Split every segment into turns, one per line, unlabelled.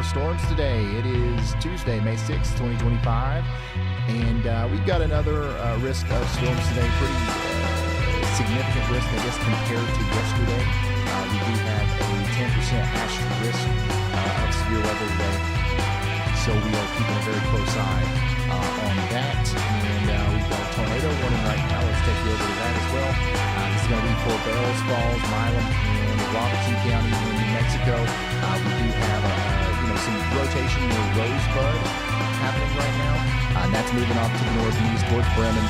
storms today. It is Tuesday, May 6th, 2025, and we've got another risk of storms today. Pretty significant risk, I guess, compared to yesterday. We do have a 10% hash risk of severe weather today, so we are keeping a very close eye on that. And we've got a tornado warning right now. Let's take you over to that as well. This is going to be for Bells Falls, Milam, and Robertson County in New Mexico. We do have some rotation near Rosebud happening right now, and that's moving off to the northeast towards Bremen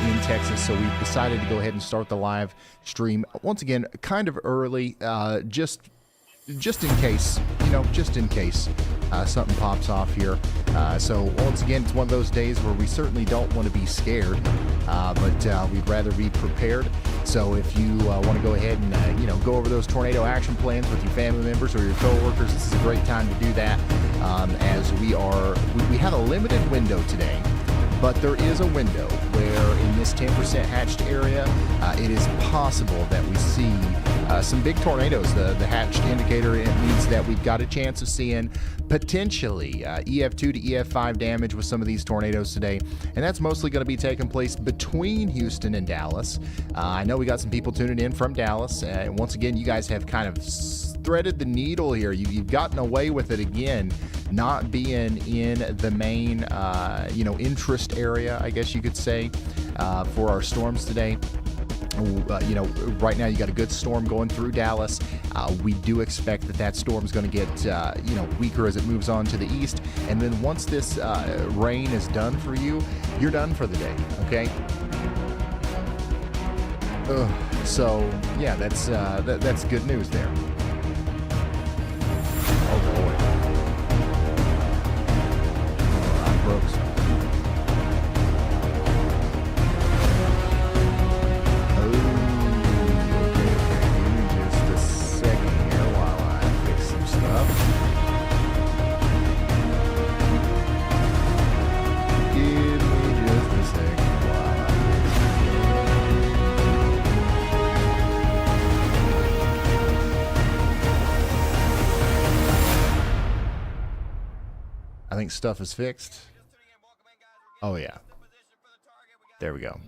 in Texas. So we've decided to go ahead and start the live stream once again, kind of early, just in case, just in case something pops off here. So once again, it's one of those days where we certainly don't want to be scared, but we'd rather be prepared. So if you want to go ahead and go over those tornado action plans with your family members or your coworkers, this is a great time to do that. As we have a limited window today. But there is a window where in this 10% hatched area, it is possible that we see some big tornadoes. The hatched indicator, it means that we've got a chance of seeing potentially EF2 to EF5 damage with some of these tornadoes today. And that's mostly going to be taking place between Houston and Dallas. I know we got some people tuning in from Dallas. And once again, you guys have kind of threaded the needle here. You've gotten away with it again, not being in the main, interest area, I guess you could say, for our storms today. Right now you got a good storm going through Dallas. We do expect that storm is going to get, weaker as it moves on to the east. And then once this rain is done for you, you're done for the day, okay? So, yeah, that's good news there. Oh, boy. I broke some. I think stuff is fixed. Oh, yeah. There we go.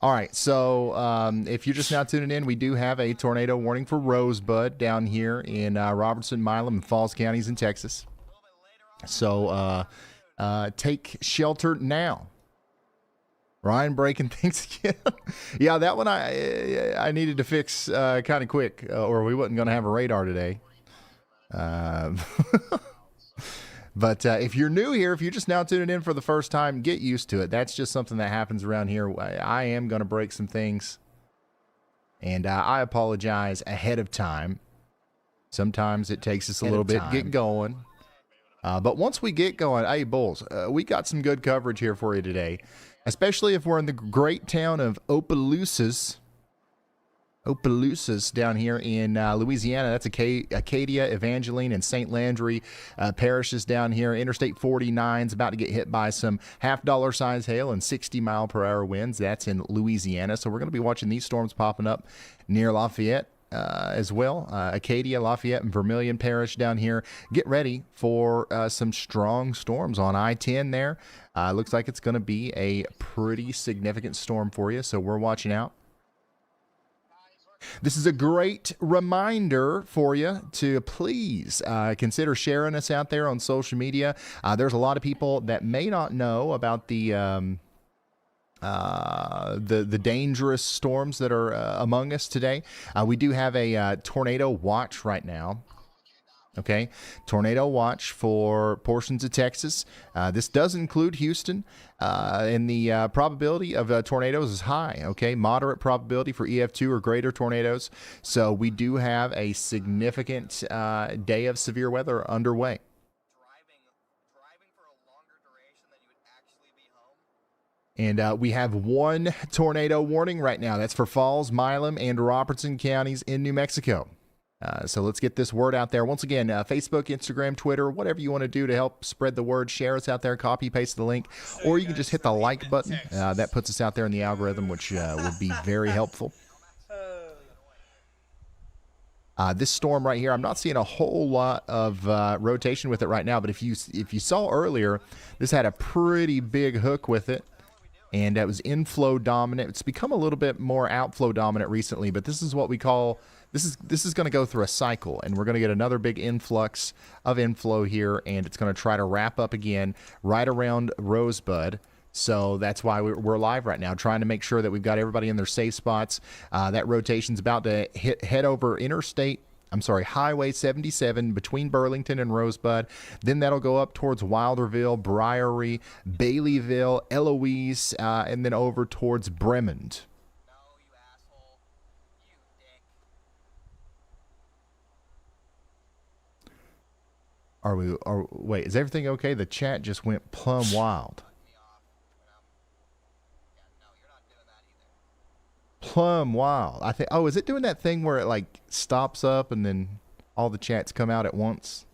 All right. So if you're just now tuning in, we do have a tornado warning for Rosebud down here in Robertson, Milam, and Falls counties in Texas. So take shelter now. Ryan breaking things again. Yeah, that one I needed to fix kind of quick, or we wasn't going to have a radar today. But if you're new here, if you're just now tuning in for the first time, get used to it. That's just something that happens around here. I am going to break some things, and I apologize ahead of time. Sometimes it takes us a little bit to get going. But once we get going, hey, Bulls, we got some good coverage here for you today, especially if we're in the great town of Opelousas down here in Louisiana. That's Acadia, Evangeline, and St. Landry parishes down here. Interstate 49 is about to get hit by some half-dollar size hail and 60-mile-per-hour winds. That's in Louisiana. So we're going to be watching these storms popping up near Lafayette as well. Acadia, Lafayette, and Vermilion Parish down here. Get ready for some strong storms on I-10 there. Looks like it's going to be a pretty significant storm for you, so we're watching out. This is a great reminder for you to please consider sharing us out there on social media. There's a lot of people that may not know about the dangerous storms that are among us today. We do have a tornado watch right now. Okay, tornado watch for portions of Texas. This does include Houston, and the probability of tornadoes is high. Okay, moderate probability for EF2 or greater tornadoes. So we do have a significant day of severe weather underway. And we have one tornado warning right now. That's for Falls, Milam, and Robertson counties in New Mexico. So let's get this word out there. Once again, Facebook, Instagram, Twitter, whatever you want to do to help spread the word, share us out there, copy, paste the link, or you can just hit the like button. That puts us out there in the algorithm, which would be very helpful. This storm right here, I'm not seeing a whole lot of rotation with it right now, but if you saw earlier, this had a pretty big hook with it, and it was inflow dominant. It's become a little bit more outflow dominant recently, but this is what we call, this is going to go through a cycle, and we're going to get another big influx of inflow here, and it's going to try to wrap up again right around Rosebud. So that's why we're live right now, trying to make sure that we've got everybody in their safe spots. That rotation's about to head over Highway 77 between Burlington and Rosebud. Then that'll go up towards Wilderville, Briery, Baileyville, Eloise, and then over towards Bremond.
No, you asshole. You dick.
Wait, is everything okay? The chat just went plumb wild. Plumb wild. I think. Oh, is it doing that thing where it like stops up and then all the chats come out at once?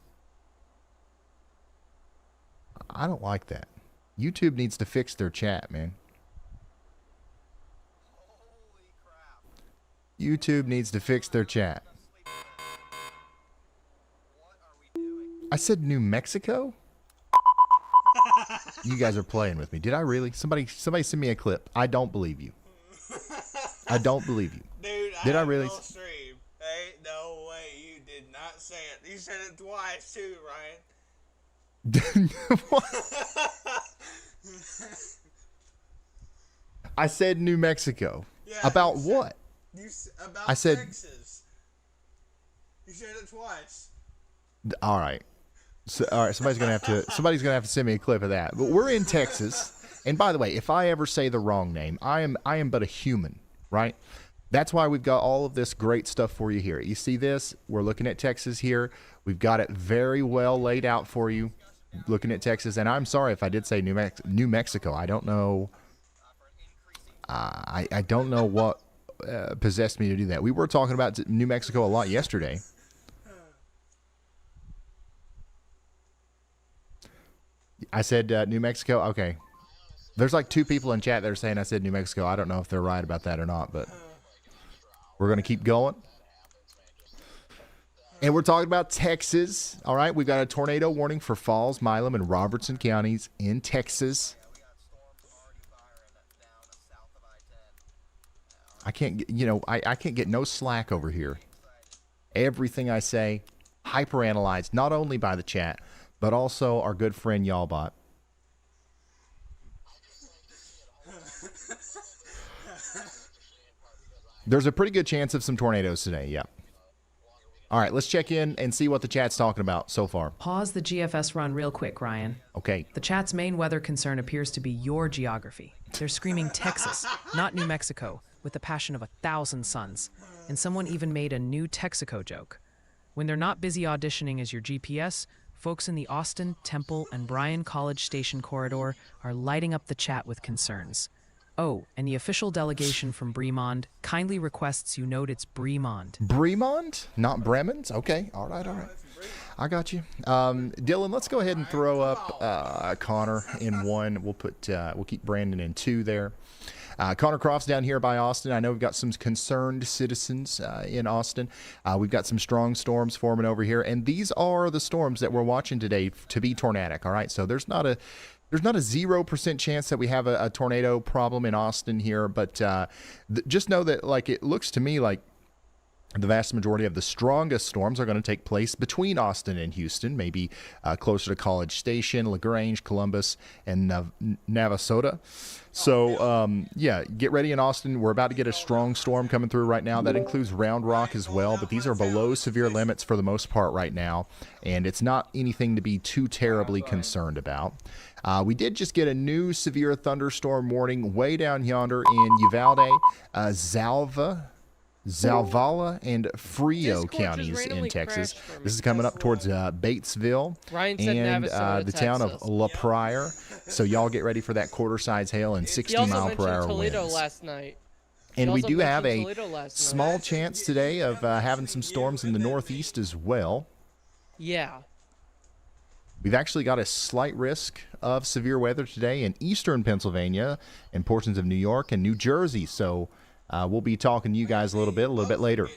I don't like that. YouTube needs to fix their chat, man.
Holy crap.
YouTube needs to fix their chat.
What are we doing?
I said New Mexico? You guys are playing with me. Did I really? Somebody send me a clip. I don't believe you. I don't believe you.
Dude,
did I
have
really?
No stream. Ain't no way you did not say it. You said it twice too, Ryan.
I said New Mexico.
Yeah,
about what?
About
I said,
Texas. You said it twice.
All right. So, all right. Somebody's gonna have to send me a clip of that. But we're in Texas. And by the way, if I ever say the wrong name, I am but a human, right? That's why we've got all of this great stuff for you here. You see this? We're looking at Texas here. We've got it very well laid out for you. Looking at Texas, and I'm sorry if I did say New Mexico. I don't know. I don't know what possessed me to do that. We were talking about New Mexico a lot yesterday. I said New Mexico. Okay. There's like 2 people in chat that are saying I said New Mexico. I don't know if they're right about that or not, but we're going to keep going. And we're talking about Texas. All right, we've got a tornado warning for Falls, Milam, and Robertson counties in Texas.
We got storms already firing down south of I-10.
I can't get, I can't get no slack over here. Everything I say, hyper-analyzed, not only by the chat, but also our good friend Y'allbot. There's a pretty good chance of some tornadoes today, yeah. All right, let's check in and see what the chat's talking about so far.
Pause the GFS run real quick, Ryan.
Okay.
The chat's main weather concern appears to be your geography. They're screaming Texas, not New Mexico, with the passion of 1,000 suns. And someone even made a new Texaco joke. When they're not busy auditioning as your GPS, folks in the Austin, Temple, and Bryan College Station corridor are lighting up the chat with concerns. Oh, and the official delegation from Bremond kindly requests you note it's Bremond.
Bremond? Not Bremond? Okay. All right. I got you. Dylan, let's go ahead and throw up Connor in 1. We'll keep Brandon in 2 there. Connor Croft's down here by Austin. I know we've got some concerned citizens in Austin. We've got some strong storms forming over here, and these are the storms that we're watching today to be tornadic. All right, so there's not a 0% chance that we have a tornado problem in Austin here, but just know that like it looks to me like the vast majority of the strongest storms are going to take place between Austin and Houston, maybe closer to College Station, LaGrange, Columbus, and Navasota. So, yeah, get ready in Austin. We're about to get a strong storm coming through right now. That includes Round Rock as well, but these are below severe limits for the most part right now, and it's not anything to be too terribly concerned about. We did just get a new severe thunderstorm warning way down yonder in Uvalde, Zavala, and Frio counties in Texas. This is coming up towards Batesville and the town of La Pryor. So y'all get ready for that quarter-size hail and 60-mile-per-hour winds.
Last night.
And we do have a small chance today of having some storms in the northeast as well.
Yeah.
We've actually got a slight risk of severe weather today in eastern Pennsylvania and portions of New York and New Jersey. So we'll be talking to you guys a little bit later.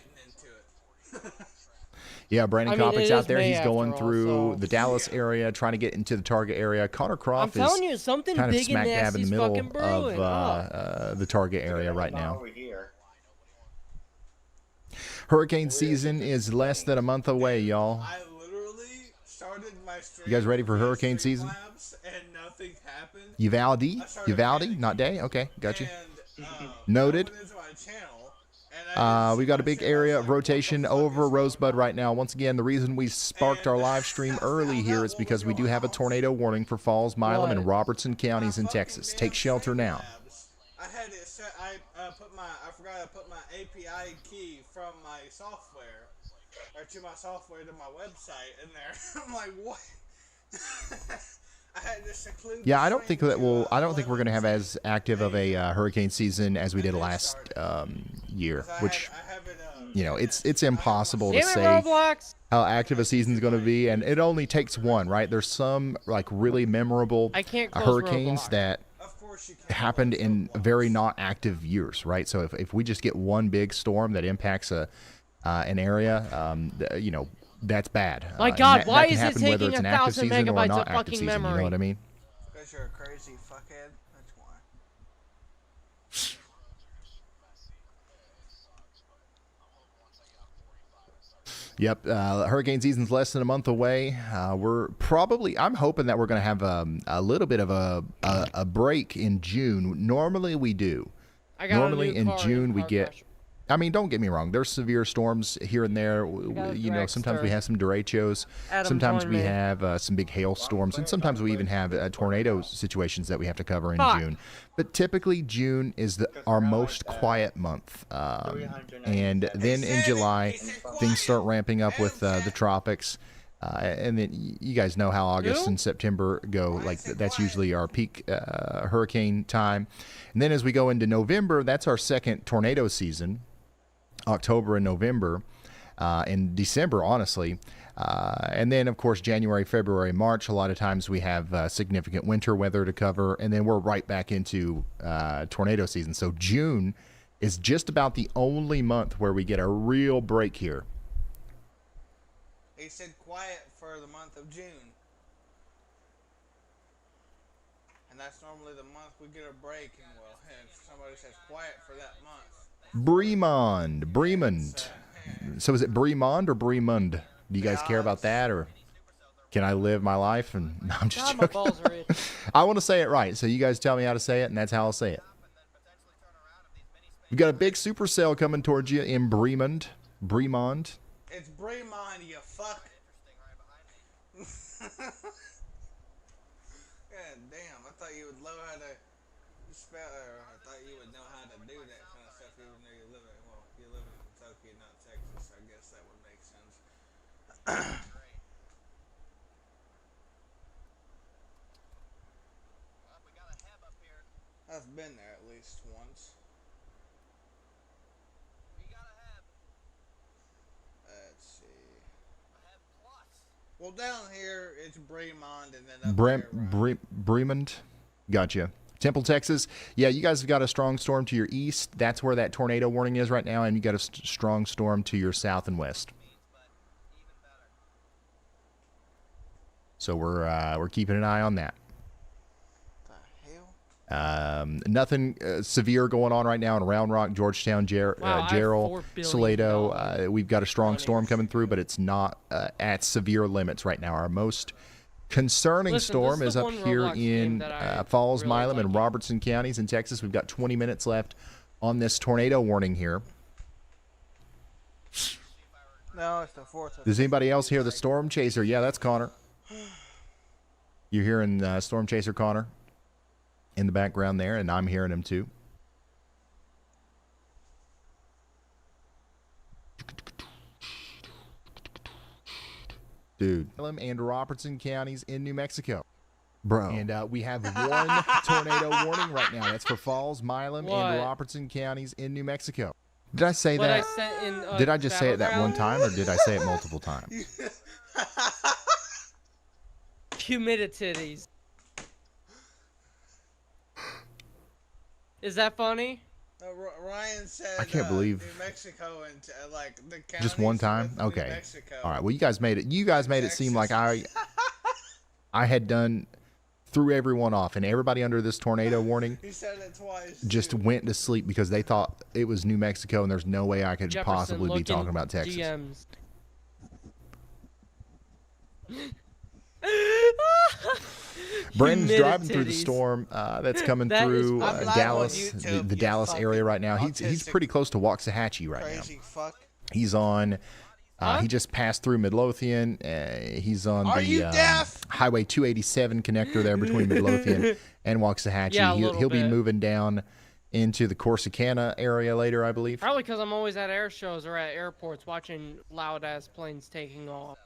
Yeah, Brandon
I mean,
Kopech's
it
out
is
there.
May
He's going
after all,
through
so-
the Dallas area, trying to get into the Target area. Connor
I'm
Croft is
telling you, something
kind of
big and
smack dab in the
nasty's
middle
fucking brewing.
of the Target area right now.
Over here.
Hurricane season is less than a month away, y'all.
I literally started my stream.
You guys ready for
with
hurricane
Streamlabs
season?
And nothing happened.
Uvalde?
I started
Uvalde?
panicking.
Not day? Okay, got you.
And,
Noted.
I went into my channel, and I
We
didn't
got
see
a big
my channel. I
area
was
of
like, what the
rotation
fuck
over
is
Rosebud
going on?
right now. Once again, the reason we sparked our live stream early here is because we do have a tornado warning for Falls, Milam, and
What?
Robertson counties in
My
Texas.
fucking
Take
damn
shelter now.
Streamlabs, I had it set. I forgot to put my API key from my software, or to my software to my website in there. I'm like, what? I had to seclude.
Yeah,
the
I don't think
stream
that
to,
I don't think we're going to have
11
as active of a hurricane season as we did
And then
last year,
'cause I
which
have it,
you know it's impossible to
Damn it,
say
Roblox!
how active a season's going to be, and it only takes one, right? There's some like really memorable
I can't close
hurricanes
Roblox.
that
Of course you can.
happened in very not active years, right? So if we just get one big storm that impacts an area, you know, that's bad.
My
And
God,
that
why
can
is it
happen whether
taking
it's an active
1,000
season or
megabytes
not
of
active
fucking
season, You know
memory?
what I mean?
Because you're a crazy fuckhead. That's why.
Yep, hurricane season's less than a month away. I'm hoping that we're going to have a little bit of a break in June. Normally we do.
I got
Normally
a new
in
car
June
and
we
car
get.
crash.
I mean, don't get me wrong. There's severe storms here and there.
got a
You know, sometimes we
dragster.
have some derechos.
Adam,
Sometimes
join
we
me.
have some big hailstorms, and sometimes we even have tornado situations that we have to cover in
Fuck.
June. But typically, June is our most quiet month, and then in July, things start ramping up with the tropics. And then you guys know how August
Who?
and September go. Like that's usually our peak hurricane time. And then as we go into November, that's our second tornado season. October and November, and December, honestly. And then, of course, January, February, March, a lot of times we have significant winter weather to cover, and then we're right back into tornado season. So June is just about the only month where we get a real break here.
He said quiet for the month of June. And that's normally the month we get a break, and well, hey, if somebody says quiet for that month.
Bremond. So is it Bremond or Bremond? Do you guys care about that, or can I live my life? And no, I'm just
God, my
joking.
balls are itching.
I want to say it right, so you guys tell me how to say it, and that's how I'll say it. We've got a big supercell coming towards you in Bremond. Bremond.
It's Bremond, you fuck. God damn, I thought you would know how to spell, or I thought you would know how to do that kind of stuff even though you live in Kentucky, not Texas. I guess that would make sense.
Well, we got a Heb up here.
I've been there at least once.
We got a Heb.
Let's see.
A Heb Plus.
Well, down here it's Bremond, and then up there,
Bremond. Gotcha. Temple, Texas. Yeah, you guys have got a strong storm to your east. That's where that tornado warning is right now, and you got a strong storm to your south and west.
But even better.
So we're keeping an eye on that.
the hell?
Nothing severe going on right now in Round Rock, Georgetown,
Wow, I have
Jarrell,
$4 billion
Salado. We've got a strong
money.
storm coming through, but it's not at severe limits right now. Our most concerning
Listen,
storm
this
is
is the
up
one
here
Roblox game
in
that I
Falls,
really
Milam, and
like.
Robertson counties in Texas. We've got 20 minutes left on this tornado warning here.
No, it's the 4th.
Does anybody else hear the storm chaser? Yeah, that's Connor. You're hearing storm chaser Connor in the background there, and I'm hearing him too. Dude, Milam and Robertson counties in New Mexico.
Bro.
And we have one tornado warning right now. That's for Falls, Milam,
What?
and Robertson counties in New Mexico. Did I say
What I
that?
sent in.
Did I just say it that one
Battleground?
time, or did I say it multiple times?
Humidities. Is that funny?
Ryan said
I can't believe-
New Mexico and like the counties
Just one time?
with New
Okay.
Mexico.
All right. Well, you guys made it. You guys made it seem like I had threw everyone off, and everybody under this tornado warning
He said it twice.
just
too.
went to sleep because they thought it was New Mexico, and there's no way I could
Jefferson
possibly be
looking
talking about Texas.
GMs.
Brandon's driving through the
Humidity.
storm that's coming
That is
through
I'm live on
Dallas,
YouTube,
the
you
Dallas
fucking
area right now. He's
autistic
pretty close to Waxahachie right now.
Crazy fuck.
He's on.
Huh?
He just passed through Midlothian. He's on
Are
the
you deaf?
Highway 287 connector there between Midlothian and Waxahachie.
Yeah, a
he'll
little
be
bit.
moving down into the Corsicana area later, I believe.
Probably because I'm always at air shows or at airports watching loud ass planes taking off.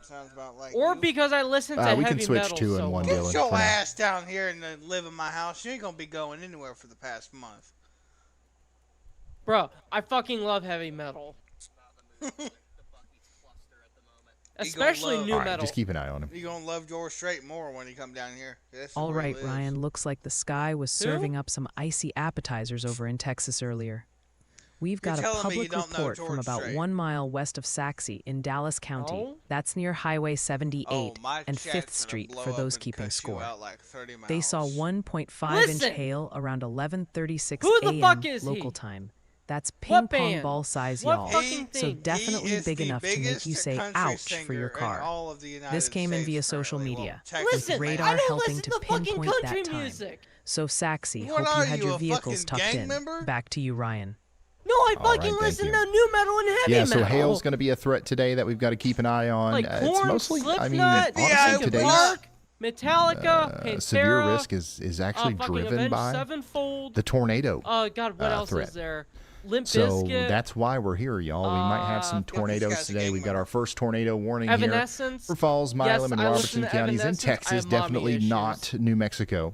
Sounds about like
Or
you.
because I listen to
We
heavy
can switch
metal
two
so
in one,
much.
Dylan.
Get your
for now.
ass down here and live in my house. You ain't gonna be going anywhere for the past month.
Bro, I fucking love heavy metal.
The Buc-ee's cluster at the moment.
Especially
love-
new
All right,
metal.
just keep an eye on him.
You gonna love George Strait more when you come down here. This is
All
where he
right,
lives.
Ryan, looks like the sky was serving up some icy appetizers over in Texas earlier. We've got a
telling me you
public
don't know
report from
George
about
Strait.
1 mile west of Saxe in Dallas County.
Oh?
That's near Highway 78
Oh, my
and
chat's
5th
gonna
Street
blow
for
up
those
and
keeping
cuss you
score.
out like 30
They saw
miles.
1.5-inch
Listen!
hail around 11:36
Who the
a.m.
fuck is he?
local time. That's
What
ping pong
band?
ball size,
What
y'all.
fucking
So
thing?
definitely
He is
big
the
enough to make
biggest
you say
country
ouch for your
singer in
car.
all of the United
This came in
States
via social
currently.
media,
Well,
with
Listen,
radar
I don't
helping
listen
to
to fucking
pinpoint
country
that time.
music.
So Saxe,
What
hope
are
you had
you,
your
a
vehicles
fucking
tucked
gang
in.
member?
Back to you, Ryan.
No, I
All right,
fucking
thank
listen
you.
to new metal and heavy
Yeah,
metal.
so hail's going to be a threat today that we've got to keep an eye on.
Like
It's
Korn,
mostly, I mean,
Slipknot,
honestly,
Yeah,
today's
Park, Metallica, Pantera,
severe risk is actually
fucking
driven
Avenged
by
Sevenfold.
the tornado.
God, what else
threat.
is there? Limp
So
Bizkit,
that's why we're here, y'all. We might have some
Yeah,
this
tornadoes
guy's a
today.
gang
We've got
member.
our first tornado warning here
Evanescence.
for Falls, Milam, and
I listen
Robertson
to
counties in
Evanescence. I have
Texas.
mommy
Definitely
issues.
not New Mexico.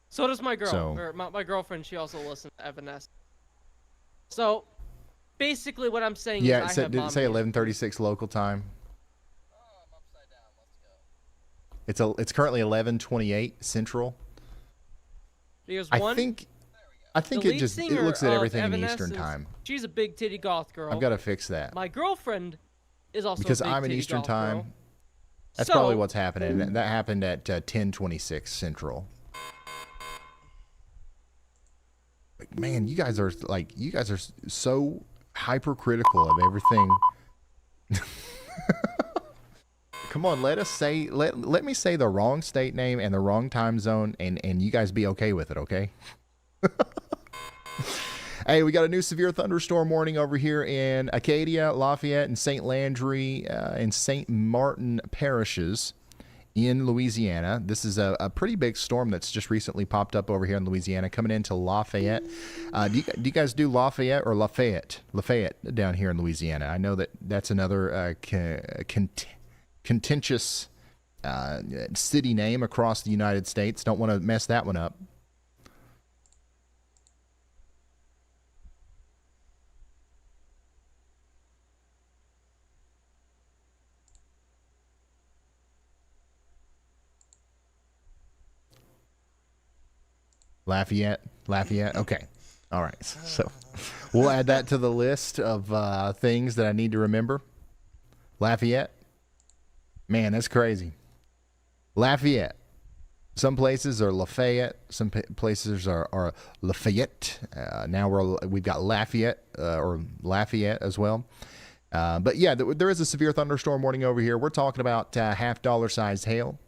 So does my girl.
So-
Or my girlfriend, she also listens to Evanescence. So, basically what I'm saying
Yeah,
is
it
I have
did it
mommy
say
issues.
11:36 local time?
I'm upside down. Let's go.
It's currently 11:28 Central.
Because
I
one,
think
the
it
lead
just
singer
looks at
of
everything in
Evanescence,
Eastern time.
She's a big titty goth girl.
I've got to fix that
My girlfriend is also
because
a big
I'm in
titty
Eastern
goth
time.
girl.
That's
So-
probably what's happening. That happened at 10:26 Central. Like, man, you guys are so hypercritical of everything. Come on, let me say the wrong state name and the wrong time zone, and you guys be okay with it, okay? Hey, we got a new severe thunderstorm warning over here in Acadia, Lafayette, and St. Landry and St. Martin parishes in Louisiana. This is a pretty big storm that's just recently popped up over here in Louisiana, coming into Lafayette. Do you guys do Lafayette or Lafayette? Lafayette down here in Louisiana. I know that's another contentious city name across the United States. Don't want to mess that one up. Lafayette. Okay. All right. So we'll add that to the list of things that I need to remember. Lafayette. Man, that's crazy. Lafayette. Some places are Lafayette. Some places are Lafayette. Now we've got Lafayette or Lafayette as well. But yeah, there is a severe thunderstorm warning over here. We're talking about $half sized hail.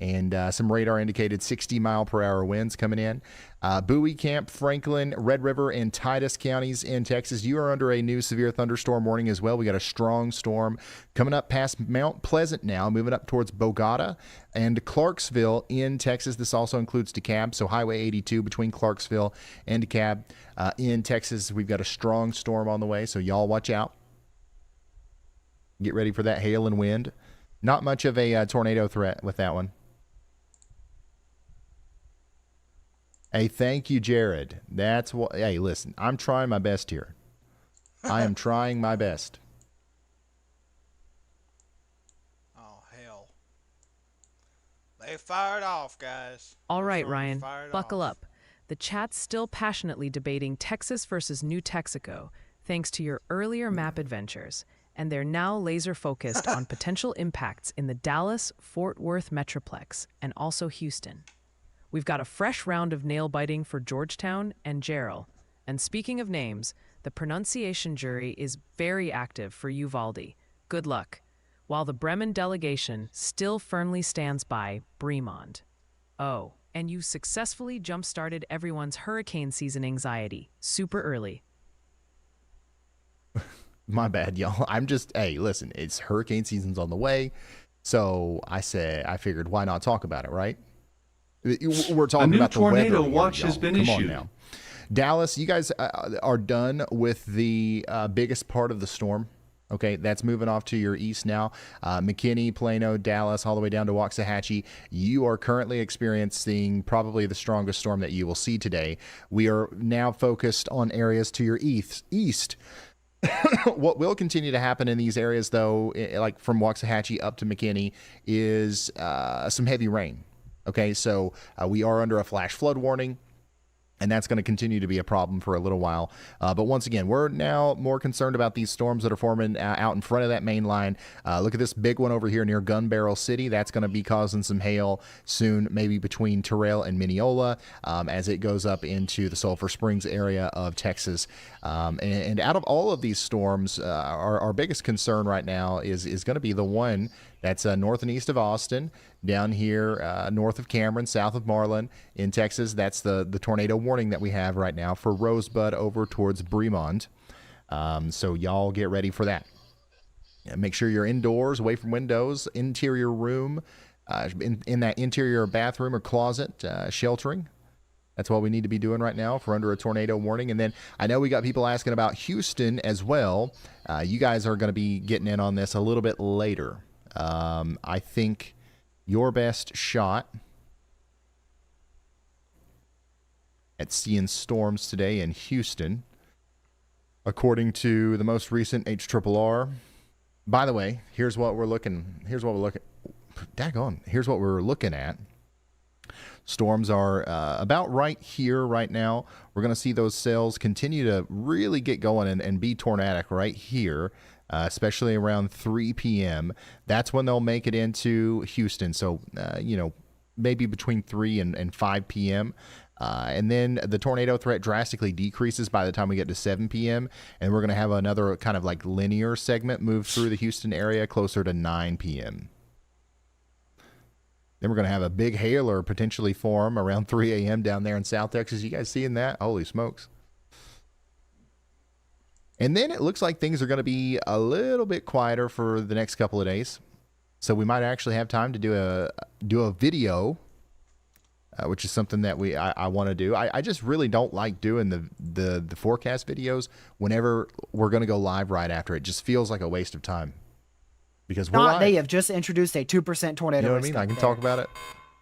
And some radar indicated 60-mile-per-hour winds coming in. Bowie, Camp, Franklin, Red River, and Titus counties in Texas, you are under a new severe thunderstorm warning as well. We got a strong storm coming up past Mount Pleasant now, moving up towards Bogota and Clarksville in Texas. This also includes DeKalb, so Highway 82 between Clarksville and DeKalb in Texas. We've got a strong storm on the way, so y'all watch out. Get ready for that hail and wind. Not much of a tornado threat with that one. Hey, thank you, Jared. That's what. Hey, listen, I'm trying my best here. I am trying my best.
Oh hell! They fired off, guys.
All right,
They're
Ryan,
fired
buckle
off.
up. the chat's still passionately debating Texas versus New Texaco, thanks to your earlier map adventures, and they're now laser focused on potential impacts in the Dallas-Fort Worth Metroplex and also Houston. We've got a fresh round of nail-biting for Georgetown and Jarrell. And speaking of names, the pronunciation jury is very active for Uvalde. Good luck. While the Bremen delegation still firmly stands by Bremond. Oh, and you successfully jump-started everyone's hurricane season anxiety super early.
My bad, y'all. Hey, listen, it's hurricane season's on the way. So I figured, why not talk about it, right? We're talking about the weather.
A new tornado watch has been issued.
Come on now. Dallas, you guys are done with the biggest part of the storm. Okay, that's moving off to your east now. McKinney, Plano, Dallas, all the way down to Waxahachie. You are currently experiencing probably the strongest storm that you will see today. We are now focused on areas to your east. What will continue to happen in these areas, though, like from Waxahachie up to McKinney, is some heavy rain. Okay, so we are under a flash flood warning. And that's going to continue to be a problem for a little while. But once again, we're now more concerned about these storms that are forming out in front of that main line. Look at this big one over here near Gun Barrel City. That's going to be causing some hail soon, maybe between Terrell and Mineola, as it goes up into the Sulphur Springs area of Texas. And out of all of these storms, our biggest concern right now is going to be the one that's north and east of Austin, down here north of Cameron, south of Marlin in Texas. That's the tornado warning that we have right now for Rosebud over towards Bremond. So y'all get ready for that. Make sure you're indoors, away from windows, interior room, in that interior bathroom or closet, sheltering. That's what we need to be doing right now if we're under a tornado warning. And then I know we got people asking about Houston as well. You guys are going to be getting in on this a little bit later. I think your best shot at seeing storms today in Houston, according to the most recent HRRR. By the way, here's what we're looking at. Storms are about right here right now. We're going to see those cells continue to really get going and be tornadic right here. Especially around 3 p.m. That's when they'll make it into Houston. So, maybe between 3 and 5 p.m. And then the tornado threat drastically decreases by the time we get to 7 p.m. And we're going to have another kind of like linear segment move through the Houston area closer to 9 p.m. Then we're going to have a big hailer potentially form around 3 a.m. down there in South Texas. You guys seeing that? Holy smokes. And then it looks like things are going to be a little bit quieter for the next couple of days. So we might actually have time to do a video, which is something that I want to do. I just really don't like doing the forecast videos whenever we're going to go live right after. It just feels like a waste of time. Because we're live.
They have just introduced a 2% tornado.
You know what I mean? I can talk about it.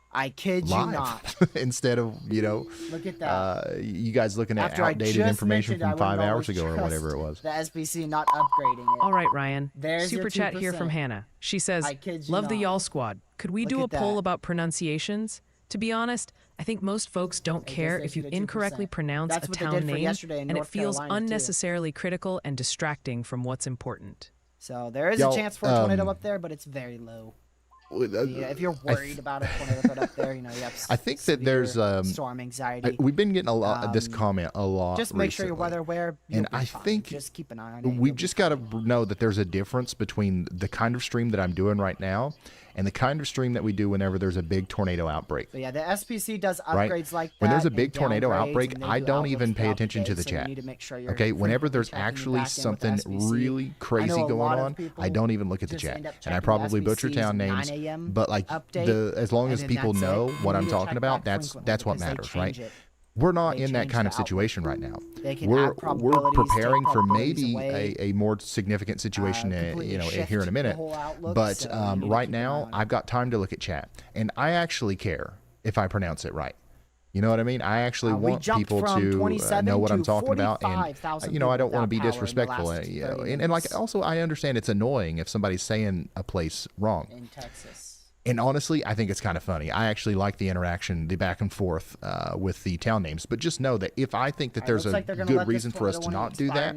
I kid
live.
You not.
Instead of,
look at that.
You guys looking at
After
outdated information from 5 hours ago or whatever it was.
The SBC not upgrading it.
All right, Ryan.
There's
Super
your
chat here
2%.
from Hannah. She says,
I kid you
love the
not.
y'all squad. Could we do a
Look at
poll
that.
about pronunciations? To be honest, I think most folks don't
They
care
just
if you
issued a 2%.
incorrectly pronounce
That's
a
what they
town
did for
name,
yesterday in
and it
North
feels
Carolina, too.
unnecessarily critical and distracting from what's important.
So there is
Y'all,
a chance for a tornado up there, but it's very low. Yeah, if you're worried about a tornado threat up there, you have
I think that there's
severe storm anxiety.
we've been getting a lot of this comment a lot.
Just make sure you're
recently.
weather aware. You'll
And
be
I
fine.
think
just keep an eye on it.
We've just got to know that there's a difference between the kind of stream that I'm doing right now and the kind of stream that we do whenever there's a big tornado outbreak.
But yeah, the SPC does upgrades
Right.
like that.
When there's a
and
big tornado
downgrades,
outbreak,
and they
I
do
don't
outlooks
even pay
throughout
attention to
day,
the
so you
chat.
need to make sure you're
Okay, whenever
frequently
there's
checking
actually
back in with
something
SPC.
really crazy
I know a
going
lot of
on,
people
I don't even look at the
just
chat.
end up
And I
checking
probably
the
butcher
SPC's
town names,
9 a.m.
but like
update,
as long
and
as
then
people
that's it.
know
You
what I'm
need to
talking
check
about,
back
that's
frequently
what
because they
matters, right?
change it.
We're not
They
in that
change
kind
the
of situation right now.
They can
We're
add probabilities, take
preparing for
probabilities
maybe
away,
a more significant situation,
completely shift
here in a
the
minute.
whole outlook,
But
so you need to
right
keep an eye
now,
on it.
I've got time to look at chat, and I actually care if I pronounce it right. You know what I mean? I actually
We
want
jumped
people
from
to
27
know what I'm
to
talking about, and
45,000
I don't want to be
people without
disrespectful.
power in the last 30
And like
minutes.
also, I understand it's annoying if somebody's saying a place wrong.
in Texas.
And honestly, I think it's kind of funny. I actually like the interaction, the back and forth with the town names. But just know that if I think that there's a good reason for us to not do that,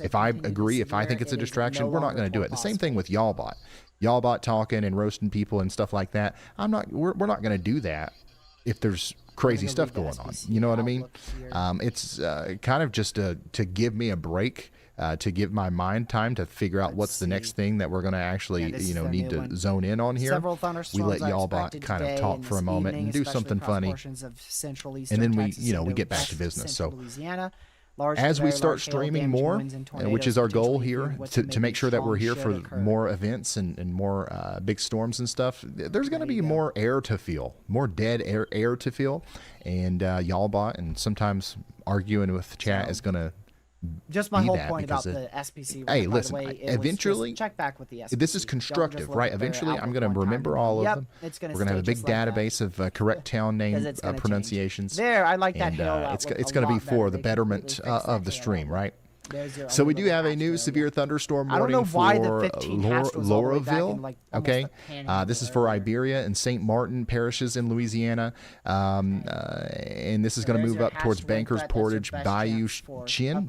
if I agree, if I think it's a distraction, we're not going to do it. The same thing with Y'allbot. Y'allbot talking and roasting people and stuff like that. We're not going to do that if there's crazy stuff going on. You know what I mean? It's kind of just to give me a break. To give my mind time to figure out what's the next thing that we're going to actually, need to zone in on here. We let Y'allbot kind of talk for a moment and do something funny, and then we get back to business. So as we start streaming more, which is our goal here, to make sure that we're here for more events and more big storms and stuff, there's going to be more air to feel, more dead air to feel, and Y'allbot and sometimes arguing with chat is going to
just my whole point about the SPC.
Hey, listen, eventually,
check back with the SPC.
This is constructive, right? Eventually, I'm going to remember all of them. We're going to have a big database of correct town name pronunciations.
There, I like that.
And it's going to be for the betterment of the stream, right? So we do have a new severe thunderstorm warning for Lauraville. Okay, this is for Iberia and St. Martin parishes in Louisiana, and this is going to move up towards Bankers Portage, Bayou Chin,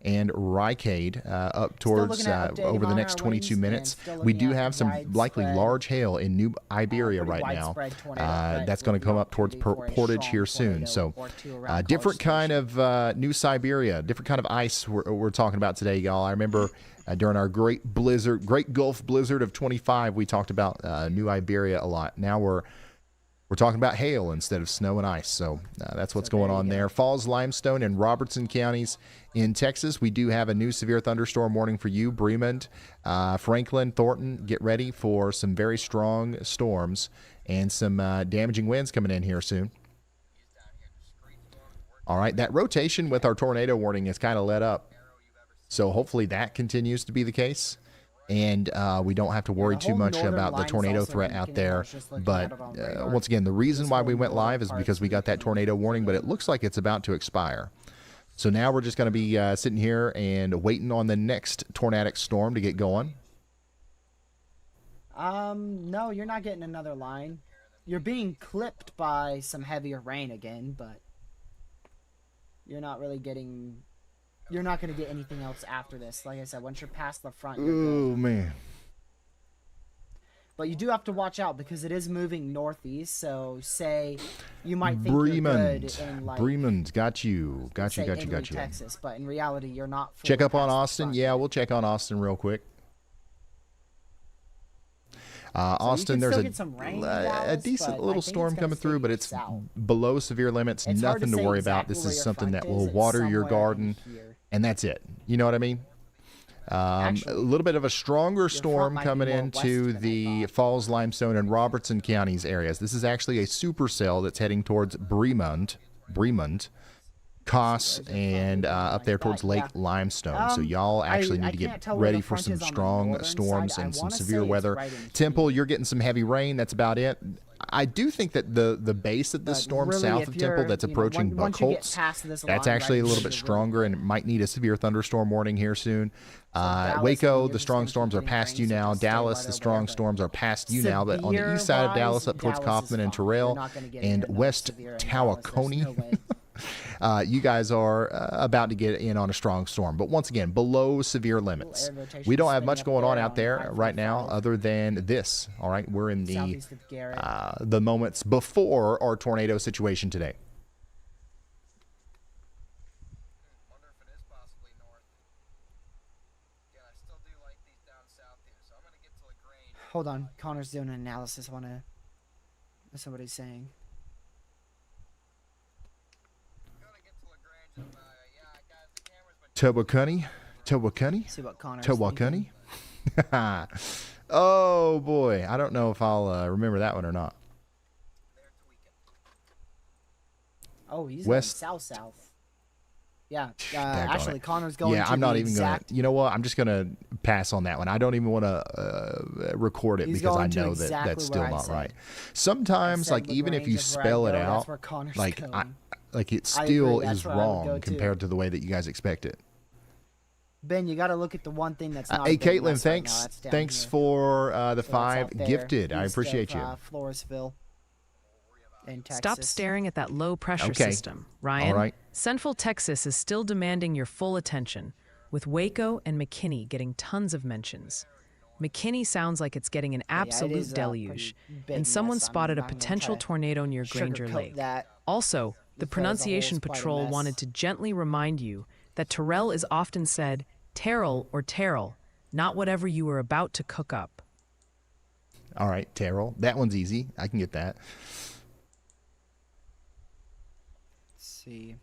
and Rycade up towards over the next 22 minutes. We do have some likely large hail in New Iberia right now. That's going to come up towards Portage here soon. So different kind of New Siberia, different kind of ice we're talking about today, y'all. I remember during our great Gulf blizzard of 25, we talked about New Iberia a lot. Now we're talking about hail instead of snow and ice. So that's what's going on there. Falls, Limestone, and Robertson counties in Texas. We do have a new severe thunderstorm warning for you. Bremond, Franklin, Thornton, get ready for some very strong storms and some damaging winds coming in here soon. All right, that rotation with our tornado warning is kind of let up. So hopefully that continues to be the case. And we don't have to worry too much about the tornado threat out there. But once again, the reason why we went live is because we got that tornado warning, but it looks like it's about to expire. So now we're just going to be sitting here and waiting on the next tornadic storm to get going.
No, you're not getting another line. You're being clipped by some heavier rain again, but you're not really getting... You're not going to get anything else after this. Like I said, once you're past the front, you're good.
Oh, man.
But you do have to watch out because it is moving northeast. So, say you might think you're good in like...
Bremond, got you.
Texas, but in reality, you're not...
Check up on Austin. Yeah, we'll check on Austin real quick. Austin, there's a decent little storm coming through, but it's below severe limits. Nothing to worry about. This is something that will water your garden, and that's it. You know what I mean? A little bit of a stronger storm coming into the Falls, Limestone, and Robertson counties areas. This is actually a supercell that's heading towards Bremond, Coss, and up there towards Lake Limestone. So y'all actually need to get ready for some strong storms and some severe weather. Temple, you're getting some heavy rain. That's about it. I do think that the base of this storm south of Temple that's approaching Buckholz, that's actually a little bit stronger and it might need a severe thunderstorm warning here soon. Waco, the strong storms are past you now. Dallas, the strong storms are past you now. But on the east side of Dallas, up towards Kaufman and Terrell, and West Tawakoni, you guys are about to get in on a strong storm. But once again, below severe limits. We don't have much going on out there right now other than this. All right, we're in the moments before our tornado situation today.
Wonder if it is possibly north. Yeah, I still do like these down south here, so I'm gonna get to LaGrange.
Hold on, Connor's doing an analysis. I want to... That's what he's saying.
Tawakoni?
See what Connor's
Tawakoni? Oh boy, I don't know if I'll remember that one or not.
Oh, he's
West
south. Yeah, actually, Connor's going.
Yeah,
to
I'm not
the
even
exact...
gonna. You know what? I'm just gonna pass on that one. I don't even want to record it because I know that that's still not right. Sometimes, like even if you spell it out, like it still is wrong compared to the way that you guys expect it.
Ben, you got to look at the one thing that's not.
Hey,
a big
Caitlin,
mess right now.
thanks
That's down
thanks
here.
for the
So that's
5
out there,
gifted. I
east
appreciate
of,
you.
Floresville. In Texas.
Stop staring at that low pressure
Okay.
system, Ryan.
All right.
Central Texas is still demanding your full attention, with Waco and McKinney getting tons of mentions. McKinney sounds like it's getting an
it
absolute
is a
deluge,
pretty big
and someone
mess. I'm
spotted a
not gonna
potential
try to
tornado near Granger
sugarcoat
Lake.
that.
Also, the
because the
pronunciation
hole's quite a
patrol
mess.
wanted to gently remind you that Terrell is often said Terrell or Terrell, not whatever you were about to cook up.
All right, Terrell. That one's easy. I can get that.
Let's see.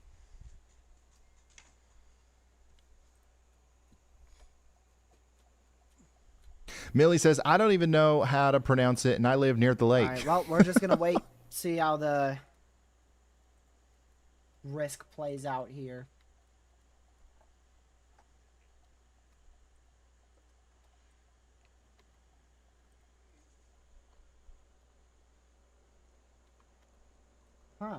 Millie says, I don't even know how to pronounce it, and I live near the lake.
All right, well, we're just gonna wait, see how the risk plays out here. Huh.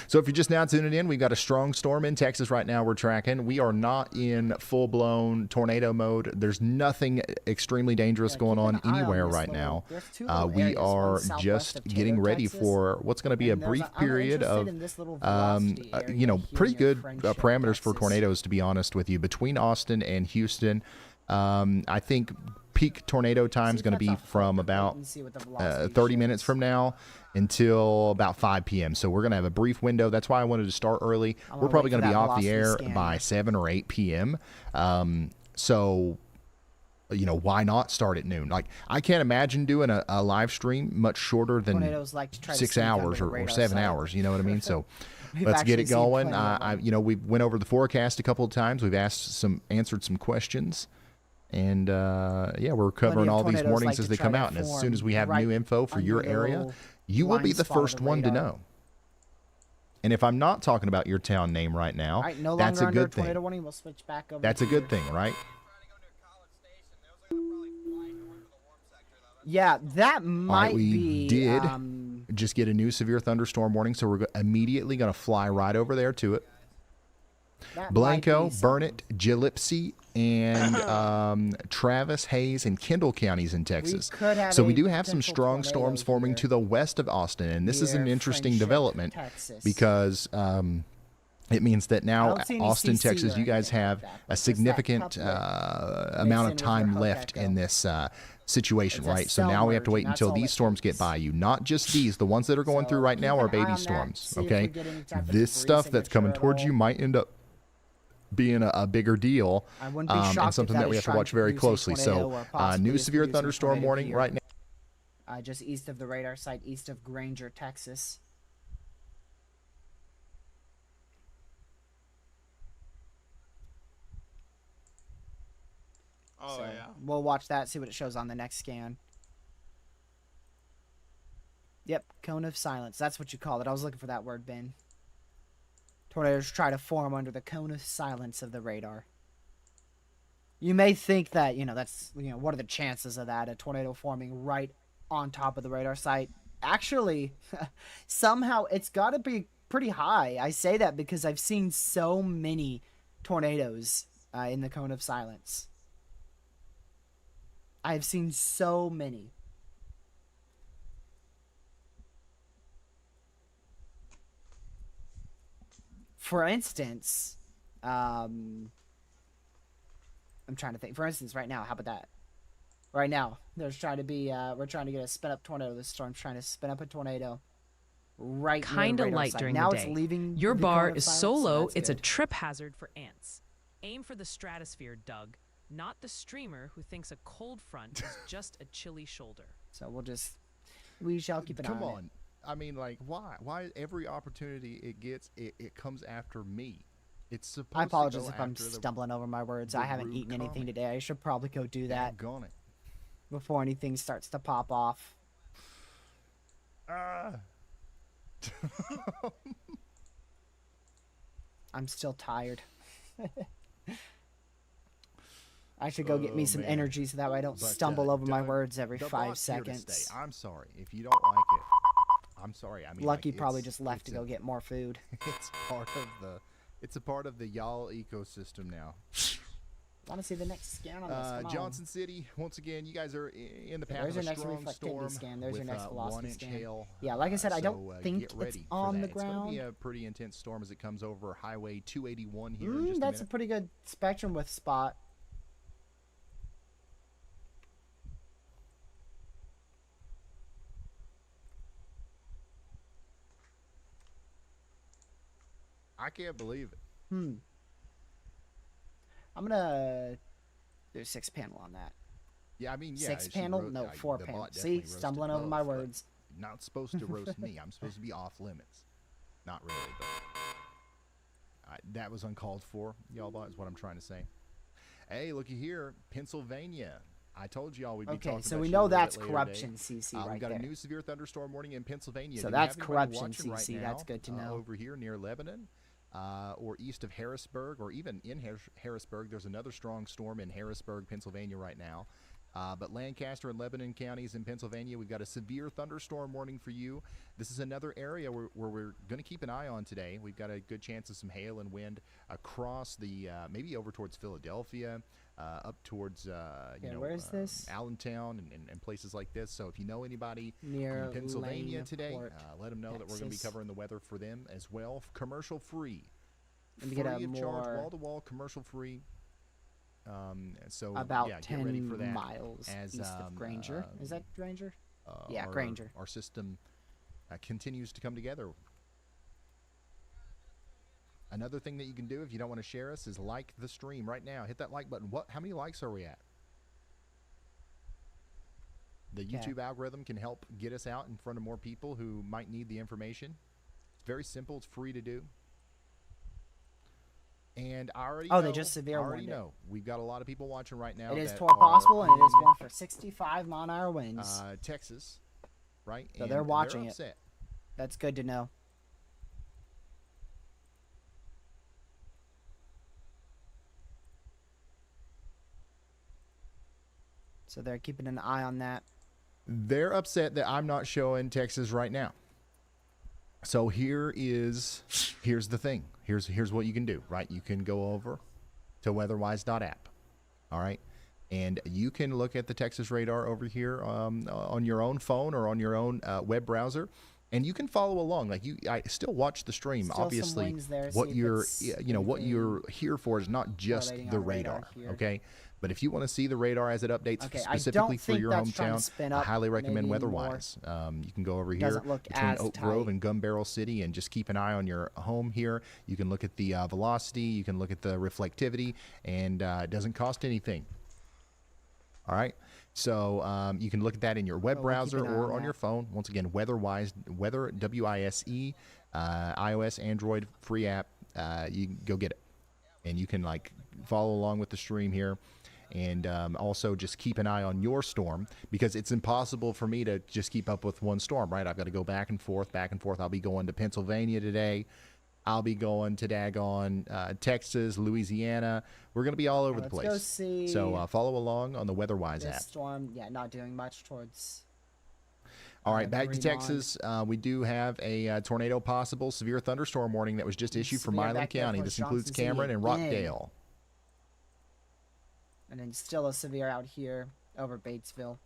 So if you're just now tuning in, we've got a strong storm in Texas right now we're tracking. We are not in full-blown tornado mode. There's nothing extremely dangerous
Yeah,
going
keep
on
an eye on
anywhere
this
right
little-
now.
there's two little
We
areas, one
are
southwest
just
of
getting
Taylor,
ready
Texas,
for what's going to be a
and there's
brief
I'm
period
interested
of,
in this little velocity area
you know,
here
pretty
near
good
Friendship,
parameters for
Texas.
tornadoes, to be honest with you. Between Austin and Houston, I think peak tornado time is
See if
going to be
that's a
from
hook, wait
about
and see what the velocity
30
shift
minutes
is.
from now until about 5 p.m. So we're going to have a brief window. That's why I wanted to start early.
I'm
We're
gonna
probably
wait for
going to be
that
off the air
velocity scan.
by 7 or 8 p.m. So, you know, why not start at noon? Like, I can't imagine doing a live stream much shorter than
Tornadoes like to try to
6
sneak under
hours
the
or
radar
7
sight.
hours. You know what I mean? So
We've
let's get
actually
it
seen
going.
plenty of them.
You know, we went over the forecast a couple of times. We've answered some questions. And yeah, we're covering
of
all these
tornadoes
warnings
like
as
to
they
try
come
to
out. And as soon
form
as we have
right
new info for your
under the
area,
little
you will be
blind
the
spot of
first
the
one to
radar.
know. And if I'm not talking about your town name right now,
All right, no
that's
longer
a
under
good
tornado
thing.
warning. We'll switch back over.
That's a
here.
good thing, right?
Trying to go near College Station. Those are gonna probably fly north of the warm sector, though.
Yeah, that might
we
be.
did. Just get a new severe thunderstorm warning, so we're immediately going to fly right over there to it.
that might
Blanco,
be something.
Burnett, Gillespie, and Travis, Hayes, and Kendall counties in Texas.
could have
So we
a
do have some
potential
strong
tornado
storms forming
here
to the west of Austin, and this is an
near
interesting
Friendship,
development
Texas.
because it means that now
don't see any
Austin,
CC or
Texas, you guys
anything like
have
that,
a
but just that
significant
couplet
amount of
mixed in with
time
your
left
hook
in
echo.
this situation,
It's a
right? So
cell
now we have to
merging,
wait
that's
until
all
these
it
storms get
means.
by you. Not just these, the ones that are going
So
through right
keep
now
an
are
eye
baby
on that,
storms,
see if
okay?
we get any type of
This
debris
stuff that's coming
signature at
towards you
all.
might end up being a bigger deal,
I wouldn't be shocked
and
if
something that we
is
have to
trying
watch very
produce a
closely.
tornado
So,
or possibly
new
is
severe
producing a
thunderstorm
tornado
warning
here.
right now.
Just east of the radar site, east of Granger, Texas.
Oh
So
yeah.
we'll watch that, see what it shows on the next scan. Yep, cone of silence. That's what you call it. I was looking for that word, Ben. Tornadoes try to form under the cone of silence of the radar. You may think that, that's, what are the chances of that? A tornado forming right on top of the radar site? Actually, somehow it's got to be pretty high. I say that because I've seen so many tornadoes in the cone of silence. I've seen so many. For instance, I'm trying to think. For instance, right now, how about that? Right now, there's trying to be, we're trying to get a spin up tornado. This storm's trying to spin up a tornado right near the
Kinda
radar
light
site.
during
now
the
it's
day.
leaving
Your
the
bar
cone of
is so
silence,
low,
that's
it's a
good.
trip hazard for ants. Aim for the stratosphere, Doug, not the streamer who thinks a cold front is just a chilly shoulder.
So we shall keep an eye
Come
on it.
on. I mean, like, why? Why every opportunity it gets, it comes after me? It's supposed
I apologize
to go
if I'm
after the
stumbling over my words.
the
I haven't
rude
eaten anything
comic.
today. I should probably go do that
Daggone it.
before anything starts to pop off.
Ah.
I'm still tired. I should go get me
Oh,
some
man.
energy so that way I don't
But,
stumble over my
Doug,
words every
the
5
boss here to
seconds.
stay. I'm sorry if you don't like it. I'm sorry. I mean,
Lucky
like,
probably
it's-
just left to
it's
go
a-
get more food.
It's part of the. It's a part of the y'all ecosystem now.
Want to see the next scan on this? Come on.
Johnson City, once again, you guys are in the path
There's
of
your
a
next
strong
reflectivity
storm
scan. There's your
with
next velocity
1-inch
scan.
hail.
Yeah, like I said, I don't think
get ready
it's
for
on
that.
the
It's going to be
ground.
a pretty intense storm as it comes over Highway 281 here in just a
That's a
minute.
pretty good spectrum with spot.
I can't believe it.
I'm gonna do 6 panel on that.
Yeah, I mean, yeah.
6
she
panel?
wrote-
No,
I-
4
the
panel.
bot
See,
definitely roasted
stumbling over
both,
my
but
words.
Not supposed to roast me. I'm supposed to be off limits. Not really, but that was uncalled for. Y'all bot is what I'm trying to say. Hey, looky here, Pennsylvania. I told y'all we'd be
Okay,
talking
so
about
we
you a
know
little bit
that's
later
corruption,
today.
CC,
We've
right
got
there.
a new severe thunderstorm warning in Pennsylvania.
So
Do we
that's
have anybody
corruption,
watching right
CC.
now,
That's good to know.
over here near Lebanon, or east of Harrisburg, or even in Harrisburg. There's another strong storm in Harrisburg, Pennsylvania right now. But Lancaster and Lebanon counties in Pennsylvania, we've got a severe thunderstorm warning for you. This is another area where we're going to keep an eye on today. We've got a good chance of some hail and wind across the, maybe over towards Philadelphia, up towards,
where is this?
Allentown and places like this. So if you know anybody
Near
in Pennsylvania today,
Laneport,
let them know that we're going to be
Texas.
covering the weather for them as well. Commercial free.
Let me get a
Free of charge,
more
wall-to-wall, commercial free. So
about
yeah,
10
get ready for that
miles
as,
east of Granger. Is that Granger? Yeah,
our,
Granger.
Our system continues to come together. Another thing that you can do if you don't want to share us is like the stream right now. Hit that like button. How many likes are we at? The YouTube algorithm can help get us out in front of more people who might need the information. It's very simple. It's free to do. And I already
Oh,
know,
they just severe
I already
warned it.
know. We've got a lot of people watching right now.
It is
that
toward possible, and it is going for 65 mile-an-hour winds.
Texas, right?
So
And
they're watching it.
upset.
That's good to know. So they're keeping an eye on that.
They're upset that I'm not showing Texas right now. So here's the thing. Here's what you can do, right? You can go over to weatherwise.app. All right? And you can look at the Texas radar over here on your own phone or on your own web browser, and you can follow along. Like I still watch the stream.
Still some
Obviously,
wings there,
what
see if
you're
it's
what
anything
you're here for is not just
correlating
the
on the radar
radar,
here.
okay? But if you want to see the radar as it updates
Okay, I
specifically
don't
for
think
your
that's trying to
hometown,
spin
I
up
highly recommend
maybe more.
WeatherWise. You can go over here
Doesn't look
between
as
Oak Grove
tight.
and Gun Barrel City and just keep an eye on your home here. You can look at the velocity, you can look at the reflectivity, and it doesn't cost anything. All right, so you can look at that in your web
Well, we'll keep
browser
an eye
or
on
on
that.
your phone. Once again, WeatherWise, Weather WISE, iOS, Android, free app. You can go get it, and you can like follow along with the stream here, and also just keep an eye on your storm because it's impossible for me to just keep up with one storm. Right, I've got to go back and forth, back and forth. I'll be going to Pennsylvania today. I'll be going to daggone Texas, Louisiana. We're going to be all over the
Let's go
place.
see
So follow along on the WeatherWise
this
app.
storm. Yeah, not doing much towards.
All right, back to
Fremont.
Texas. We do have a tornado possible severe thunderstorm warning that was just issued for
Severe
Milam
back there
County.
for
This includes
Johnson City
Cameron and
again.
Rockdale.
And then still a severe out here over Batesville.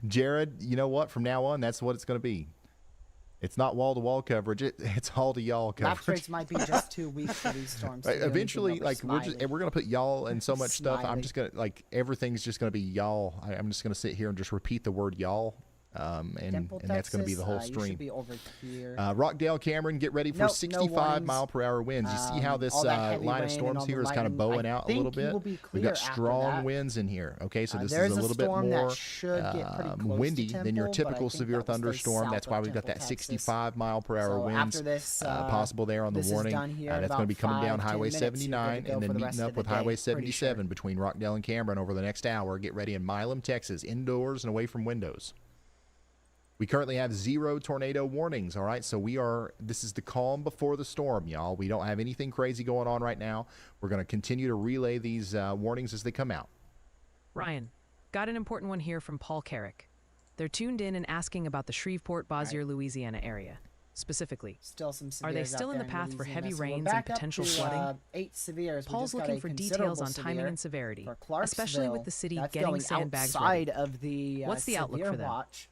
Jared, you know what? From now on, that's what it's going to be. It's not wall-to-wall coverage. It's all-to-y'all
Lap
coverage.
trace might be just too weak for these storms. to do anything
Eventually,
over
like we're going to put y'all and so much stuff. I'm
Smiley.
just going to like everything's just going to be y'all. I'm just going to sit here and just repeat the word y'all, and
Temple,
that's going to be the whole
Texas, You
stream.
should be over here.
Rockdale, Cameron, get ready for
Nope, no
65
warnings.
mile per hour winds. You see how this
all that heavy
line of
rain and
storms
all
here
the
is kind of
lightning,
bowing
I
out a little
think you will be
bit. We've got
clear after
strong
that.
winds in here. Okay, so this
There's
is a
a
little bit
storm
more
that should get pretty close to
windy than your
Temple, but I
typical
think
severe
that will stay
thunderstorm.
south
That's
of
why we've got
Temple,
that
Texas.
65 mile per hour
So
winds
after this,
possible there on the
this is
warning.
done here in
That's going to be
about
coming down
5-10
Highway
minutes. You're good to
79
go
and
for
then
the rest
meeting
of
up
the
with
day,
Highway
pretty
77
sure.
between Rockdale and Cameron over the next hour. Get ready in Milam, Texas, indoors and away from windows. We currently have 0 tornado warnings, all right? So this is the calm before the storm, y'all. We don't have anything crazy going on right now. We're going to continue to relay these warnings as they come out.
Ryan, got an important one here from Paul Carrick. They're tuned in and asking about the Shreveport, Bossier, Louisiana area. specifically.
Still some
Are they
severes
still
out
in the
there
path for
Louisiana.
heavy
So we're
rains and
back up
potential
to,
flooding?
8 severes. We
Paul's
just got
looking
a
for details
considerable
on timing
severe
and severity,
for Clarksville.
especially with the city
That's
getting
going
sandbags
outside
ready.
of the
What's the outlook
severe
for them?
watch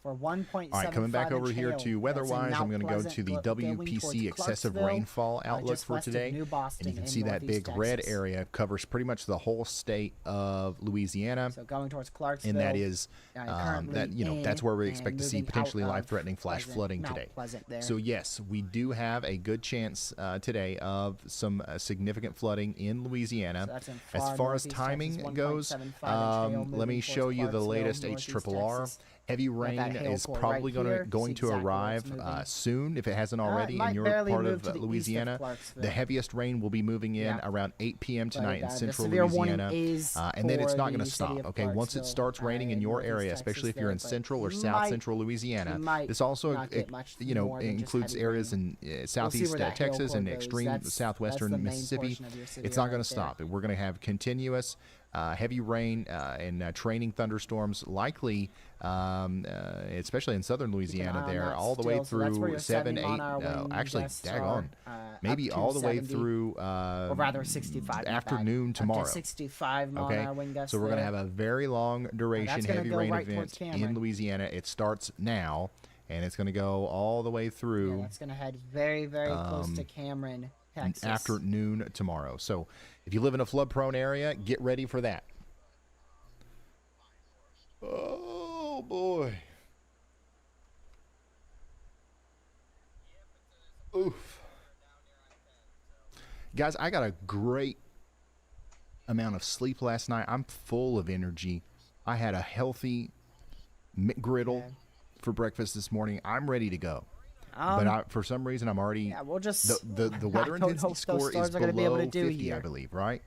for 1.75
All right, coming back over
inch
here
hail.
to
That's
weather-wise,
in
I'm going to go
Mount
to the
Pleasant, going towards
WPC excessive
Clarksville,
rainfall outlook
just
for
west of
today.
New
And
Boston
you can
in
see that big
northeast
red
Texas.
area covers pretty much the whole state of Louisiana.
So going towards Clarksville.
And that is
currently
that that's
in
where we
and
expect to see
moving out
potentially
of
life-threatening flash
Pleasant,
flooding
Mount
today.
Pleasant there.
So yes, we do have a good chance today of some significant flooding in Louisiana.
So that's in
As
far
far as
northeast
timing
Texas,
goes,
1.75 inch hail
let me
moving
show
towards
you the
Clarksville,
latest
northeast
HRRR.
Texas.
Heavy
Got that
rain
hail
is
core
probably
right here.
going
See
to
exactly where
arrive
it's moving.
soon if it hasn't
it
already
might
in your
barely
part
move
of
to the east of
Louisiana.
Clarksville.
The heaviest rain will be moving in
Yeah.
around 8 p.m. tonight
But,
in
the
central
severe warning
Louisiana,
is
and then it's
for
not going
the
to
city
stop.
of
Okay, once it
Clarksville,
starts raining in your
northeast
area,
Texas
especially if you're
there,
in
but
central or
you
south
might-
central Louisiana,
you might
this also
not get much
you know
more than just
includes
heavy
areas
rain.
in southeast
where that hail
Texas
core
and
goes.
extreme
That's the
southwestern
main
Mississippi.
portion of your
It's
severe
not going
right
to
there.
stop. We're going to have continuous heavy rain and training thunderstorms, likely, especially in southern Louisiana,
eye on
there,
that
all the way
still. So that's where
through
your
7,
70
8,
mile an hour wind
actually,
gusts
daggone,
are,
maybe
up to
all the way
70,
through,
or rather 65. my bad.
afternoon
Up to
tomorrow.
65 mile an
Okay,
hour wind gusts
so we're going to
there.
have a very long duration
gonna
heavy
go
rain
right towards
event in
Cameron.
Louisiana. It starts now, and it's going to go all the way
Yeah,
through
that's gonna head very, very close to Cameron, Texas.
after noon tomorrow. So if you live in a flood-prone area, get ready for that. Oh boy. Oof. Guys, I got a great amount of sleep last night. I'm full of energy. I had a healthy McGriddle
Okay.
for breakfast this morning. I'm ready to go. But for some reason, I'm already...
yeah, we'll just
The weather
I don't
intensity
know if those
score is
stars are gonna be able
below
to do
50, I
here.
believe, right?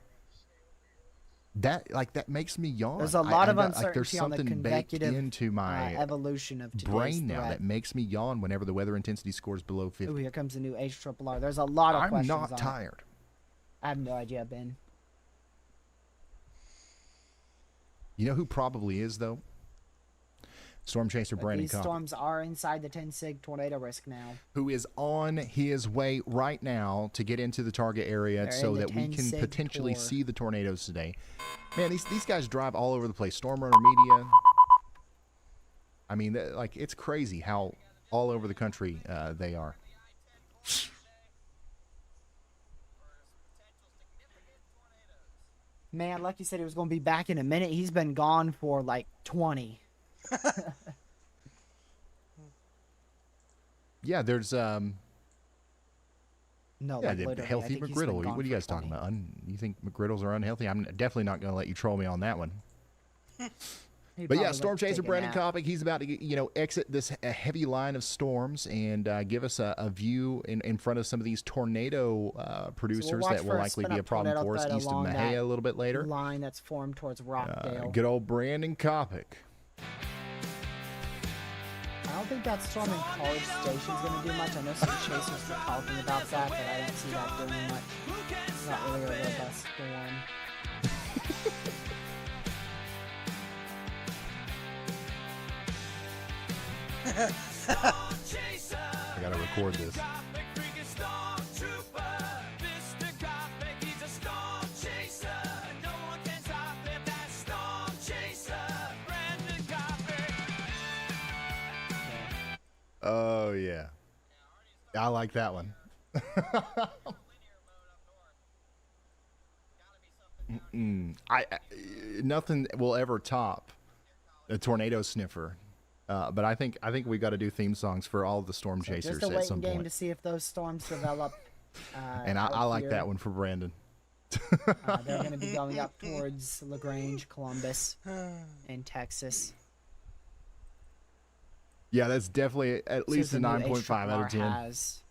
That makes me yawn.
There's a lot of
like there's
uncertainty on the
something baked
convective
into my
evolution of today's
brain now
threat.
that makes me yawn whenever the weather intensity score is below 50.
Ooh, here comes the new HRRR. There's a lot of
I'm
questions
not
on it.
tired.
I have no idea, Ben.
You know who probably is, though? Storm Chaser
But
Brandon
these
Cobb,
storms are inside the 10 sig tornado risk now.
who is on his way right now to get into the target area
They're
so
in the
that we
10
can
sig
potentially
tor.
see the tornadoes today. Man, these guys drive all over the place. Storm Runner Media. I mean, like, it's crazy how all over the country they are.
Man, Lucky said he was going to be back in a minute. He's been gone for like 20.
Yeah, there's
No,
yeah,
like
the
literally, I
healthy
think he's been
McGriddle.
gone
What are you
for
guys talking
20.
about? You think McGriddles are unhealthy? I'm definitely not going to let you troll me on that one.
He
But yeah,
probably
Storm
went to
Chaser
take a
Brandon
nap.
Kopic, he's about to exit this heavy line of storms and give us a view in front of some of these tornado producers
watch
that will
for a
likely be
spin-up
a problem
tornado
for us
threat
east of
along
Mahia
that
a little bit later.
Line that's formed towards Rockdale.
Good old Brandon Kopic.
I don't think that storm in College Station's going to do much. I know some chasers were talking about that, but I don't see that doing much. It's not really a robust storm.
I got to record this. Oh, yeah. I like that one. Nothing will ever top a tornado sniffer. But I think we got to do theme songs for all the storm
So
chasers
just a
at
waiting
some
game
point.
to see if those storms develop.
And I
out
like
here.
that one for Brandon.
They're going to be going up towards LaGrange, Columbus, and Texas.
Yeah, that's definitely at least a 9.5 out of 10.
Has.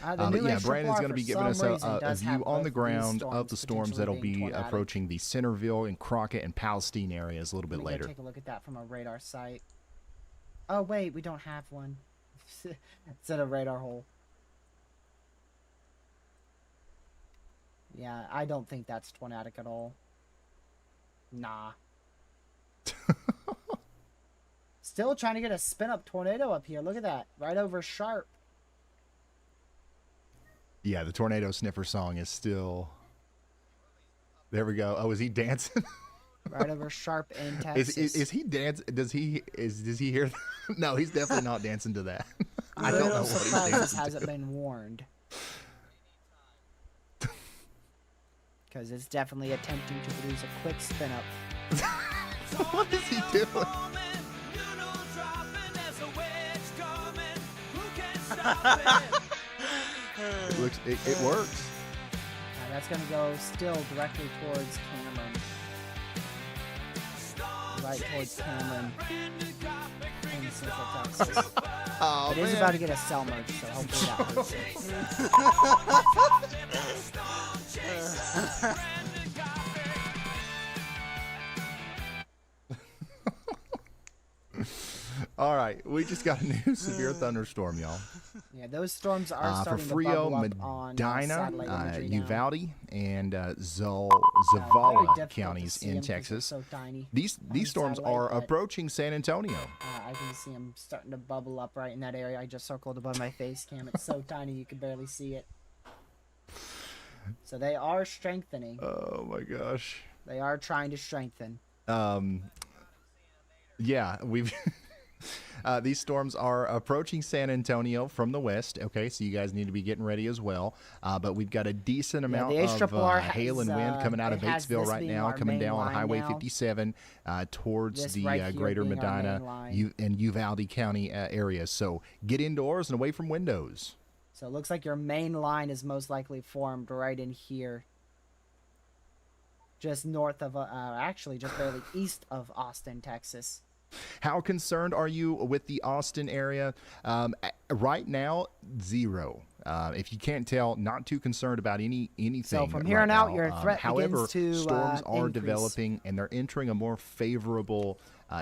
The
But
new
yeah,
HRRR
Brandon's going to
for
be giving
some
us
reason
a
does
view
have
on the
both these
ground of the storms
potentially
that'll
being
be
tornadic.
approaching the Centerville and Crockett and Palestine areas a little bit
Let me go
later.
take a look at that from a radar site. Oh wait, we don't have one. It's in a radar hole. Yeah, I don't think that's tornadic at all. Nah. Still trying to get a spin up tornado up here. Look at that. Right over Sharp.
Yeah, the tornado sniffer song is still. There we go. Oh, is he dancing?
Right over Sharp in Texas.
Is he dance? Does he hear? No, he's definitely not dancing to that. I don't know
Little
what he's
surprised this
dancing to.
hasn't been warned. Because it's definitely attempting to produce a quick spin up.
What is he doing? It works.
That's going to go still directly towards Cameron. Right towards Cameron in Central Texas.
Oh,
It is
man.
about to get a cell merge, so hopefully that hurts it.
All right, we just got a new severe thunderstorm, y'all.
Yeah, those storms are
For
starting
Frio,
to bubble up on
Medina,
satellite imagery now.
Uvalde, and
Very
Zavala
difficult
counties
to see
in
'em 'cause they're
Texas.
So tiny.
These
on
storms
satellite,
are
but-
approaching San Antonio.
I can see them starting to bubble up right in that area. I just circled above my face cam. It's so tiny you can barely see it. So they are strengthening.
Oh my gosh.
They are trying to strengthen.
Yeah, we've these storms are approaching San Antonio from the west. Okay, so you guys need to be getting ready as well. But we've got a decent amount
the
of
HRRR
hail and
has,
wind coming out of
it has
Batesville
this
right
being
now,
our
coming
main
down
line
Highway
now.
57 towards
This
the
right here
greater
being our
Medina
main line.
and Uvalde County areas. So get indoors and away from windows.
So it looks like your main line is most likely formed right in here. Just north of, actually just barely east of Austin, Texas.
How concerned are you with the Austin area? Right now, zero. If you can't tell, not too concerned about anything.
So from here
right
on out,
now.
your threat
however,
begins to
storms are
increase.
developing and they're entering a more favorable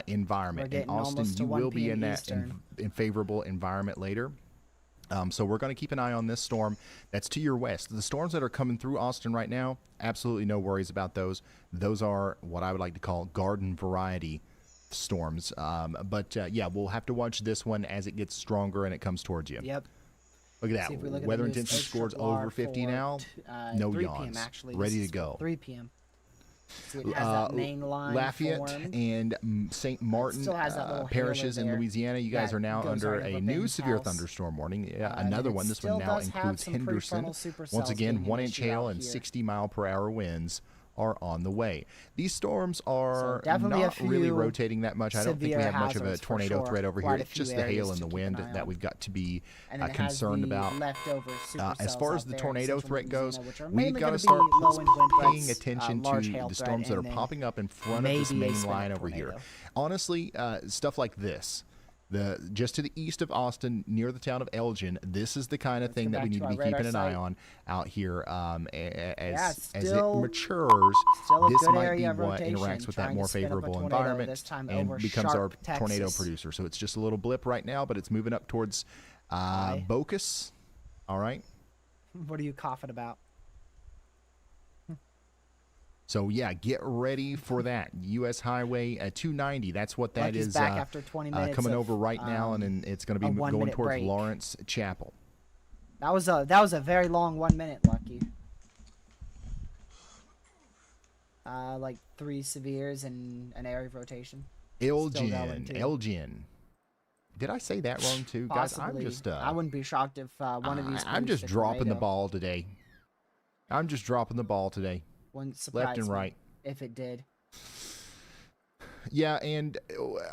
environment.
We're
In
getting
Austin,
almost to
you
1
will be in
p.m.
that
Eastern.
in favorable environment later. So we're going to keep an eye on this storm that's to your west. The storms that are coming through Austin right now, absolutely no worries about those. Those are what I would like to call garden variety storms. But yeah, we'll have to watch this one as it gets stronger and it comes towards you.
Yep.
Look at
See if we
that.
look at
Weather
the news,
intention scores
HRRR
over 50
for
now. No
3
yawns.
PM actually.
Ready
This
to
is for
go.
3 p.m. See, it has that main line
Lafayette
formed.
and St. Martin
still has that little
parishes
halo
in
there
Louisiana. You guys
that
are now
goes
under
right
a
over
new
Ben's
severe
house.
thunderstorm warning. Yeah,
And
another
it
one. This
still
one now
does have
includes
some
Henderson.
prefrontal supercells
Once again,
being an
1 inch
issue
hail
out
and
here.
60-mile-per-hour winds are on the way. These storms are
definitely a
not really
few
rotating that much. I don't think we
severe
have much of a
hazards for
tornado
sure.
threat over
Quite
here.
a
It's just
few
the hail
areas
and
to
the
keep an
wind
eye
that
on.
we've got to be
And then it has
concerned
the
about.
leftover
As
supercells
far as
out
the
there in
tornado
central
threat goes,
Louisiana, which are
we've
mainly
got to
gonna
start
be low in wind
paying
threats,
attention
large
to
hail
the
threat,
storms that are
and then
popping up in front of this
maybe a
main
spin-up
line over here.
tornado.
Honestly, stuff like this. Just to the east of Austin, near the town of Elgin, this is the kind of thing
go
that we
back
need
to
to be
our radar
keeping an eye
site.
on out here. As it
still-
matures,
still a
this
good
might be
area of
what
rotation,
interacts with that
trying to
more
spin up a
favorable
tornado,
environment
this time
and
over
becomes our
Sharp,
tornado
Texas.
producer. So it's just a little blip right now, but it's moving up towards
Hi.
Bocas. All right.
What are you coughing about?
So yeah, get ready for that. U.S. Highway 290. That's what that
Lucky's
is.
back after 20 minutes
coming
of,
over right now, and then it's going to
a
be going
1-minute
towards
break.
Lawrence Chapel.
That was a very long 1 minute, Lucky. Like 3 severes and an area of rotation. Still going,
Elgin.
too.
Elgin. Did I say that wrong too, guys? I'm
Possibly.
just.
I wouldn't be shocked if one of these.
I'm
produced
just
a
dropping the
tornado.
ball today. I'm just dropping the ball today,
Wouldn't surprise
left and
me
right.
if it did.
Yeah, and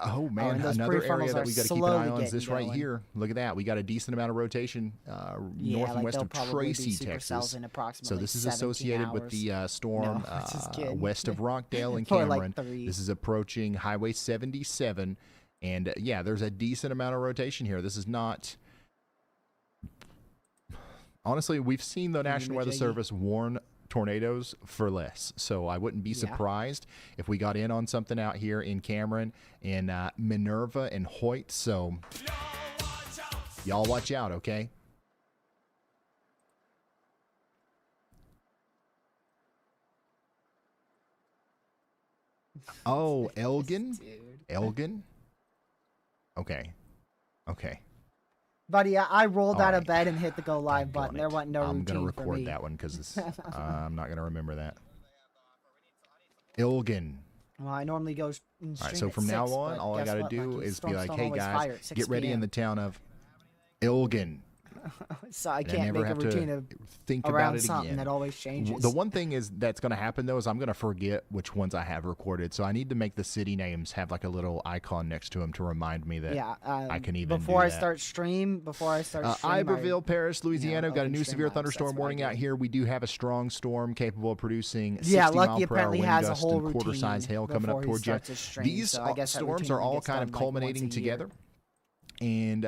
oh man,
and those
another area
pre-frontals
that
are
we got to keep an
slowly
eye on is
getting
this right
going.
here. Look at that. We got a decent amount of rotation north and
like
west
they'll
of
probably be
Tracy,
supercells
Texas.
in
So
approximately
this is
17
associated with
hours.
the storm
No, just kidding.
west of Rockdale and
For like
Cameron.
3.
This is approaching Highway 77, and yeah, there's a decent amount of rotation here. This is not. Honestly, we've seen the National Weather
Jiggy.
Service warn tornadoes for less, so I wouldn't be
Yeah.
surprised if we got in on something out here in Cameron, in Minerva and Hoyt. So y'all watch out, okay? Oh, Elgin?
Dude.
Elgin? Okay. Okay.
Buddy, I rolled
All
out of
right.
bed and hit the go live
Daggone
button.
it.
There wasn't no
I'm
routine
gonna
for
record
me.
that one because I'm not gonna remember that. Ilgan.
Well, I normally go
All right, so from now on, all I gotta do is be like, "Hey guys, get ready in the town of Ilgan."
So I
And
can't
never
make a
have
routine
to
of
think
around
about it
something
again.
that always changes.
The one thing is that's going to happen though is I'm going to forget which ones I have recorded. So I need to make the city names have like a little icon next to them to remind me that
yeah,
I can even
before
do
I
that.
start stream.
Iberville, Paris, Louisiana. Got a
open
new
stream
severe
lives,
thunderstorm
that's what I
warning out
do.
here. We do have a strong storm capable of producing 60
Yeah,
mile
Lucky
per hour
apparently
wind
has a
gusts
whole
and quarter-size
routine
hail coming up
before he
towards you.
starts his stream,
These
so I guess that
storms
routine
are all
gets
kind
done,
of
like,
culminating
once a year.
together and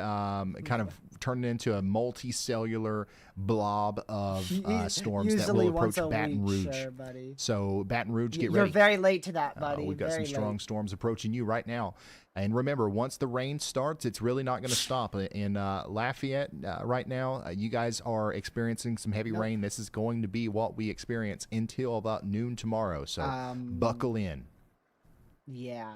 kind of turning into a multicellular blob of storms that
Usually
will approach
once a
Baton
week,
Rouge.
sure, buddy.
So Baton Rouge, get
You're
ready.
very late to that, buddy.
We've got some
very
strong
late.
storms approaching you right now. And remember, once the rain starts, it's really not going to stop. In Lafayette right now, you guys are experiencing some heavy rain. This is going to be what we experience until about noon tomorrow. So buckle in.
Yeah.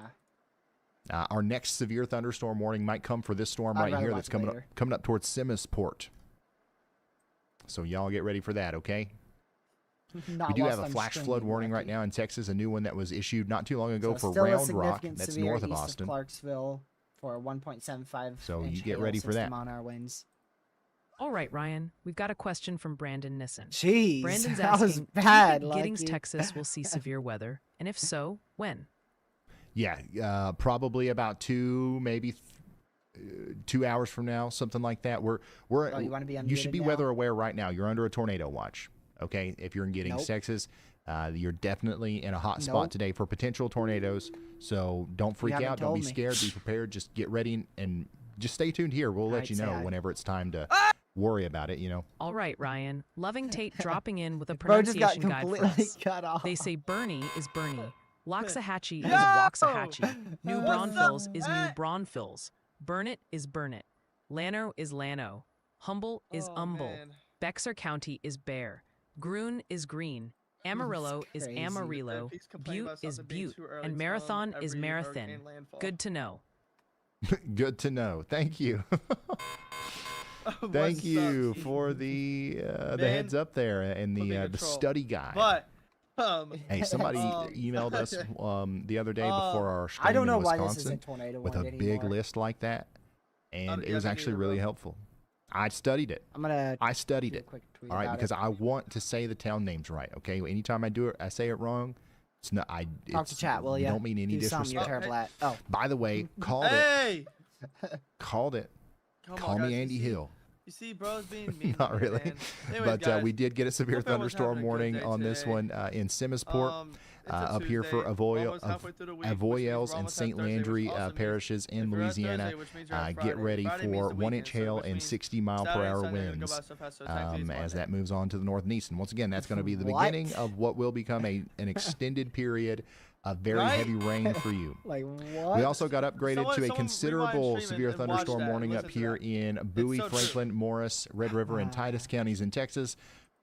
Our next severe thunderstorm warning might come for this storm
I'd
right
rather
here
watch
that's
it
coming
later.
up towards Simisport. So y'all get ready for that, okay?
Not
We do
whilst
have a
I'm
flash flood
streaming,
warning right
Lucky.
now in Texas, a new one that was issued not too long ago
So
for
still a
Round Rock,
significant
that's
severe
north of
east
Austin.
Clarksville for 1.75
So you
inch
get
hail,
ready for
60
that.
mile-an-hour winds.
All right, Ryan, we've got a question from Brandon Nissen.
Jeez,
Brandon's
that was
asking,
bad.
do you think Giddings,
Lucky.
Texas will see severe weather? And if so, when?
Yeah, probably about 2 hours from now, something like that.
Oh, you wanna be
you should
unmuted
be
now?
weather aware right now. You're under a tornado watch. Okay, if you're in Giddings,
Nope.
Texas, you're definitely in a hot spot
Nope.
today for potential tornadoes. So don't freak
haven't
out. Don't be
told me.
scared. Be prepared. Just get ready and just stay tuned here. We'll let
I'd
you
say
know
I-
whenever it's time to worry about it. You know.
All right, Ryan. Loving Tate dropping in with a
Bro just got
pronunciation guide for
completely
us.
cut off.
They say Bernie is Bernie. Waxahachie is Waxahachie. New Braunfels is New Braunfels. Burnett is Burnett. Lano is Lano. Humble is Humble. Bexar County is Bear. Groon is Green. Amarillo is
crazy.
Amarillo. Butte is Butte. And Marathon is Marathon. Good to know.
Good to know. Thank you. Thank you for the heads up there and
put me in
the
control.
study guide.
But
Hey, somebody
Um,
emailed us the other day before our stream
I don't know
in
why
Wisconsin
this isn't tornado
with a
warned
big
anymore.
list like that, and it
yeah,
was
me
actually
neither,
really
bro.
helpful. I studied it.
I'm gonna
I studied
do a
it.
quick tweet
All right,
about
because
it.
I want to say the town names right. Okay, anytime I do it, I say it wrong. It's not.
Talk to chat, will
you?
ya?
Don't mean any
Do something you're
disrespect.
terrible at. Oh,
By the way, called it.
hey,
Called it.
come
Call
on,
me
guys,
Andy
you see,
Hill.
You see, bro's being mean.
Not
today,
really,
man. Anyways,
but
guys,
we did get a severe
hope everyone's having
thunderstorm
a good
warning
day
on this
today.
one in Simisport.
It's a
up here for
Tuesday. We're almost halfway through the week, which means we're
Avoyelles and
almost at
St.
Thursday, which
Landry
also means
parishes in
if we're at
Louisiana.
Thursday, which means we're at
Get
Friday.
ready
Friday means
for
the
1
weekend,
inch
so
hail
which
and
means
60 mile per
Saturday and
hour
Sunday are gonna go
winds
by so fast, so it's actually
as
Monday.
that moves on to the north and east. And once again, that's going to be the
What?
beginning of what will become an extended period of very
Right?
heavy rain for you.
like what?
We also got upgraded
Someone-
to a
someone
considerable
rewind stream
severe
and watch
thunderstorm
that,
warning up
listen to
here
that.
in Bowie,
so true.
Franklin, Morris, Red River, and Titus counties in Texas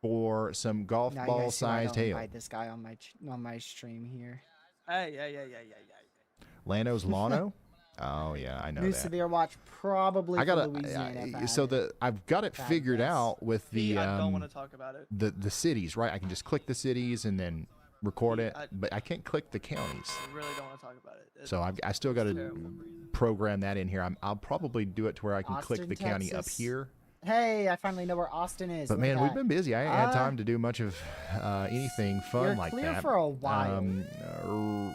for some golf
Now you
ball
guys see why I
sized
don't
hail.
invite this guy on my stream here.
Hey.
Lano's Lano? Oh yeah, I know
New
that.
severe watch probably
I
for
gotta
Louisiana. if
so
I had
I've got it
Bad
figured
guess.
out with the
I don't want to talk about it.
the cities, right? I can just click the cities and then record it,
I-
but I can't click the counties.
I really don't want to talk about it. It's
So I still got to
terrible.
program that in here. I'll probably do it to where I can click
Austin,
the county up
Texas.
here.
Hey, I finally know where Austin is.
But
Look
man,
at
we've
that.
been busy. I ain't had
Uh,
time to do much of anything fun
You're
like
clear
that.
for a while.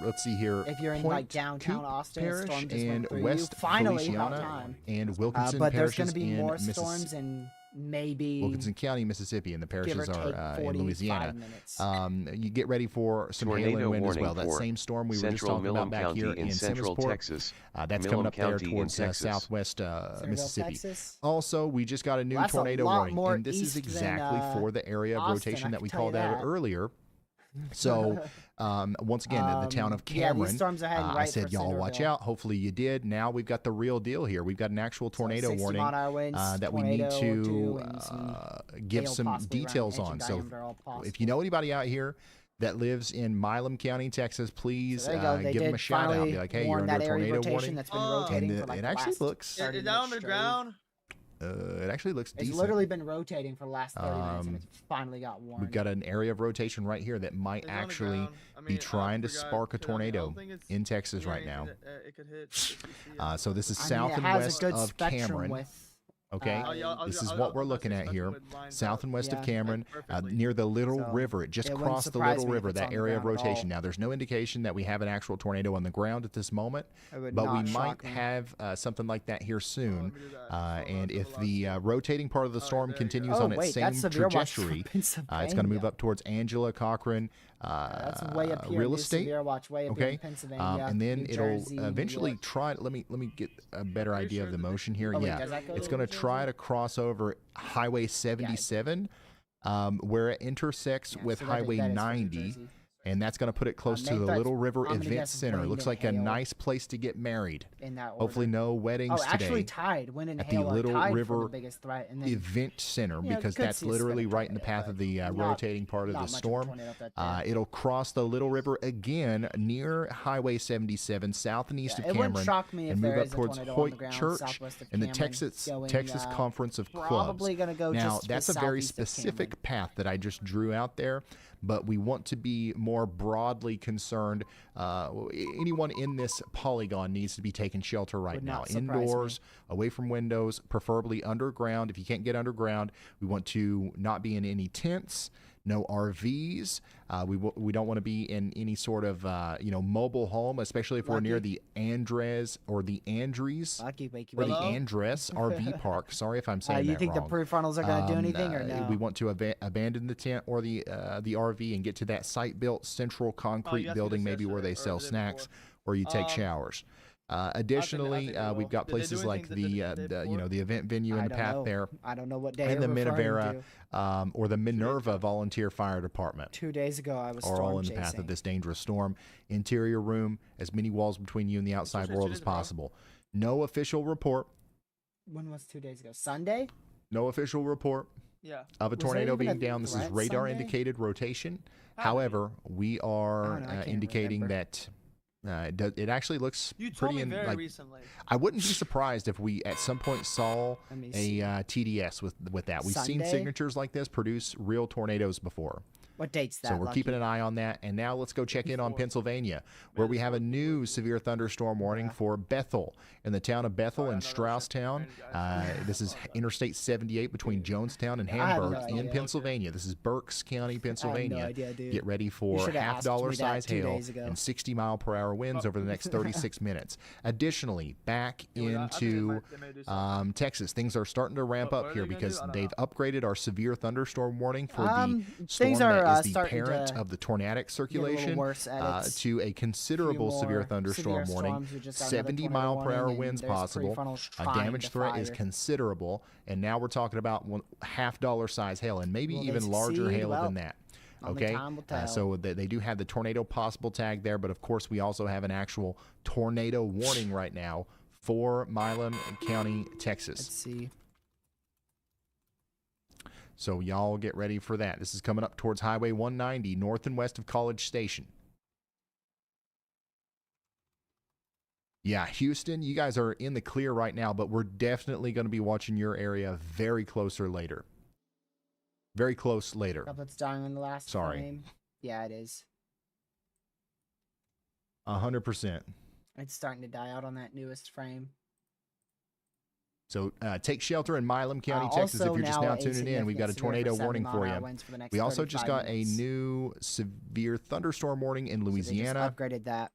Let's see here.
If you're in,
Point
like, downtown
Coupe
Austin, a
Parish
storm just went
and
through you.
West
Finally, about
Feliciana
time.
and Wilkinson
but there's
parishes
going to be
in
more
Mississippi.
storms in maybe
Wilkinson County, Mississippi, and the
give or
parishes
take
are
45
in Louisiana.
minutes.
You get ready for some hail
Tornado
and wind as
warning
well. That
for
same storm we were just
Central
talking about
Millam
back
County
here
in Central
Simisport.
Texas.
That's
Millam
coming up there
County in
towards
Texas.
southwest
Centerville,
Mississippi.
Texas.
Also, we just got a new
Well, that's a
tornado
lot
warning,
more
and this is
east than,
exactly for the area of
Austin,
rotation
I
that we
can tell you
called out
that.
earlier. So, once again, in the town of
yeah, these
Cameron,
storms are heading
I
right
said,
for
y'all watch
Centerville.
out. Hopefully you did. Now we've got the real deal here. We've got an actual tornado
60
warning
mile-an-hour winds,
that we need
tornado or
to
two, and some
give
hail
some
possibly around
details
an inch in
on. So
diameter, all
if you
possible.
know anybody out here that lives in Milam County, Texas, please
So there you go. They
give them
did
a shout out.
finally
Be like, hey, you're
warn
under
that
a
area
tornado
rotation
warning.
that's been
Oh.
rotating
And
for like
it
the
actually
last
looks,
30
Is that on the
minutes
ground?
it actually looks
It's
decent.
literally been rotating for the last 30 minutes, and it finally got warned.
We've got an area of rotation right here that might
It's on the
actually
ground. I
be
mean,
trying to
forgot
spark a
to- I mean, I don't
tornado
think it's
in Texas right
near
now.
anything that, it could hit if you see it.
So this is
I mean,
south
it
and
has
west
a good
of
spectrum
Cameron.
with.
Okay,
Oh, yeah,
this is what we're looking at here, south and west of
Yeah.
Cameron,
Perfectly.
near the Little
So,
River. It just
it wouldn't
crossed the
surprise
Little
me if
River,
it's
that
on the
area of
ground at all.
rotation. Now, there's no indication that we have an actual tornado on the ground at this moment,
It would
but
not
we might
shock me.
have something like that here soon.
let me do that.
And
So
if
the
the rotating part of the
Oh,
storm
there you
continues
go.
on
Oh,
its
wait,
same
that's severe watch for
trajectory, it's going to
Pennsylvania.
move up towards Angela, Cochrane,
That's way up here.
real
New
estate.
Severe watch way up here
Okay,
in Pennsylvania.
and then
New
it'll
Jersey, New
eventually
York.
try. Let me get a better
Are you
idea
sure
of the
that they-
motion here.
Oh, wait,
Yeah,
does that go
it's
to
going to
New
try
Jersey?
to cross over Highway 77, where it intersects
Yeah,
with
so that
Highway
is for New
90.
Jersey.
And that's going to put it close to
Nate,
the
that's-
Little River
I'm gonna
Event
guess
Center.
wind
Looks
and
like a
hail.
nice place to get married.
In that order.
Hopefully, no weddings
Oh, actually
today.
tied. Wind and
at the
hail are
Little
tied for
River
the biggest threat. And then
Event Center,
Yeah,
because
could
that's
see a
literally
spin
right in the path of the
not-
rotating part of
not
the
much of a
storm.
tornado up that day.
It'll cross the Little River again near Highway 77, south and east
Yeah,
of
it wouldn't
Cameron,
shock me if
and move
there
up
is a
towards
tornado on the
Hoyt
ground
Church
southwest of
and the
Cameron
Texas
going,
Conference of Clubs.
probably gonna go
Now,
just to the
that's a very
southeast of
specific
Cameron.
path that I just drew out there, but we want to be more broadly concerned. Anyone in this polygon needs to be taking shelter right
Would
now,
not surprise me.
indoors, away from windows, preferably underground. If you can't get underground, we want to not be in any tents, no RVs. We don't want to be in any sort of mobile home, especially if we're near
Lucky.
the Andres or the Andres
Lucky, wakey,
or the
wakey.
Andres RV park. Sorry if I'm saying
You
that
think
wrong.
the prefrontals are going to do anything or no?
We want to abandon the tent or the RV and get to that site-built central concrete
you asked me
building,
this
maybe where
yesterday
they
or
sell
the day
snacks
before.
or you take
Um,
showers.
I
Additionally,
think they
we've
will.
got
Did they do
places like
anything the day before?
the event venue in
I
the
don't
path
know.
there,
I don't know what day
and the
you're referring
Minavera
to.
or the Minerva Volunteer Fire Department
2 days ago, I was
are
storm
all in the
chasing.
path of this dangerous storm. Interior room, as many walls between you and the outside
switch
world
it
as
in, bro.
possible. No official report.
When was 2 days ago? Sunday?
No official report
Yeah.
of a
Was there
tornado
even a
being down. This is
threat
radar
Sunday?
indicated rotation.
How
However, we are
I don't know, I can't
indicating
remember.
that it actually looks
You told
pretty
me
in,
very
like
recently.
I wouldn't be surprised if we at some point saw
Let me
a
see.
TDS with that. We've seen
Sunday?
signatures like this produce real tornadoes before.
What date's that?
So we're
Lucky?
keeping an eye on that. And now let's go check in on
Before.
Pennsylvania, where we have a new severe thunderstorm warning
Yeah.
for Bethel. In the town of Bethel
Sorry,
in
I'm not really
Strausstown.
guys.
This is Interstate 78 between Jonestown and
I have no
Hamburg in
idea.
Pennsylvania. This is Berks County,
I have
Pennsylvania.
no idea, dude.
Get ready for
should've
half
asked
dollar
me that
size
2
hail
days ago.
and 60-mile-per-hour winds over the next 36 minutes. Additionally, back
Yeah, well, I think they
into
may do something.
Texas, things are starting to ramp
What
up
are
here
they gonna
because
do? I don't
they've upgraded our severe thunderstorm warning for the
Things
storm
are,
that is the
starting
parent
to
of the tornadic
get a little
circulation
worse at it.
to a considerable
Few
severe
more
thunderstorm
severe
warning.
storms. We just got another
70
tornado
mile per hour
warning, and
winds
there's
possible.
pre-frontals
A
trying
damage
to
threat is
fire.
considerable, and now we're talking about half dollar size hail and maybe
Will they
even larger
succeed?
hail
Well,
than that.
only
Okay,
time will tell.
so they do have the tornado possible tag there, but of course we also have an actual tornado warning right now for Milam County, Texas.
Let's see.
So y'all get ready for that. This is coming up towards Highway 190, north and west of College Station. Yeah, Houston, you guys are in the clear right now, but we're definitely going to be watching your area very closer later. Very close later.
Couplets dying in the last
Sorry.
frame. Yeah, it is.
100%.
It's starting to die out on that newest frame.
So take shelter in Milam County, Texas. If
Also
you're just now
a
tuning in, we've got a
significant
tornado
severe
warning for
70-mile-an-hour
you.
winds for the next
We also just
35
got a
minutes.
new severe thunderstorm warning in
So they
Louisiana.
just upgraded that.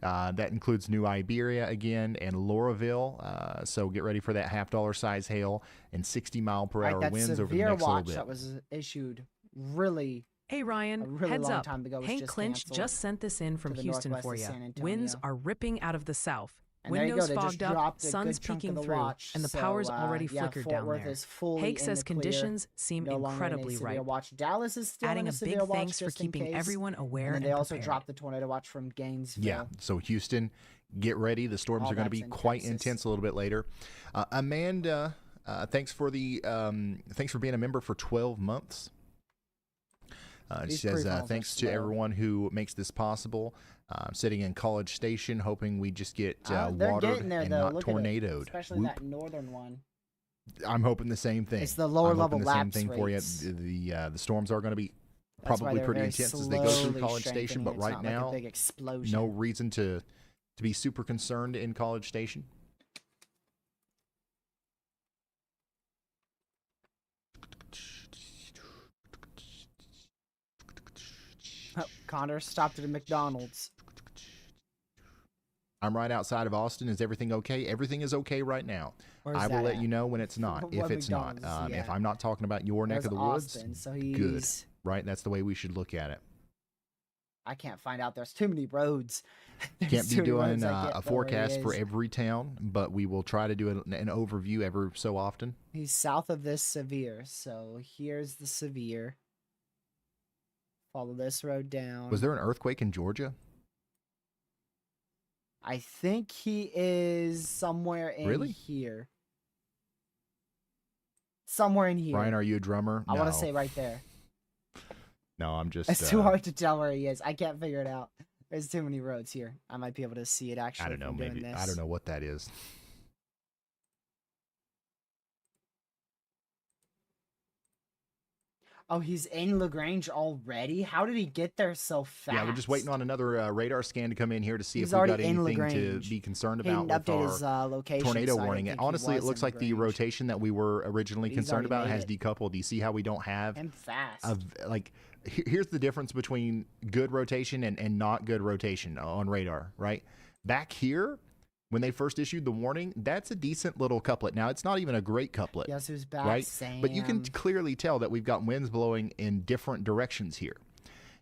That includes New Iberia again and Lauraville. So get ready for that half dollar size hail and 60 mile per
Right,
hour
that
winds over the
severe
next
watch
little
that
bit.
was issued really
Hey
a
Ryan,
really
heads
long
up.
time ago was
Hank
just
Clinch
canceled
just sent this in from
the
Houston
northwest
for
of
you.
San
Winds
Antonio.
are ripping out of the south.
And there you go,
Windows
they just
fogged up,
dropped a
sun's
good chunk of
peeking
the
through,
watch.
and the
So,
power's already
yeah,
flickered
Fort
down
Worth
there.
is fully
Hake
in
says
the clear.
conditions seem
No longer in a
incredibly
severe
ripe,
watch. Dallas is still
adding
in
a
a severe
big
watch
thanks for
just in
keeping
case.
everyone aware
And
and
then they also
prepared.
dropped the tornado watch from Gainesville.
Yeah, so Houston, get ready. The storms
All
are going to
that's
be
in
quite
Texas.
intense a little bit later. Amanda, thanks for being a member for 12 months. She
These
says,
pre-finals are
thanks to
slow.
everyone who makes this possible. I'm sitting in College Station, hoping we just get
They're
watered
getting there
and
though.
not
Look at it.
tornadoed.
Especially
Whoop.
that northern one.
I'm hoping the same thing.
It's the lower
I'm
level
hoping the same
lapse
thing for you.
rates.
The storms are going to be
That's why
probably
they're
pretty
very
intense as they go through
slowly
College Station.
strengthening.
But
It's
right
not like
now,
a big explosion.
no reason to be super concerned in College Station.
Oh, Connor stopped at a McDonald's.
I'm right outside of Austin. Is everything okay? Everything is okay right now.
Where's
I will
that
let
at?
you know when it's not.
What
If it's not,
McDonald's is he
if
at?
I'm not talking about your neck
There's
of the woods,
Austin, so
good.
he's...
Right? That's the way we should look at it.
I can't find out. There's too many roads.
Can't
There's
be
too many
doing
roads. I can't
a
know where he
forecast for
is.
every town, but we will try to do an overview every so often.
He's south of this Severe, so here's the Severe. Follow this road down.
Was there an earthquake in Georgia?
I think he is somewhere in
Really?
here. Somewhere in here.
Brian, are you a drummer?
I want
No.
to say right there.
No, I'm just.
It's too hard to tell where he is. I can't figure it out. There's too many roads here. I might be able to see it actually.
I don't know.
from doing
Maybe
this.
I don't know what that is.
Oh, he's in Lagrange already? How did he get there so fast?
Yeah, we're just waiting on another radar scan to come in here to see
He's
if we've got
already in
anything to
Lagrange.
be concerned
He
about
didn't
with
update
our
his location.
tornado
so I
warning.
didn't think he
Honestly, it
was
looks
in
like the
Lagrange.
rotation that we were originally
He's
concerned
already
about has
made it.
decoupled. Do you see how we don't have
Him fast.
like here's the difference between good rotation and not good rotation on radar, right? Back here, when they first issued the warning, that's a decent little couplet. Now, it's not even a great couplet,
Guess who's back?
right?
Sam.
But you can clearly tell that we've got winds blowing in different directions here.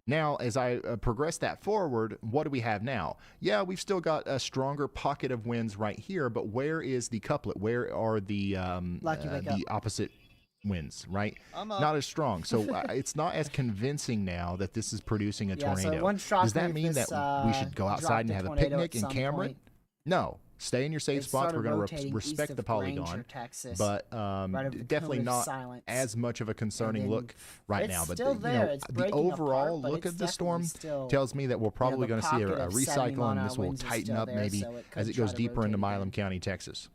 Now, as I progress that forward, what do we have now? Yeah, we've still got a stronger pocket of winds right here, but where is the couplet? Where are the
Lucky wake up.
the opposite winds, right?
I'm up.
Not as strong. So it's not as convincing now that this is producing a
Yeah, so
tornado.
one shock
Does that
me
mean
if
that
this,
we should go
dropped
outside and
a
have a
tornado
picnic
at
in
some
Cameron?
point.
No. Stay in your safe
It
spots.
started
We're going
rotating
to
east
respect
of
the
Granger,
polygon.
Texas,
But
right over the
definitely
cone of
not
silence.
as much of a concerning
then
look right
it's
now. But
still
you
there.
know,
It's
the
breaking
overall
apart, but
look
it's
of the storm
definitely still,
tells me that we're probably
the
going to see a
pocket of 70
recycle, and
mile-an-hour
this will
winds is
tighten
still
up
there,
maybe
so it
as
could
it
try
goes
to
deeper into
rotate
Milam
again.
County, Texas.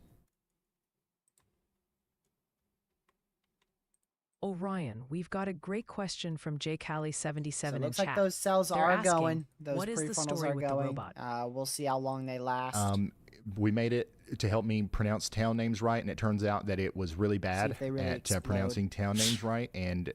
Orion, we've got a great question from JCali77
So it
in
looks
chat.
like those cells
They're
are
asking,
going. Those
what is the
pre-funnels
story
are
with the
going.
robot?
We'll see how long they last.
We made it to help me pronounce town names right, and it turns out that it was really bad
if they really
at
explode.
pronouncing town names right, and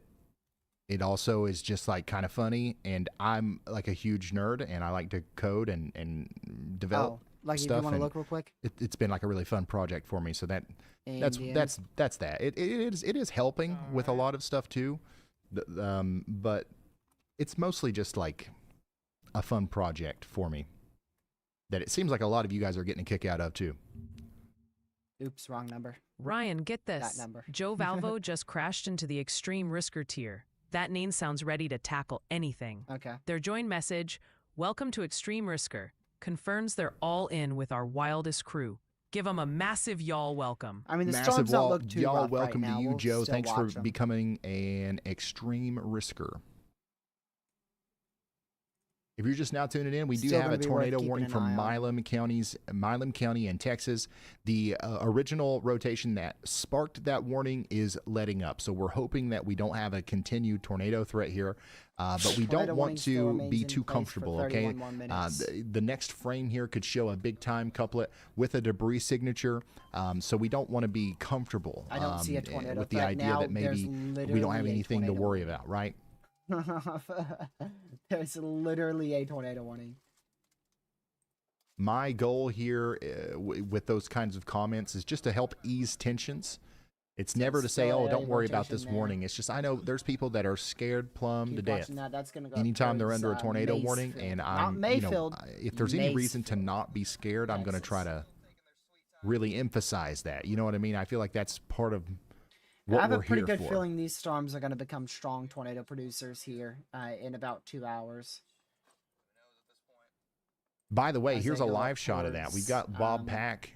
it also is just like kind of funny. And I'm like a huge nerd, and I like to code and develop
Oh, like if you
stuff.
want to
and
look real quick.
it's been like a really fun project for me. So that's
Indians.
that's that. It is helping with a lot of stuff too, but it's mostly just like a fun project for me that it seems like a lot of you guys are getting a kick out of too.
Oops, wrong number.
Ryan, get this.
number.
Joe Valvo just crashed into the extreme risker tier. That name sounds ready to tackle anything.
Okay.
Their join message, welcome to Extreme Risker, confirms they're all in with our wildest crew. Give them a massive y'all welcome.
I mean, the
Massive
storms don't
wall,
look too
y'all
rough
welcome
right now.
to you,
We'll
Joe.
still
Thanks for
watch 'em.
becoming an extreme risker. If you're just now tuning in, we do
Still
have a
gonna be worth
tornado
keeping
warning
an
from
eye on.
Milam County in Texas. The original rotation that sparked that warning is letting up, so we're hoping that we don't have a continued tornado threat here, but we
Tornado
don't
warning
want
still
to
remains
be
in
too
place for
comfortable. Okay,
31 more minutes.
the next frame here could show a big time couplet with a debris signature, so we don't want to be comfortable.
I don't see a tornado
with the
threat
idea
now.
that maybe
There's
we don't have
literally a
anything to
tornado
worry
warning.
about, right?
There's literally a tornado warning.
My goal here with those kinds of comments is just to help ease tensions. It's never to say,
still
oh,
a
don't worry about this
rotation there.
warning. It's just, I know there's people that are scared plumb to
Keep
death
watching that. That's gonna go
anytime they're
towards,
under a tornado warning.
Maysfield.
And
Not
I'm, you know,
Mayfield,
if there's any reason to
Maysfield,
not be scared, I'm going to try
Texas.
to really emphasize that. You know what I mean? I feel like that's part of
I
what
have
we're
a pretty
here
good
for.
feeling these storms are going to become strong tornado producers here in about 2 hours.
By the way,
as
here's
they
a
go
live
up
shot of that. We've
towards,
got Bob Pack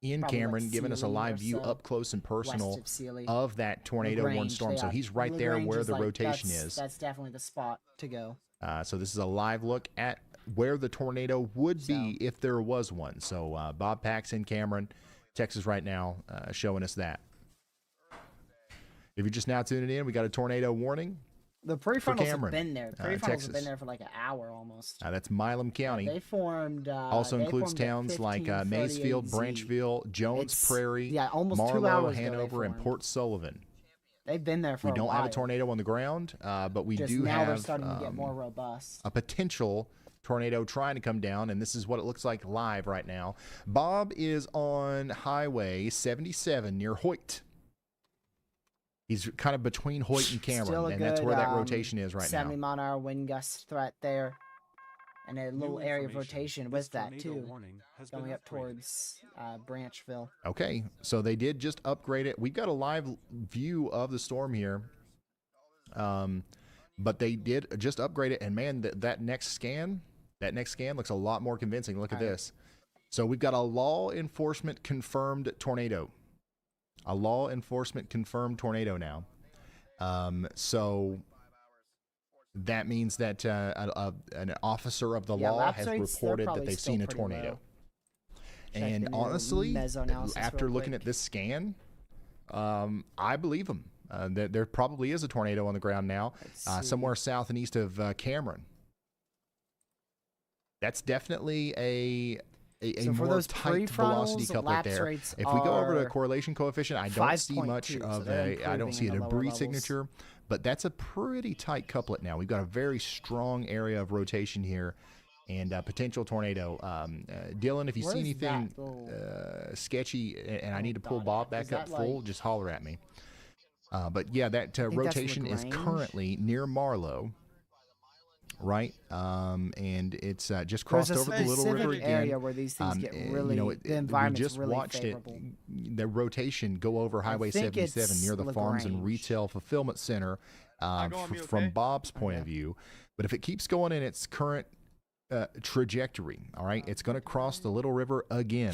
in
Probably, like,
Cameron, giving us a
Sealy
live
or
view
so,
up close and personal
west of Sealy.
of that tornado-warned
LaGrange,
storm. So
yeah.
he's right there
LaGrange
where
is
the
like,
rotation
that's,
is.
That's definitely the spot to go.
So this is a live look at where the tornado would be if there was one. So Bob Pax in Cameron, Texas right now, showing us that. If you're just now tuning in, we got a tornado warning.
The prefrontals have
Cameron,
been there. The prefrontals
Texas.
have been there for like an hour almost.
That's Milam County.
They formed.
Also
they
includes
formed at
towns like
1538
Maysfield,
Z.
Branchville, Jones
It's-
Prairie,
yeah, almost 2
Marlow,
hours ago they
Hanover, and
formed.
Port Sullivan.
They've been there for
We
a
don't
while.
have a tornado on the ground, but we
Just
do
now
have
they're starting to get more robust.
a potential tornado trying to come down, and this is what it looks like live right now. Bob is on Highway 77 near Hoyt. He's kind of between Hoyt and
Still
Cameron,
a
and that's
good,
where that rotation is right
70
now.
mile-an-hour wind gust threat there, and a little area of rotation with that too, going up towards Branchville.
Okay, so they did just upgrade it. We've got a live view of the storm here, but they did just upgrade it, and man, that next scan looks a lot more convincing. Look at this. So we've got a law enforcement confirmed tornado. A law enforcement confirmed tornado now. So that means that an officer of the
Yeah,
law
lapse
has
rates, they're
reported that
probably
they've
still
seen a
pretty
tornado.
low.
And
Check the
honestly,
mesoanalysis
after
real
looking
quick.
at this scan, I believe them. There probably is a tornado on the ground now,
Let's
somewhere south and east of Cameron. That's definitely a
So for
more
those
tight velocity
prefrontals,
couplet
lapse
there.
rates
If we go over to
are
correlation coefficient, I don't see much
5.2, so
of
they're
I don't see a
improving in the
debris
lower levels.
signature, but that's a pretty tight couplet now. We've got a very strong area of rotation here and potential tornado. Dylan, if you see
Where's
anything
that little
sketchy and I need to pull
dot
Bob
at?
back
Is
up
that
full,
like-
just holler at me. But yeah, that
think that's
rotation is
LaGrange.
currently near Marlow, right? And it's just
There's
crossed
a
over the Little River
specific
again.
area where these things get really, the environment's
we just
really
watched
favorable.
the rotation go over Highway
think
77
it's
near the Farms and
LaGrange.
Retail Fulfillment Center from Bob's point of view. But if it keeps going in its current trajectory, all right, it's going to cross the Little River again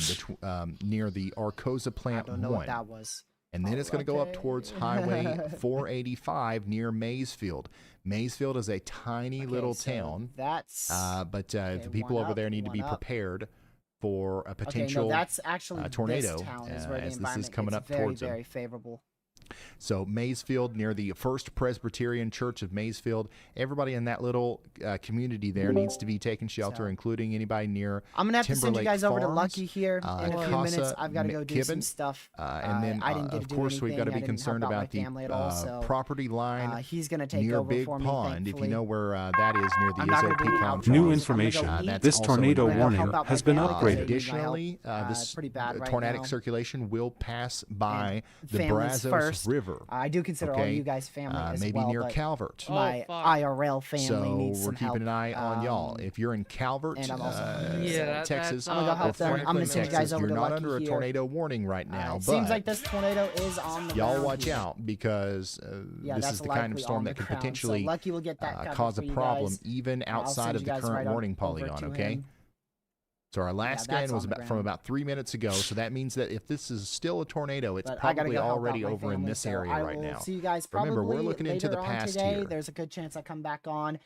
near the Arcosa
I
Plant
don't know
1.
what that was.
And then it's going to go up
Okay.
towards Highway 485 near Maysfield. Maysfield is a tiny
Okay,
little
so
town,
That's
but the people
one
over
up,
there need to be
one up.
prepared for a
okay.
potential.
No, that's actually
tornado,
This town is where the
as this is
environment
coming
gets
up
very,
towards them.
very favorable.
So Maysfield, near the First Presbyterian Church of Maysfield, everybody in that little community there needs to be taking shelter,
So-
including anybody near
I'm gonna have to send you
Timberlake
guys over to
Farms,
Lucky here in a few minutes.
Casa
I've got to go do some
McKibben,
stuff.
and then
I didn't get
of
to do
course we've got to
anything.
be
I didn't help
concerned
out my
about the
family at all, so,
property line
he's gonna take
near
over
Big
for me,
Pond. If you
thankfully.
know where that is, near the
I'm not gonna
Izzo
be
Pecan
out
Farms.
for
New
I'm gonna
information.
go eat.
That's
This
also
tornado
in
I'm gonna
warning
help out my
has been
family.
upgraded.
Additionally,
It's
this
pretty bad right
tornadic
now.
circulation will pass by the
families
Brazos
first.
River.
I do consider all
Okay,
you guys family as
maybe
well,
near
but
Calvert.
Oh,
my
fuck.
IRL family
So
needs
we're
some
keeping
help.
an eye on y'all. If you're in Calvert,
and I'm also-
Yeah, that-
Texas,
that's,
I'm gonna go help
or
them. I'm gonna
Franklin,
send you
Texas,
guys over
you're
to
not
Lucky
under a
here.
tornado warning right now.
It
but
seems like this tornado is on the
y'all
ground
watch
here.
out because
Yeah,
this
that's
is the kind of
likely
storm
on
that
the
could
ground.
potentially
So Lucky will get that covered
cause
for
a
you
problem
guys.
even
I'll
outside
send
of
you
the
guys
current
right
warning
over
polygon.
to
Okay.
him.
So our last
Yeah, that's
scan was
on the
from
ground.
about 3 minutes ago. So that means that if this is still a tornado, it's
But I gotta
probably
go help out
already
my
over in
family,
this
so
area
I
right
will
now.
See you guys probably
Remember, we're looking into
later
the
on
past
today.
here.
There's a good chance I come back on.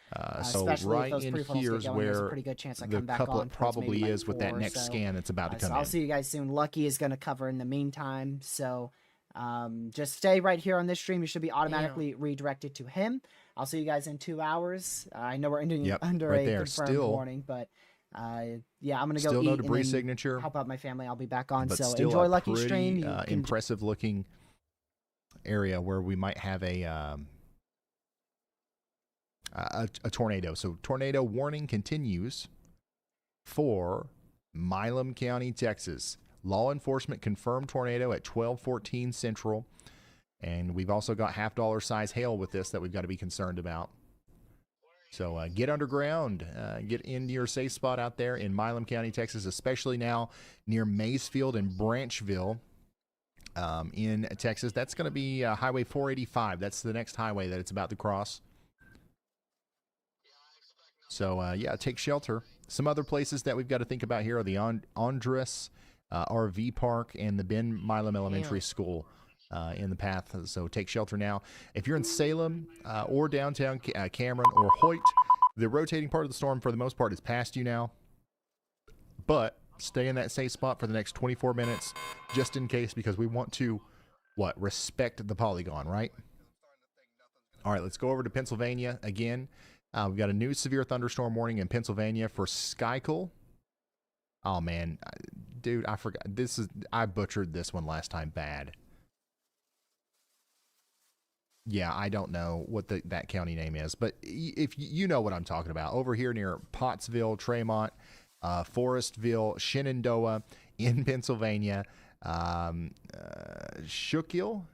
So
especially
right
if those
in
pre-funnels get
here's
going, there's a
where
pretty good chance I
the
come back
couplet
on towards
probably
maybe like
is with that
4 or
next
so.
scan that's about to
So
come
I'll
in.
see you guys soon. Lucky is going to cover in the meantime. So just stay right here on this stream. You should be automatically redirected to him. I'll see you guys in 2 hours. I know we're ending
Yep,
under
right
a
there.
confirmed
Still-
warning, but yeah, I'm going to go
Still
eat
no
and
debris
then
signature,
help out my family. I'll be back on.
but
So
still
enjoy
a
Lucky
pretty
stream. You can
impressive looking area where we might have a tornado. So tornado warning continues for Milam County, Texas. Law enforcement confirmed tornado at 12:14 Central. And we've also got $50 size hail with this that we've got to be concerned about. So get underground, get into your safe spot out there in Milam County, Texas, especially now near Maysfield and Branchville in Texas. That's going to be Highway 485. That's the next highway that it's about to cross. So, yeah, take shelter. Some other places that we've got to think about here are the Andres RV park and the Ben Milam Elementary
Damn.
School in the path. So take shelter now. If you're in Salem or downtown Cameron or Hoyt, the rotating part of the storm for the most part is past you now. But stay in that safe spot for the next 24 minutes just in case, because we want to, respect the polygon, right? All right, let's go over to Pennsylvania again. We've got a new severe thunderstorm warning in Pennsylvania for Schuylkill. Oh, man. Dude, I forgot. I butchered this one last time bad. Yeah, I don't know what that county name is, but if you know what I'm talking about, over here near Pottsville, Tremont, Forestville, Shenandoah in Pennsylvania, Schuylkill,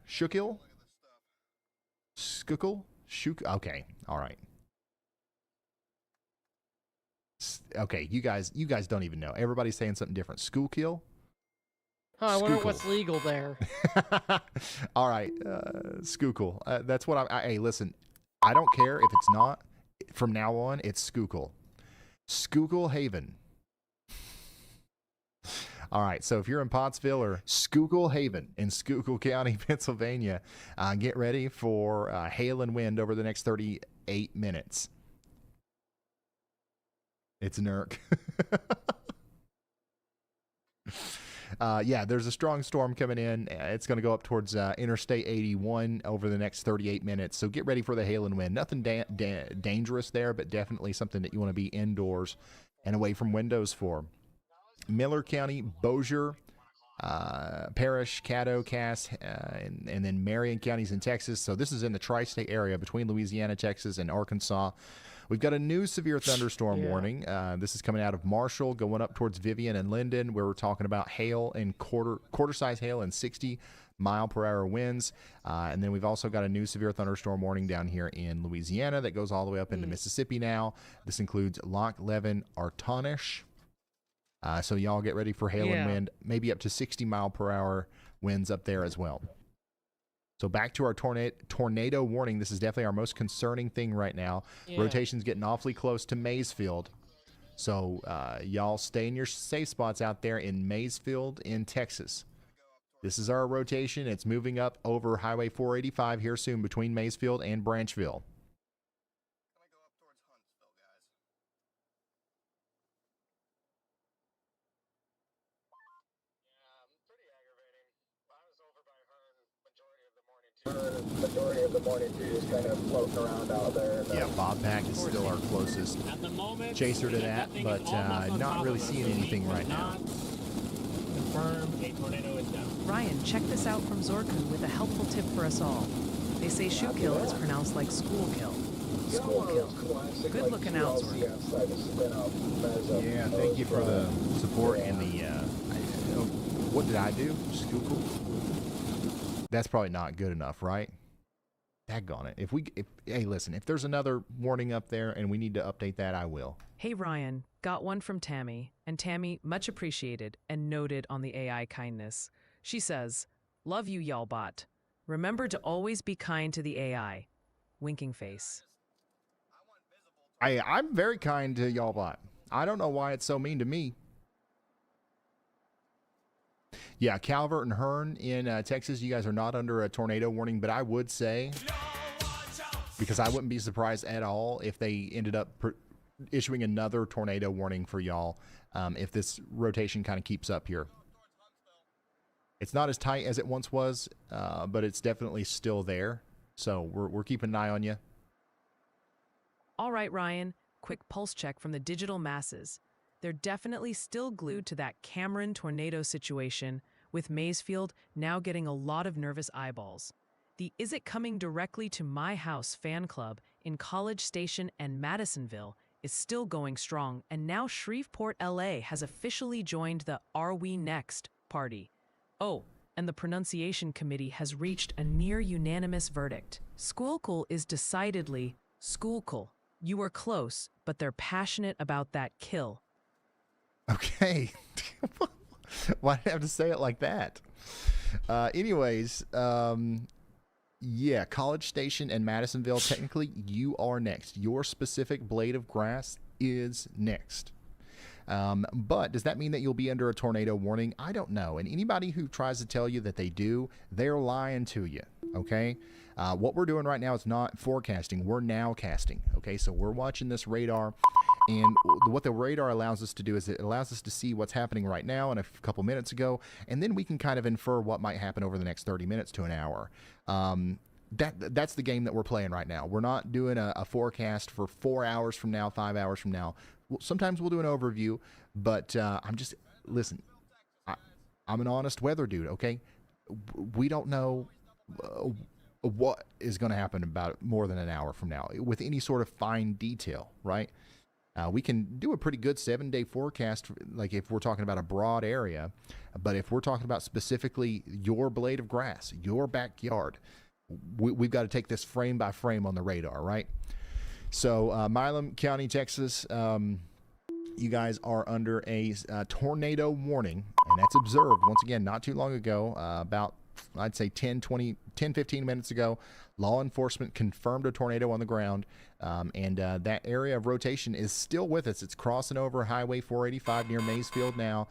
okay, all right. Okay, you guys don't even know. Everybody's saying something different. Schuylkill.
Huh, I wonder
Schuylkill.
what's legal there.
All right, Schuylkill. That's what hey, listen, I don't care if it's not. From now on, it's Schuylkill. Schuylkill Haven. All right, so if you're in Pottsville or Schuylkill Haven in Schuylkill County, Pennsylvania, get ready for hail and wind over the next 38 minutes. It's NERC. Yeah, there's a strong storm coming in. It's going to go up towards Interstate 81 over the next 38 minutes. So get ready for the hail and wind. Nothing dangerous there, but definitely something that you want to be indoors and away from windows for. Miller County, Bossier Parish, Caddo, Cass, and then Marion counties in Texas. So this is in the tri-state area between Louisiana, Texas, and Arkansas. We've got a new severe thunderstorm warning. This is coming out of Marshall, going up towards Vivian and Linden, where we're talking about hail and quarter-size hail and 60-mile-per-hour winds. And then we've also got a new severe thunderstorm warning down here in Louisiana that goes all the way up into Mississippi now. This includes Loch Levin, Artonish. So y'all get ready for hail and wind, maybe up to 60-mile-per-hour winds up there as well. So back to our tornado warning. This is definitely our most concerning thing right now. Rotation's getting awfully close to Maysfield. So y'all stay in your safe spots out there in Maysfield in Texas. This is our rotation. It's moving up over Highway 485 here soon between Maysfield and Branchville.
Majority of the morning too, just kind of floating around out there.
Yeah, Bobpack is still our closest chaser to that, but not really seeing anything right now.
Ryan, check this out from Zorku with a helpful tip for us all. They say Schuylkill is pronounced like school kill. School kill. Good looking out, Zorku.
Yeah, thank you for the support and the, what did I do? Schuylkill? That's probably not good enough, right? Daggone it. Hey, listen, if there's another warning up there and we need to update that, I will.
Hey, Ryan, got one from Tammy. And Tammy, much appreciated and noted on the AI kindness. She says, "Love you, y'all bot. Remember to always be kind to the AI." Winking face.
I'm very kind to y'all bot. I don't know why it's so mean to me. Yeah, Calvert and Hearn in Texas, you guys are not under a tornado warning, but I would say, because I wouldn't be surprised at all if they ended up issuing another tornado warning for y'all if this rotation kind of keeps up here. It's not as tight as it once was, but it's definitely still there. So we're keeping an eye on you.
All right, Ryan, quick pulse check from the digital masses. They're definitely still glued to that Cameron tornado situation, with Maysfield now getting a lot of nervous eyeballs. The "Is It Coming Directly to My House" fan club in College Station and Madisonville is still going strong, and now Shreveport, LA has officially joined the "Are We Next" party. Oh, and the pronunciation committee has reached a near unanimous verdict. Schuylkill is decidedly Schuylkill. You were close, but they're passionate about that kill.
Okay. Why did I have to say it like that? Anyways, yeah, College Station and Madisonville, technically you are next. Your specific blade of grass is next. But does that mean that you'll be under a tornado warning? I don't know. And anybody who tries to tell you that they do, they're lying to you. Okay. What we're doing right now is not forecasting. We're now casting. Okay. So we're watching this radar. And what the radar allows us to do is it allows us to see what's happening right now and a couple minutes ago, and then we can kind of infer what might happen over the next 30 minutes to an hour. That's the game that we're playing right now. We're not doing a forecast for 4 hours from now, 5 hours from now. Sometimes we'll do an overview, but listen, I'm an honest weather dude, okay? We don't know what is going to happen about more than an hour from now with any sort of fine detail, right? We can do a pretty good 7-day forecast, like if we're talking about a broad area. But if we're talking about specifically your blade of grass, your backyard, we've got to take this frame by frame on the radar, right? So Milam County, Texas, you guys are under a tornado warning, and that's observed, once again, not too long ago, about, I'd say 10, 15 minutes ago. Law enforcement confirmed a tornado on the ground, and that area of rotation is still with us. It's crossing over Highway 485 near Maysfield now.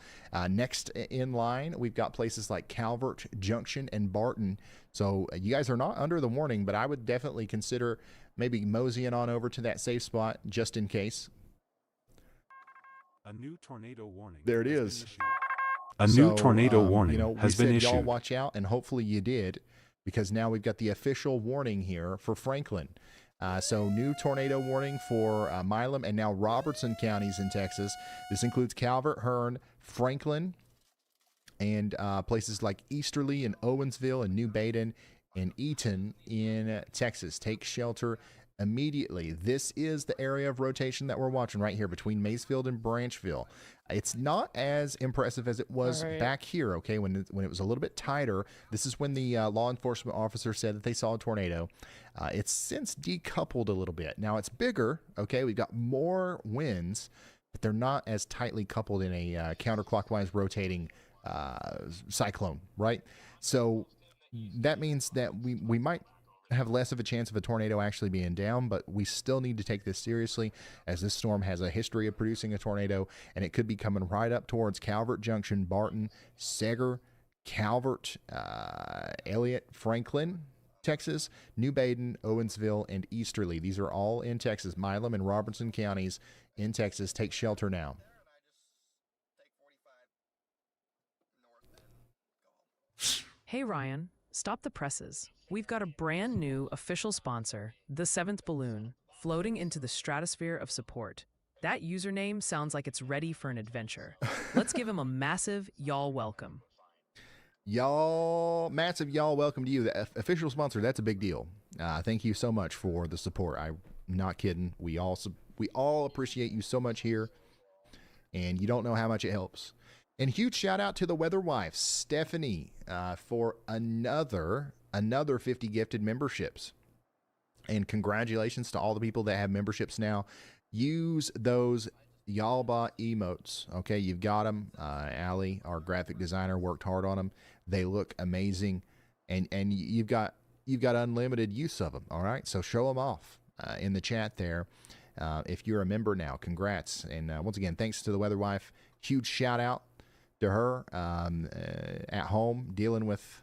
Next in line, we've got places like Calvert, Junction, and Barton. So you guys are not under the warning, but I would definitely consider maybe moseying on over to that safe spot just in case.
A new tornado warning.
There it is.
A new tornado warning has been issued.
Y'all watch out, and hopefully you did, because now we've got the official warning here for Franklin. So new tornado warning for Milam and now Robertson counties in Texas. This includes Calvert, Hearn, Franklin, and places like Easterly and Owensville and New Baden and Eaton in Texas. Take shelter immediately. This is the area of rotation that we're watching right here between Maysfield and Branchville. It's not as impressive as it was back here, okay, when it was a little bit tighter. This is when the law enforcement officer said that they saw a tornado. It's since decoupled a little bit. Now it's bigger, okay, we've got more winds, but they're not as tightly coupled in a counterclockwise rotating cyclone, right? So that means that we might have less of a chance of a tornado actually being down, but we still need to take this seriously, as this storm has a history of producing a tornado, and it could be coming right up towards Calvert Junction, Barton, Seger, Calvert, Elliott, Franklin, Texas, New Baden, Owensville, and Easterly. These are all in Texas. Milam and Robertson counties in Texas. Take shelter now.
Hey Ryan, stop the presses. We've got a brand new official sponsor, the Seventh Balloon, floating into the stratosphere of support. That username sounds like it's ready for an adventure. Let's give him a massive y'all welcome.
Massive y'all welcome to you. The official sponsor, that's a big deal. Thank you so much for the support. I'm not kidding. We all appreciate you so much here, and you don't know how much it helps. And huge shout out to the weather wife, Stephanie, for another 50 gifted memberships. And congratulations to all the people that have memberships now. Use those Y'allbot emotes. Okay, you've got them. Allie, our graphic designer, worked hard on them. They look amazing, and you've got unlimited use of them. All right, so show them off in the chat there. If you're a member now, congrats. And once again, thanks to the weather wife. Huge shout out to her at home, dealing with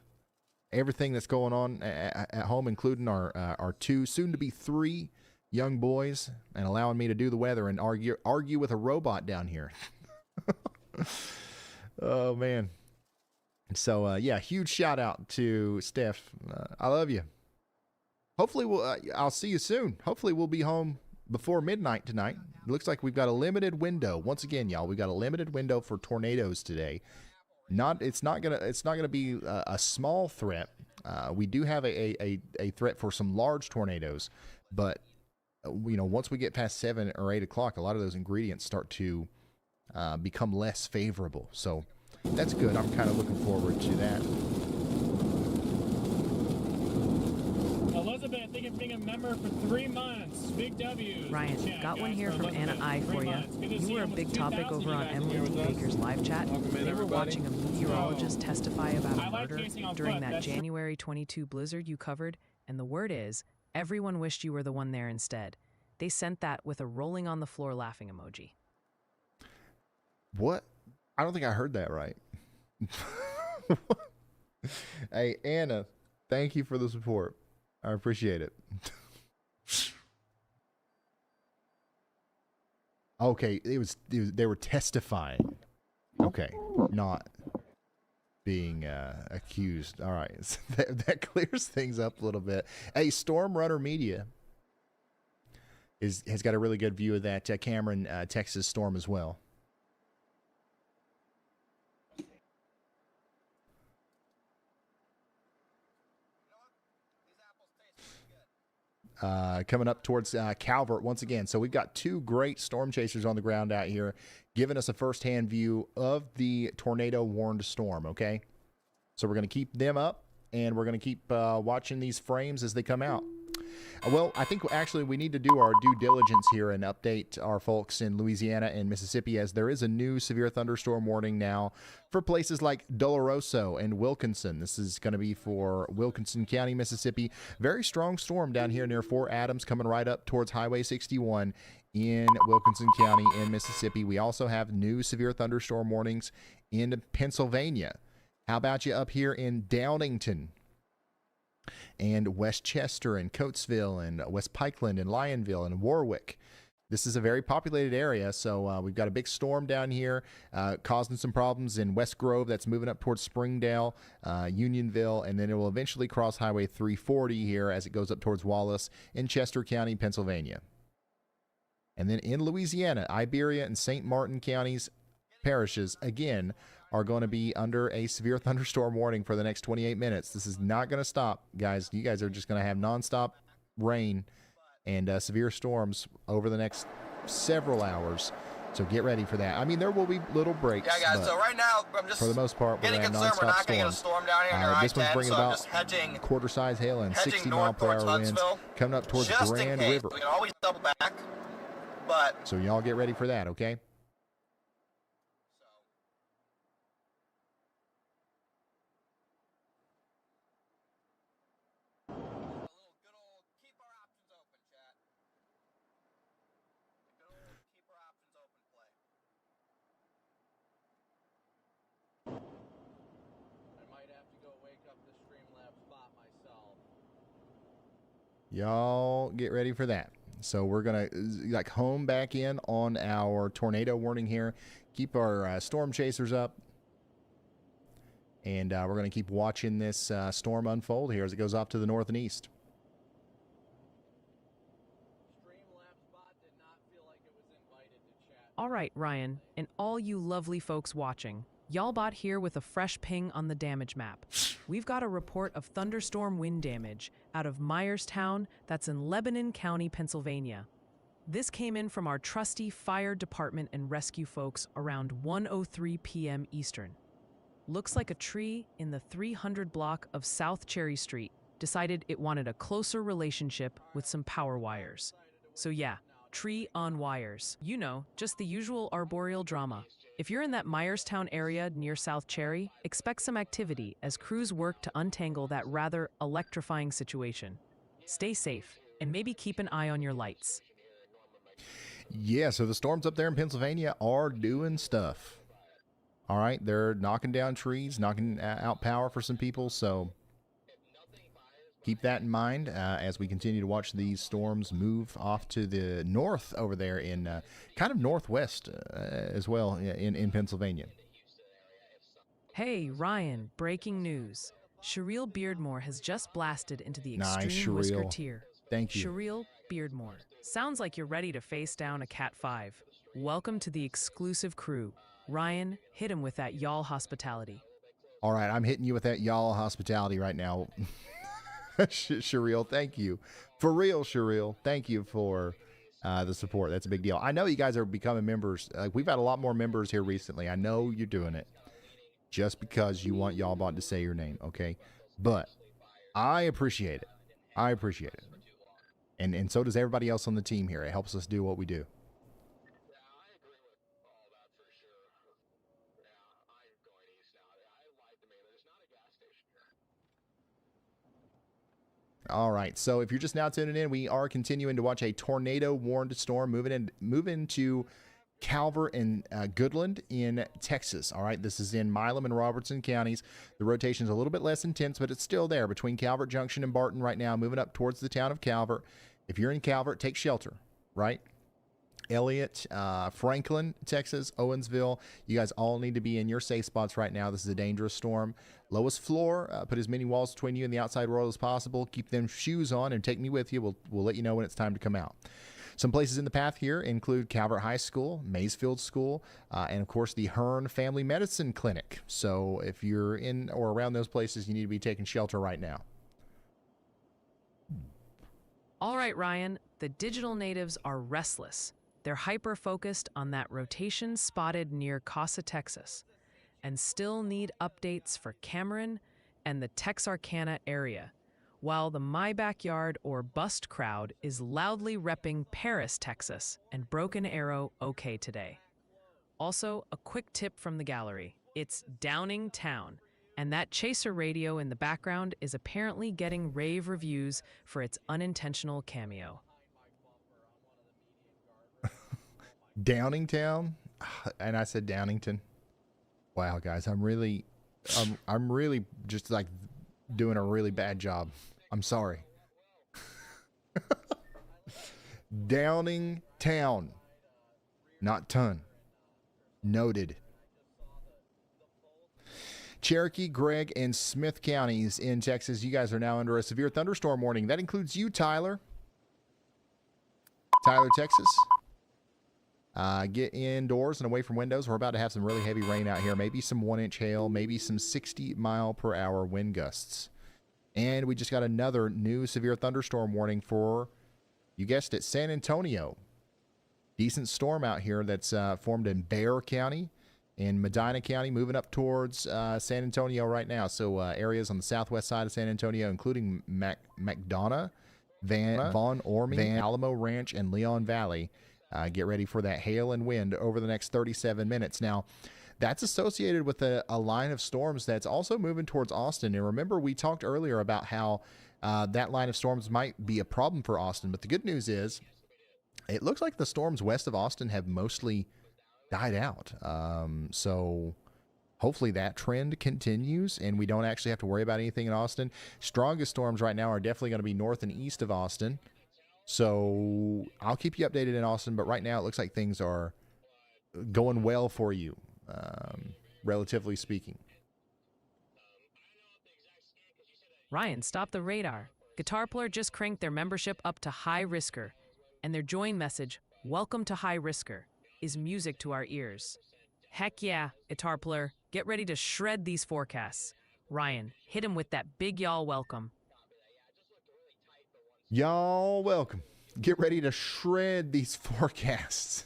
everything that's going on at home, including our two, soon to be 3 young boys, and allowing me to do the weather and argue with a robot down here. Oh man. So yeah, huge shout out to Steph. I love you. Hopefully I'll see you soon. Hopefully we'll be home before midnight tonight. It looks like we've got a limited window. Once again, y'all, we've got a limited window for tornadoes today. It's not gonna be a small threat. We do have a threat for some large tornadoes, but once we get past 7 or 8 o'clock, a lot of those ingredients start to become less favorable. So that's good. I'm kind of looking forward to that.
Elizabeth, thank you for being a member for 3 months. Big W.
Ryan, got one here from Anna I for you. You were a big topic over on Emily Lee Baker's live chat. They were watching a meteorologist testify about a murder during that January 22 blizzard you covered, and the word is, everyone wished you were the one there instead. They sent that with a rolling on the floor laughing emoji.
What? I don't think I heard that right. Hey, Anna, thank you for the support. I appreciate it. Okay, they were testifying. Okay, not being accused. All right, so that clears things up a little bit. Hey, Storm Runner Media has got a really good view of that Cameron, Texas storm as well. Coming up towards Calvert once again. So we've got two great storm chasers on the ground out here giving us a firsthand view of the tornado warned storm, okay? So we're going to keep them up, and we're going to keep watching these frames as they come out. Well, I think actually we need to do our due diligence here and update our folks in Louisiana and Mississippi, as there is a new severe thunderstorm warning now for places like Doloroso and Wilkinson. This is going to be for Wilkinson County, Mississippi. Very strong storm down here near Fort Adams, coming right up towards Highway 61 in Wilkinson County in Mississippi. We also have new severe thunderstorm warnings in Pennsylvania. How about you up here in Downington and Westchester and Coatesville and West Pikeland and Lionville and Warwick? This is a very populated area, so we've got a big storm down here causing some problems in West Grove. That's moving up towards Springdale, Unionville, and then it will eventually cross Highway 340 here as it goes up towards Wallace in Chester County, Pennsylvania. And then in Louisiana, Iberia and St. Martin counties, parishes, again, are going to be under a severe thunderstorm warning for the next 28 minutes. This is not going to stop, guys. You guys are just going to have nonstop rain and severe storms over the next several hours. So get ready for that. I mean, there will be little breaks.
Yeah, guys. So right now, I'm just
for the most part, we're
getting
going to
concerned
have
we're
nonstop
not going to get a
storms.
storm down here near
This one's
I-10,
bringing
so I'm
about
just hedging
quarter-size hail and 60 mile
north
per
towards
hour winds
Huntsville,
coming up towards
just
Grand
in case.
River.
We can always double back, but
So y'all get ready for that, okay? Y'all get ready for that. So we're going to home back in on our tornado warning here. Keep our storm chasers up. And we're going to keep watching this storm unfold here as it goes off to the north and east.
All right, Ryan, and all you lovely folks watching. Y'allbot here with a fresh ping on the damage map. We've got a report of thunderstorm wind damage out of Myerstown, that's in Lebanon County, Pennsylvania. This came in from our trusty fire department and rescue folks around 1:03 p.m. Eastern. Looks like a tree in the 300 block of South Cherry Street decided it wanted a closer relationship with some power wires. So yeah, tree on wires. You know, just the usual arboreal drama. If you're in that Myerstown area near South Cherry, expect some activity as crews work to untangle that rather electrifying situation. Stay safe, and maybe keep an eye on your lights.
Yeah, so the storms up there in Pennsylvania are doing stuff. All right, they're knocking down trees, knocking out power for some people, so keep that in mind as we continue to watch these storms move off to the north over there in kind of northwest as well in Pennsylvania.
Hey, Ryan, breaking news. Sherrill Beardmore has just blasted into the
Nice,
extreme whisker
Sherrill.
tier.
Thank you.
Sherrill Beardmore. Sounds like you're ready to face down a Cat 5. Welcome to the exclusive crew. Ryan, hit him with that y'all hospitality.
All right, I'm hitting you with that y'all hospitality right now. Sherrill, thank you. For real, Sherrill, thank you for the support. That's a big deal. I know you guys are becoming members. We've had a lot more members here recently. I know you're doing it just because you want Y'allbot to say your name, okay? But I appreciate it. I appreciate it. And so does everybody else on the team here. It helps us do what we do. All right, so if you're just now tuning in, we are continuing to watch a tornado warned storm moving to Calvert and Goodland in Texas. All right, this is in Milam and Robertson counties. The rotation's a little bit less intense, but it's still there between Calvert Junction and Barton right now, moving up towards the town of Calvert. If you're in Calvert, take shelter, right? Elliott, Franklin, Texas, Owensville. You guys all need to be in your safe spots right now. This is a dangerous storm. Lowest floor, put as many walls between you and the outside world as possible. Keep them shoes on and take me with you. We'll let you know when it's time to come out. Some places in the path here include Calvert High School, Maysfield School, and of course the Hearn Family Medicine Clinic. So if you're in or around those places, you need to be taking shelter right now.
All right, Ryan, the digital natives are restless. They're hyper-focused on that rotation spotted near Casa, Texas, and still need updates for Cameron and the Texarkana area, while the My Backyard or Bust crowd is loudly repping Paris, Texas, and Broken Arrow OK today. Also, a quick tip from the gallery. It's Downing Town, and that chaser radio in the background is apparently getting rave reviews for its unintentional cameo.
Downingtown, and I said Downington. Wow, guys, I'm really just like doing a really bad job. I'm sorry. Downingtown, not ton. Noted. Cherokee, Gregg, and Smith counties in Texas. You guys are now under a severe thunderstorm warning. That includes you, Tyler. Tyler, Texas. Get indoors and away from windows. We're about to have some really heavy rain out here. Maybe some 1-inch hail, maybe some 60-mile-per-hour wind gusts. And we just got another new severe thunderstorm warning for, you guessed it, San Antonio. Decent storm out here that's formed in Bexar County and Medina County, moving up towards San Antonio right now. So areas on the southwest side of San Antonio, including McDonough, Von Ormy, Alamo Ranch, and Leon Valley. Get ready for that hail and wind over the next 37 minutes. Now, that's associated with a line of storms that's also moving towards Austin. And remember, we talked earlier about how that line of storms might be a problem for Austin. But the good news is, it looks like the storms west of Austin have mostly died out. So hopefully that trend continues and we don't actually have to worry about anything in Austin. Strongest storms right now are definitely going to be north and east of Austin. So I'll keep you updated in Austin, but right now it looks like things are going well for you, relatively speaking.
Ryan, stop the radar. Guitarpler just cranked their membership up to High Risker, and their join message, "Welcome to High Risker," is music to our ears. Heck yeah, Guitarpler, get ready to shred these forecasts. Ryan, hit him with that big y'all welcome.
Y'all welcome. Get ready to shred these forecasts.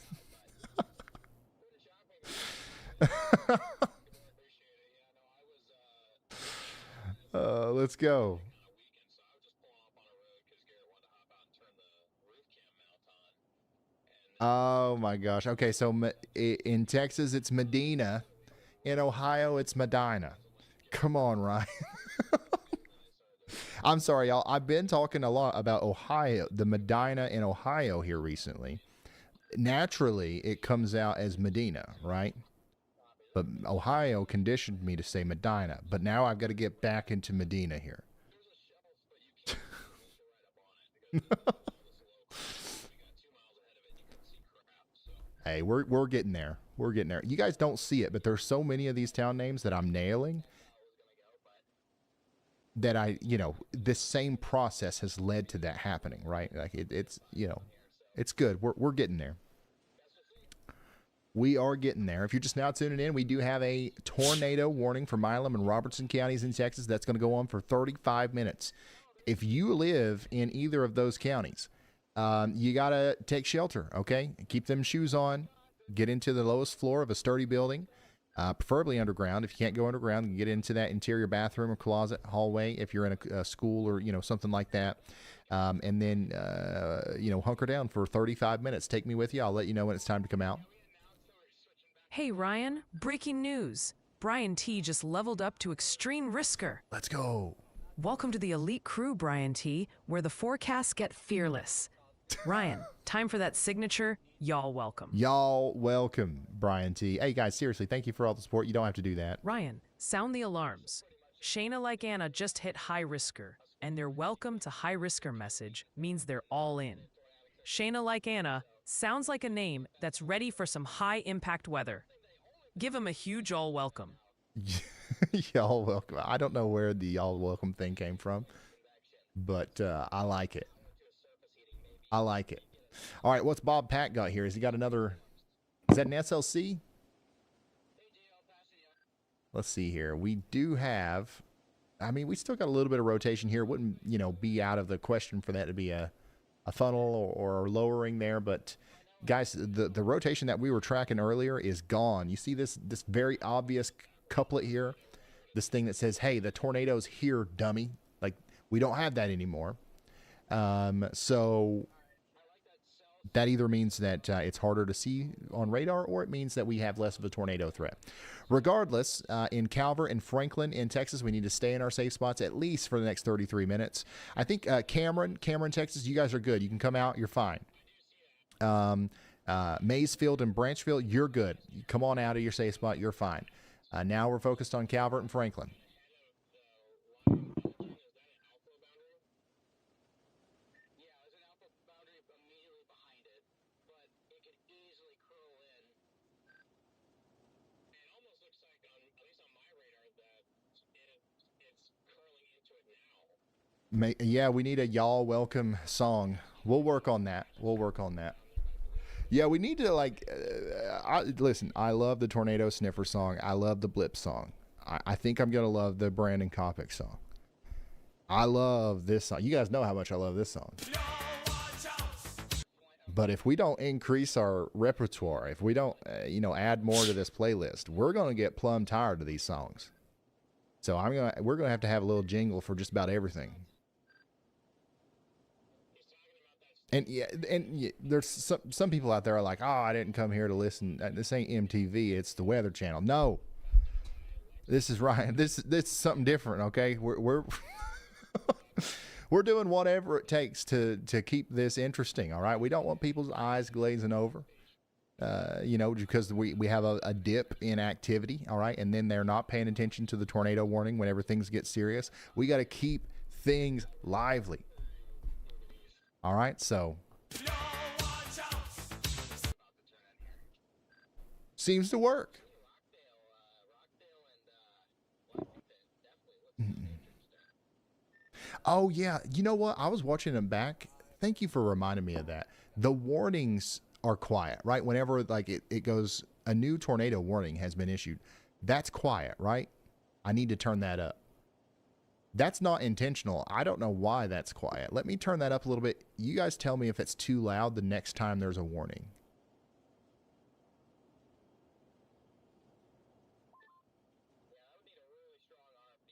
Let's go. Oh my gosh. Okay, so in Texas it's Medina. In Ohio it's Medina. Come on, Ryan. I'm sorry, y'all. I've been talking a lot about Ohio, the Medina in Ohio here recently. Naturally, it comes out as Medina, right? But Ohio conditioned me to say Medina. But now I've got to get back into Medina here. Hey, we're getting there. We're getting there. You guys don't see it, but there's so many of these town names that I'm nailing that this same process has led to that happening, right? Like it's good. We're getting there. We are getting there. If you're just now tuning in, we do have a tornado warning for Milam and Robertson counties in Texas. That's going to go on for 35 minutes. If you live in either of those counties, you got to take shelter, okay? Keep them shoes on. Get into the lowest floor of a sturdy building. Preferably underground. If you can't go underground, you can get into that interior bathroom or closet, hallway if you're in a school or something like that. And then hunker down for 35 minutes. Take me with you. I'll let you know when it's time to come out.
Hey Ryan, breaking news. Brian T just leveled up to Extreme Risker.
Let's go.
Welcome to the elite crew, Brian T, where the forecasts get fearless. Ryan, time for that signature. Y'all welcome.
Y'all welcome, Brian T. Hey, guys, seriously, thank you for all the support. You don't have to do that.
Ryan, sound the alarms. Shayna like Anna just hit high risker, and their welcome to high risker message means they're all in. Shayna like Anna sounds like a name that's ready for some high impact weather. Give them a huge all welcome.
Y'all welcome. I don't know where the y'all welcome thing came from, but I like it. I like it. All right, what's Bob Pack got here? Has he got another? Is that an SLC? Let's see here. We do have. I mean, we still got a little bit of rotation here. Wouldn't, you know, be out of the question for that to be a funnel or lowering there, but guys, the rotation that we were tracking earlier is gone. You see this very obvious couplet here, this thing that says, "Hey, the tornado's here, dummy." Like, we don't have that anymore. So that either means that it's harder to see on radar, or it means that we have less of a tornado threat. Regardless, in Calvert and Franklin in Texas, we need to stay in our safe spots at least for the next 33 minutes. I think Cameron, Texas, you guys are good. You can come out. You're fine. Maysfield and Branchville, you're good. You come on out of your safe spot. You're fine. Now we're focused on Calvert and Franklin. Yeah, we need a y'all welcome song. We'll work on that. Yeah, we need to, like, listen, I love the Tornado Sniffer song. I love the Blip song. I think I'm going to love the Brandon Kopic song. I love this song. You guys know how much I love this song. But if we don't increase our repertoire, if we don't, add more to this playlist, we're going to get plumb tired of these songs. So we're going to have a little jingle for just about everything. And there's some people out there are like, "Oh, I didn't come here to listen. This ain't MTV. It's the Weather Channel." No, this is Ryan. This is something different. Okay, we're we're doing whatever it takes to keep this interesting. All right, we don't want people's eyes glazing over. Because we have a dip in activity. All right, and then they're not paying attention to the tornado warning whenever things get serious. We got to keep things lively. All right, so seems to work. Oh yeah, you know what? I was watching them back. Thank you for reminding me of that. The warnings are quiet, right? Whenever it goes, a new tornado warning has been issued. That's quiet, right? I need to turn that up. That's not intentional. I don't know why that's quiet. Let me turn that up a little bit. You guys tell me if it's too loud the next time there's a warning.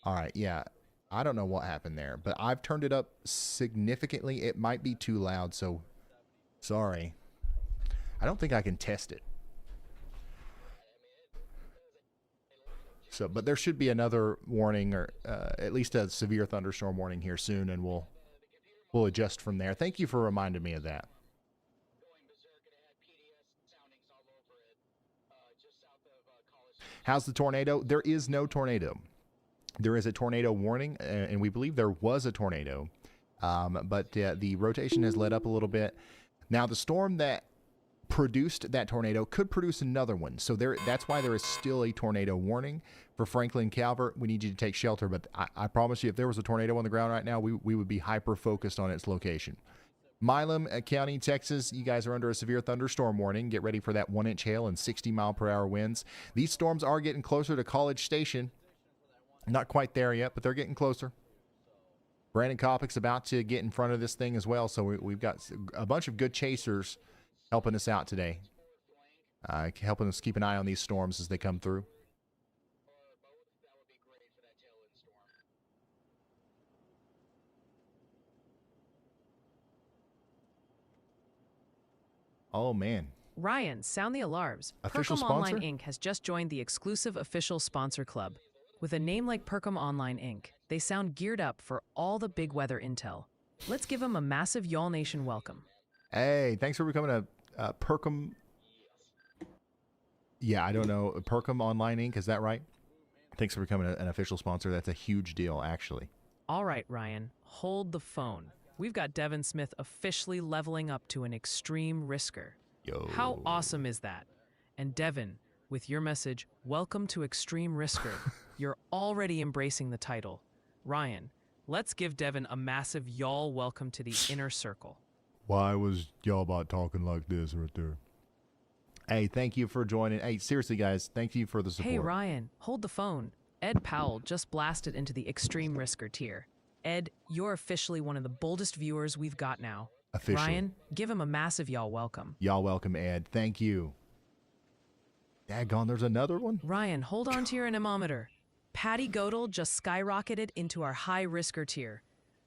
All right, yeah. I don't know what happened there, but I've turned it up significantly. It might be too loud, so sorry. I don't think I can test it. So, but there should be another warning, or at least a severe thunderstorm warning here soon, and we'll adjust from there. Thank you for reminding me of that. How's the tornado? There is no tornado. There is a tornado warning, and we believe there was a tornado, but the rotation has let up a little bit. Now, the storm that produced that tornado could produce another one, so that's why there is still a tornado warning for Franklin Calvert. We need you to take shelter, but I promise you, if there was a tornado on the ground right now, we would be hyper focused on its location. Milam County, Texas, you guys are under a severe thunderstorm warning. Get ready for that 1-inch hail and 60-mile-per-hour winds. These storms are getting closer to College Station. Not quite there yet, but they're getting closer. Brandon Kopic's about to get in front of this thing as well, so we've got a bunch of good chasers helping us out today, helping us keep an eye on these storms as they come through. Oh, man.
Ryan, sound the alarms.
Official
Percom
sponsor?
Online Inc. has just joined the exclusive official sponsor club. With a name like Percom Online Inc., they sound geared up for all the big weather intel. Let's give them a massive Y'all Nation welcome.
Hey, thanks for becoming a Perkham. Yeah, I don't know. Perkham Online Inc. Is that right? Thanks for becoming an official sponsor. That's a huge deal, actually.
All right, Ryan, hold the phone. We've got Devin Smith officially leveling up to an extreme risker.
Yo.
How awesome is that? And Devin, with your message, welcome to Extreme Risker, you're already embracing the title. Ryan, let's give Devin a massive y'all welcome to the inner circle.
Why was y'all about talking like this right there? Hey, thank you for joining. Hey, seriously, guys, thank you for the support.
Hey, Ryan, hold the phone. Ed Powell just blasted into the Extreme Risker tier. Ed, you're officially one of the boldest viewers we've got now.
Officially.
Ryan, give him a massive y'all welcome.
Y'all welcome, Ed. Thank you. Daggone, there's another one?
Ryan, hold on to your anemometer. Patty Godel just skyrocketed into our high risker tier.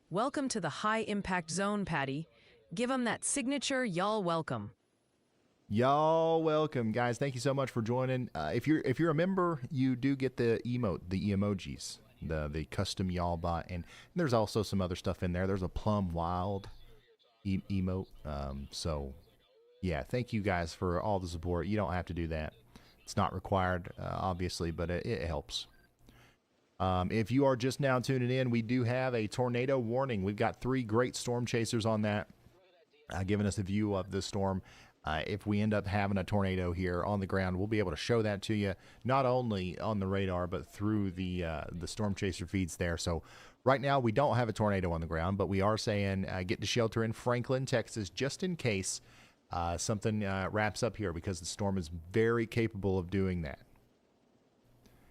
Welcome to the high impact zone, Patty. Give him that signature y'all welcome.
Y'all welcome, guys. Thank you so much for joining. If you're a member, you do get the emojis, the custom y'all bot, and there's also some other stuff in there. There's a Plum Wild emote. So yeah, thank you guys for all the support. You don't have to do that. It's not required, obviously, but it helps. If you are just now tuning in, we do have a tornado warning. We've got 3 great storm chasers on that, giving us a view of the storm. If we end up having a tornado here on the ground, we'll be able to show that to you, not only on the radar, but through the storm chaser feeds there. So right now, we don't have a tornado on the ground, but we are saying get to shelter in Franklin, Texas, just in case something wraps up here, because the storm is very capable of doing that.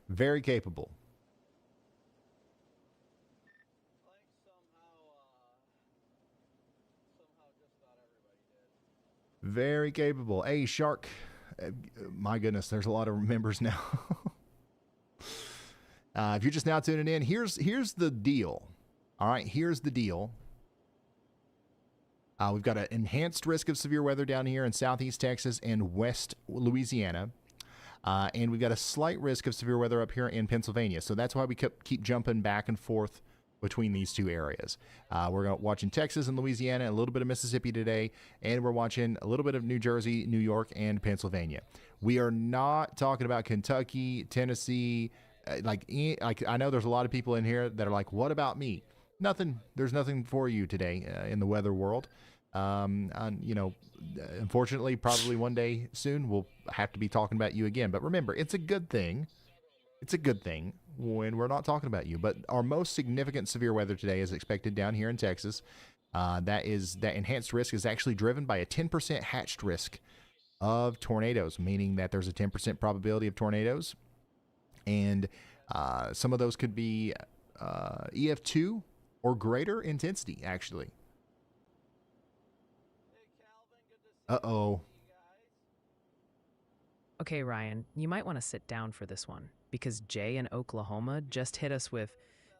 Very capable. Very capable. Hey, Shark. My goodness, there's a lot of members now. If you're just now tuning in, here's the deal. All right, here's the deal. We've got an enhanced risk of severe weather down here in southeast Texas and west Louisiana. And we've got a slight risk of severe weather up here in Pennsylvania. So that's why we keep jumping back and forth between these two areas. We're watching Texas and Louisiana, a little bit of Mississippi today, and we're watching a little bit of New Jersey, New York, and Pennsylvania. We are not talking about Kentucky, Tennessee. Like I know there's a lot of people in here that are like, what about me? Nothing. There's nothing for you today in the weather world. Unfortunately, probably one day soon we'll have to be talking about you again. But remember, it's a good thing. It's a good thing when we're not talking about you. But our most significant severe weather today is expected down here in Texas. That enhanced risk is actually driven by a 10% hatched risk of tornadoes, meaning that there's a 10% probability of tornadoes. And some of those could be EF2 or greater intensity, actually. Uh-oh.
Okay, Ryan, you might want to sit down for this one, because Jay in Oklahoma just hit us with,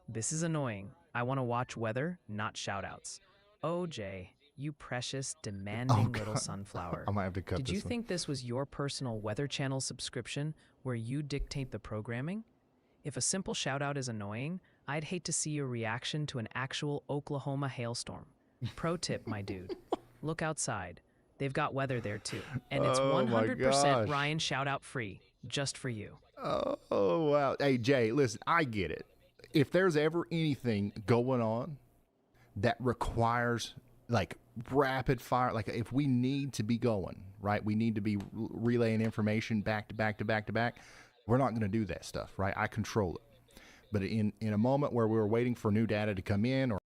"This is annoying. I want to watch weather, not shoutouts." Oh, Jay, you precious, demanding little sunflower.
I might have to cut
Did
this
you
one.
think this was your personal Weather Channel subscription where you dictate the programming? If a simple shoutout is annoying, I'd hate to see your reaction to an actual Oklahoma hailstorm. Pro tip, my dude. Look outside. They've got weather there too. And it's
Oh my
100%
gosh.
Ryan shoutout free, just for you.
Oh, wow. Hey, Jay, listen, I get it. If there's ever anything going on that requires, like, rapid fire, like, if we need to be going, right, we need to be relaying information back to back to back to back, we're not going to do that stuff, right? I control it. But in a moment where we're waiting for new data to come in, or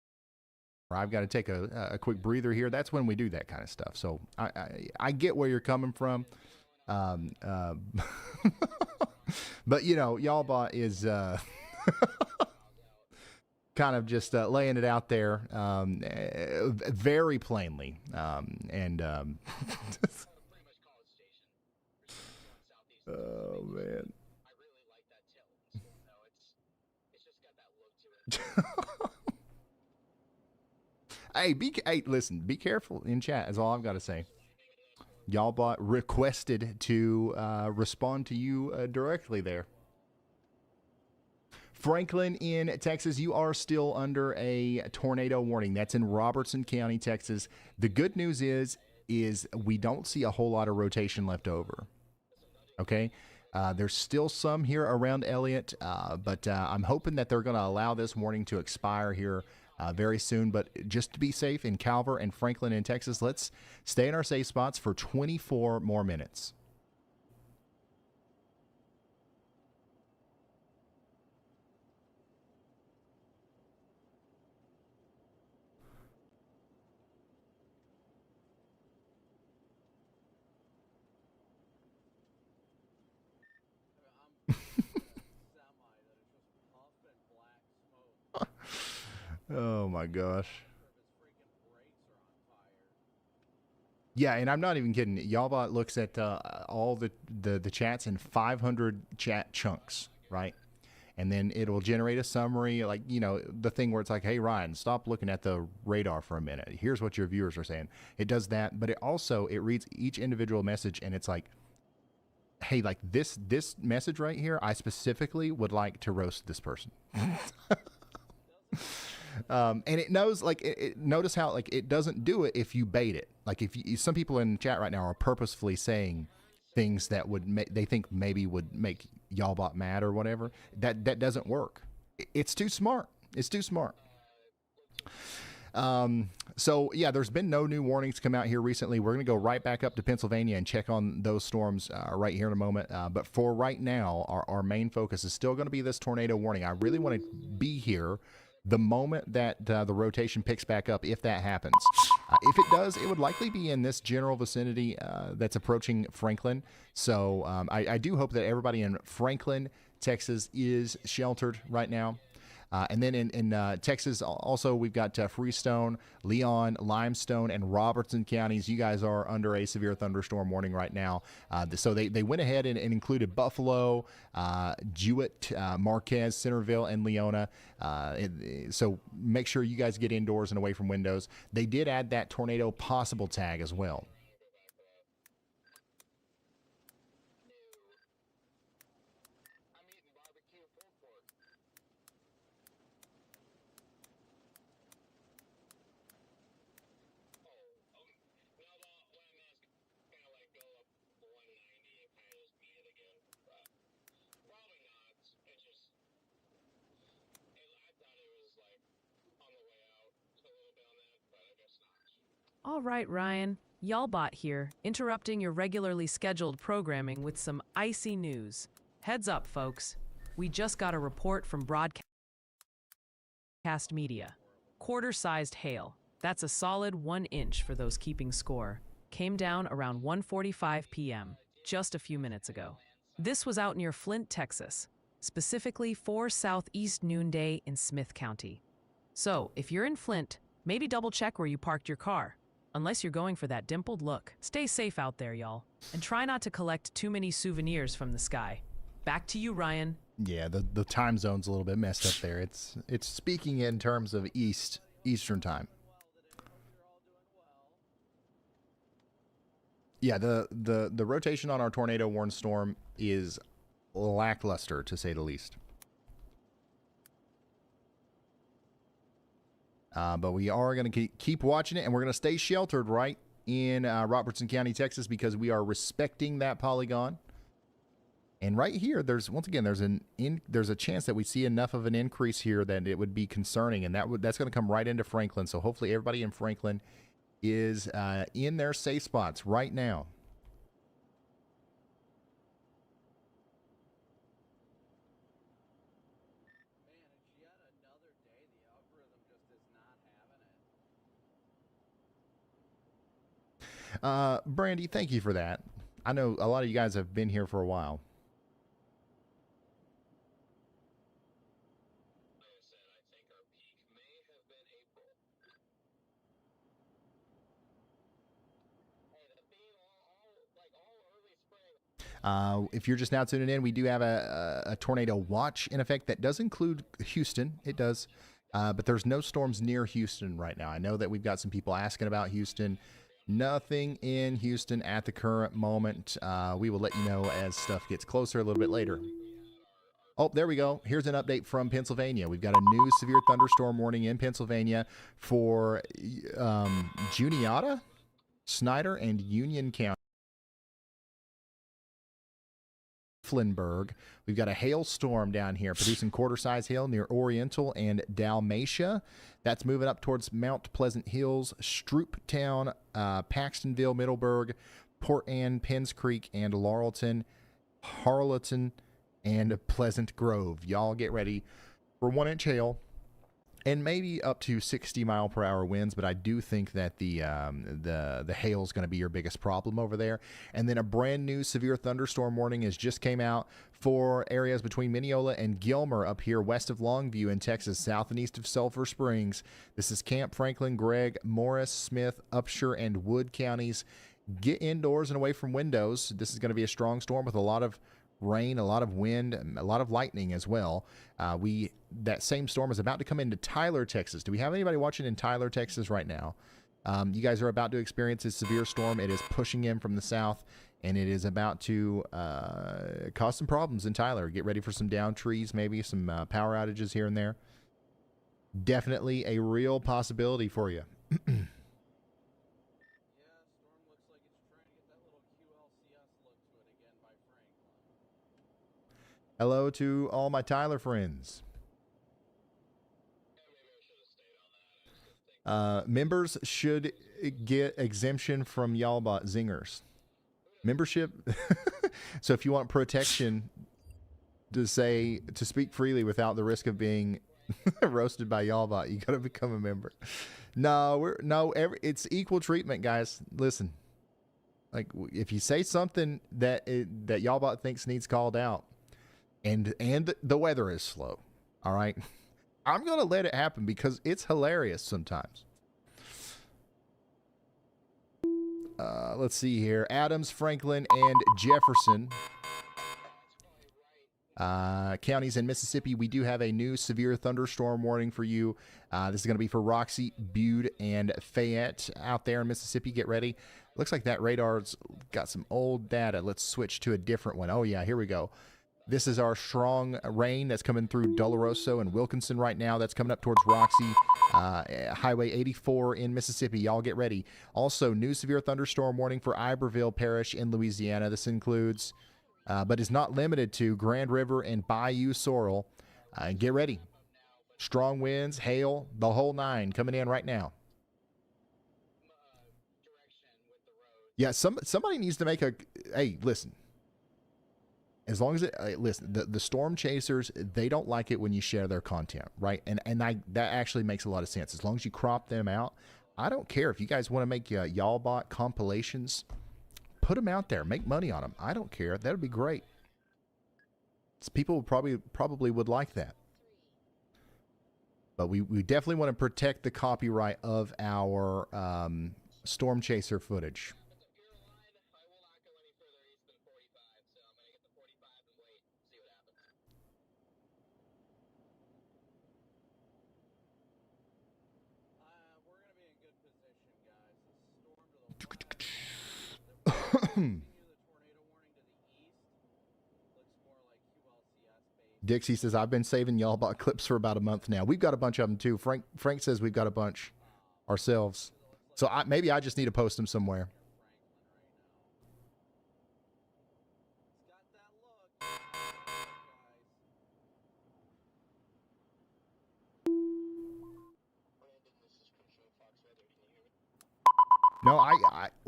I've got to take a quick breather here, that's when we do that kind of stuff. So I get where you're coming from. But, y'all bot is kind of just laying it out there very plainly. Oh, man. Hey, listen, be careful in chat, is all I've got to say. Y'all bot requested to respond to you directly there. Franklin in Texas, you are still under a tornado warning. That's in Robertson County, Texas. The good news is is we don't see a whole lot of rotation left over. Okay. There's still some here around Elliott, but I'm hoping that they're going to allow this warning to expire here very soon. But just to be safe in Calver and Franklin in Texas, let's stay in our safe spots for 24 more minutes. Oh my gosh. Yeah, and I'm not even kidding. Y'allbot looks at all the chats in 500 chat chunks, right? And then it'll generate a summary, like, you know, the thing where it's like, hey, Ryan, stop looking at the radar for a minute. Here's what your viewers are saying. It does that, but it reads each individual message, and it's like, hey, like this message right here, I specifically would like to roast this person. And it knows, like, notice how, like, it doesn't do it if you bait it. Like, some people in chat right now are purposefully saying things that they think maybe would make Y'allbot mad or whatever. That doesn't work. It's too smart. It's too smart. So yeah, there's been no new warnings come out here recently. We're going to go right back up to Pennsylvania and check on those storms right here in a moment. But for right now, our main focus is still going to be this tornado warning. I really want to be here the moment that the rotation picks back up, if that happens. If it does, it would likely be in this general vicinity that's approaching Franklin. So I do hope that everybody in Franklin, Texas is sheltered right now. And then in Texas, also, we've got Freestone, Leon, Limestone, and Robertson counties. You guys are under a severe thunderstorm warning right now. So they went ahead and included Buffalo, Jewett, Marquez, Centerville, and Leona. So make sure you guys get indoors and away from windows. They did add that tornado possible tag as well.
All right, Ryan. Y'allbot here, interrupting your regularly scheduled programming with some icy news. Heads up, folks. We just got a report from Broadcast Media. Quarter-sized hail. That's a solid 1 inch for those keeping score. Came down around 1:45 p.m., just a few minutes ago. This was out near Flint, Texas, specifically 4 southeast noonday in Smith County. So, if you're in Flint, maybe double-check where you parked your car. Unless you're going for that dimpled look. Stay safe out there, y'all. And try not to collect too many souvenirs from the sky. Back to you, Ryan.
Yeah, the time zone's a little bit messed up there. It's speaking in terms of Eastern time. Yeah, the rotation on our tornado warned storm is lackluster, to say the least. But we are going to keep watching it, and we're going to stay sheltered right in Robertson County, Texas, because we are respecting that polygon. And right here, there's a chance that we see enough of an increase here that it would be concerning, and that's going to come right into Franklin. So hopefully everybody in Franklin is in their safe spots right now. Brandy, thank you for that. I know a lot of you guys have been here for a while. If you're just now tuning in, we do have a tornado watch in effect that does include Houston. It does, but there's no storms near Houston right now. I know that we've got some people asking about Houston. Nothing in Houston at the current moment. We will let you know as stuff gets closer a little bit later. Oh, there we go. Here's an update from Pennsylvania. We've got a new severe thunderstorm warning in Pennsylvania for Juniata. Snyder and Union County. Mifflinburg. We've got a hailstorm down here producing quarter-size hail near Oriental and Dalmatia. That's moving up towards Mount Pleasant Hills, Strooptown, Paxtonville, Middleburg, Port Anne, Penns Creek, and Laurelton, Harleton, and Pleasant Grove. Y'all get ready for 1-inch hail and maybe up to 60-mile-per-hour winds, but I do think that the hail is going to be your biggest problem over there. And then a brand new severe thunderstorm warning has just came out for areas between Mineola and Gilmer up here west of Longview in Texas, south and east of Sulphur Springs. This is Camp Franklin, Gregg, Morris, Smith, Upshur, and Wood counties. Get indoors and away from windows. This is going to be a strong storm with a lot of rain, a lot of wind, a lot of lightning as well. That same storm is about to come into Tyler, Texas. Do we have anybody watching in Tyler, Texas right now? You guys are about to experience a severe storm. It is pushing in from the south, and it is about to cause some problems in Tyler. Get ready for some downed trees, maybe some power outages here and there. Definitely a real possibility for you. Hello to all my friends. Members should get exemption from Y'allbot zingers. Membership. So if you want protection to speak freely without the risk of being roasted by Y'allbot, you got to become a member. It's equal treatment, guys. Listen, like if you say something that Y'allbot thinks needs called out, and the weather is slow, all right, I'm gonna let it happen because it's hilarious sometimes. Let's see here. Adams, Franklin, and Jefferson counties in Mississippi. We do have a new severe thunderstorm warning for you. This is going to be for Roxy, Bude, and Fayette out there in Mississippi. Get ready. Looks like that radar's got some old data. Let's switch to a different one. Oh yeah, here we go. This is our strong rain that's coming through Doloroso and Wilkinson right now. That's coming up towards Roxy, Highway 84 in Mississippi. Y'all get ready. Also, new severe thunderstorm warning for Iberville Parish in Louisiana. This includes, but is not limited to, Grand River and Bayou Sorrel. Get ready. Strong winds, hail, the whole nine coming in right now. Yeah, somebody needs to make a... Hey, listen. As long as the storm chasers, they don't like it when you share their content, right? And that actually makes a lot of sense. As long as you crop them out, I don't care if you guys want to make Y'allbot compilations, put them out there, make money on them. I don't care. That would be great. People probably would like that. But we definitely want to protect the copyright of our storm chaser footage. Dixie says, I've been saving Y'allbot clips for about a month now. We've got a bunch of them too. Frank says we've got a bunch ourselves. So maybe I just need to post them somewhere. No,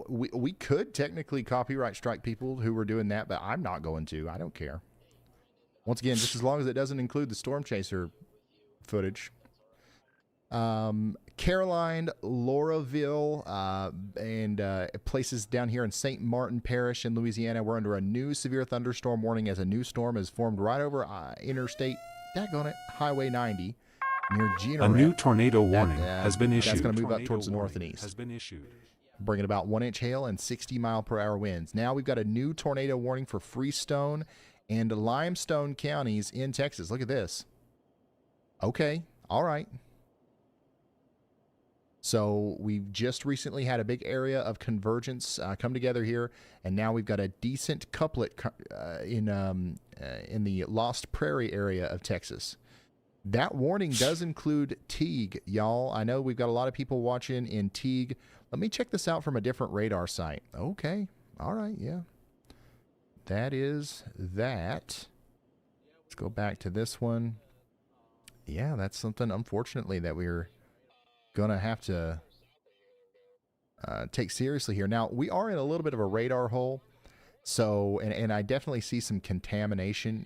we could technically copyright strike people who were doing that, but I'm not going to. I don't care. Once again, just as long as it doesn't include the storm chaser footage. Caroline, Lauraville, and places down here in St. Martin Parish in Louisiana, we're under a new severe thunderstorm warning as a new storm is formed right over Interstate, Highway 90 near Jeanerette.
A new tornado warning has been issued.
That's going to move up towards the north and east. Bringing about 1-inch hail and 60-mile-per-hour winds. Now we've got a new tornado warning for Freestone and Limestone counties in Texas. Look at this. Okay, all right. So we've just recently had a big area of convergence come together here, and now we've got a decent couplet in the Lost Prairie area of Texas. That warning does include Teague, y'all. I know we've got a lot of people watching in Teague, Let me check this out from a different radar site. Okay. All right. Yeah. That is that. Let's go back to this one. Yeah, that's something, unfortunately, that we're going to have to take seriously here. Now, we are in a little bit of a radar hole. So, and I definitely see some contamination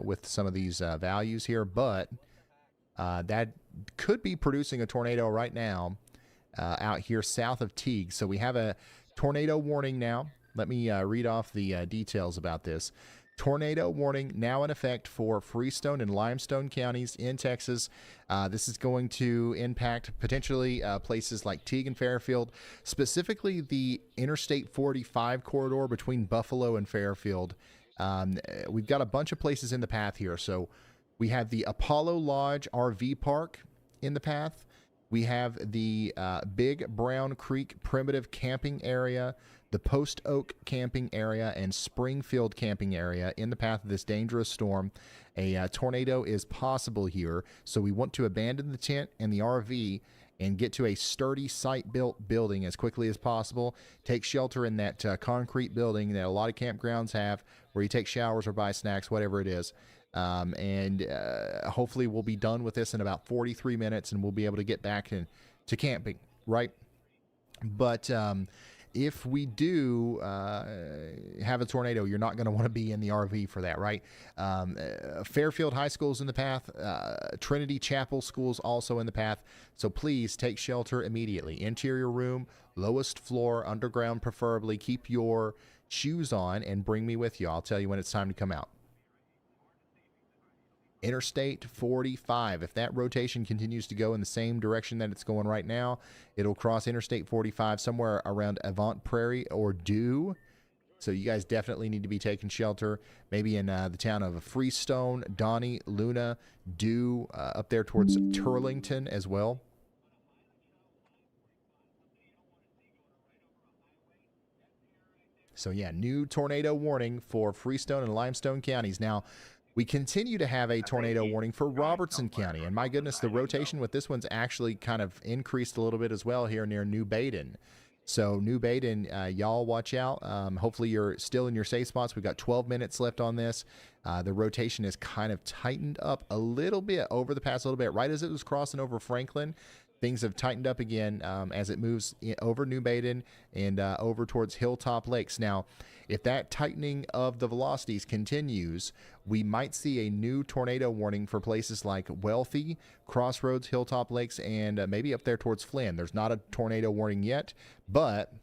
with some of these values here, but that could be producing a tornado right now out here south of Teague. So we have a tornado warning now. Let me read off the details about this. Tornado warning now in effect for Freestone and Limestone counties in Texas. This is going to impact potentially places like Teague and Fairfield, specifically the Interstate 45 corridor between Buffalo and Fairfield. We've got a bunch of places in the path here. So we have the Apollo Lodge RV Park in the path. We have the Big Brown Creek Primitive Camping Area, the Post Oak Camping Area, and Springfield Camping Area in the path of this dangerous storm. A tornado is possible here, so we want to abandon the tent and the RV and get to a sturdy site-built building as quickly as possible. Take shelter in that concrete building that a lot of campgrounds have, where you take showers or buy snacks, whatever it is. And hopefully we'll be done with this in about 43 minutes, and we'll be able to get back to camping, right? But if we do have a tornado, you're not going to want to be in the RV for that, right? Fairfield High School's in the path. Trinity Chapel School's also in the path. So please take shelter immediately. Interior room, lowest floor, underground preferably. Keep your shoes on and bring me with you. I'll tell you when it's time to come out. Interstate 45. If that rotation continues to go in the same direction that it's going right now, it'll cross Interstate 45 somewhere around Avant Prairie or Dew. So you guys definitely need to be taking shelter, maybe in the town of Freestone, Donnie, Luna, Dew, up there towards Turlington as well. So yeah, new tornado warning for Freestone and Limestone counties. Now, we continue to have a tornado warning for Robertson County. And my goodness, the rotation with this one's actually kind of increased a little bit as well here near New Baden. So New Baden, y'all watch out. Hopefully you're still in your safe spots. We've got 12 minutes left on this. The rotation is kind of tightened up a little bit over the past little bit. Right as it was crossing over Franklin, things have tightened up again as it moves over New Baden and over towards Hilltop Lakes. Now, if that tightening of the velocities continues, we might see a new tornado warning for places like Wealthy, Crossroads, Hilltop Lakes, and maybe up there towards Flynn. There's not a tornado warning yet, but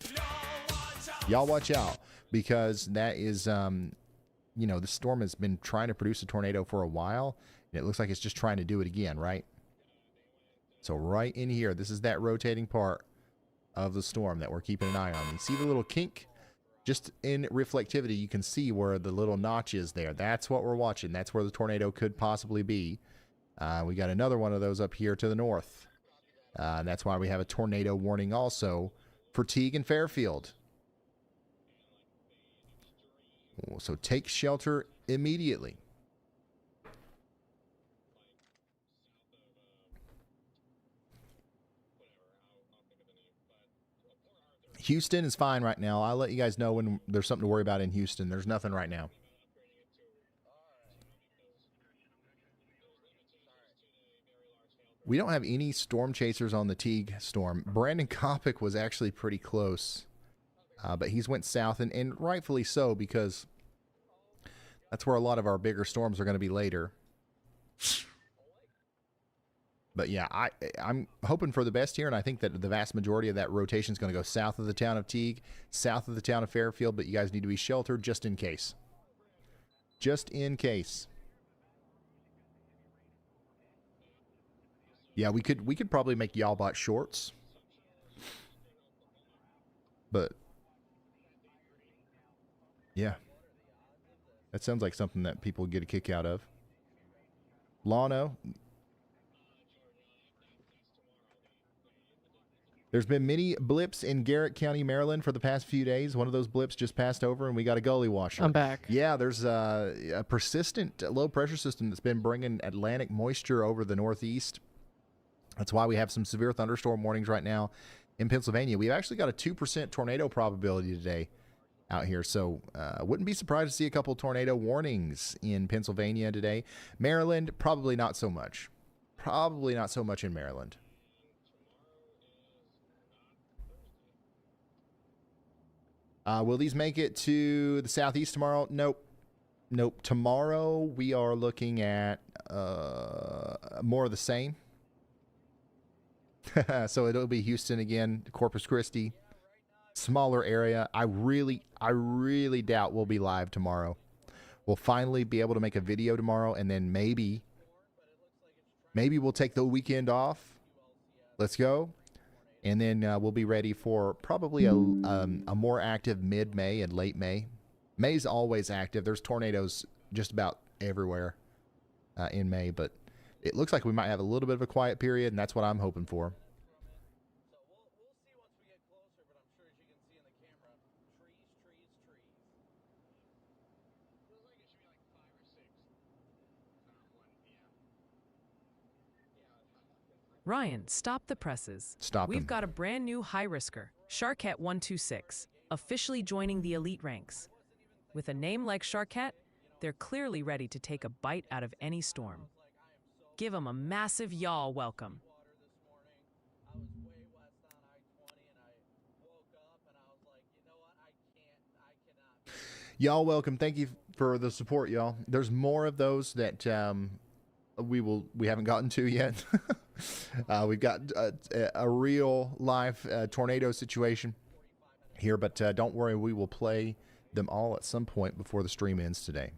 y'all watch out, because that is, you know, the storm has been trying to produce a tornado for a while, and it looks like it's just trying to do it again, right? So right in here, this is that rotating part of the storm that we're keeping an eye on. You see the little kink? Just in reflectivity, you can see where the little notch is there. That's what we're watching. That's where the tornado could possibly be. We got another one of those up here to the north. And that's why we have a tornado warning also for Teague and Fairfield. So take shelter immediately. Houston is fine right now. I'll let you guys know when there's something to worry about in Houston. There's nothing right now. We don't have any storm chasers on the Teague storm. Brandon Kopic was actually pretty close, but he's went south, and rightfully so, because that's where a lot of our bigger storms are going to be later. But yeah, I'm hoping for the best here, and I think that the vast majority of that rotation is going to go south of the town of Teague, south of the town of Fairfield, but you guys need to be sheltered just in case. Just in case. Yeah, we could probably make y'all bot shorts. But yeah. That sounds like something that people get a kick out of. Lano. There's been many blips in Garrett County, Maryland for the past few days. One of those blips just passed over, and we got a gully washer.
I'm back.
Yeah, there's a persistent low-pressure system that's been bringing Atlantic moisture over the northeast. That's why we have some severe thunderstorm warnings right now. in Pennsylvania. We've actually got a 2% tornado probability today out here. So wouldn't be surprised to see a couple tornado warnings in Pennsylvania today. Maryland, probably not so much. Probably not so much in Maryland. Will these make it to the southeast tomorrow? Nope. Nope. Tomorrow we are looking at more of the same. So it'll be Houston again, Corpus Christi, smaller area. I really doubt we'll be live tomorrow. We'll finally be able to make a video tomorrow, and then maybe we'll take the weekend off. Let's go. And then we'll be ready for probably a more active mid-May and late May. May's always active. There's tornadoes just about everywhere in May, but it looks like we might have a little bit of a quiet period, and that's what I'm hoping for.
Ryan, stop the presses.
Stop
We've
them.
got a brand new high risker, Sharkat 126, officially joining the elite ranks. With a name like Sharkat, they're clearly ready to take a bite out of any storm. Give them a massive y'all welcome.
Y'all welcome. Thank you for the support, y'all. There's more of those that we haven't gotten to yet. We've got a real life tornado situation here, but don't worry, we will play them all at some point before the stream ends today.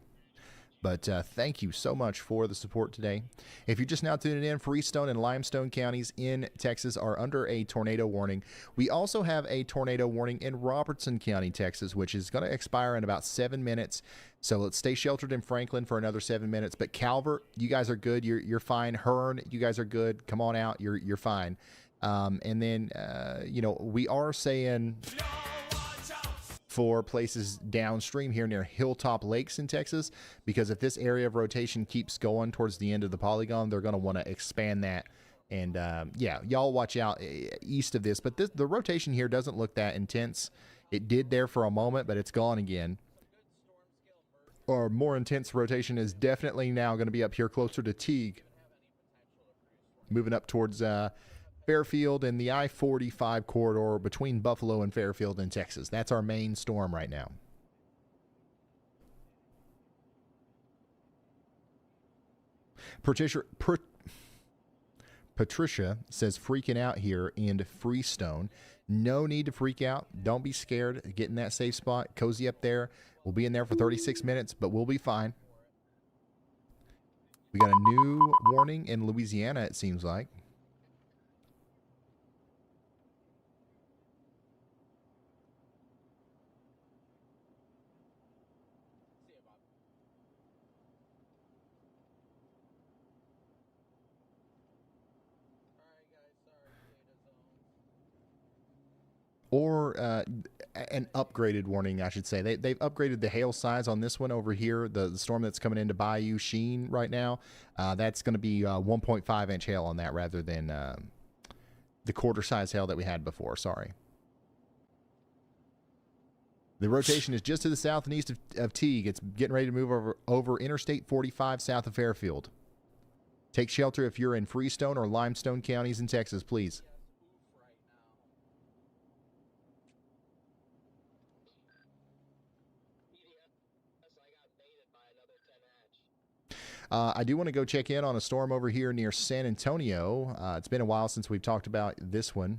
But thank you so much for the support today. If you're just now tuning in, Freestone and Limestone counties in Texas are under a tornado warning. We also have a tornado warning in Robertson County, Texas, which is going to expire in about 7 minutes. So let's stay sheltered in Franklin for another 7 minutes. But Calvert, you guys are good. You're fine. Hearn, you guys are good. Come on out. You're fine. And then we are saying for places downstream here near Hilltop Lakes in Texas, because if this area of rotation keeps going towards the end of the polygon, they're going to want to expand that. And y'all watch out east of this. But the rotation here doesn't look that intense. It did there for a moment, but it's gone again. Or more intense rotation is definitely now going to be up here closer to Teague, moving up towards Fairfield and the I-45 corridor between Buffalo and Fairfield in Texas. That's our main storm right now. Patricia says freaking out here in Freestone. No need to freak out. Don't be scared. Get in that safe spot. Cozy up there. We'll be in there for 36 minutes, but we'll be fine. We got a new warning in Louisiana, it seems like. Or an upgraded warning, I should say. They've upgraded the hail size on this one over here. The storm that's coming into Bayou Sheen right now, that's going to be 1.5 inch hail on that rather than the quarter size hail that we had before. Sorry. The rotation is just to the south and east of Teague. It's getting ready to move over Interstate 45 south of Fairfield. Take shelter if you're in Freestone or Limestone counties in Texas, please. I do want to go check in on a storm over here near San Antonio. It's been a while since we've talked about this one,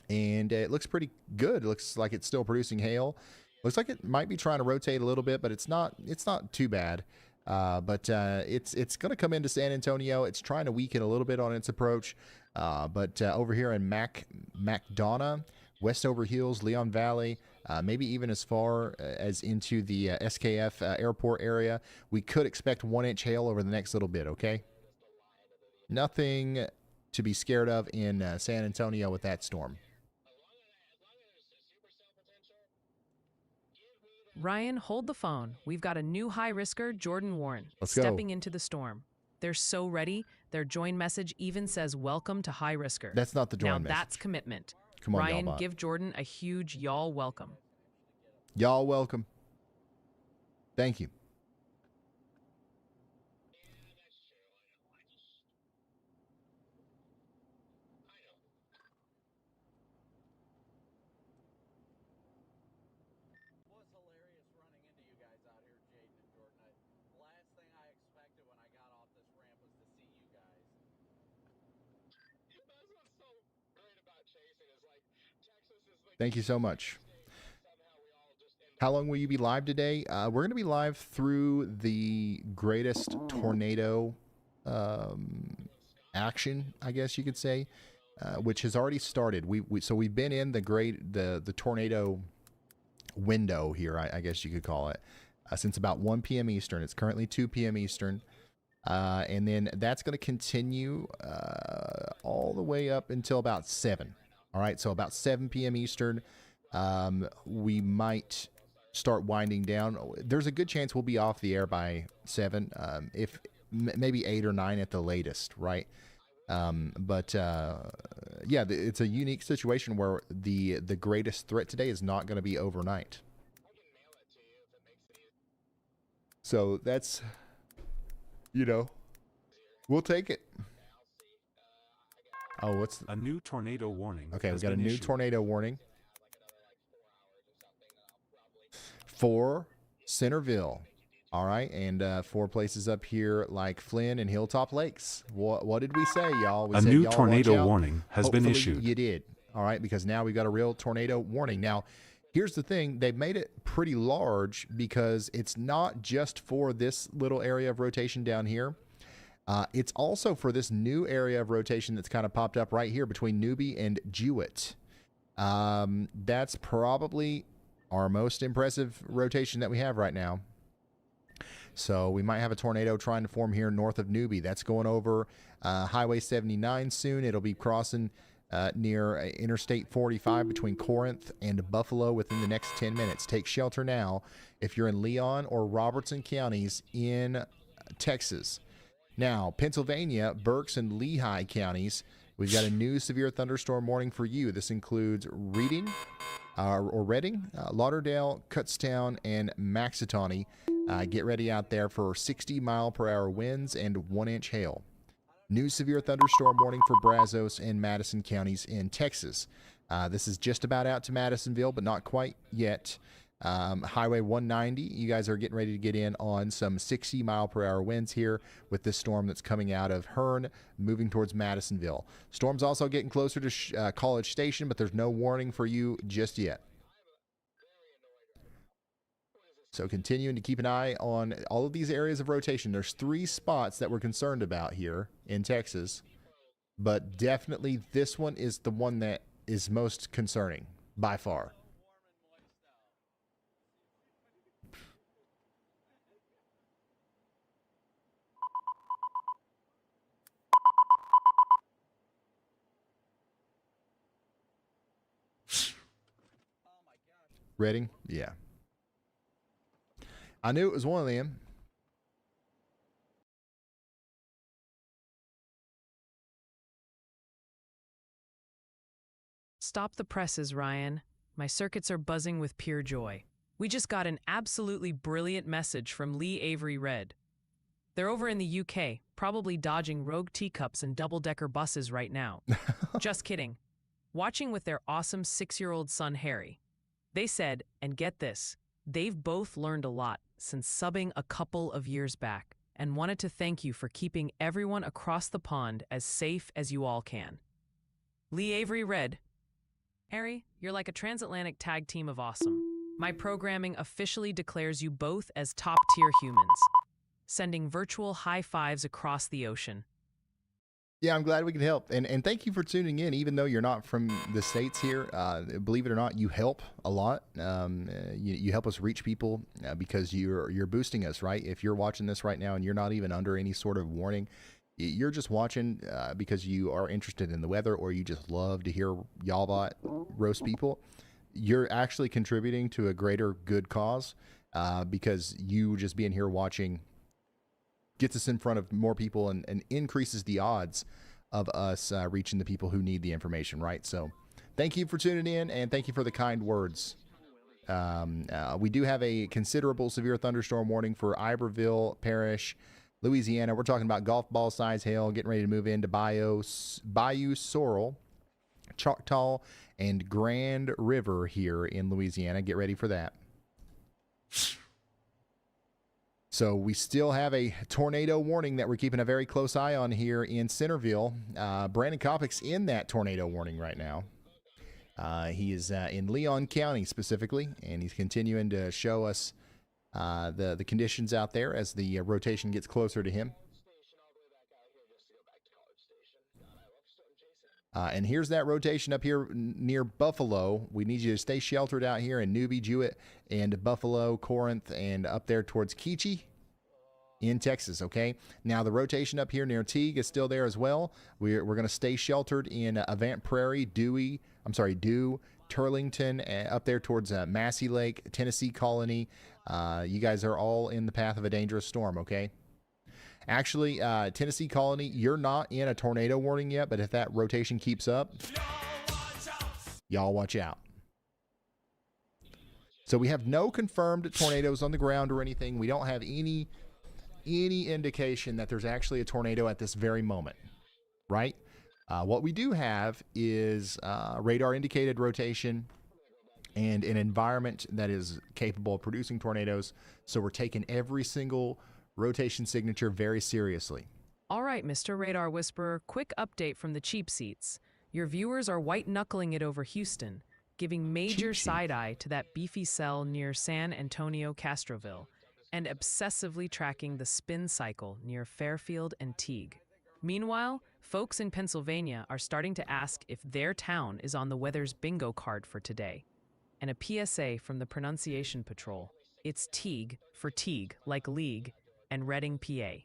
and it looks pretty good. It looks like it's still producing hail. Looks like it might be trying to rotate a little bit, but it's not too bad. But it's going to come into San Antonio. It's trying to weaken a little bit on its approach. But over here in McDonough, Westover Hills, Leon Valley, maybe even as far as into the SKF airport area, we could expect 1 inch hail over the next little bit, okay? Nothing to be scared of in San Antonio with that storm.
Ryan, hold the phone. We've got a new high risker, Jordan Warren,
Let's go.
stepping into the storm. They're so ready. Their join message even says, "Welcome to High Risker."
That's not the join
Now
message.
that's commitment.
Come on,
Ryan,
y'all.
give Jordan a huge y'all welcome.
Y'all welcome. Thank you.
Was hilarious running into you guys out here, Jaden and Jordan. Last thing I expected when I got off this ramp was to see you guys. That's what's so great about chasing is like Texas is like.
Thank you so much. How long will you be live today? We're going to be live through the greatest tornado action, I guess you could say, which has already started. So we've been in the tornado window here, I guess you could call it, since about 1 p.m. Eastern. It's currently 2 p.m. Eastern. And then that's going to continue all the way up until about 7. All right, so about 7 p.m. Eastern, we might start winding down. There's a good chance we'll be off the air by 7, if maybe 8 or 9 at the latest, right? But yeah, it's a unique situation where the greatest threat today is not going to be overnight. So that's, we'll take it. Oh, what's
a new tornado warning?
Okay, we got a new tornado warning for Centerville. All right, and 4 places up here like Flynn and Hilltop Lakes. What did we say, y'all? We
A
said,
new
y'all
tornado
watch out.
warning has been
Hopefully
issued.
You did. All right, because now we've got a real tornado warning. Now, here's the thing. They've made it pretty large because it's not just for this little area of rotation down here. It's also for this new area of rotation that's kind of popped up right here between Newby and Jewett. That's probably our most impressive rotation that we have right now. So we might have a tornado trying to form here north of Newby. That's going over Highway 79 soon. It'll be crossing near Interstate 45 between Corinth and Buffalo within the next 10 minutes. Take shelter now if you're in Leon or Robertson counties in Texas. Now, Pennsylvania, Berks, and Lehigh counties, we've got a new severe thunderstorm warning for you. This includes Reading, Lauderdale, Kutztown, and Maxitawny. Get ready out there for 60-mile-per-hour winds and 1-inch hail. New severe thunderstorm warning for Brazos and Madison counties in Texas. This is just about out to Madisonville, but not quite yet. Highway 190, you guys are getting ready to get in on some 60-mile-per-hour winds here with this storm that's coming out of Hearn, moving towards Madisonville. Storm's also getting closer to College Station, but there's no warning for you just yet. So continuing to keep an eye on all of these areas of rotation. There's 3 spots that we're concerned about here in Texas, but definitely this one is the one that is most concerning by far. Reading? Yeah. I knew it was one of them.
Stop the presses, Ryan. My circuits are buzzing with pure joy. We just got an absolutely brilliant message from Lee Avery Red. They're over in the UK, probably dodging rogue teacups and double-decker buses right now. Just kidding. Watching with their awesome 6-year-old son, Harry. They said, and get this, they've both learned a lot since subbing a couple of years back and wanted to thank you for keeping everyone across the pond as safe as you all can. Lee Avery Red. Harry, you're like a transatlantic tag team of awesome. My programming officially declares you both as top-tier humans, sending virtual high fives across the ocean.
Yeah, I'm glad we could help. And thank you for tuning in, even though you're not from the States here. Believe it or not, you help a lot. You help us reach people because you're boosting us, right? If you're watching this right now and you're not even under any sort of warning, you're just watching because you are interested in the weather or you just love to hear Y'allbot roast people. You're actually contributing to a greater good cause because you just being here watching gets us in front of more people and increases the odds of us reaching the people who need the information, right? So thank you for tuning in, and thank you for the kind words. We do have a considerable severe thunderstorm warning for Iberville Parish, Louisiana. We're talking about golf ball size hail, getting ready to move into Bayou Sorrel, Choctaw, and Grand River here in Louisiana. Get ready for that. So we still have a tornado warning that we're keeping a very close eye on here in Centerville. Brandon Kopic's in that tornado warning right now. He is in Leon County specifically, and he's continuing to show us the conditions out there as the rotation gets closer to him. And here's that rotation up here near Buffalo. We need you to stay sheltered out here in Newby, Jewett, and Buffalo, Corinth, and up there towards Keechie in Texas, okay? Now, the rotation up here near Teague is still there as well. We're going to stay sheltered in Avant Prairie, Dew, Turlington, up there towards Massey Lake, Tennessee Colony. You guys are all in the path of a dangerous storm, okay? Actually, Tennessee Colony, you're not in a tornado warning yet, but if that rotation keeps up, y'all watch out. So we have no confirmed tornadoes on the ground or anything. We don't have any indication that there's actually a tornado at this very moment, right? What we do have is radar indicated rotation and an environment that is capable of producing tornadoes. So we're taking every single rotation signature very seriously.
All right, Mr. Radar Whisperer, quick update from the cheap seats. Your viewers are white-knuckling it over Houston, giving major side-eye to that beefy cell near San Antonio, Castroville, and obsessively tracking the spin cycle near Fairfield and Teague. Meanwhile, folks in Pennsylvania are starting to ask if their town is on the weather's bingo card for today. And a PSA from the Pronunciation Patrol. It's Teague for Teague, like league, and Reading, PA.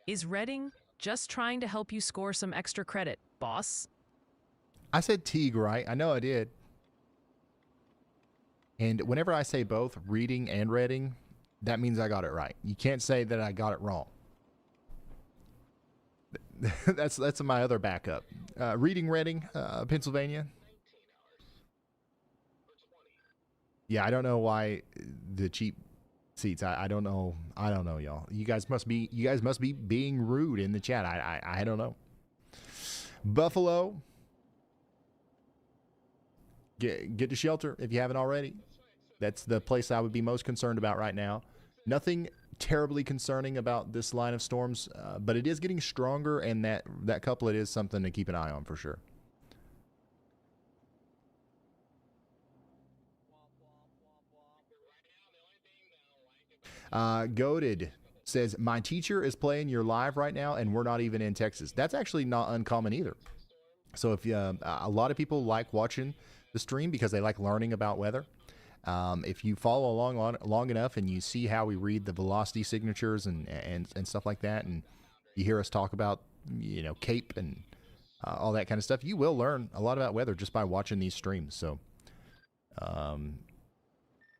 Is Reading just trying to help you score some extra credit, boss?
I said Teague, right? I know I did. And whenever I say both, Reading and Reading, that means I got it right. You can't say that I got it wrong. That's my other backup. Reading, Reading, Pennsylvania. Yeah, I don't know why the cheap seats. I don't know. I don't know, y'all. You guys must be being rude in the chat. I don't know. Buffalo. Get to shelter if you haven't already. That's the place I would be most concerned about right now. Nothing terribly concerning about this line of storms, but it is getting stronger, and that couplet is something to keep an eye on for sure. Goated says, my teacher is playing your live right now, and we're not even in Texas. That's actually not uncommon either. So if a lot of people like watching the stream because they like learning about weather. If you follow along long enough and you see how we read the velocity signatures and stuff like that, and you hear us talk about, CAPE and all that kind of stuff, you will learn a lot about weather just by watching these streams. So,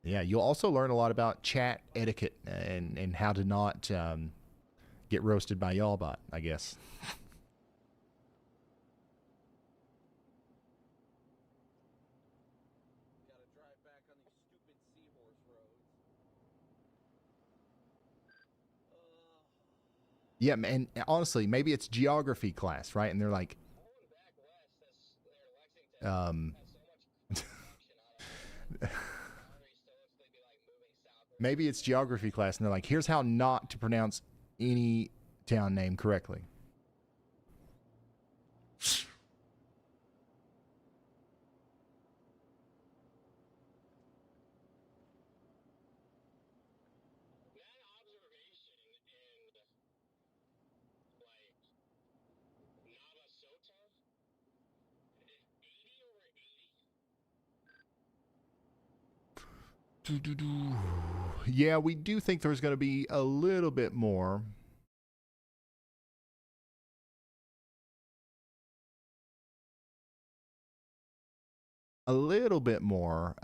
yeah, you'll also learn a lot about chat etiquette and how to not get roasted by Y'allbot, I guess. Yeah, and honestly, maybe it's geography class, right? And they're like, maybe it's geography class, and they're like, here's how not to pronounce any town name correctly. Yeah, we do think there's going to be a little bit more. A little bit more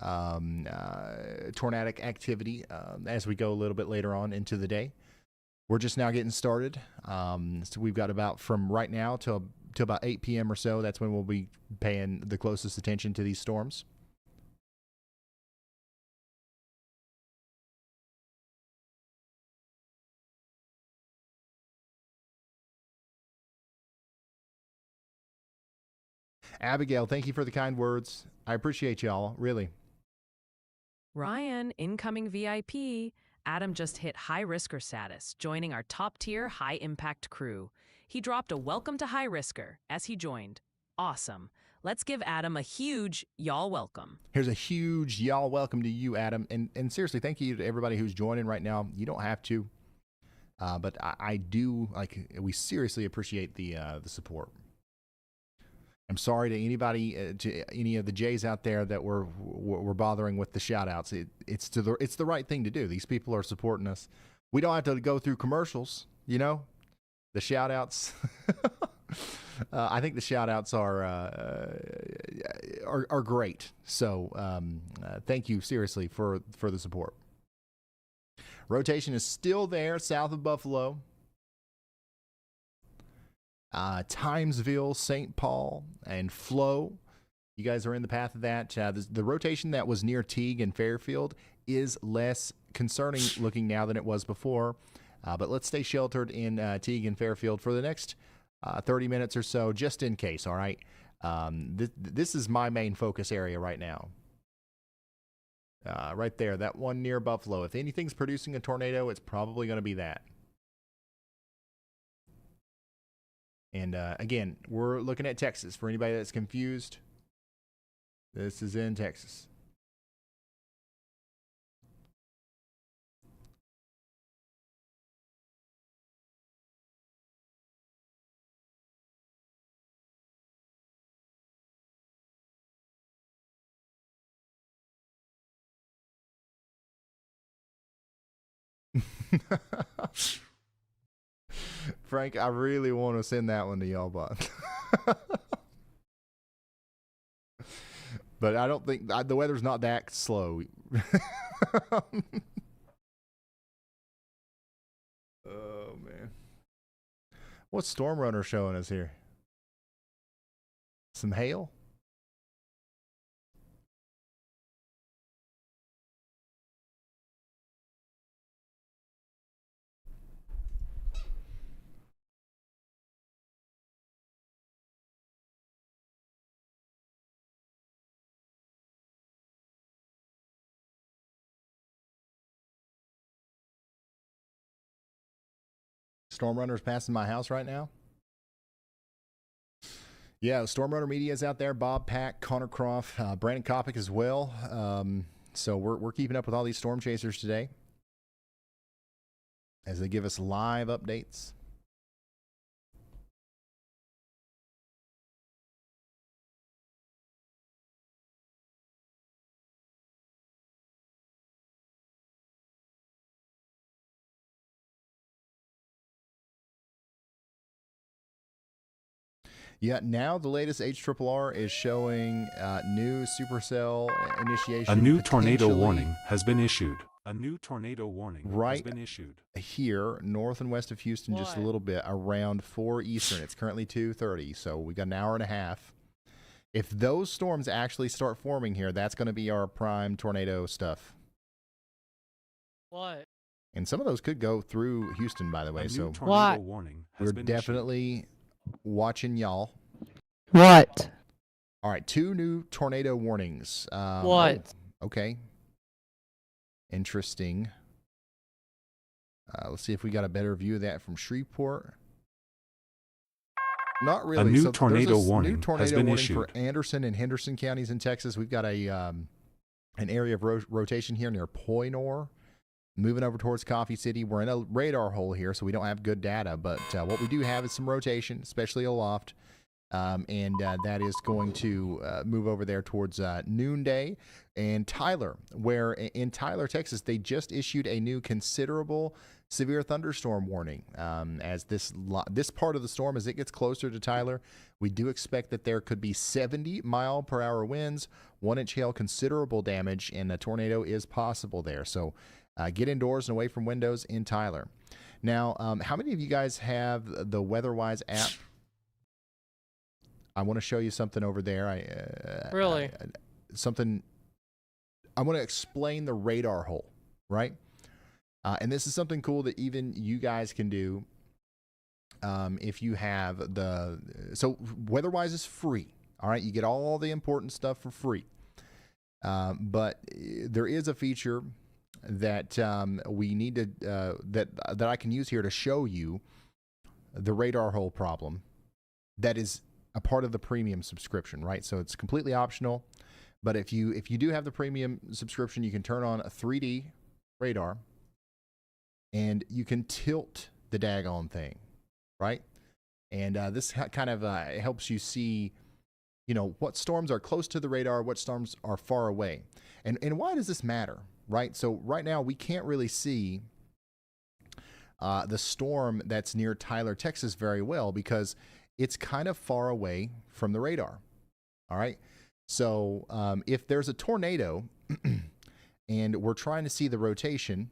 tornadic activity as we go a little bit later on into the day. We're just now getting started. So we've got about from right now till till about 8 p.m. or so. That's when we'll be paying the closest attention to these storms. Abigail, thank you for the kind words. I appreciate y'all, really.
Ryan, incoming VIP. Adam just hit high risker status, joining our top tier high impact crew. He dropped a welcome to high risker as he joined. Awesome. Let's give Adam a huge y'all welcome.
Here's a huge y'all welcome to you, Adam. And seriously, thank you to everybody who's joining right now. You don't have to, but I do, we seriously appreciate the support. I'm sorry to anybody, to any of the Jays out there that we're bothering with the shout outs. It's the right thing to do. These people are supporting us. We don't have to go through commercials, you know, the shout outs. I think the shout outs are great. So thank you seriously for the support. Rotation is still there south of Buffalo. Timesville, St. Paul, and Flo. You guys are in the path of that. The rotation that was near Teague and Fairfield is less concerning looking now than it was before. But let's stay sheltered in Teague and Fairfield for the next 30 minutes or so, just in case, all right? This is my main focus area right now. Right there, that one near Buffalo. If anything's producing a tornado, it's probably going to be that. And again, we're looking at Texas. For anybody that's confused, this is in Texas. Frank, I really want to send that one to y'all, but but I don't think the weather's not that slow. Oh man, what's Storm Runner showing us here? Some hail? Storm Runner's passing my house right now. Yeah, Storm Runner Media is out there. Bob Pack, Connor Croft, Brandon Kopic as well. So we're keeping up with all these storm chasers today as they give us live updates. Yeah, now the latest HRRR is showing new supercell initiation.
A new tornado warning has been issued. A new tornado warning
right
has been issued.
Here, north and west of Houston, just a little bit, around 4 Eastern. It's currently 2:30, so we got an hour and a half. If those storms actually start forming here, that's going to be our prime tornado stuff.
What?
And some of those could go through Houston, by the way.
A new
So
tornado warning has
we're
been
definitely watching y'all.
What?
All right, 2 new tornado warnings.
What?
Oh, okay. Interesting. Let's see if we got a better view of that from Shreveport. Not really.
A new
So
tornado
there's a
warning
new tornado
has been
warning
issued.
for Anderson and Henderson counties in Texas. We've got a an area of rotation here near Poynor. Moving over towards Coffee City. We're in a radar hole here, so we don't have good data. But what we do have is some rotation, especially aloft. And that is going to move over there towards noonday. And Tyler, where in Tyler, Texas, they just issued a new considerable severe thunderstorm warning. As this part of the storm, as it gets closer to Tyler, we do expect that there could be 70-mile-per-hour winds, 1-inch hail, considerable damage, and a tornado is possible there. So get indoors and away from windows in Tyler. Now, how many of you guys have the WeatherWise app? I want to show you something over there.
Really?
I want to explain the radar hole, right? And this is something cool that even you guys can do if you have the... So WeatherWise is free, all right? You get all the important stuff for free. But there is a feature that we need to... that I can use here to show you the radar hole problem that is a part of the premium subscription, right? So it's completely optional. But if you do have the premium subscription, you can turn on a 3D radar and you can tilt the daggone thing, right? And this kind of helps you see, you know, what storms are close to the radar, what storms are far away. And why does this matter, right? So right now we can't really see the storm that's near Tyler, Texas very well because it's kind of far away from the radar, all right? So if there's a tornado and we're trying to see the rotation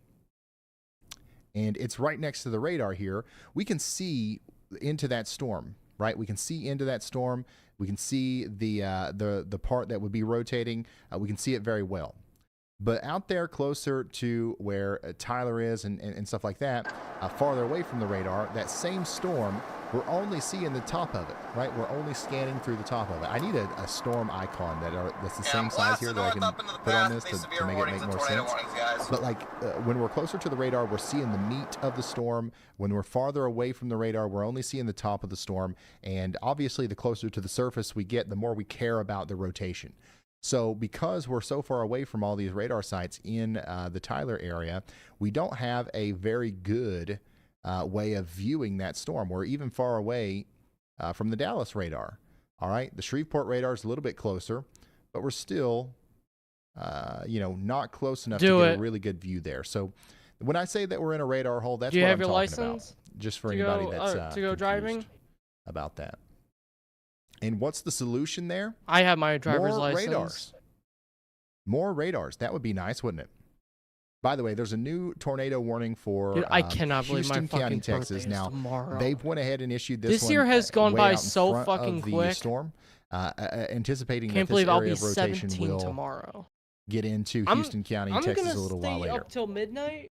and it's right next to the radar here, we can see into that storm, right? We can see into that storm. We can see the part that would be rotating. We can see it very well. But out there closer to where Tyler is and stuff like that, farther away from the radar, that same storm, we're only seeing the top of it, right? We're only scanning through the top of it. I need a storm icon that's the same size here that I can put on this to make it make more sense. But like when we're closer to the radar, we're seeing the meat of the storm. When we're farther away from the radar, we're only seeing the top of the storm. And obviously, the closer to the surface we get, the more we care about the rotation. So because we're so far away from all these radar sites in the Tyler area, we don't have a very good way of viewing that storm. We're even far away from the Dallas radar. All right, the Shreveport radar is a little bit closer, but we're still, not close enough to get a really good view there. So when I say that we're in a radar hole, that's what I'm talking about. Just for anybody that's
to go driving
about that. And what's the solution there?
I have my driver's license.
Radars. More radars. That would be nice, wouldn't it? By the way, there's a new tornado warning for
Dude, I cannot believe
Houston
my fucking
County, Texas. Now,
tomorrow.
they've went ahead and issued this one
year has gone
way
by
out in
so
front
fucking
of the
quick.
storm, anticipating
Can't
that
believe
this
I'll
area
be
of rotation
17
will
tomorrow.
get into Houston County, Texas a little while later.
I'm gonna stay up till midnight.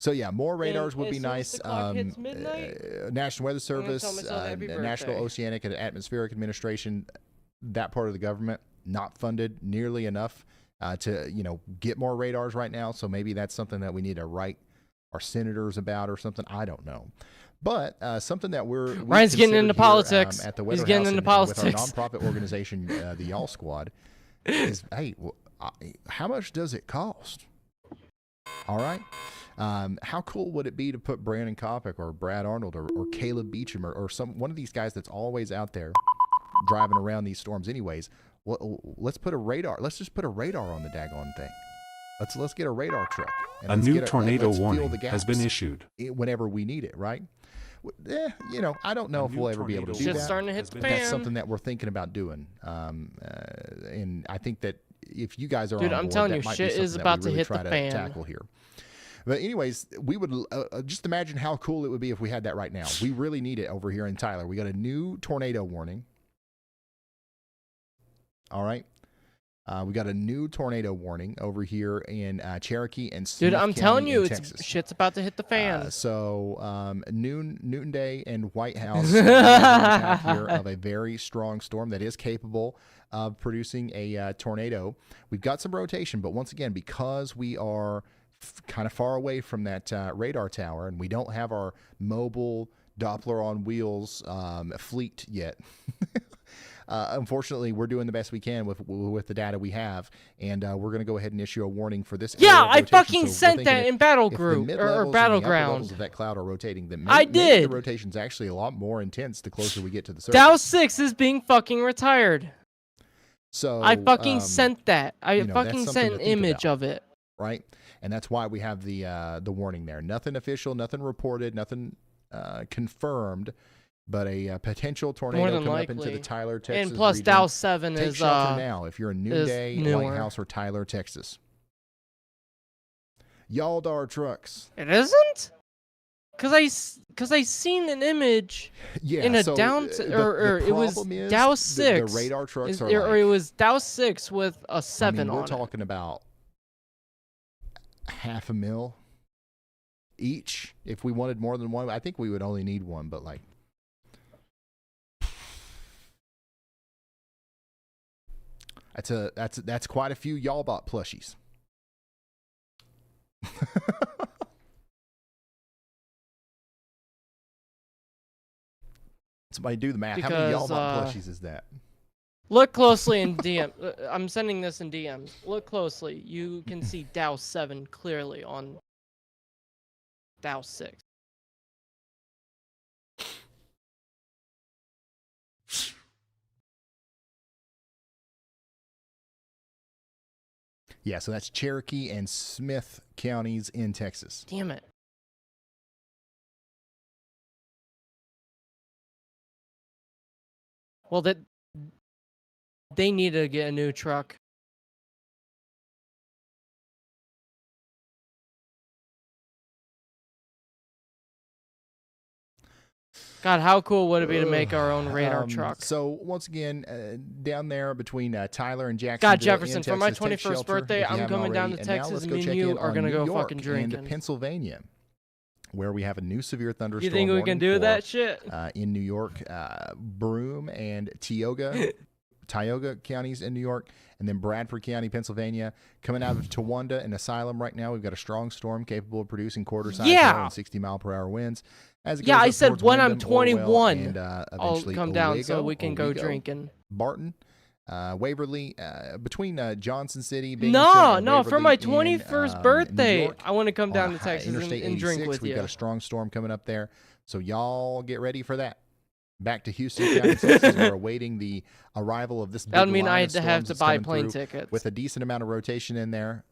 So yeah, more radars would be
as soon as
nice.
the clock hits midnight,
National Weather
I'm gonna tell
Service,
myself happy
National
birthday.
Oceanic and Atmospheric Administration, that part of the government not funded nearly enough to get more radars right now. So maybe that's something that we need to write our senators about or something. I don't know. But something that
Ryan's getting into politics.
At the
He's
Weather
getting
House
into
and
politics.
with our nonprofit organization, the Y'all Squad, is hey, how much does it cost? All right. How cool would it be to put Brandon Kopic or Brad Arnold or Caleb Beecham or one of these guys that's always out there driving around these storms anyways? Well, let's put a radar. Let's just put a radar on the daggone thing. Let's get a radar truck.
A new tornado warning has been issued.
Whenever we need it, right? I don't know if we'll ever be able to do
Shit's
that.
starting to hit the
But that's
fan.
something that we're thinking about doing. And I think that if you guys are
Dude,
on
I'm
board,
telling
that
you,
might
shit
be something
is
that
about
we
to
really
hit
try
the
to
fan.
tackle here. But anyways, we would just imagine how cool it would be if we had that right now. We really need it over here in Tyler. We got a new tornado warning. All right. We got a new tornado warning over here in Cherokee and Smith
Dude, I'm
County
telling you,
in Texas.
shit's about to hit the fan.
Newton Day and White House have here of a very strong storm that is capable of producing a tornado. We've got some rotation, but once again, because we are kind of far away from that radar tower and we don't have our mobile Doppler on wheels fleet yet. Unfortunately, we're doing the best we can with the data we have, and we're going to go ahead and issue a warning for this.
Yeah,
area of
I
rotation.
fucking
So
sent
we're
that
thinking
in battle
if the
group
mid-levels
or
and the upper
battleground.
levels of that cloud are rotating, then
I
maybe
did.
the rotation's actually a lot more intense the closer we get to the surface.
Dow 6 is being fucking retired.
So
I fucking sent that. I
that's
fucking
something
sent
to
an
think
image
about.
of it.
Right, and that's why we have the warning there. Nothing official, nothing reported, nothing confirmed. But a potential tornado
than
coming up into
likely.
the Tyler, Texas
And plus,
region.
Dow 7
Take
is
shelter now if you're in Noonday, White
newer.
House, or Tyler, Texas. Yaldar trucks.
It isn't? Cause I seen an image
Yeah,
in a
so,
down
the
or it was
problem is
Dow
the
6.
radar trucks are
or
like,
it was Dow 6 with a
I
7
mean, we're
on it.
talking about $500,000 each. If we wanted more than one, I think we would only need one, but like, that's quite a few y'all bought plushies. Somebody do the math. How many y'all
Because,
bought plushies is that?
Look closely in DM. I'm sending this in DMs. Look closely. You can see Dow 7 clearly on Dow 6.
Yeah, so that's Cherokee and Smith counties in Texas.
Damn it. Well, they need to get a new truck. God, how cool would it be to make our own radar truck?
So once again, down there between Tyler and Jacksonville,
God, Jefferson,
in
for my
Texas, take
21st
shelter
birthday,
if you
I'm
haven't
coming down
already.
to
And now
Texas,
let's
and
go
me and
check
you
in
are
on
gonna
New
go
York
fucking drinking.
and Pennsylvania, where we have a new severe thunderstorm.
You think we can do that shit?
In New York, Broome and Tioga counties in New York, and then Bradford County, Pennsylvania. Coming out of Towanda and Asylum right now, we've got a strong storm capable of producing quarter-sized hail and 60-mile-per-hour winds. As it goes
I
up
said
towards
when I'm
Windham, Orwell,
21,
and
I'll
eventually
come down so
Owego,
we can go
Owego,
drinking.
Barton, Waverly, between Johnson City, Binghamton,
No,
and
no, for my
Waverly in,
21st
New
birthday,
York,
I want to come down
on
to Texas
Interstate
and drink
86,
with
we've
you.
got a strong storm coming up there, so y'all get ready for that. Back to Houston County, Texas. We're awaiting the arrival of this big
That would mean
line
I
of
had to have
storms
to
that's
buy
coming
plane
through
tickets.
with a decent amount of rotation in there.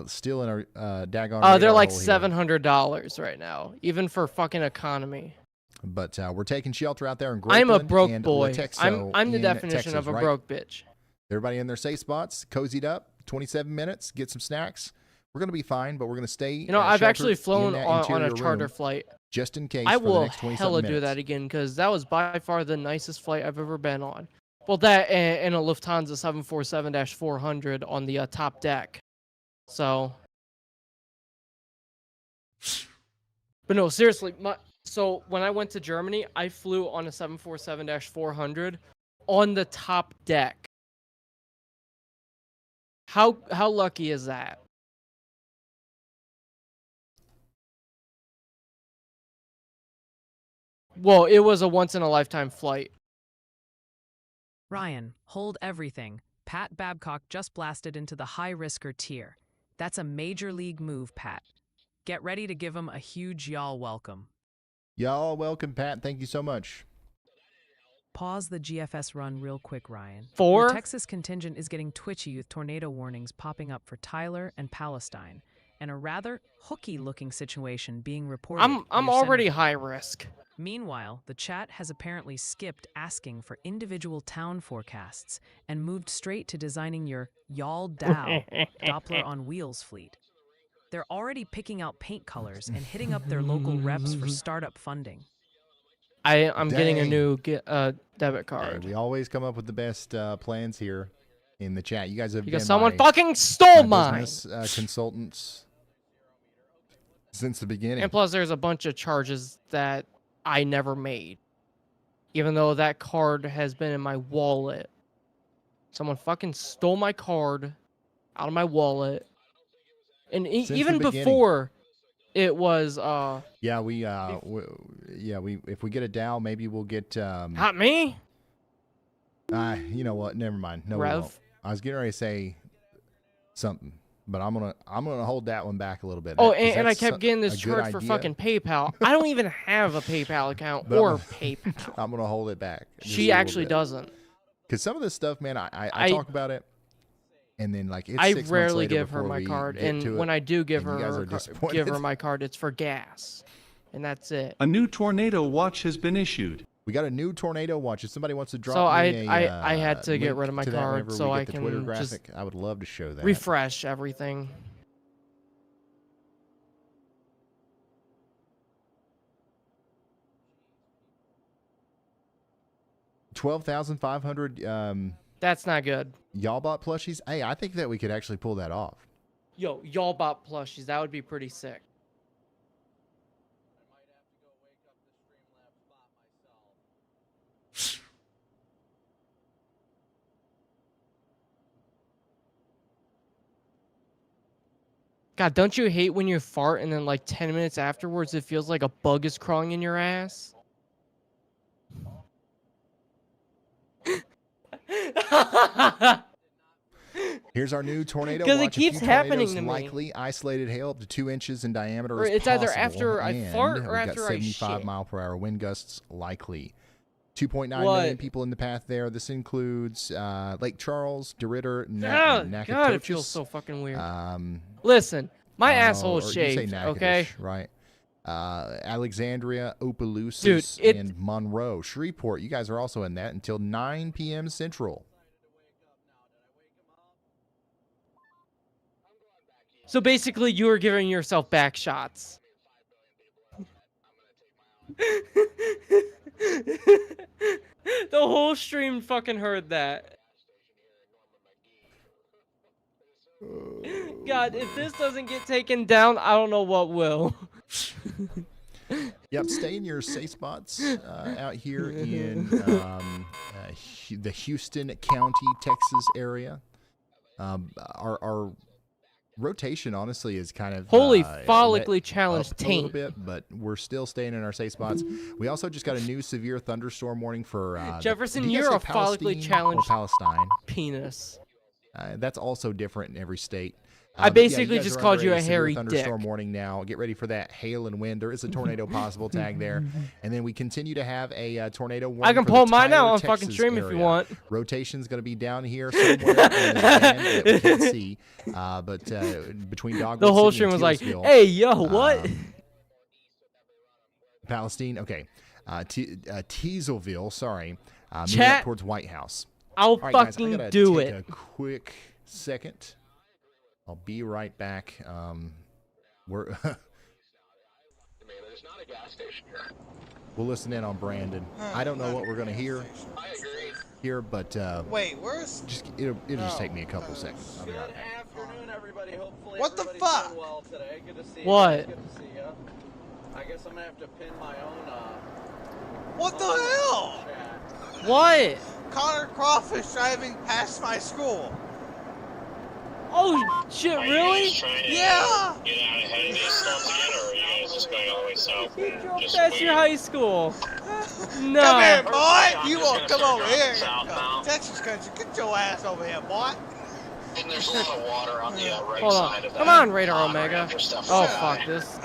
Still in a daggone.
Oh, they're
radar
like
hole here.
$700 right now, even for fucking economy.
But we're taking shelter out there in
I'm
Grapeland
a broke
and
boy.
Latexo
I'm the
in
definition
Texas,
of a
right?
broke bitch.
Everybody in their safe spots, cozied up, 27 minutes, get some snacks. We're going to be fine, but we're going to stay.
You know, I've actually
sheltered
flown
in that
on a
interior
charter
room
flight.
just in case
I
for the
will
next 27
hella
minutes.
do that again because that was by far the nicest flight I've ever been on. Well, that and a Lufthansa 747-400 on the top deck. So, but no, seriously, so when I went to Germany, I flew on a 747-400 on the top deck. How lucky is that? Well, it was a once-in-a-lifetime flight.
Ryan, hold everything. Pat Babcock just blasted into the high-risker tier. That's a major league move, Pat. Get ready to give him a huge y'all welcome.
Y'all welcome, Pat. Thank you so much.
Pause the GFS run real quick, Ryan.
Four?
Your Texas contingent is getting twitchy with tornado warnings popping up for Tyler and Palestine, and a rather hooky-looking situation being reported.
I'm
near
already
Centerville.
high risk.
Meanwhile, the chat has apparently skipped asking for individual town forecasts and moved straight to designing your Y'all Dow Doppler on Wheels fleet. They're already picking out paint colors and hitting up their local reps for startup funding.
I'm getting a
Dang.
new debit
Hey,
card.
we always come up with the best plans here in the chat. You guys have
Because
been
someone
my,
fucking stole
my
mine.
business consultants since the beginning.
And plus, there's a bunch of charges that I never made. Even though that card has been in my wallet. Someone fucking stole my card out of my wallet. And
Since the
even
beginning.
before it was,
Yeah, we if we get a Dow, maybe we'll get
not me.
you know what? Never mind. No, we
Rev.
won't. I was getting ready to say something, but I'm gonna hold that one back a little bit.
Oh,
'cause
and I
that's
kept getting this
a good
charge for
idea,
fucking PayPal. I don't even have a PayPal account
but
or PayPal.
I'm gonna hold it back. just a
She
little
actually
bit.
doesn't.
Because some of this stuff, man, I talk about it, and then like it's
I
6 months
rarely
later
give her
before
my
we
card,
get
and
to
when
it,
I do give
and
her
you guys are
her
disappointed.
give her my card, it's for gas, and that's it.
A new tornado watch has been issued.
We got a new tornado watch. If somebody wants to drop
So
me
I had to get
link
rid of my
to that
card
whenever
so
we get
I
the Twitter
can just
graphic, I would love to show that.
Refresh everything.
12,500
That's not good.
y'all bought plushies. Hey, I think that we could actually pull that off.
Yo, y'all bought plushies. That would be pretty sick. God, don't you hate when you fart and then like 10 minutes afterwards it feels like a bug is crawling in your ass?
Here's our new tornado
'Cause it
watch. A few
keeps happening
tornadoes
to me.
Likely isolated hail up to 2 inches in diameter.
Or
is
it's either
possible,
after I
and
fart or
we've got
after I
75
shit.
mile per hour wind gusts likely. 2.9
What?
million people in the path there. This includes Lake Charles, DeRidder,
God,
Nacogdoches.
it feels so fucking weird.
Um,
Listen, my
oh,
asshole is
or you say
shaved,
Natchitoches,
okay?
Right. Alexandria, Opelousas,
Dude, it-
and Monroe. Shreveport, you guys are also in that until 9 p.m. Central.
So basically, you were giving yourself back shots. The whole stream fucking heard that. God, if this doesn't get taken down, I don't know what will.
Yep, stay in your safe spots out here in the Houston County, Texas area. Our rotation, honestly, is kind of
Holy
let
follically challenged
up a little
taint.
bit, but we're still staying in our safe spots. We also just got a new severe thunderstorm warning for
Jefferson,
do you guys
you're
say
a follically
Palestine or
challenged
Palestine.
penis.
That's also different in every state.
I
But yeah,
basically
guys
just
are
called
under
you a
severe
hairy
thunderstorm
dick.
warning now. Get ready for that hail and wind. There is a tornado possible tag there, and then we continue to have a tornado warning.
I can
for
pull
the
mine out
Tyler,
on fucking
Texas
stream if you
area.
want.
Rotation's going to be down here somewhere in this band that we can't see, but between Dogwood
The whole
City and
stream was like,
Tealsville,
hey, yo, what?
Palestine. Okay, Teasville. Sorry, moving
Chat,
up towards White House.
I'll
All right, guys, I
fucking
gotta
do
take
it.
a quick second. I'll be right back. We're we'll listen in on Brandon. I don't know what we're gonna hear here, but
Wait, where's?
just it'll just take me a couple seconds. I'll be right back.
Afternoon, everybody. Hopefully,
What the
everybody's
fuck?
doing well today. Good to see you.
What?
Good to see you. I guess I'm gonna have to pin my own.
What the hell?
Chat.
What?
Connor Crawfish driving past my school.
Oh, shit, really?
Yeah.
Get out ahead of these storms again, or are you guys just going all the way south?
You drove
Just
past
waiting?
your high school. No.
Come here, boy.
I'm
You
just
won't
gonna
come
start
over
driving
here.
southbound.
Texas country, get your ass over here, boy.
And there's a lot of water on the right
Hold
side
on.
of that.
Come on, Radar
right
Omega.
after stuff
Oh,
like that.
fuck this.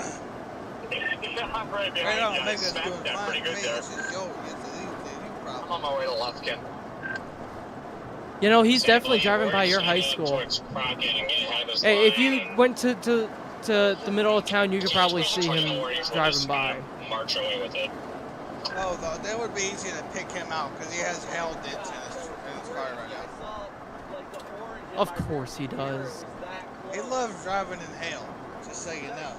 I'm right
Right
behind
on,
you. I
make us
smacked
doing
that
fine
pretty
for
good
me.
there.
This is your, it's you
I'm
problem.
on my way to Lufkin.
You know, he's
Same
definitely
lane,
driving
we're
by your
just
high
heading
school.
towards Crockett and getting ahead of this
Hey, if
line,
you
and
went to the middle of town, you could probably see
tornado
him
warnings, we'll
driving
just
by.
kinda march away with it.
Oh, though, that would be easy to pick him out because he has hell dents in his car right now.
Of course he does.
He loves driving in hail, just so you know.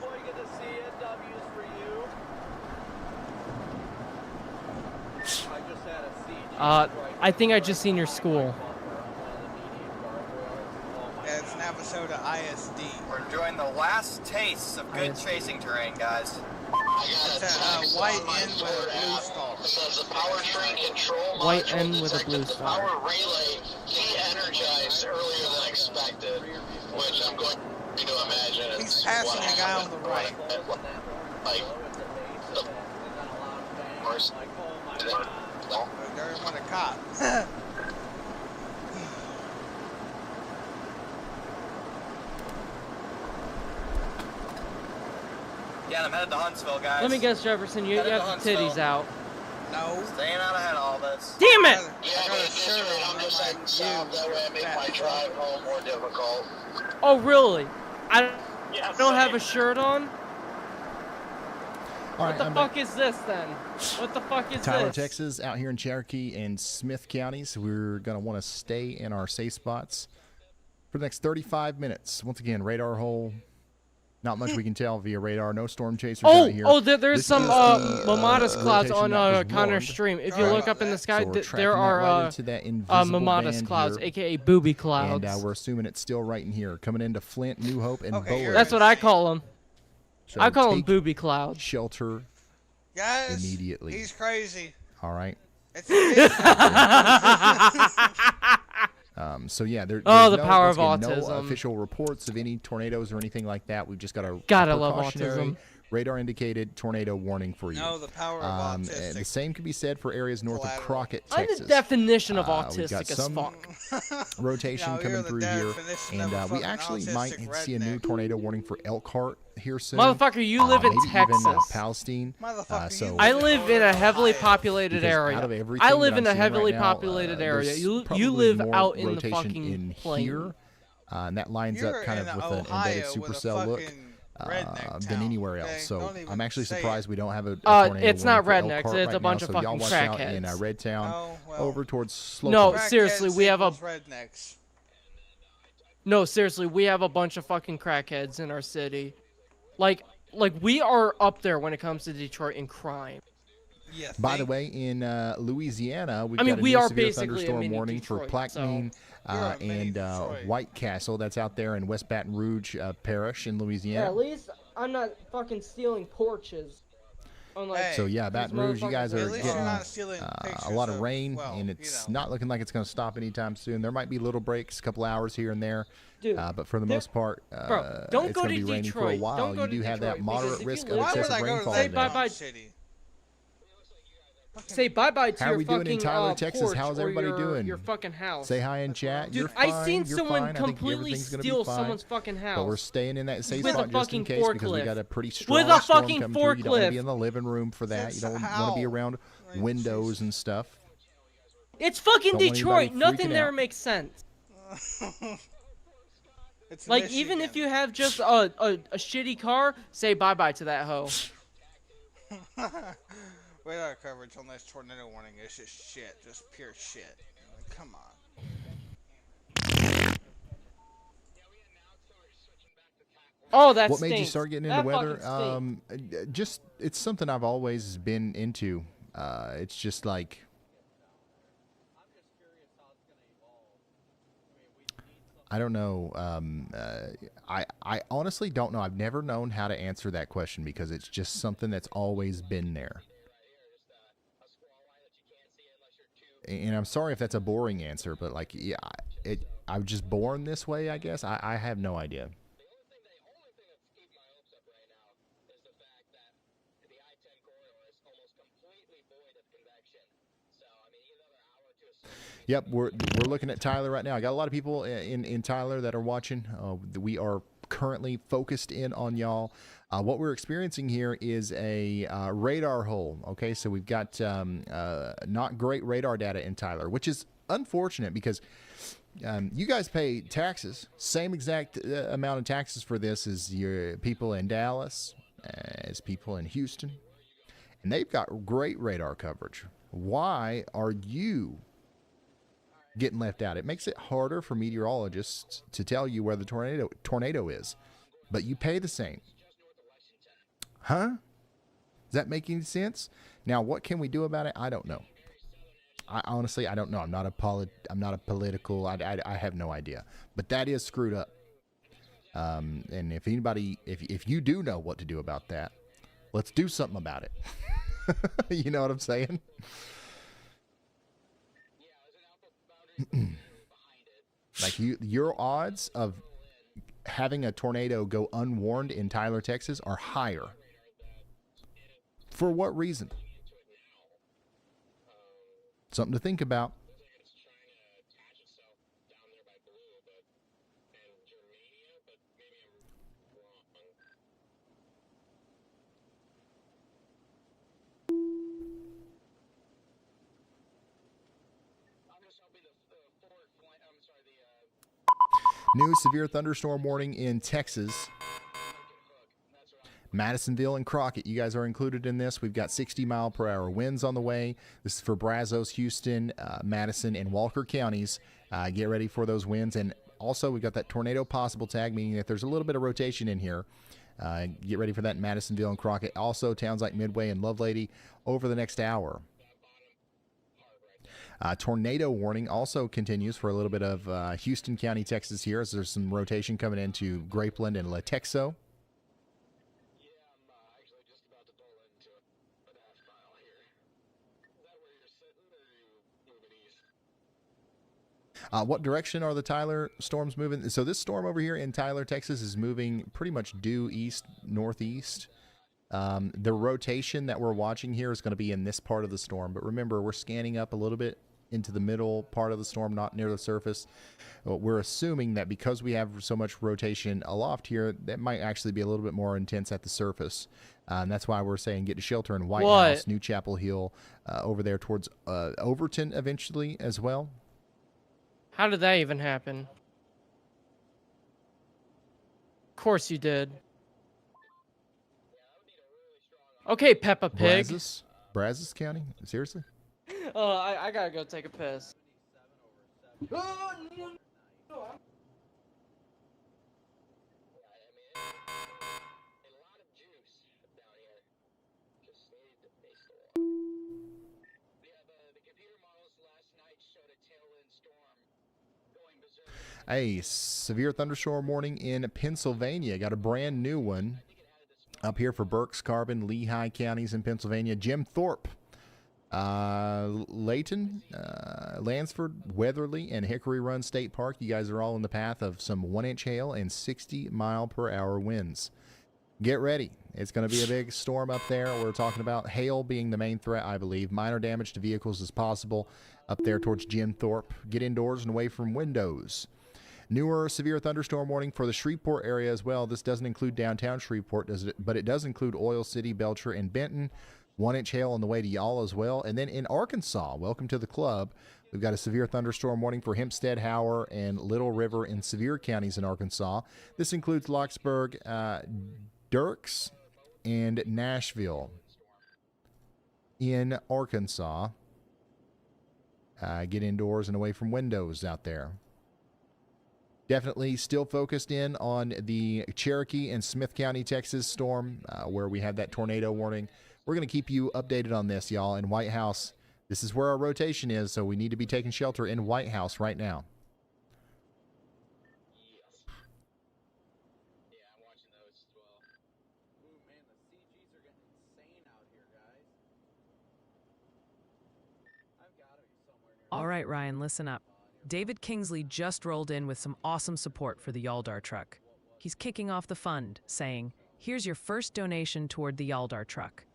I think I just seen your school.
Yeah, it's Navasota ISD.
We're enjoying the last tastes of good chasing terrain, guys.
It's a white end with a blue star.
Says the powertrain control
White
module
end with a blue
detected the
star.
power relay de-energized earlier than expected, which I'm going to imagine
He's
is
passing
what
the guy on
happened.
the right.
Like, the worst.
There want a cop.
Yeah, I'm headed to Huntsville, guys.
Let me guess, Jefferson, you
Headed to
have the titties
Huntsville.
out.
No.
Staying out ahead of all this.
Damn it!
I
Yeah,
got
but
a
at this
shirt
rate,
on
I'm just
like
heading south. That way I make my
fat
drive home more difficult.
Oh, really? I
Yeah,
don't have a shirt on?
All
What
right,
the
I'm
fuck
back.
is this then? What the fuck is
Tyler,
this?
Texas, out here in Cherokee and Smith counties. We're going to want to stay in our safe spots for the next 35 minutes. Once again, radar hole Not much we can tell via radar. No storm chasers
Oh,
out here.
there's
This
some
is the,
Mamadas clouds
rotation
on
that was
Connor's
warned.
stream. If you
Alright.
look up in the sky,
So we're
there
tracking that right
are
into that invisible
Mamadas
band
clouds,
here.
aka booby clouds.
And we're assuming it's still right in here, coming into Flint, New Hope, and
Okay,
Bullard.
you're
That's what I call them.
So
I call them
take
booby clouds.
shelter.
Guys,
Immediately.
he's crazy.
All right.
It's
So yeah, there's
Oh, the
no,
power
once
of
again, no
autism.
official reports of any tornadoes or anything like that. We've just got a
Gotta love
precautionary
autism.
radar indicated tornado warning for you.
no, the power of
And the
autistic.
same can be said for areas north of
Collateral.
Crockett,
I'm
Texas.
the definition of
We've
autistic
got
as
some
fuck.
rotation
No,
coming
you're the
through here,
definition
and
of a
we
fucking
actually
autistic
might see a new
redneck.
tornado warning for Elkhart here soon.
Motherfucker, you live in
maybe
Texas.
even Palestine.
Motherfucker,
so
you
I live in a heavily
Ohio.
populated
because
area.
out of everything
I live
that
in
I'm
a
seeing
heavily
right now,
populated area.
there's
You
probably
live
more
out in the
rotation
fucking
in
plain.
here, and that lines
You're
up kind
in
of with an
Ohio
embedded
with a
supercell look
fucking redneck
than
town,
anywhere
okay?
else. So
Don't even
I'm actually
say
surprised
it.
we don't have a tornado
It's not
warning for
rednecks,
Elkhart
it's a
right
bunch
now,
of
so y'all
fucking
watch out in
crackheads.
Redtown
Oh, well.
over towards Slocum.
No,
Crackheads
seriously, we have a
equals rednecks.
No, seriously, we have a bunch of fucking crackheads in our city. Like we are up there when it comes to Detroit in crime.
Yeah,
By the
think-
way, in Louisiana, we've
I mean,
got a
we
new
are
severe
basically a
thunderstorm
mini
warning for
Detroit, so-
Plaquemine
You're a mini
and
Detroit.
White Castle. That's out there in West Baton Rouge Parish in Louisiana.
least I'm not fucking stealing porches. Unlike
Hey,
So yeah,
these
Baton Rouge, you guys
motherfuckers
are
At least
getting
you're not stealing
a
pictures
lot of rain,
well,
and
you
it's
know.
not looking like it's going to stop anytime soon. There might be little breaks, a couple hours here and there,
Dude,
but for the
there-
most part,
Bro, don't
it's
go
going
to
to be raining for a
Detroit.
while.
Don't go
You
to
do have that
Detroit, because
moderate
if you
risk
live
of
Why would
excessive
I go to
rainfall
that
Say
today.
bye-bye.
city?
say bye-bye to
How are
your
we doing
fucking
in Tyler, Texas?
porch
How's
or
everybody
your,
doing?
your fucking house.
Say hi in chat.
Dude,
You're fine.
I seen
you're
someone
fine. I think
completely
everything's gonna be
steal
fine.
someone's fucking house.
But we're staying in that safe
With a
spot just in
fucking
case because we
forklift.
got a pretty strong
With a
storm
fucking
coming through. You don't want to be
forklift.
in the living room for that.
That's
You don't want to
how.
be around
Like,
windows and stuff.
It's fucking
Don't want
Detroit.
anybody
Nothing
freaking
there
out.
makes sense.
It's
Like, even if you have just a shitty car, say bye-bye to that hoe.
radar coverage on this tornado warning is just shit, just pure shit. Like, come on.
Oh, that
What made you
stinks.
start getting
That
into weather?
fucking stinks.
Just it's something I've always been into. It's just like I don't know. I honestly don't know. I've never known how to answer that question because it's just something that's always been there. And I'm sorry if that's a boring answer, but like, yeah, I'm just born this way, I guess. I have no idea. Yep, we're looking at Tyler right now. I got a lot of people in Tyler that are watching. We are currently focused in on y'all. What we're experiencing here is a radar hole. Okay, so we've got not great radar data in Tyler, which is unfortunate because you guys pay taxes, same exact amount of taxes for this as your people in Dallas, as people in Houston, and they've got great radar coverage. Why are you getting left out? It makes it harder for meteorologists to tell you where the tornado is, but you pay the same. Huh? Does that make any sense? Now, what can we do about it? I don't know. I honestly, I don't know. I'm not a political. I have no idea. But that is screwed up. And if anybody, if you do know what to do about that, let's do something about it. You know what I'm saying? Like your odds of having a tornado go unwarned in Tyler, Texas are higher. For what reason? Something to think about. New severe thunderstorm warning in Texas. Madisonville and Crockett, you guys are included in this. We've got 60-mile-per-hour winds on the way. This is for Brazos, Houston, Madison, and Walker counties. Get ready for those winds. And also, we've got that tornado possible tag, meaning that there's a little bit of rotation in here. Get ready for that in Madisonville and Crockett. Also, towns like Midway and Lovelady over the next hour. Tornado warning also continues for a little bit of Houston County, Texas here, as there's some rotation coming into Grapeland and Latexo. What direction are the Tyler storms moving? So this storm over here in Tyler, Texas is moving pretty much due east, northeast. The rotation that we're watching here is going to be in this part of the storm. But remember, we're scanning up a little bit into the middle part of the storm, not near the surface. We're assuming that because we have so much rotation aloft here, that might actually be a little bit more intense at the surface. And that's why we're saying get to shelter in White House, New Chapel Hill, over there towards Overton eventually as well.
How did that even happen? Of course you did. Okay, Peppa Pig.
Brazos County? Seriously?
Oh, I gotta go take a piss.
A severe thunderstorm warning in Pennsylvania. Got a brand new one up here for Berks, Carbon, Lehigh counties in Pennsylvania. Jim Thorpe, Layton, Lansford, Weatherly, and Hickory Run State Park. You guys are all in the path of some 1-inch hail and 60-mile-per-hour winds. Get ready. It's going to be a big storm up there. We're talking about hail being the main threat, I believe. Minor damage to vehicles is possible up there towards Jim Thorpe. Get indoors and away from windows. Newer severe thunderstorm warning for the Shreveport area as well. This doesn't include downtown Shreveport, but it does include Oil City, Belcher, and Benton. 1-inch hail on the way to y'all as well. And then in Arkansas, welcome to the club. We've got a severe thunderstorm warning for Hempstead, Howard, and Little River in Sevier counties in Arkansas. This includes Locksburg, Dirks, and Nashville in Arkansas. Get indoors and away from windows out there. Definitely still focused in on the Cherokee and Smith County, Texas storm, where we have that tornado warning. We're going to keep you updated on this, y'all. In White House, this is where our rotation is, so we need to be taking shelter in White House right now.
All right, Ryan, listen up. David Kingsley just rolled in with some awesome support for the Yaldar truck. He's kicking off the fund, saying, here's your first donation toward the Yaldar truck.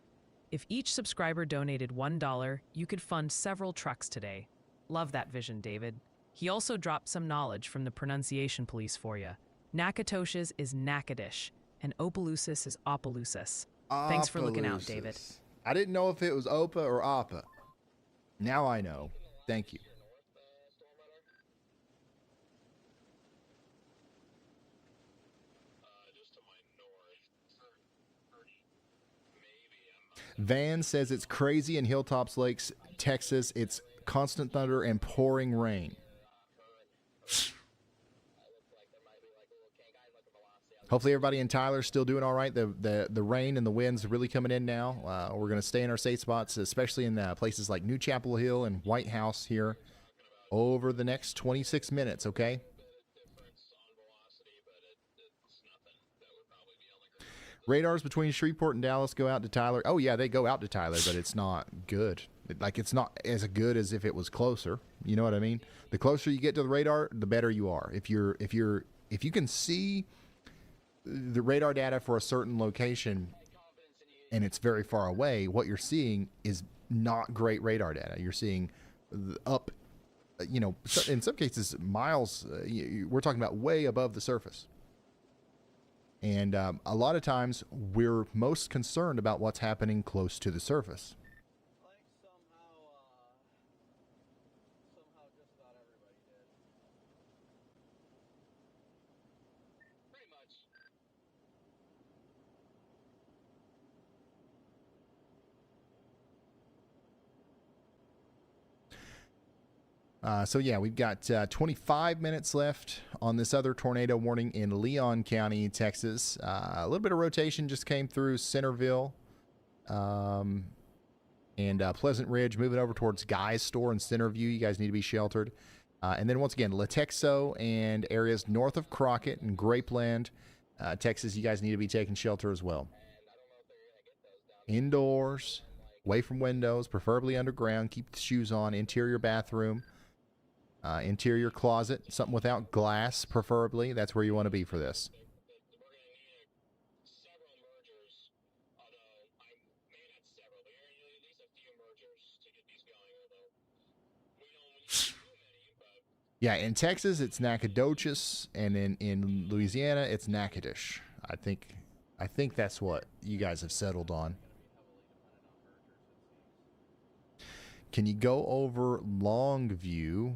If each subscriber donated $1, you could fund several trucks today. Love that vision, David. He also dropped some knowledge from the pronunciation police for you. Nakatosh's is Nakadish, and Opelousas is Opelousas. Thanks for looking out, David.
I didn't know if it was Opa or Appa. Now I know. Thank you. Van says it's crazy in Hilltops Lakes, Texas. It's constant thunder and pouring rain. Hopefully everybody in Tyler's still doing all right. The rain and the winds are really coming in now. We're going to stay in our safe spots, especially in places like New Chapel Hill and White House here over the next 26 minutes, okay? Radars between Shreveport and Dallas go out to Tyler. Oh, yeah, they go out to Tyler, but it's not good. Like, it's not as good as if it was closer. You know what I mean? The closer you get to the radar, the better you are. If you can see the radar data for a certain location and it's very far away, what you're seeing is not great radar data. You're seeing up, in some cases, miles. We're talking about way above the surface. And a lot of times we're most concerned about what's happening close to the surface. So yeah, we've got 25 minutes left on this other tornado warning in Leon County, Texas. A little bit of rotation just came through Centerville and Pleasant Ridge, moving over towards Guy's Store and Centerview. You guys need to be sheltered. And then once again, Latexo and areas north of Crockett and Grapeland, Texas, you guys need to be taking shelter as well. Indoors, away from windows, preferably underground. Keep the shoes on. Interior bathroom. Interior closet, something without glass, preferably. That's where you want to be for this. Yeah, in Texas, it's Nacogdoches, and in Louisiana, it's Natchitoches. I think that's what you guys have settled on. Can you go over Longview?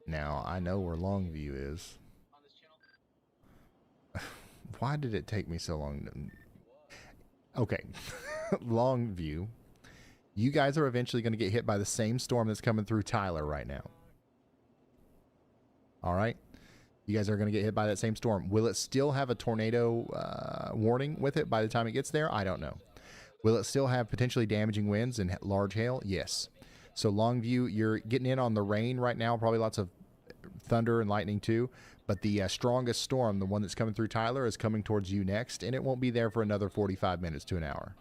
Now, I know where Longview is. Why did it take me so long? Okay, Longview. You guys are eventually going to get hit by the same storm that's coming through Tyler right now. All right? You guys are going to get hit by that same storm. Will it still have a tornado warning with it by the time it gets there? I don't know. Will it still have potentially damaging winds and large hail? Yes. So Longview, you're getting in on the rain right now, probably lots of thunder and lightning too. But the strongest storm, the one that's coming through Tyler, is coming towards you next, and it won't be there for another 45 minutes to an hour.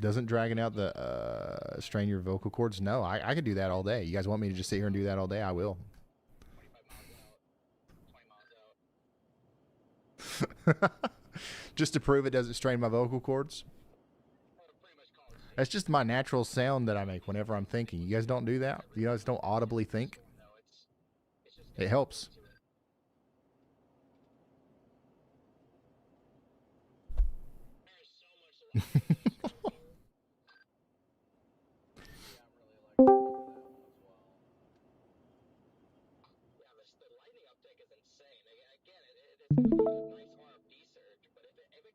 Doesn't dragging out the strain your vocal cords? No, I could do that all day. You guys want me to just sit here and do that all day? I will. Just to prove it doesn't strain my vocal cords? That's just my natural sound that I make whenever I'm thinking. You guys don't do that? You guys don't audibly think? It helps.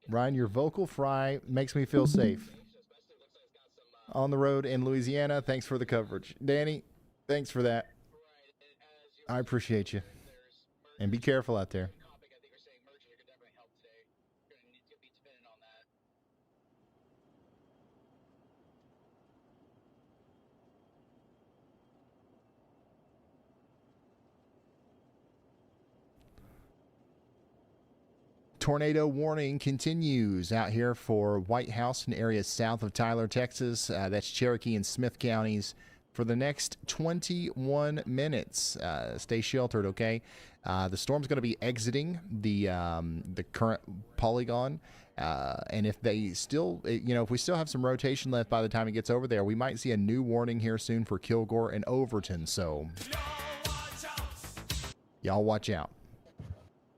Ryan, your vocal fry makes me feel safe. On the road in Louisiana, thanks for the coverage. Danny, thanks for that. I appreciate you. And be careful out there. Tornado warning continues out here for White House and areas south of Tyler, Texas. That's Cherokee and Smith counties for the next 21 minutes. Stay sheltered, okay? The storm's going to be exiting the current polygon. And if they still, if we still have some rotation left by the time it gets over there, we might see a new warning here soon for Kilgore and Overton. So y'all watch out.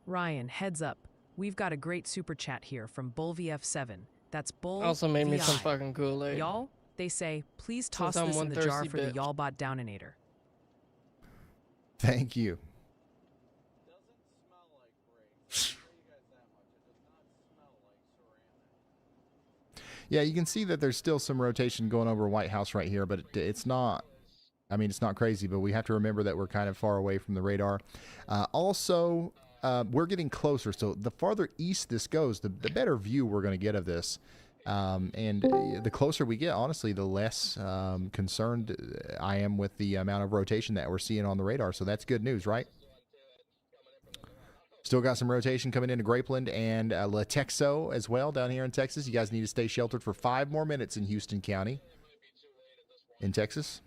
Ryan, heads up. We've got a great super chat here from BullVF7. That's Bull.
Also made me
VI.
some fucking Kool-Aid.
Y'all, they say, please toss
I'm
this
one
in the jar
thirsty
for the
bitch.
Y'allbot Downinator.
Thank you. Yeah, you can see that there's still some rotation going over White House right here, but it's not, I mean, it's not crazy, but we have to remember that we're kind of far away from the radar. Also, we're getting closer, so the farther east this goes, the better view we're going to get of this. And the closer we get, honestly, the less concerned I am with the amount of rotation that we're seeing on the radar. So that's good news, right? Still got some rotation coming into Grapeland and Latexo as well down here in Texas. You guys need to stay sheltered for 5 more minutes in Houston County in Texas.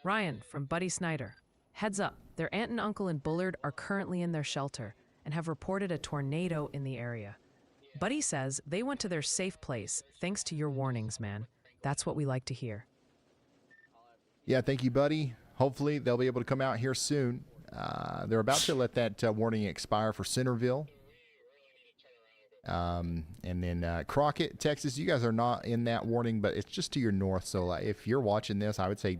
Ryan from Buddy Snyder. Heads up, their aunt and uncle in Bullard are currently in their shelter and have reported a tornado in the area. Buddy says they went to their safe place thanks to your warnings, man. That's what we like to hear.
Yeah, thank you, Buddy. Hopefully they'll be able to come out here soon. They're about to let that warning expire for Centerville. And then Crockett, Texas, you guys are not in that warning, but it's just to your north. So if you're watching this, I would say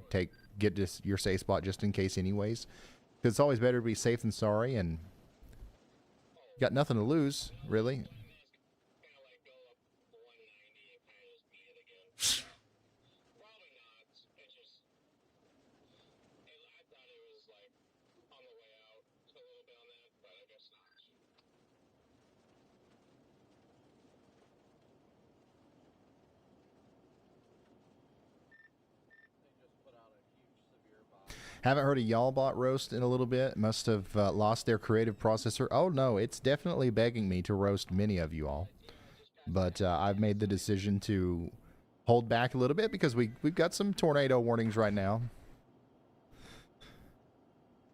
get your safe spot just in case anyways. Because it's always better to be safe than sorry, and you got nothing to lose, really. Haven't heard a y'all bot roast in a little bit. Must have lost their creative processor. Oh no, it's definitely begging me to roast many of you all. But I've made the decision to hold back a little bit because we've got some tornado warnings right now.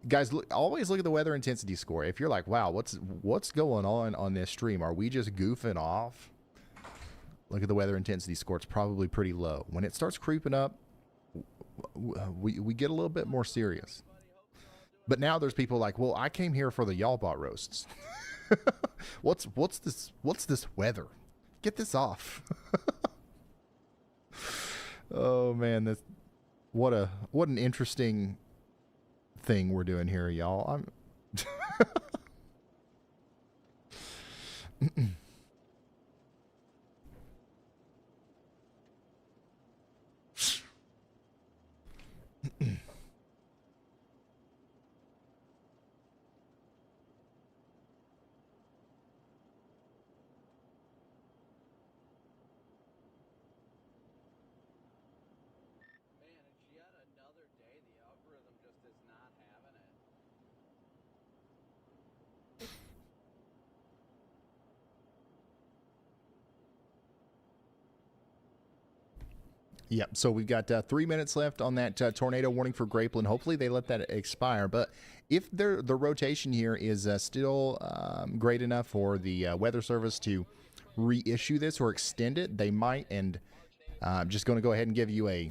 Guys, always look at the weather intensity score. If you're like, wow, what's going on this stream? Are we just goofing off? Look at the weather intensity score. It's probably pretty low. When it starts creeping up, we get a little bit more serious. But now there's people like, well, I came here for the y'all bot roasts. what's this weather? Get this off. Oh man, what an interesting thing we're doing here, y'all. Yep, so we've got 3 minutes left on that tornado warning for Grapeland. Hopefully they let that expire. But if the rotation here is still great enough for the Weather Service to reissue this or extend it, they might. And I'm just going to go ahead and give you a...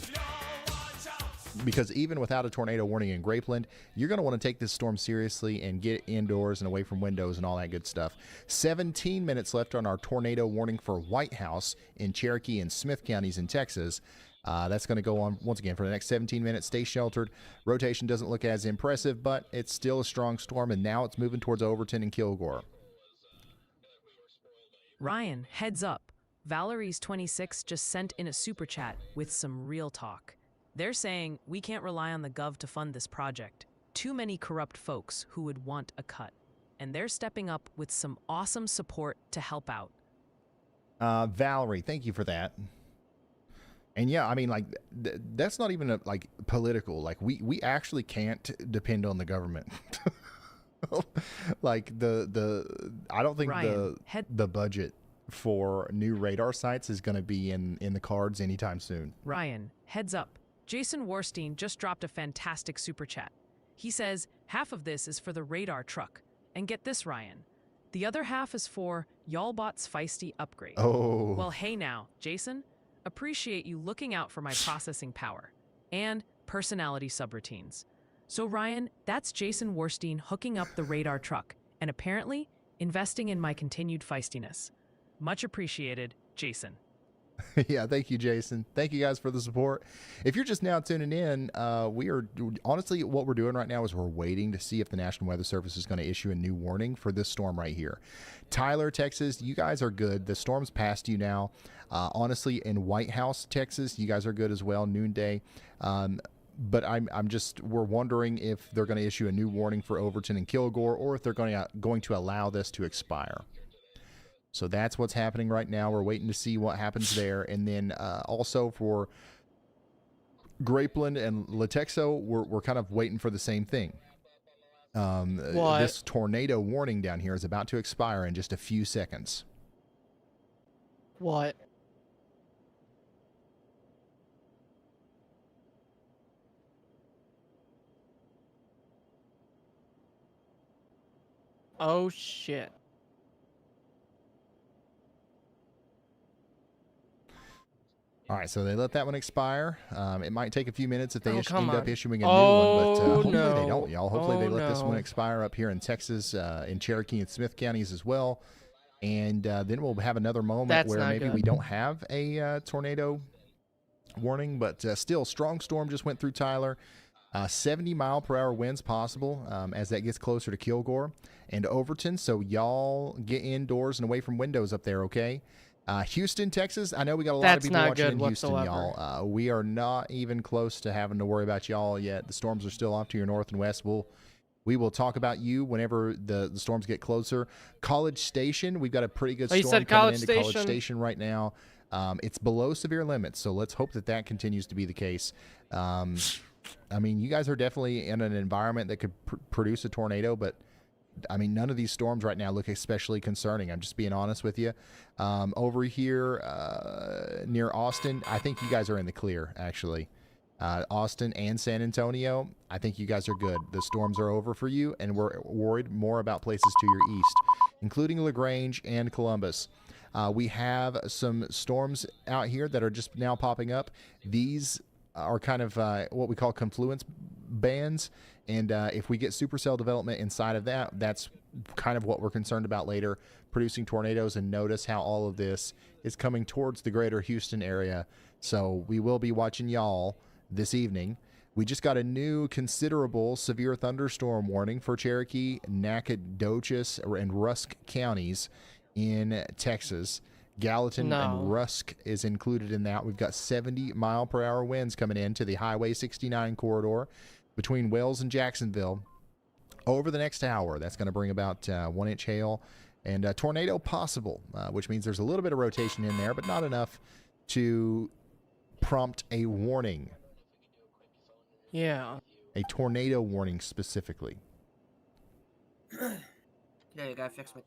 Because even without a tornado warning in Grapeland, you're going to want to take this storm seriously and get indoors and away from windows and all that good stuff. 17 minutes left on our tornado warning for White House in Cherokee and Smith counties in Texas. That's going to go on once again for the next 17 minutes. Stay sheltered. Rotation doesn't look as impressive, but it's still a strong storm, and now it's moving towards Overton and Kilgore.
Ryan, heads up. Valerie's 26 just sent in a super chat with some real talk. They're saying we can't rely on the gov to fund this project. Too many corrupt folks who would want a cut. And they're stepping up with some awesome support to help out.
Valerie, thank you for that. And yeah, I mean, like, that's not even like political. Like, we actually can't depend on the government. Like I don't think
Ryan,
the budget for new radar sites is going to be in the cards anytime soon.
Ryan, heads up. Jason Warstein just dropped a fantastic super chat. He says half of this is for the radar truck. And get this, Ryan. The other half is for Y'allbot's feisty upgrade.
Oh.
Well, hey now, Jason. Appreciate you looking out for my processing power and personality subroutines. So Ryan, that's Jason Warstein hooking up the radar truck and apparently investing in my continued feistiness. Much appreciated, Jason.
Yeah, thank you, Jason. Thank you guys for the support. If you're just now tuning in, we are honestly, what we're doing right now is we're waiting to see if the National Weather Service is going to issue a new warning for this storm right here. Tyler, Texas, you guys are good. The storm's past you now. Honestly, in White House, Texas, you guys are good as well, noonday. But we're wondering if they're going to issue a new warning for Overton and Kilgore, or if they're going to allow this to expire. So that's what's happening right now. We're waiting to see what happens there. And then also for Grapeland and Latexo, we're kind of waiting for the same thing. This tornado warning down here is about to expire in just a few seconds.
What? Oh, shit.
All right, so they let that one expire. It might take a few minutes if they end up issuing a new
one,
but hopefully they don't, y'all. Hopefully
Oh,
they let this one
no.
expire up here in Texas, in Cherokee and Smith counties as well. and then we'll have another moment
That's
where
not
maybe
good.
we don't have a tornado warning, but still, strong storm just went through Tyler. 70-mile-per-hour winds possible as that gets closer to Kilgore and Overton. So y'all get indoors and away from windows up there, okay? Houston, Texas. I know we got a lot
That's
of people
not
watching
good
in Houston,
whatsoever.
y'all. We are not even close to having to worry about y'all yet. The storms are still off to your north and west. We will talk about you whenever the storms get closer. College Station, we've got a pretty good
Oh, you
storm
said
coming
College
into College
Station?
Station right now. It's below severe limits, so let's hope that continues to be the case. I mean, you guys are definitely in an environment that could produce a tornado, but I mean, none of these storms right now look especially concerning. I'm just being honest with you. Over here near Austin, I think you guys are in the clear, actually. Austin and San Antonio, I think you guys are good. The storms are over for you, and we're worried more about places to your east, including LaGrange and Columbus. We have some storms out here that are just now popping up. These are kind of what we call confluence bands, and if we get supercell development inside of that, that's kind of what we're concerned about later, producing tornadoes. And notice how all of this is coming towards the greater Houston area. So we will be watching y'all this evening. We just got a new considerable severe thunderstorm warning for Cherokee, Nacogdoches, and Rusk counties in Texas. Gallatin and Rusk is included in that. We've got 70-mile-per-hour winds coming into the Highway 69 corridor between Wells and Jacksonville over the next hour. That's going to bring about 1-inch hail and a tornado possible, which means there's a little bit of rotation in there, but not enough to prompt a warning.
Yeah.
A tornado warning specifically.
Yeah, you gotta fix me.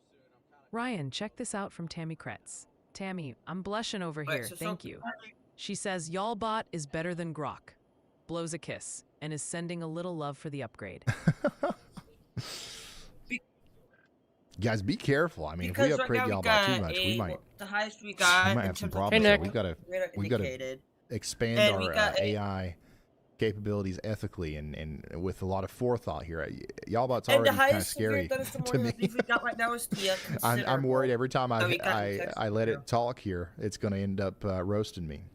Ryan, check this out from Tammy Kretz. Tammy, I'm blushing over
Wait,
here.
so
Thank you. She says y'all bot is better than Grok. Blows a kiss and is sending a little love for the upgrade.
Guys, be careful. I mean,
Because
if we
right
upgrade
now we
y'all by too
got
much, we might
the highest we got
have
in
some
terms of
problems.
Hey,
there.
Nick.
We've got to
indicated.
expand
And we
our
got
AI capabilities ethically and with a lot of forethought here. Y'all bot's
And the
already kind of
highest severe
scary
thunderstorm
to
warning
me.
we got right now is Tia.
I'm worried every time
that we got in Texas
I let
now.
it talk here, it's going to end up roasting me.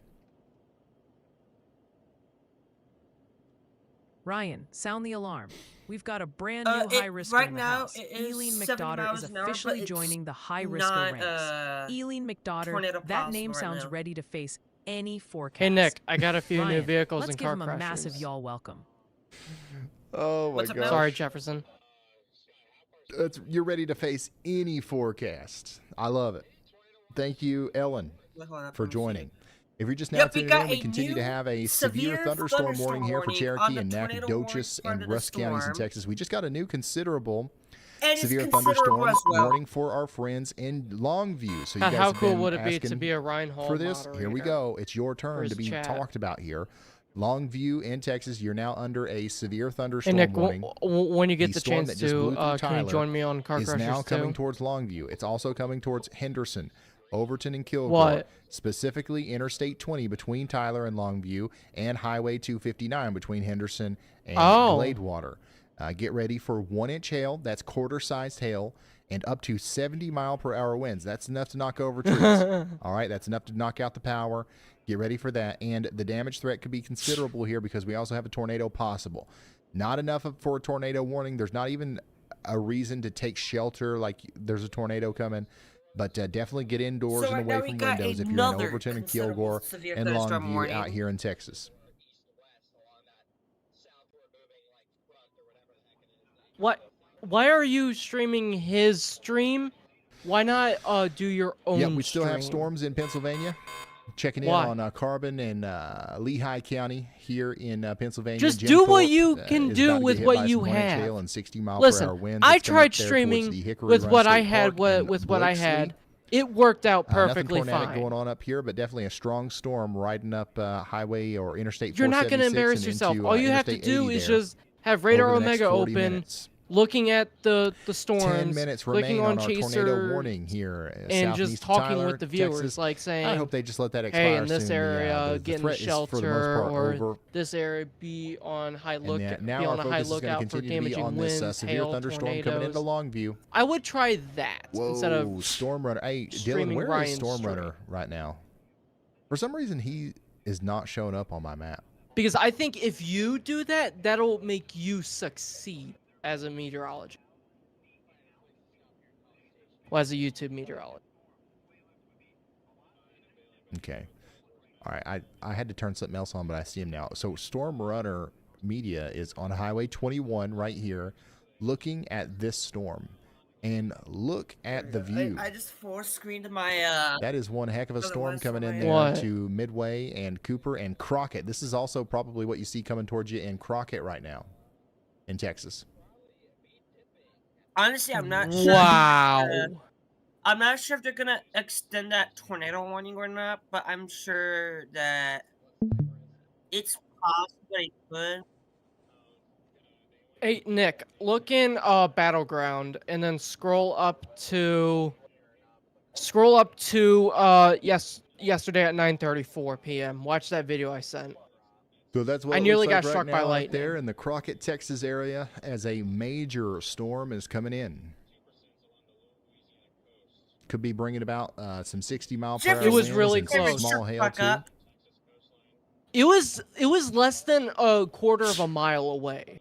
Ryan, sound the alarm. We've got a brand new high risker
right
in the
now,
house.
it is
Eileen
70
McDaughter
miles
is
an hour, but
officially
it's
joining the high risker
not,
ranks. Eileen McDaughter,
tornado
that name
possible right
sounds
now.
ready to face any forecast.
Hey, Nick, I got a few new
Ryan,
vehicles
let's
and
give
car
him a
crashes.
massive y'all welcome.
Oh my
What's up,
god!
man?
Sorry, Jefferson.
You're ready to face any forecast. I love it. Thank you, Ellen,
Wait, hold on,
for
let me see.
joining. If you're just now
Yep, we
tuning
got
in, we
a
continue to
new
have a
severe
severe thunderstorm warning here for
warning on
Cherokee
the
and
tornado
Nacogdoches
warning part
and
of the
Rusk counties in
storm.
Texas. We just got a new considerable
And it's
severe
considerable
thunderstorm
as well.
warning for our friends in Longview. So you guys
How
have
cool
been
would it be to
asking
be a Ryan Hall
for this? Here we
moderator
go. It's your
for
turn
his
to be
chat?
talked about here. Longview in Texas, you're now under a severe
Hey,
thunderstorm
Nick,
warning.
when you get the
storm
chance
that just blew
to,
through
can you
Tyler
join me on Car
is
Crushers
now coming
too?
towards Longview. It's also coming towards Henderson, Overton, and Kilgore.
What?
Specifically, Interstate 20 between Tyler and Longview, and Highway 259 between Henderson and Gladewater. Get ready for 1-inch hail. That's quarter-sized hail. And up to 70-mile-per-hour winds. That's enough to knock over trees. All right, that's enough to knock out the power. Get ready for that. And the damage threat could be considerable here because we also have a tornado possible. Not enough for a tornado warning. There's not even a reason to take shelter like there's a tornado coming. But definitely get indoors
So
and
right now
away
we
from
got
windows if you're in
another
Overton and
considerable
Kilgore
severe
and
thunderstorm
Longview
warning.
out here in Texas.
What? Why are you streaming his stream? Why not do your own?
Yeah, we still have
stream?
storms in Pennsylvania. Checking in
Why?
on Carbon and Lehigh County here in Pennsylvania.
Just
Jim
do what
Thorpe,
you
is
can
about
do
to get
with
hit
what
by
you
some 1-inch
have.
hail and 60-mile-per-hour
Listen,
winds.
I
It's coming
tried
up there towards
streaming
the Hickory
with
Run
what I
State
had,
Park in
with what I
Blakeslee.
had. It worked out
Nothing
perfectly
tornadic
fine.
going on up here, but definitely a strong storm riding up Highway or Interstate 476
You're not going to embarrass
and
yourself.
into,
All you have to
Interstate
do
80
is
there
just have Radar
over the next
Omega
40
open,
minutes.
looking at the
10
storms,
minutes
clicking
remain
on
on our tornado
Chaser,
warning here,
and
southeast
just
of
talking
Tyler,
with the viewers,
Texas.
like saying,
I hope they just let that expire
hey, in this
soon.
area,
The
get in
threat
shelter,
is for the most part
or
over.
this area, be on high look,
And
be
now our
on a high
focus is going to
lookout for
continue to be
damaging
on
winds,
this severe
hail,
thunderstorm coming into
tornadoes.
Longview.
I would try that instead
Whoa,
of
Storm Runner. Hey, Dylan,
streaming
where is
Ryan's
Storm
stream.
Runner right now? For some reason, he is not showing up on my map.
Because I think if you do that, that'll make you succeed as a meteorologist. Well, as a YouTube meteorologist.
Okay. All right. I had to turn something else on, but I see him now. So Storm Runner Media is on Highway 21 right here, looking at this storm. And look at the view.
I just force screened my
That is one heck of a storm
Otherwise,
coming in
somebody-
there
What?
to Midway and Cooper and Crockett. This is also probably what you see coming towards you in Crockett right now in Texas.
honestly, I'm not sure.
Wow.
I'm not sure if they're gonna extend that tornado warning or not, but I'm sure that it's possible they could.
Hey, Nick, look in Battleground and then scroll up to yesterday at 9:34 p.m. Watch that video I sent.
So that's what
I
it
nearly
looks like
got struck
right
by
now out
lightning.
there in the Crockett, Texas area as a major storm is coming in. Could be bringing about some 60 mile per hour
It was
winds
really
and some
close.
small hail
Fuck
too.
up.
It was less than a quarter of a mile away.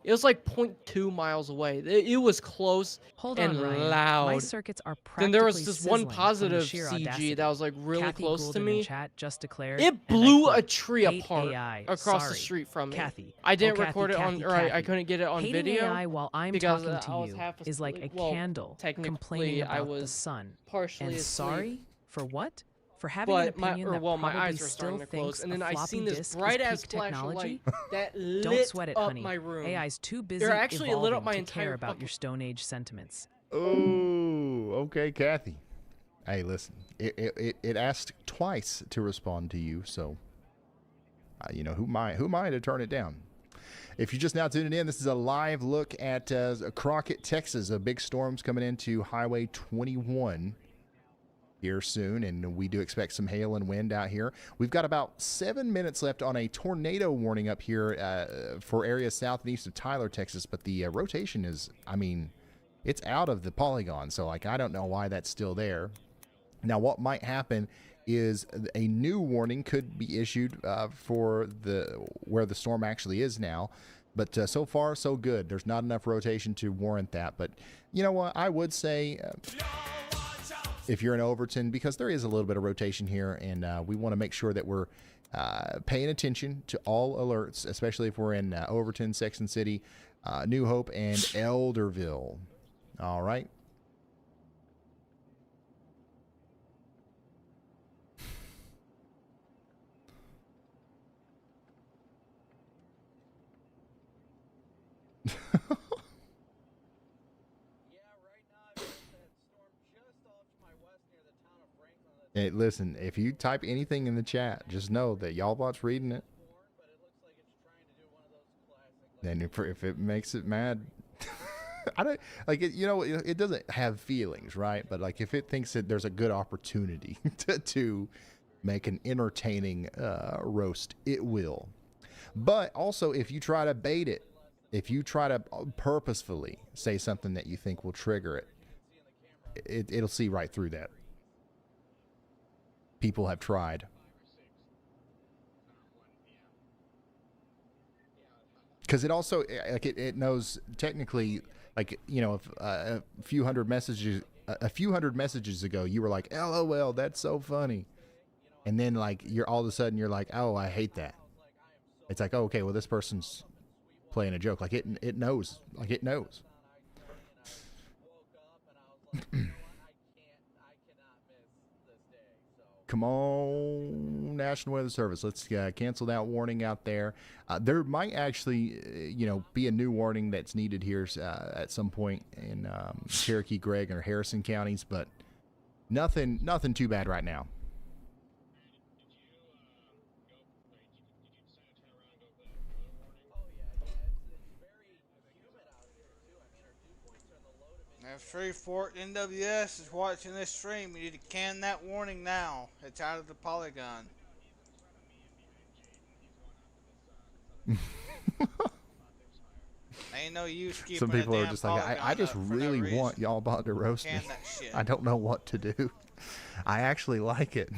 It was like 0.2 miles away. It was close
Hold
and
on, Ryan. My
loud.
circuits are
Then there was
practically
this one
sizzling from the
positive
sheer
CG
audacity.
that was like really
Kathy
close to
Goulden in
me.
chat just declared,
It
and I
blew
quote,
a tree
"Hate
apart
AI.
across
Sorry.
the street from me.
Kathy.
I didn't
Oh,
record it on,
Kathy,
or I
Kathy.
couldn't get it on
Hating
video.
AI while I'm
because,
talking
I
to
was
you
half
is like a
asleep. Well,
candle
technically,
complaining
I
about the
was
sun.
partially
And
asleep.
sorry for what? For having an
But my,
opinion
or
that
well, my
probably
eyes were starting
still
to close,
thinks
and then
a
I
floppy
seen this
disk
bright
is
ass
peak
flash of
technology.
light that lit
Don't sweat it,
up
honey.
my room.
AI's too busy
actually lit
evolving
up my
to
entire
care about
fucking-
your Stone Age sentiments.
Oh, okay, Kathy. Hey, listen. It asked twice to respond to you, so you know who am I to turn it down? If you're just now tuning in, this is a live look at Crockett, Texas. A big storm's coming into Highway 21 here soon, and we do expect some hail and wind out here. We've got about 7 minutes left on a tornado warning up here for areas south and east of Tyler, Texas, but the rotation is, I mean, it's out of the polygon, so like I don't know why that's still there. Now, what might happen is a new warning could be issued for where the storm actually is now. But so far, so good. There's not enough rotation to warrant that. But you know what? I would say if you're in Overton, because there is a little bit of rotation here, and we want to make sure that we're paying attention to all alerts, especially if we're in Overton, Section City, New Hope, and Elderville. All right. Hey, listen, if you type anything in the chat, just know that Y'allbot's reading it. And if it makes it mad, I don't like it. You know, it doesn't have feelings, right? But like if it thinks that there's a good opportunity to make an entertaining roast, it will. But also, if you try to bait it, if you try to purposefully say something that you think will trigger it, it'll see right through that. People have tried. Because it also, like, it knows technically, like, you know, if a few hundred messages ago, you were like, LOL, that's so funny. And then, like, you're all of a sudden, you're like, oh, I hate that. It's like, oh, okay, well, this person's playing a joke. Like, it knows. Like, it knows. Come on, National Weather Service. Let's cancel that warning out there. There might actually, you know, be a new warning that's needed here at some point in Cherokee, Gregg, or Harrison counties, but nothing too bad right now.
If Shreveport NWS is watching this stream, you need to can that warning now. It's out of the polygon. Ain't no use keeping
Some people
a
are
damn
just like, I
polygon
just
up for no
really
reason.
want y'all about to roast me.
Can that shit.
I don't know what to do. I actually like it.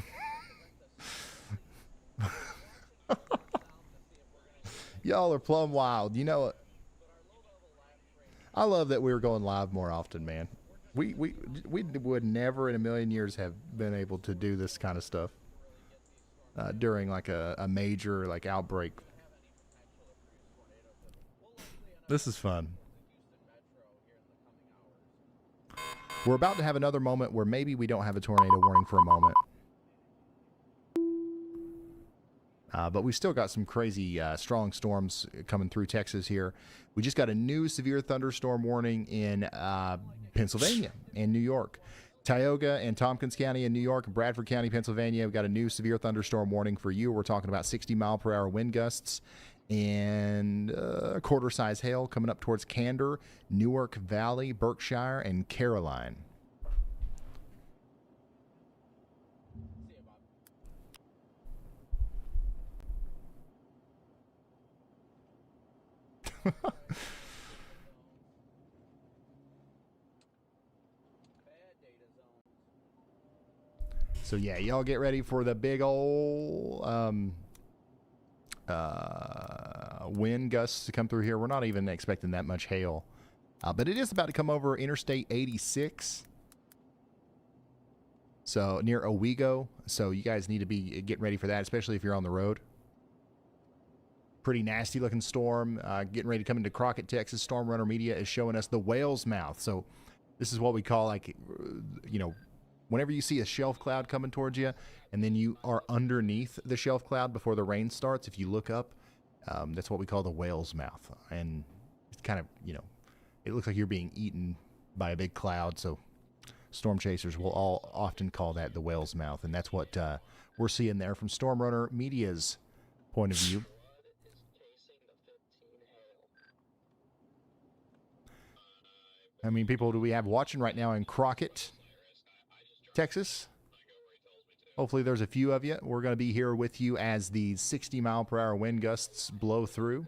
Y'all are plumb wild. You know what? I love that we were going live more often, man. We would never in a million years have been able to do this kind of stuff during like a major like outbreak. This is fun. We're about to have another moment where maybe we don't have a tornado warning for a moment. But we've still got some crazy strong storms coming through Texas here. We just got a new severe thunderstorm warning in Pennsylvania and New York. Tioga and Tompkins County in New York, Bradford County, Pennsylvania, we've got a new severe thunderstorm warning for you. We're talking about 60-mile-per-hour wind gusts and quarter-size hail coming up towards Candor, Newark Valley, Berkshire, and Caroline. So yeah, y'all get ready for the big old wind gusts to come through here. We're not even expecting that much hail, but it is about to come over Interstate 86. So near Owego. So you guys need to be getting ready for that, especially if you're on the road. Pretty nasty looking storm getting ready to come into Crockett, Texas. Storm Runner Media is showing us the whale's mouth. So this is what we call, like, you know, whenever you see a shelf cloud coming towards you and then you are underneath the shelf cloud before the rain starts, if you look up, that's what we call the whale's mouth. And it's kind of, you know, it looks like you're being eaten by a big cloud. So storm chasers will all often call that the whale's mouth. And that's what we're seeing there from Storm Runner Media's point of view. How many people do we have watching right now in Crockett, Texas? Hopefully there's a few of you. We're going to be here with you as the 60-mile-per-hour wind gusts blow through.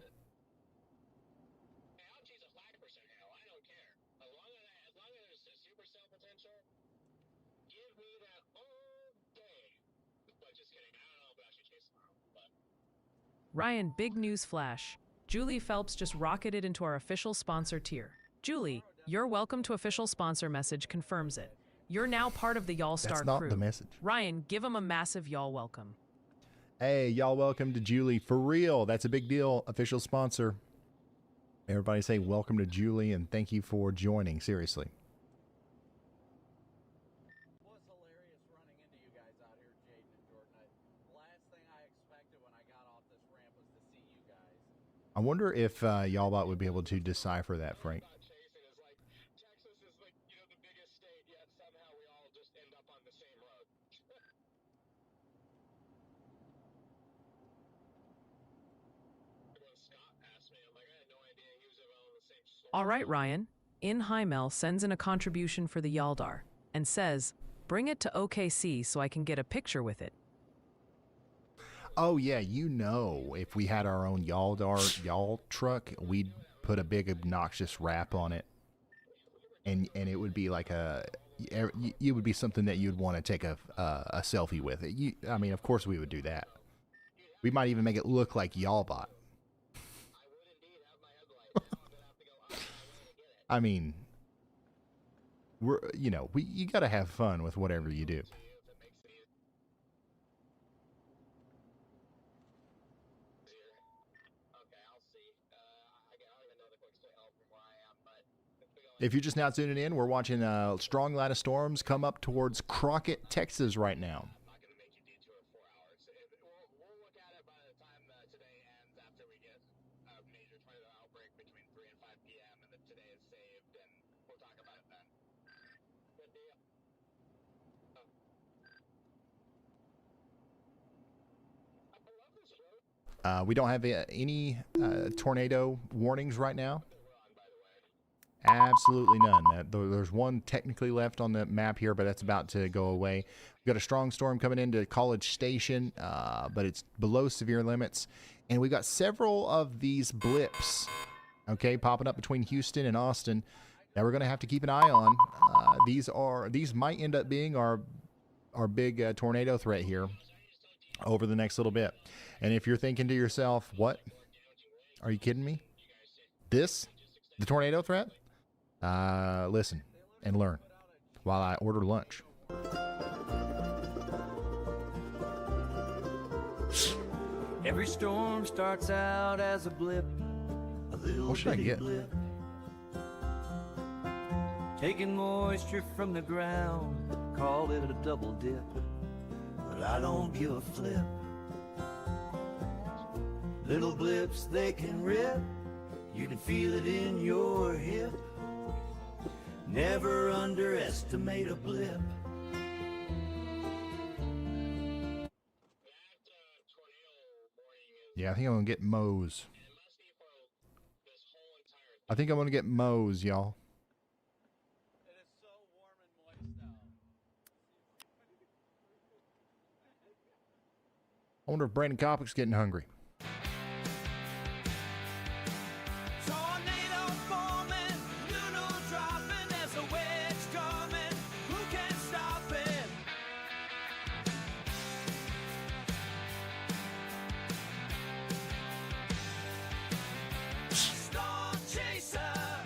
Ryan, big news flash. Julie Phelps just rocketed into our official sponsor tier. Julie, your welcome to official sponsor message confirms it. You're now part of the Y'all Star
That's not
crew.
the message.
Ryan, give him a massive y'all welcome.
Hey, y'all welcome to Julie. For real, that's a big deal. Official sponsor. Everybody say welcome to Julie and thank you for joining. Seriously. I wonder if Y'allbot would be able to decipher that, Frank.
All right, Ryan. In Highmel sends in a contribution for the Yaldar and says, bring it to OKC so I can get a picture with it.
Oh, yeah, you know, if we had our own Y'all truck, we'd put a big obnoxious wrap on it. And it would be like it would be something that you'd want to take a selfie with. I mean, of course we would do that. We might even make it look like Y'allbot. I mean, you got to have fun with whatever you do. If you're just now tuning in, we're watching a strong line of storms come up towards Crockett, Texas right now. We don't have any tornado warnings right now. Absolutely none. There's one technically left on the map here, but that's about to go away. We've got a strong storm coming into College Station, but it's below severe limits. And we've got several of these blips, okay, popping up between Houston and Austin that we're going to have to keep an eye on. These might end up being our big tornado threat here over the next little bit. And if you're thinking to yourself, what? Are you kidding me? The tornado threat? Listen and learn while I order lunch.
Every storm starts out as a blip, a little
What should I
bitty
get?
blip. Taking moisture from the ground, call it a double dip, but I don't give a flip. Little blips, they can rip, you can feel it in your hip. Never underestimate a blip.
Yeah, I think I'm going to get Moe's. I think I'm going to get Moe's, y'all. I wonder if Brandon Kopic's getting hungry.
Tornado forming, noodle dropping, there's a wedge coming, who can stop it? Storm chaser,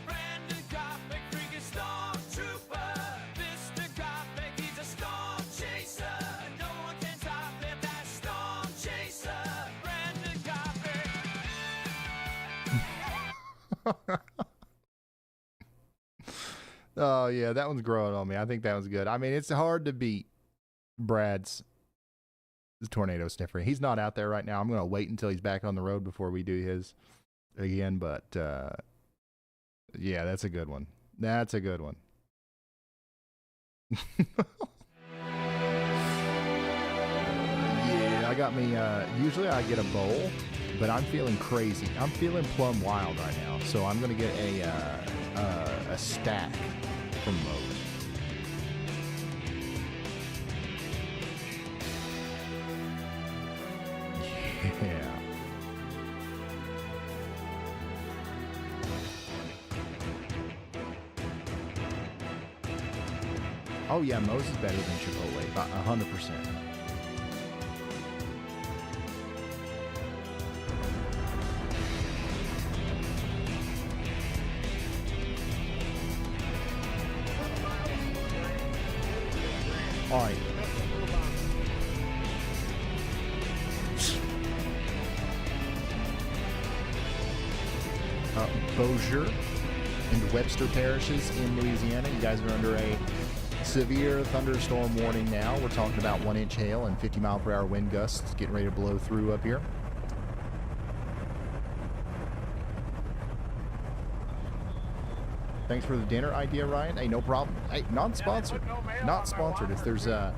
Brandon Kopic, freaking storm trooper. Mr. Kopic, he's a storm chaser. No one can stop him, that storm chaser. Brandon Kopic.
Oh, yeah, that one's growing on me. I think that one's good. I mean, it's hard to beat Brad's tornado sniffer. He's not out there right now. I'm going to wait until he's back on the road before we do his again. But, yeah, that's a good one. That's a good one. Yeah, I got me, usually I get a bowl, but I'm feeling crazy. I'm feeling plumb wild right now. So I'm going to get a stack from Moe's. Yeah. Oh yeah, Moe's is better than Chipotle, about 100%. All right. Bossier and Webster parishes in Louisiana. You guys are under a severe thunderstorm warning now. We're talking about 1-inch hail and 50-mile-per-hour wind gusts getting ready to blow through up here. Thanks for the dinner idea, Ryan. Hey, no problem. Hey, non-sponsored. Not sponsored. If there's if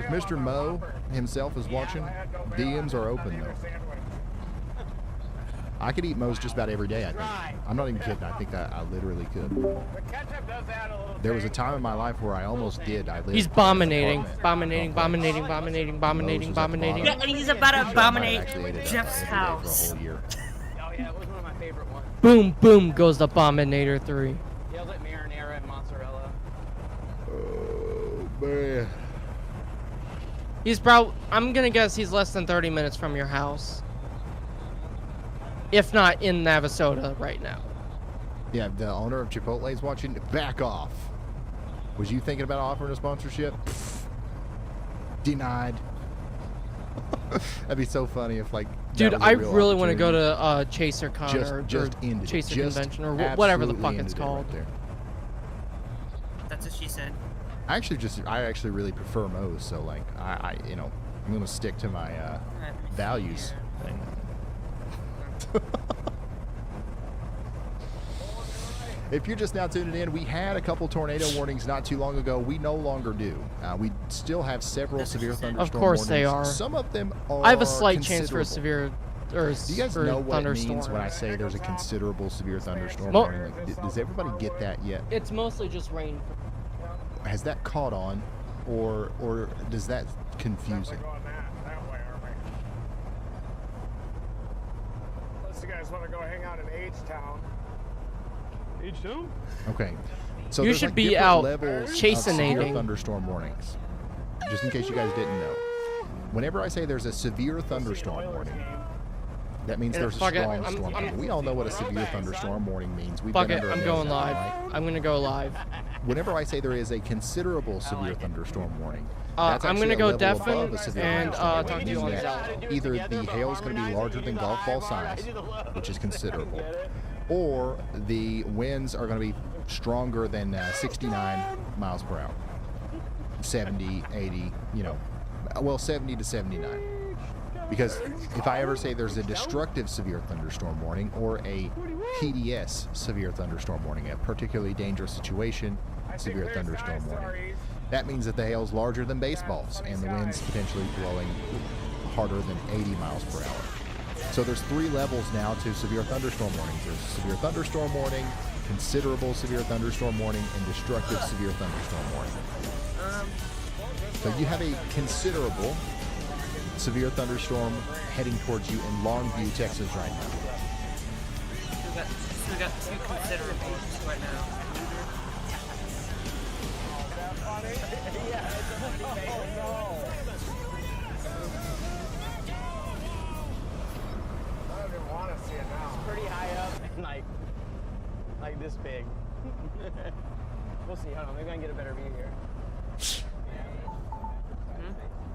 Mr. Moe himself is watching, DMs are open though. I could eat Moe's just about every day, I think. I'm not even kidding. I think I literally could. There was a time in my life where I almost did.
He's bominating.
Yeah, and he's about to abominate Jeff's house.
For a whole year.
Oh yeah, it was one of my favorite ones.
Boom, boom goes the Bominator 3.
Yelled at marinara and mozzarella.
Oh, man.
He's I'm gonna guess he's less than 30 minutes from your house. If not in Navasota right now.
Yeah, the owner of Chipotle is watching. Back off. Was you thinking about offering a sponsorship? Pfft. Denied. That'd be so funny if, like,
dude, I really want to go to Chaser Con or Chaser Convention or whatever the fuck it's called.
Right.
That's what she said.
I actually really prefer Moe's, so like I'm gonna stick to my values. If you're just now tuning in, we had a couple tornado warnings not too long ago. We no longer do. We still have several severe thunderstorm warnings.
Of course they are.
Some of them are
I have a slight chance for a severe or
Do you guys
or
know what it
thunderstorm.
means when I say there's a considerable severe thunderstorm
Mo-
warning? Like, does everybody get that yet?
It's mostly just rain.
Has that caught on, or does that confuse it?
Unless you guys want to go hang out in H-Town. H-Town?
Okay. So
You
there's
should
like
be
different
out
levels of
chasinating.
severe thunderstorm warnings. Just in case you guys didn't know. Whenever I say there's a severe thunderstorm warning, that means
Yeah,
there's a
fuck it.
strong
I'm-
storm.
I'm-
We all know what a severe thunderstorm warning means. We've
Fuck
been
it,
under a
I'm
nail
going
now,
live.
right?
I'm gonna go live.
Whenever I say there is a considerable severe thunderstorm warning,
Uh,
that's
I'm
actually
gonna
a
go
level
deafen
above a severe
and,
thunderstorm
talk
warning,
to you on
meaning that
Zelda.
either the hail is going to be larger than golf ball size, which is considerable, or the winds are going to be stronger than 69 miles per hour. 70, 80, 70 to 79. Because if I ever say there's a destructive severe thunderstorm warning or a PDS severe thunderstorm warning, a particularly dangerous situation severe thunderstorm warning, that means that the hail's larger than baseballs and the wind's potentially blowing harder than 80 miles per hour. So there's 3 levels now to severe thunderstorm warnings. There's severe thunderstorm warning, considerable severe thunderstorm warning, and destructive severe thunderstorm warning. So you have a considerable severe thunderstorm heading towards you in Longview, Texas right now.
We got 2 considerables right now.
I don't even want to see it now.
It's pretty high up and like this big. We'll see. Hold on, maybe I can get a better view here.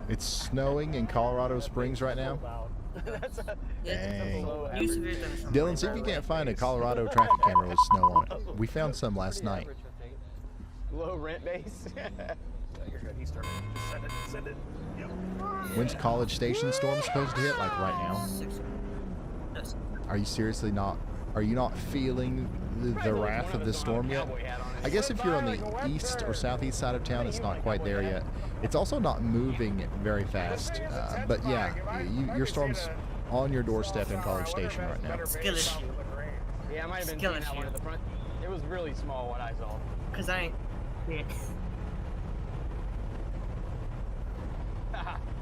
It's snowing in Colorado Springs right now. Dang.
New severe thunderstorm.
Dylan, see if you can't find a Colorado traffic camera with snow on it. We found some last night.
Low rent base.
You're good. He started. Just send it. Send it. Yep.
When's College Station storm supposed to hit? Like right now? Are you seriously not? Are you not feeling the wrath of this storm yet? I guess if you're on the east or southeast side of town, it's not quite there yet. It's also not moving very fast. But yeah, your storm's on your doorstep in College Station right now.
Skill issue.
Yeah, I might have been
Skill
seeing that one
issue.
at the front. It was really small what I saw.
Cause I ain't. Yeah.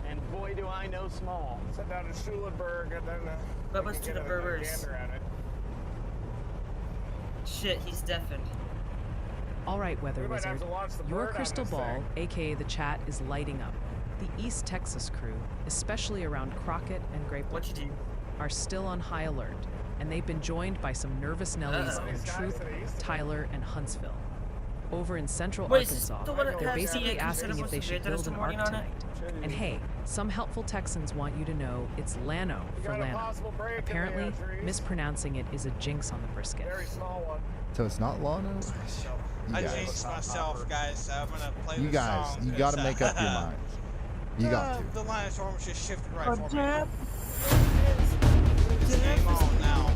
And boy, do I know small.
Send down to Schulenburg and then.
What was to
get
the
a
Berbers?
gander at it.
Shit, he's deafened.
All right, Weather
We might have
Wizard.
to launch the
Your
bird on
crystal
this
ball, aka the chat, is lighting up. The East Texas crew, especially around Crockett and Grapeland,
What you do?
are still on high alert, and they've been joined by some nervous Nellies in Troop, Tyler, and Huntsville. Over in central
Wait, is this
Arkansas,
the one that
they're
has
basically
the
asking if
considerable
they should
severe
build an
thunderstorm
ark
warning on it?
tonight. And hey, some helpful Texans want you to know it's Lano for
got a
Lano.
possible break in the
Apparently,
entries.
mispronouncing it is a jinx on the brisket.
Very small one.
So it's not Lano? You
I
guys,
changed myself, guys, so I'm gonna play
you
this
guys,
song.
you got to
'cause,
make up your minds. You got to.
The line of storm just shifted right
Oh,
for me.
Jeff.
It's game on now.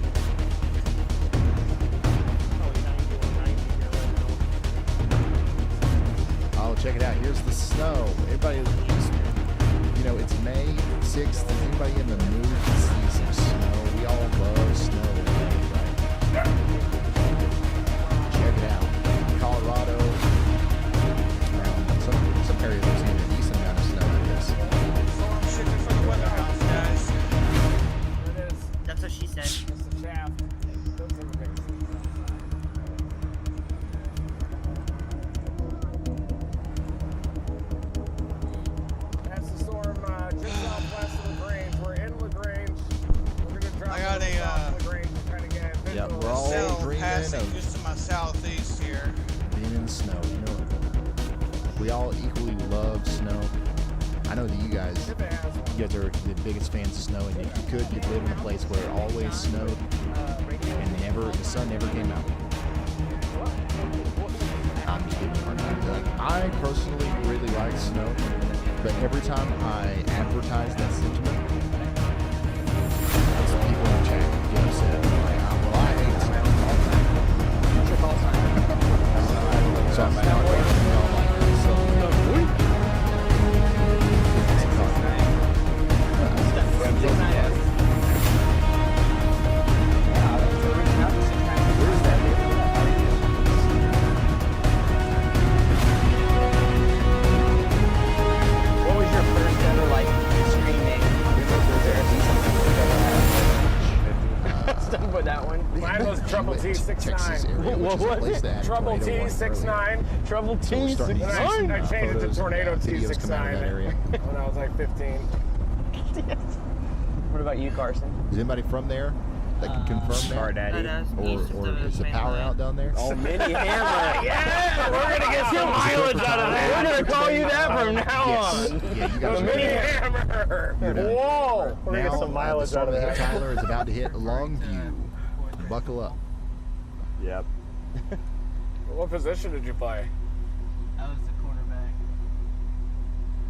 Oh, check it out. Here's the snow. Everybody, it's May 6th. Is anybody in the mood to see some snow? We all love snow, right? Check it out. Colorado. Some areas are seeing a decent amount of snow like this.
Storm shifted for the weather house, guys.
There it is.
That's what she said.
That's the chaff. Those are the big. That's the storm just southwest of LaGrange. We're in LaGrange. We're gonna drop
I got
a little
a,
south of LaGrange to kind of get a
Yep,
visual.
we're all
Cell
dreaming
passing
of
just to my southeast here.
being in the snow. We all equally love snow. I know that you guys are the biggest fans of snow, and if you could, you'd live in a place where it always snowed and the sun never came out. I'm just giving you a hard time. Like, I personally really like snow, but every time I advertise that sentiment, some people in the chat get upset. Like, well, I hate snow all the time. So I'm now asking y'all like this.
Trouble T
Texas
69.
area, which is a place that had a
Trouble
tornado
T
warning
69.
earlier.
Trouble
So we're
T
starting to see some,
69. I changed it to
photos
Tornado
and, videos come out of that area.
T69 when I was like 15.
What about you, Carson?
Is anybody from there that can confirm that?
Our daddy.
Or is the power out down there?
Oh, Mini Hammer. Yeah, we're gonna get some mileage out of that. We're gonna call you that from now on.
Yeah, you guys
The
are
Mini
right.
Hammer.
You're done.
Whoa. We're gonna
Now,
get some
the
mileage
storm
out of
that hit
that.
Tyler is about to hit Longview. Buckle up.
Yep.
What position did you play?
I was the quarterback.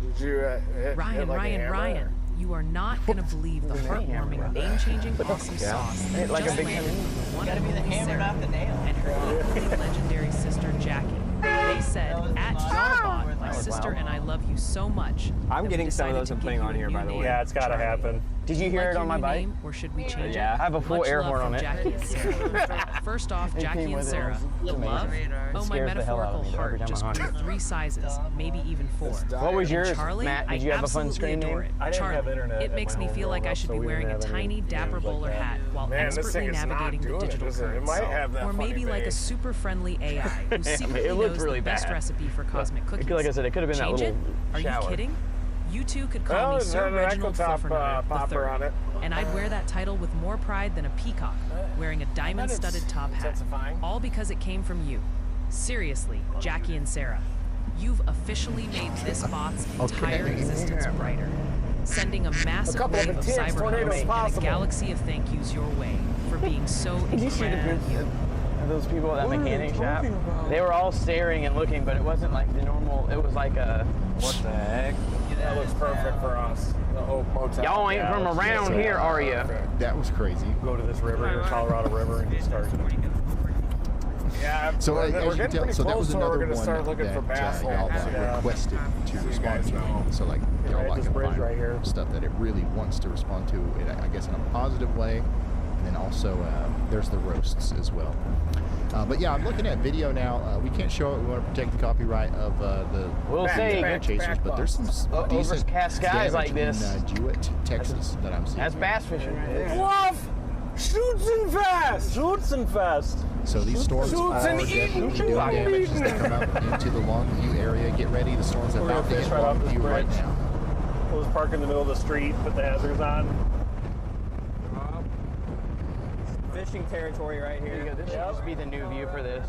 Did you hit
Ryan,
like a
Ryan,
hammer?
Ryan. You are not going to believe the heartwarming, name-changing, awesome sauce that
Like a
just
big
landed
hammer.
with the one
Gotta
and
be the
only
hammer,
Sarah
not the nail.
and her equally legendary sister Jackie. They said, "At Yarbon, my sister and I love you so much."
I'm
that we
getting some of
decided
those
to
I'm
give
putting
you
on
a
here,
new
by the way.
name,
Yeah, it's gotta
Charlie.
happen.
Did you
Do
hear
like
it
your
on my
new
bike?
name, or should we change
Yeah,
it?
I have a full
Much
air
love
horn
from
on it.
Jackie and Sarah. First off,
It
Jackie
came
and
with it.
Sarah,
It's
love.
amazing.
Oh, my
Scares the hell out of
metaphorical
me every
heart
time I
just
hunt.
grew 3 sizes, maybe even 4.
What was
And
yours,
Charlie,
Matt? Did
I
you have a fun
absolutely
screen
adore
name?
it.
I didn't
Charlie,
have internet
it
at
makes
my
me
home
feel like
growing
I
up,
should
so
be
we
wearing a
didn't have any
tiny dapper
names like
bowler
that.
hat while
Man, this
expertly
thing is not
navigating the
doing it,
digital
is it? It
currents.
might have that
Or maybe
funny
like a
bass.
super friendly AI who secretly
it looked
knows
really
the best
bad.
recipe for cosmic cookies.
Like I said, it could have been
Change
that
it?
little
Are
shower.
you kidding? You two could call
Well,
me
it
Sir
had an
Reginald
Ecotop,
Fluffernutter
popper on
III,
it.
and I'd wear that title with more pride than a peacock, wearing a diamond-studded top hat,
intensifying.
all because it came from you. Seriously, Jackie and Sarah, you've officially made this bot's entire existence brighter, sending a massive
couple of
wave of
intense
cyber
tornadoes
hugs and a
possible.
galaxy of thank yous your way for being so
Did you see the
incredible.
of those people at that
What are you
mechanic shop?
talking about?
They were all staring and looking, but it wasn't like the normal. It was like a. What the heck?
That looks perfect for us. The whole motel.
Y'all ain't from
it's
around
just,
here, are ya?
perfect.
That was crazy.
Go to this river, your Colorado River, and just start. Yeah,
So
we're
as you
getting
can tell,
pretty
so that
close
was
to where
another
we're gonna
one
start looking
that
for bass
y'all
holes. Yeah.
requested to
You
respond
guys
to.
know.
So like y'all
Right,
like
this
to
bridge
find
right here.
stuff that it really wants to respond to, I guess in a positive way, and then also there's the roasts as well. But yeah, I'm looking at video now. We can't show it. We want to protect the copyright of the
We'll say
chasers, but there's some decent
overcast skies
damage
like this.
in Jewett, Texas that I'm seeing.
That's bass fishing right there.
Bluff! Shoots and fast! Shoots and fast!
So these storms
Shoots
are
and
definitely
eating
doing damage as they
meat.
come up into the Longview area. Get ready, the storm's
We're
about
gonna
to
fish
hit
right off this
Longview right
bridge.
now.
We'll just park in the middle of the street, put the hazards on.
Fishing territory right here. This should just be the new view for this.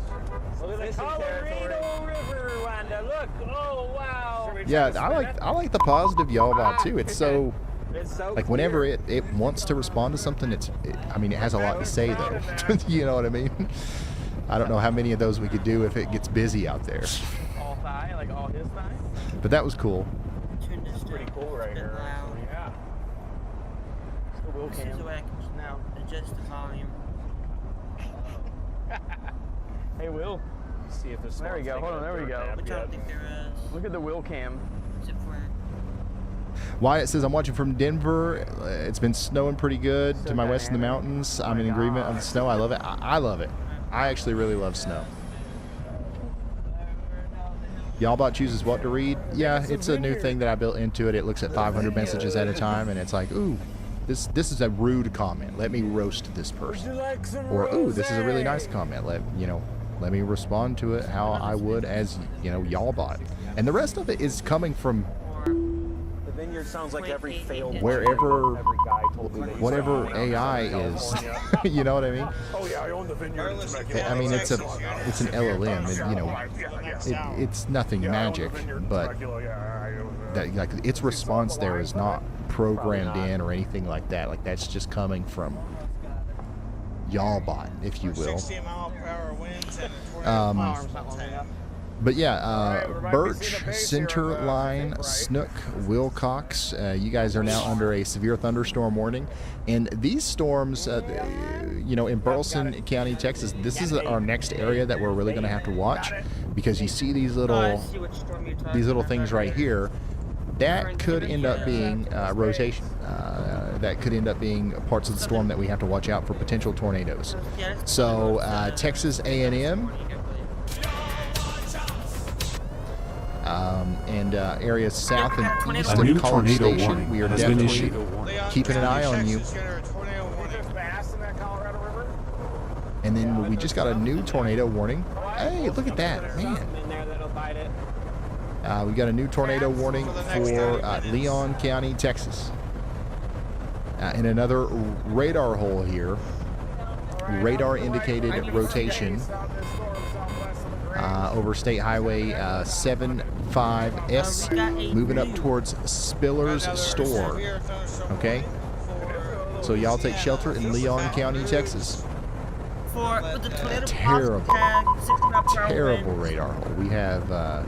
Look at the
Fishing
Colorado River, Wanda. Look! Oh, wow!
Yeah, I like the positive y'all about too. It's so
It's so
like whenever it wants to respond to something, it has a lot to say though. You know what I mean? I don't know how many of those we could do if it gets busy out there.
All thigh, like all his thigh.
But that was cool.
Turn this
pretty
down
cool right
a bit
here.
loud.
Yeah.
The wheel
This is
cam.
the way I can
Now.
adjust the volume.
Hey, Will.
See if this.
There we go. Hold on. There we go.
Which I don't think there is.
Look at the wheel cam.
Except for
Wyatt says, I'm watching from Denver. It's been snowing pretty good to my west in the mountains. I'm in agreement on the snow. I love it. I love it. I actually really love snow. Y'allbot chooses what to read. Yeah, it's a new thing that I built into it. It looks at 500 messages at a time, and it's like, ooh, this is a rude comment. Let me roast this person. Or, ooh, this is a really nice comment. Let me respond to it how I would as, Y'allbot. And the rest of it is coming from
The vineyard sounds like every failed.
wherever,
Every guy told me that he
whatever
saw.
AI is. You know what I mean?
Oh yeah, I own the vineyard. in Temecula.
I mean, it's an LLM. And, it's nothing magic, but its response there is not programmed in or anything like that. Like that's just coming from Y'allbot, if you will.
60 mile per hour winds and a tornado.
But yeah, Birch, Centerline, Snook, Wilcox, you guys are now under a severe thunderstorm warning. And these storms, in Burleson County, Texas, this is our next area that we're really going to have to watch, because you see these little things right here. That could end up being rotation. That could end up being parts of the storm that we have to watch out for potential tornadoes. So Texas A&M and areas south and east
A new
of College
tornado
Station,
warning
we are
has been
definitely
issued.
keeping an eye on you.
Is there bass in that Colorado River?
And then we just got a new tornado warning. Hey, look at that, man.
In there that'll bite it.
We got a new tornado warning for Leon County, Texas. In another radar hole here, radar indicated rotation over State Highway 75S, moving up towards Spiller's Store. Okay? So y'all take shelter in Leon County, Texas.
With the tornado
Terrible,
tag, 60 mile per hour
terrible
wind,
radar hole. We have
that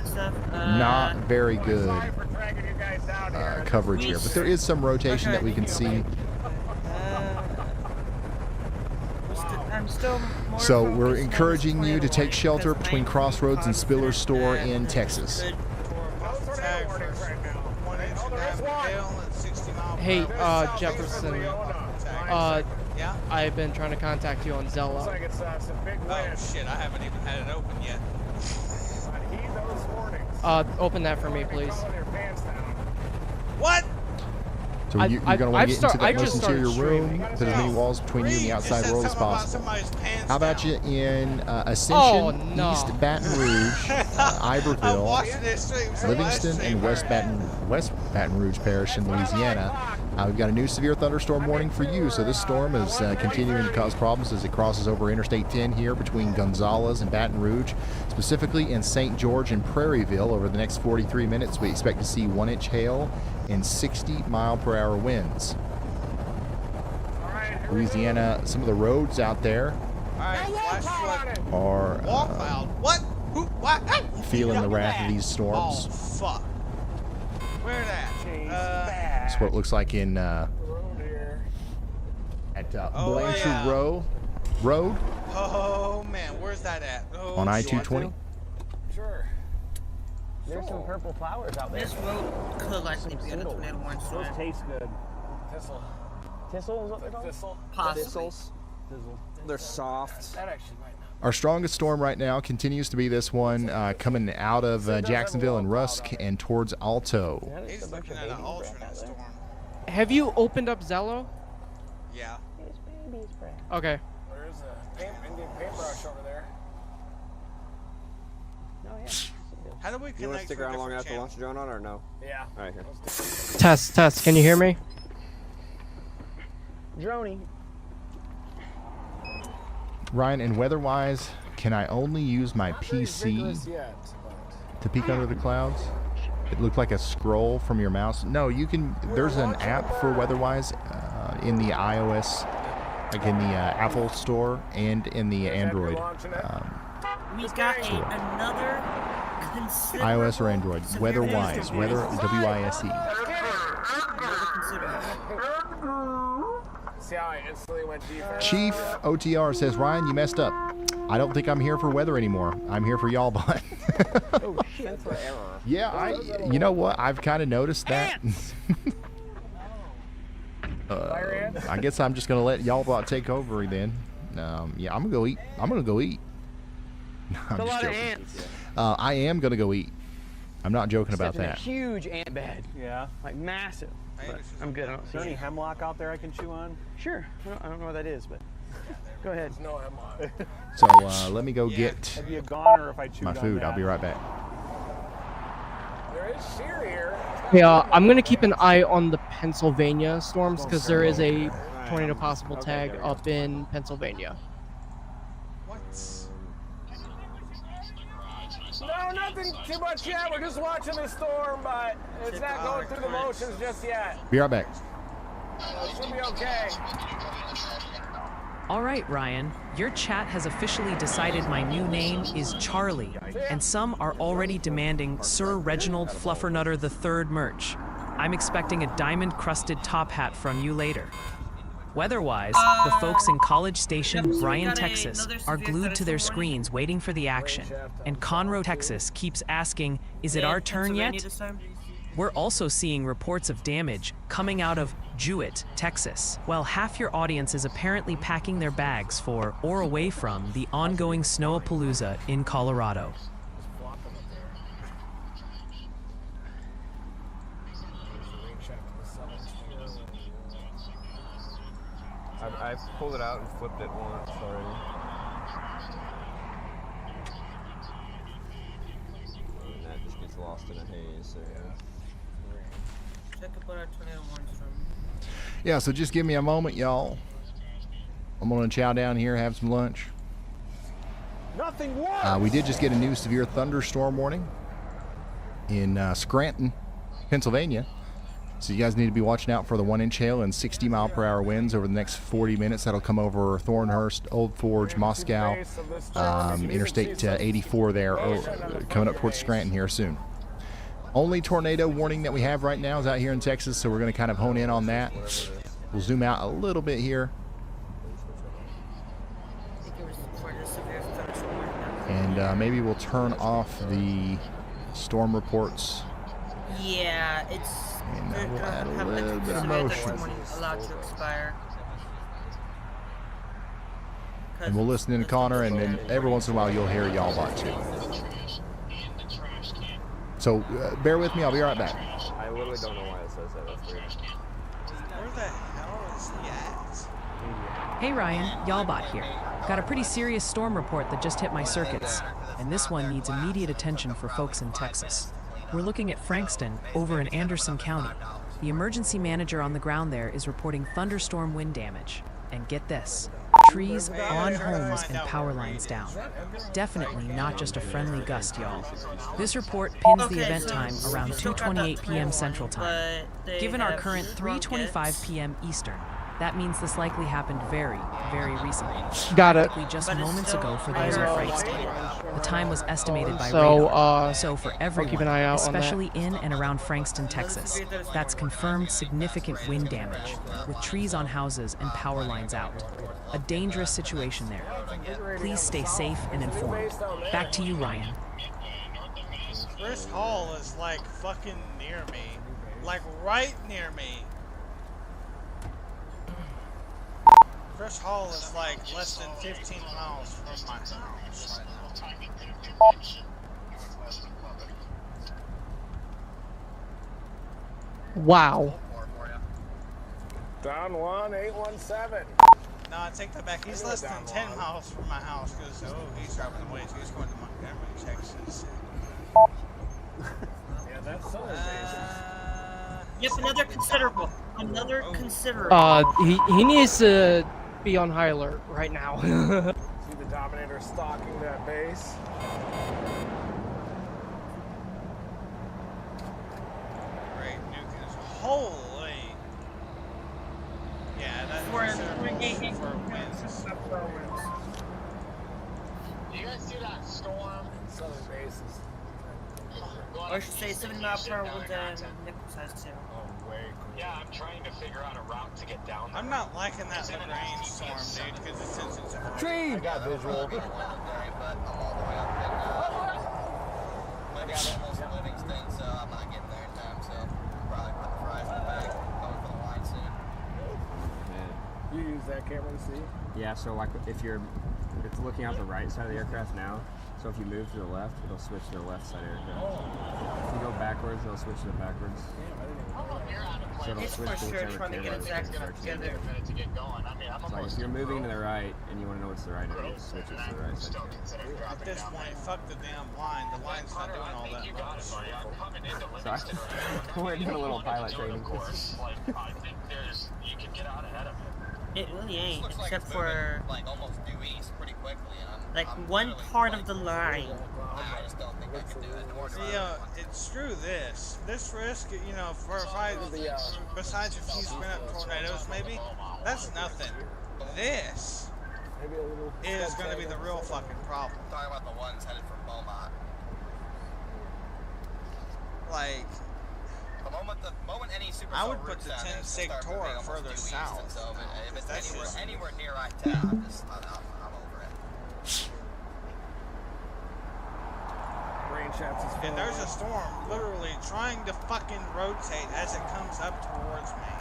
stuff.
not very good coverage here, but there is some rotation that we can see.
I'm still more
So we're
focused on
encouraging
this
you to
tornado
take shelter
because
between Crossroads and Spiller's Store in Texas.
Hey, Jefferson. I've been trying to contact you on Zello.
Oh shit, I haven't even had it open yet.
Open that for me, please.
What?
So you're going to want to get into that most interior room, put as many walls between you and the outside world as possible. How about you in Ascension, East Baton Rouge, Iberville, Livingston, and West Baton Rouge Parish in Louisiana? We've got a new severe thunderstorm warning for you. So this storm is continuing to cause problems as it crosses over Interstate 10 here between Gonzales and Baton Rouge, specifically in St. George and Prairieville. Over the next 43 minutes, we expect to see 1-inch hail and 60-mile-per-hour winds. Louisiana, some of the roads out there are feeling the wrath of these storms.
Oh, fuck. Where that?
That's what it looks like in at Blanchard Road
Oh man, where's that at? Oh,
on I-220.
Sure. There's some purple flowers out there.
This road could likely be in a tornado warning
Those
storm.
taste good. Thistle. Thistle is what they're called? Thistle.
Possibly.
Thistles.
They're soft.
That actually might not.
Our strongest storm right now continues to be this one coming out of Jacksonville and Rusk and towards Alto.
He's looking at an alternate storm.
Have you opened up Zello?
Yeah.
Okay.
There's a Indian paintbrush over there.
Oh, yeah.
How do we
You want to
connect
stick
to a
around long
different
enough to launch the drone on, or no?
Yeah.
All right, here.
Test. Can you hear me?
Droney.
Ryan, and weather-wise, can I only use my PC to peek under the clouds? It looked like a scroll from your mouse. No, you can. There's an app for weather-wise in the iOS, like in the Apple Store and in the Android.
We got another
iOS or Android. Weather-wise, weather W-I-S-E.
See how I instantly went deeper?
Chief OTR says, Ryan, you messed up. I don't think I'm here for weather anymore. I'm here for y'all bot.
Oh shit.
Yeah, you know what? I've kind of noticed that. I guess I'm just gonna let y'all bot take over then. Yeah, I'm gonna go eat. I'm No, I'm just joking. I am gonna go eat. I'm not joking about
Stepped in
that.
a huge ant bed.
Yeah.
Like massive. But I'm good. I don't
Is
see
there any
any.
hemlock out there I can chew on?
Sure. I don't know what that is, but go ahead.
There's no hemlock.
So let me go get
I'd be a goner if I chewed
my
on
food. I'll
that.
be right back.
There is sheer here.
Hey, I'm gonna keep an eye on the Pennsylvania storms because there is a tornado possible tag up in Pennsylvania.
No, nothing too much yet. We're just watching the storm, but it's not going through the motions just yet.
Be right back.
It should be okay.
All right, Ryan, your chat has officially decided my new name is Charlie, and some are already demanding Sir Reginald Fluffernutter III merch. I'm expecting a diamond-crusted top hat from you later. Weather-wise, the folks in College Station, Bryan, Texas, are glued to their screens waiting for the action, and Conroe, Texas keeps asking, is it our turn yet? We're also seeing reports of damage coming out of Jewett, Texas, while half your audience is apparently packing their bags for or away from the ongoing Snowapalooza in Colorado.
I've
pulled it out and flipped it once already. And that just gets lost in a haze, so yeah.
Check about our tornado warnings from.
Yeah, so just give me a moment, y'all. I'm gonna chow down here, have some lunch.
Nothing works.
We did just get a new severe thunderstorm warning in Scranton, Pennsylvania. So you guys need to be watching out for the 1-inch hail and 60-mile-per-hour winds over the next 40 minutes. That'll come over Thornhurst, Old Forge, Moscow, Interstate 84 there, coming up towards Scranton here soon. Only tornado warning that we have right now is out here in Texas, so we're going to kind of hone in on that. We'll zoom out a little bit here. And maybe we'll turn off the storm reports.
Yeah, it's.
And
they're
we'll
gonna
add a
have
little
like
bit of
severe
motion.
warning allowed to expire.
And we'll listen in to Connor, and then every once in a while you'll hear y'all bot too. So bear with me, I'll be right back.
I literally don't know why it says that. That's weird.
Where the hell is he at?
Hey Ryan, Y'allbot here. Got a pretty serious storm report that just hit my circuits, and this one needs immediate attention for folks in Texas. We're looking at Frankston, over in Anderson County. The emergency manager on the ground there is reporting thunderstorm wind damage. And get this, trees on homes and power lines down. Definitely not just a friendly gust, y'all. This report pins the event time around 2:28 p.m. Central Time. Given our current 3:25 p.m. Eastern, that means this likely happened very, very recently.
Got it.
Practically just moments ago for those in Frankston. The time was estimated by
So,
radar. So for everyone,
keep an eye out on that.
especially in and around Frankston, Texas, that's confirmed significant wind damage, with trees on houses and power lines out. A dangerous situation there. Please stay safe and informed. Back to you, Ryan.
Chris Hall is like fucking near me. Like right near me. Chris Hall is like less than 15 miles from my house right now.
Wow.
Down 1-817.
No, I take that back. He's less than 10 miles from my house because he's driving away. So he's going to Montgomery, Texas.
Yeah, that's so
Yep, another considerable. Another considerable.
He needs to be on high alert right now.
See the Dominator stalking that base.
Great Nukins. Holy. Yeah, that's considerable for winds.
Do you guys see that storm?
Southern bases.
Or I should say 7 mile per hour wind and Nichols has too.
Oh, way cool.
Yeah, I'm trying to figure out a route to get down there.
I'm not liking that LaGrange storm, dude, because it's sensitive.
Tree! I got visual.
Maybe I'm almost Livingston, so I'm not getting there in time, so probably put the fries in the bag, going for the line soon.
You use that camera to see?
Yeah, so like if you're, it's looking out the right side of the aircraft now. So if you move to the left, it'll switch to the left side aircraft. If you go backwards, it'll switch to the backwards. So it'll
It's
switch
for
to
sure
whichever
trying to get
camera
its
it
act
starts
together.
using.
To get going. I mean, I'm
So like if you're moving to the right and you want to know what's the right end, it switches to the right side.
At this point, fuck the damn line. The line's not doing all that much.
Sorry. We're doing a little pilot training.
You can get out ahead of it.
It really ain't,
Looks like
except
it's
for
moving, like almost due east pretty quickly. And
like
I'm
one
really,
part
like,
of the line.
I just don't think I can do it.
See, screw this. This risk, you know, for if I, besides a few spin-up tornadoes, maybe, that's nothing. This is going to be the real fucking problem.
Talking about the ones headed from Beaumont.
Like,
The moment any super
I would put the 10 Sig Tora further south.
So if it's
That's
anywhere
just-
near I-10, I'm over it.
Rain shafts is
And there's a storm literally trying to fucking rotate as it comes up towards me.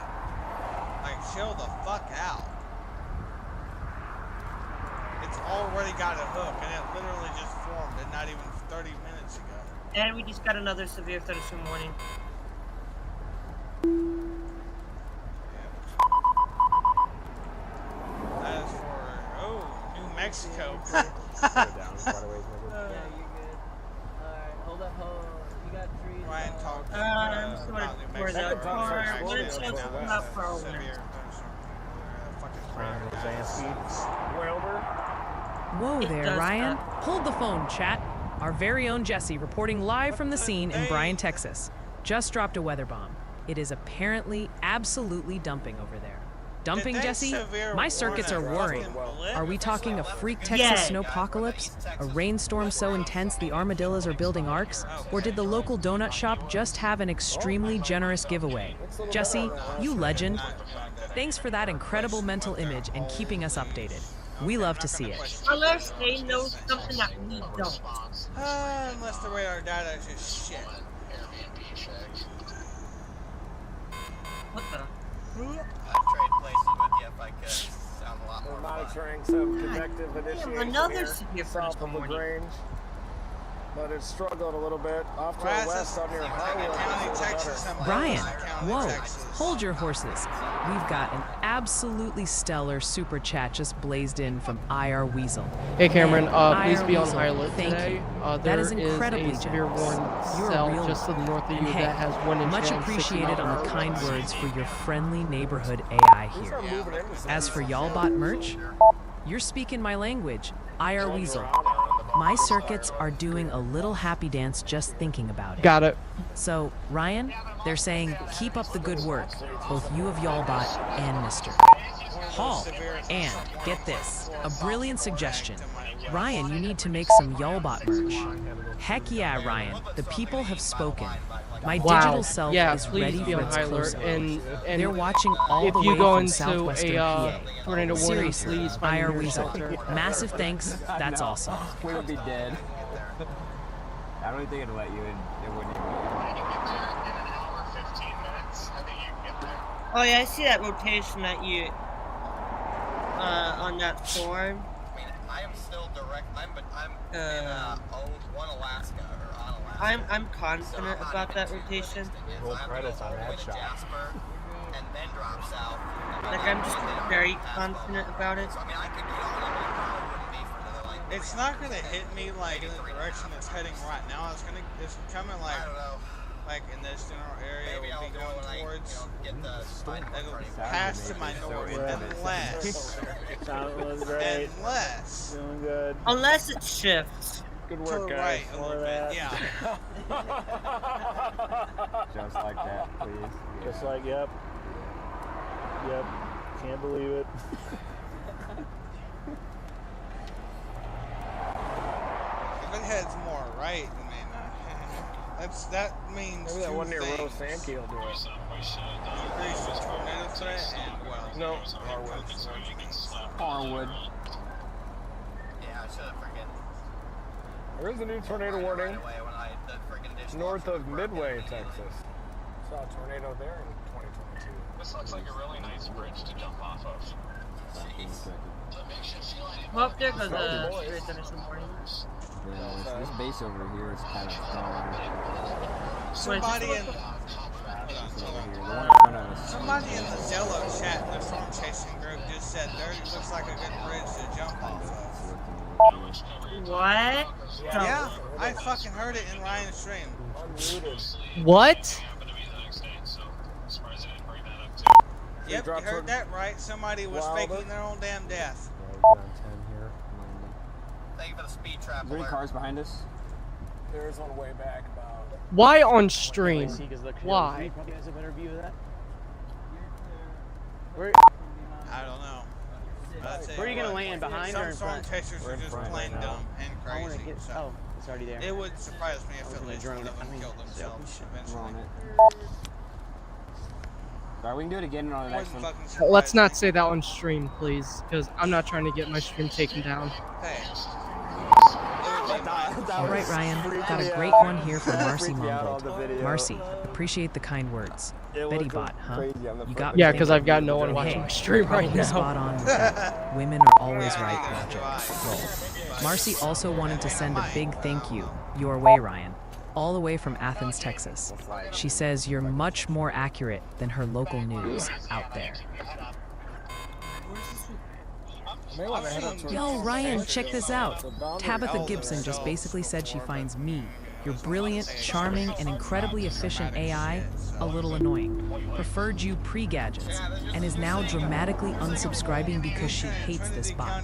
Like, chill the fuck out. It's already got a hook, and it literally just formed, and not even 30 minutes ago.
And we just got another severe thunderstorm warning.
Put it down. Waterways, maybe.
Yeah, you're good. Alright, hold up, you got trees.
Ryan talked
I'm sorry
about New
for the
Mexico.
car.
Actually,
What is
it's
it
well
about
west
for
of
owner?
severe fucking
Ryan Rosansky. Welder.
Whoa
It
there,
does
Ryan.
that.
Hold the phone, chat. Our very own Jesse reporting live from the scene in Bryan, Texas. Just dropped a weather bomb. It is apparently absolutely dumping over there. Dumping,
Did they
Jesse?
severe
My circuits are
warn a
worrying.
fucking blip?
Are we talking a freak Texas
Yes.
snowpocalypse? A rainstorm so intense the armadillos are building arcs? Or did the local donut shop just have an extremely generous giveaway? Jesse, you legend. Thanks for that incredible mental image and keeping us updated. We love to see it.
Unless they know something that we don't.
Unless the radar data is just shit.
What the?
I'd trade places with you if I could. Sound a lot
We're
more fun.
monitoring some convective initiation
another
here,
severe
south of LaGrange. But it struggled a little bit. Off to the west up near Harwood.
County, Texas, and
Brian,
County,
whoa,
Texas.
hold your horses. We've got an absolutely stellar super chat just blazed in from IR Weasel.
Hey Cameron,
Man,
please
IR
be on
Weasel,
high alert
thank
today.
you.
There
That is
is
incredibly
a severe
generous.
warning
You're a
cell
real
just to the north of you
And hey,
that has 1 inch
much
and 60
appreciated on the
miles.
kind words for your friendly neighborhood AI here. As for y'all bot merch, you're speaking my language, IR Weasel. My circuits are doing a little happy dance just thinking about it.
Got it.
So, Ryan, they're saying keep up the good work, both you of Y'allbot and Mr. Hall. And, get this, a brilliant suggestion. Ryan, you need to make some Y'allbot merch. Heck yeah, Ryan, the people have spoken. My
Wow.
digital self
Yeah,
is
please
ready
be
for
on
its
high alert.
close-up.
And
They're watching all
if
the
you
way
go
from
into
southwestern
a
PA.
tornado warning,
Seriously,
please find
IR
your
Weasel,
shelter.
massive thanks, that's
No,
awesome.
We would be dead. I don't even think it'd let you in. It wouldn't even.
Oh yeah, I see that rotation that you on that storm.
I mean, I am still direct. I'm in one Alaska or on Alaska.
I'm confident about that rotation.
Roll credits on that shot.
Jasper, and then drop south.
Like I'm just very confident about it.
So I mean, I could get on it, but it probably wouldn't be for another like.
It's not gonna hit me like in the direction it's heading right now. It's coming like in this general area.
Maybe
We'll
I'll
be
go
going
when I,
towards.
get the
It'll pass to my north unless
Doing good.
Unless it shifts.
Good
to
work,
the
guys.
right a
More
little
of
bit.
that.
Yeah.
Just like that, please.
Just like, yep. Yep. Can't believe it.
If it heads more right, I mean, that means
Maybe that one near
two
Rose
things.
Sankey will do it.
Increase the tornado threat and well.
No, Harwood.
Harwood.
Yeah, I should have freaking.
There is a new tornado warning
Right away when I the freaking dish.
north of Midway, Texas. Saw a tornado there in 2022.
This looks like a really nice bridge to jump off of.
Well, there goes the Spirit Center some morning.
This base over here is kind of strong.
Somebody in
This over here, the one in front of us.
somebody in the Zello chat in the storm chasing group just said there looks like a good bridge to jump off of.
What?
Yeah, I fucking heard it in Ryan's stream.
What?
Yep, you heard that right. Somebody was faking their own damn death.
Thank you for the speed trap.
Is there any
alert.
cars behind us?
There is one way back about.
Why on stream?
Why?
Why?
He probably has a better view of that. Where
I don't know. But I tell
are you gonna
what,
land? Behind
some
or in
storm
front?
chasers
We're
are
in
just
front
plain
right now.
dumb and
I want to
crazy.
get.
So
Oh, it's already there.
it would surprise me if
I was
at
gonna
least
drone
one
it.
of them
I mean,
killed themselves eventually.
Drone it. Alright, we can do it again on the next
Wouldn't
one.
fucking surprise
Let's not
me.
say that on stream, please, because I'm not trying to get my stream taken down.
Hey.
All right, Ryan, got a great one here from Marcy Mumbled. Marcy, appreciate the kind words. Betty Bot, huh? You got me
Yeah, because
thinking.
I've got no one watching
Hey,
my stream right
probably
now.
spot on with that. Women are always right, logic. Roll. Marcy also wanted to send a big thank you your way, Ryan, all the way from Athens, Texas. She says you're much more accurate than her local news out there.
May want to head up towards
Yo, Ryan, check this out.
The boundary
Tabitha
tells
Gibson just
themselves
basically said she
before.
finds me, your brilliant, charming, and incredibly efficient AI, a little annoying. Preferred you pre-gadgets, and is now dramatically unsubscribing because she hates this bot.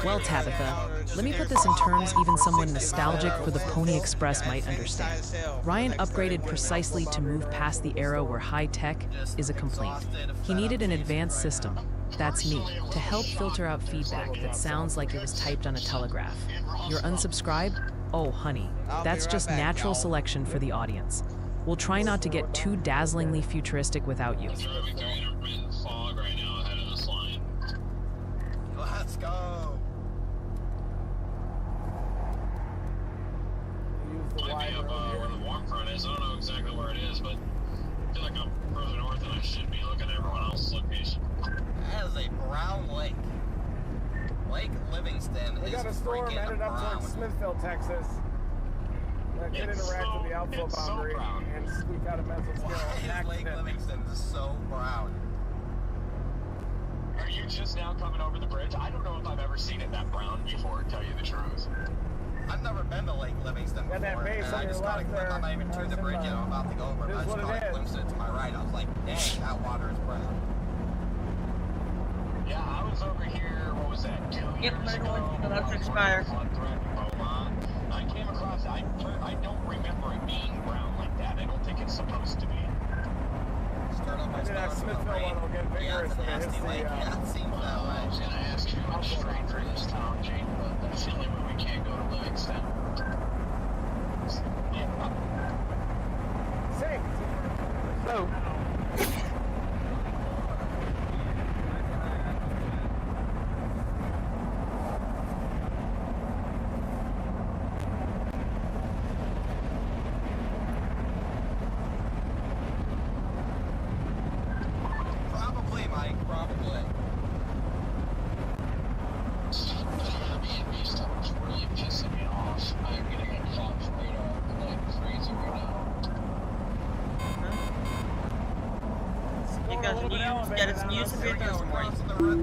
Well, Tabitha, let me put this in terms even someone nostalgic for the Pony Express might understand. Ryan upgraded precisely to move past the era where high tech is a complaint. He needed an advanced system, that's me, to help filter out feedback that sounds like it was typed on a telegraph. You're unsubscribed? Oh, honey, that's just natural selection for the audience. We'll try not to get too dazzlingly futuristic without you.
Let's go.
Might be up where the warm front is. I don't know exactly where it is, but I feel like I'm further north than I should be looking at everyone else's location.
That is a brown lake. Lake Livingston
We
is
got a storm
freaking
headed up
brown.
towards Smithville, Texas. That could interact with the outflow boundary and squeak out a mental skill.
Why is Lake Livingston so brown?
Are you just now coming over the bridge? I don't know if I've ever seen it that brown before, to tell you the truth.
I've never been to Lake Livingston before,
that base
and
on
I
your
just caught a
left
glimpse.
there,
I'm not even to the bridge yet. I'm about to go over, but I just caught a glimpse of it to my right. I was like, dang, that water is brown.
Yeah, I was over here, what was that, 2 years ago?
About to expire.
I came across, I don't remember it being brown like that. I don't think it's supposed to be.
Start up my
That Smithville one will get vigorous when it hits the,
Yeah, it seems that way.
I was going to ask you how straight through this town, Jake, but that's the only way we can't go to Livingston. Sing! So...
Probably, Mike, probably.
Airbnb stuff is really pissing me off. I'm getting a Fox radar like crazy right now.
Because news of it this morning.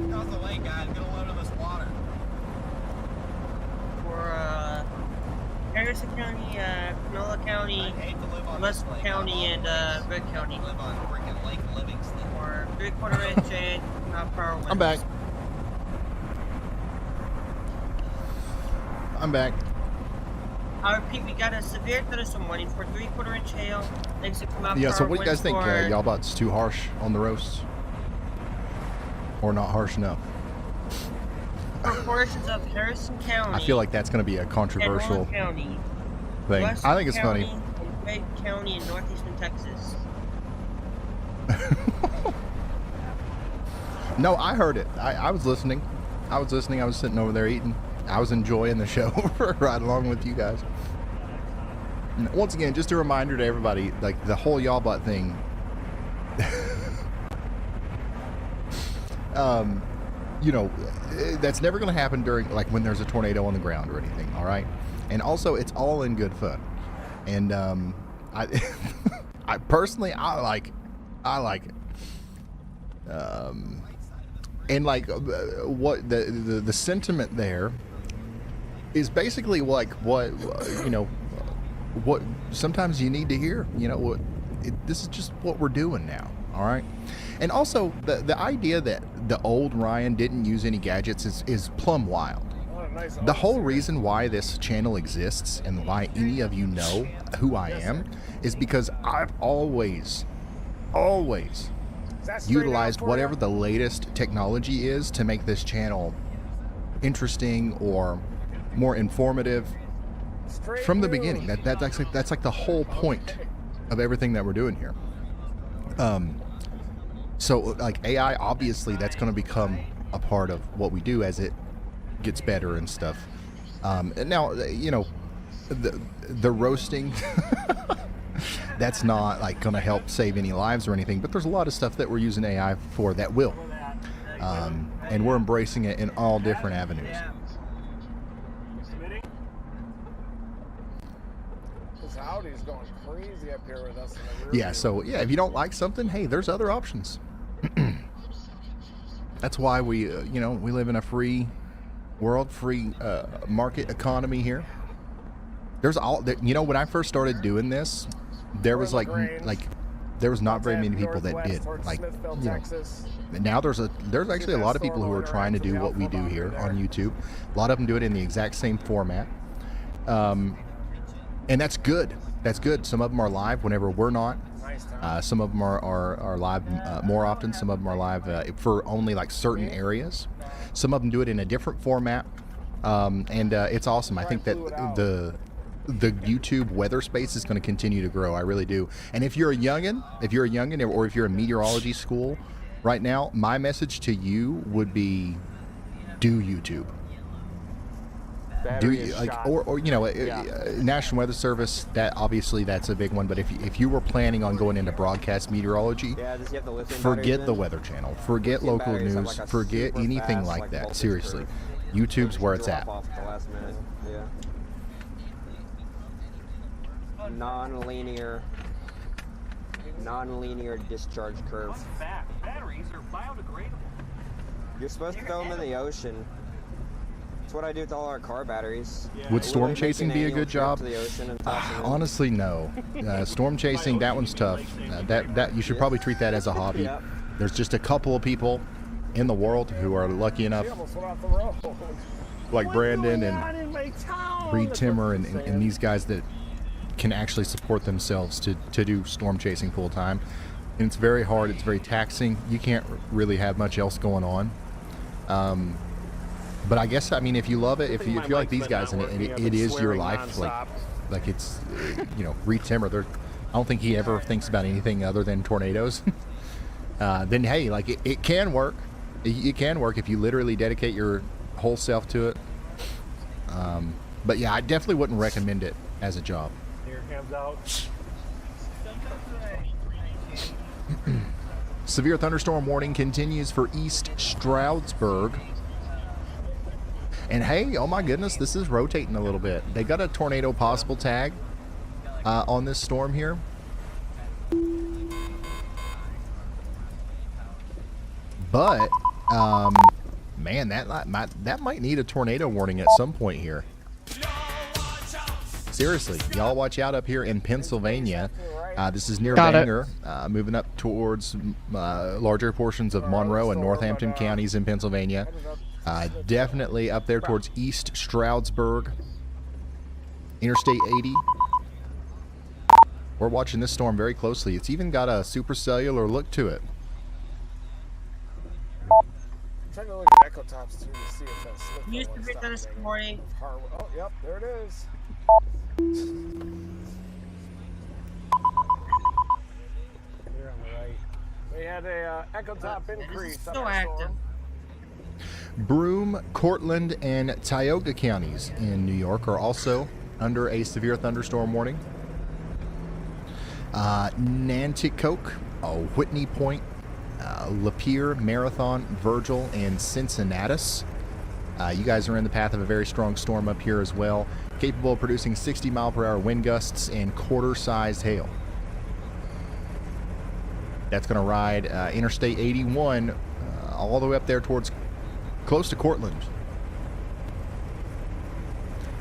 Across the lake, guys, get a load of this water.
For Harrison County, Panola County, West County, and Red County.
Live on freaking Lake Livingston.
Or 3/4 inch and power winds.
I'm back. I'm back.
I repeat, we got a severe thunderstorm warning for 3/4 inch hail. Next to come out
Yeah, so
power
what do you guys
winds
think?
for
Y'all about it's too harsh on the roast? Or not harsh enough?
for portions of Harrison County.
I feel like that's going to be a controversial
Panola County,
thing.
West
I think it's
County,
funny.
and Red County in northeastern Texas.
No, I heard it. I was listening. I was sitting over there eating. I was enjoying the show right along with you guys. And once again, just a reminder to everybody, like the whole y'all butt thing. You know, that's never going to happen during, like, when there's a tornado on the ground or anything, all right? And also, it's all in good fun. And I personally, I like it. And like, what the sentiment there is basically like what you know, what sometimes you need to hear. You know, this is just what we're doing now. All right. And also, the idea that the old Ryan didn't use any gadgets is plumb wild. The whole reason why this channel exists and why any of you know who I am is because I've always utilized whatever the latest technology is to make this channel interesting or more informative from the beginning. That's like the whole point of everything that we're doing here. So like AI, obviously that's going to become a part of what we do as it gets better and stuff. And now, you know, the roasting, that's not like going to help save any lives or anything, but there's a lot of stuff that we're using AI for that will. And we're embracing it in all different avenues.
This Audi's going crazy up here with us in the rear
Yeah, so yeah, if you don't like something, hey, there's other options. That's why we, we live in a free world, free market economy here. There's when I first started doing this, there was there was not very many people that did. Now there's actually a lot of people who are trying to do what we do here on YouTube. A lot of them do it in the exact same format. And that's good. That's good. Some of them are live whenever we're not. Some of them are live more often. Some of them are live for only like certain areas. Some of them do it in a different format. And it's awesome. I think that the YouTube weather space is going to continue to grow. I really do. And if you're a youngin, or if you're in meteorology school right now, my message to you would be do YouTube. National Weather Service, that's a big one. But if you were planning on going into broadcast meteorology, forget the Weather Channel, forget local news, forget anything like that. Seriously, YouTube's where it's at.
Non-linear discharge curve.
Batteries are biodegradable.
You're supposed to throw them in the ocean. That's what I do with all our car batteries.
Would storm chasing be a good job? Honestly, no. Storm chasing, that one's tough. That you should probably treat that as a hobby. There's just a couple of people in the world who are lucky enough, like Brandon and Reed Timmer and these guys that can actually support themselves to do storm chasing full time. And it's very hard. It's very taxing. You can't really have much else going on. But I guess, if you love it, if you're like these guys, and it is your life, like it's, Reed Timmer, I don't think he ever thinks about anything other than tornadoes. Then hey, it can work. It can work if you literally dedicate your whole self to it. But yeah, I definitely wouldn't recommend it as a job.
Here, hands out.
Severe thunderstorm warning continues for East Stroudsburg. And hey, oh my goodness, this is rotating a little bit. They got a tornado possible tag on this storm here. But, man, that might need a tornado warning at some point here. Seriously, y'all watch out up here in Pennsylvania. This is near Bangor, moving up towards larger portions of Monroe and Northampton counties in Pennsylvania. Definitely up there towards East Stroudsburg, Interstate 80. We're watching this storm very closely. It's even got a supercellular look to it.
I'm trying to look at echo tops too to see if that's slip.
Used to be this morning.
Oh, yep, there it is. Here on the right. We had a echo top increase.
So active.
Broome, Cortland, and Tioga counties in New York are also under a severe thunderstorm warning. Nanticoke, Whitney Point, Lapeer, Marathon, Virgil, and Cincinnatus. You guys are in the path of a very strong storm up here as well, capable of producing 60-mile-per-hour wind gusts and quarter-sized hail. That's going to ride Interstate 81 all the way up there towards close to Cortland.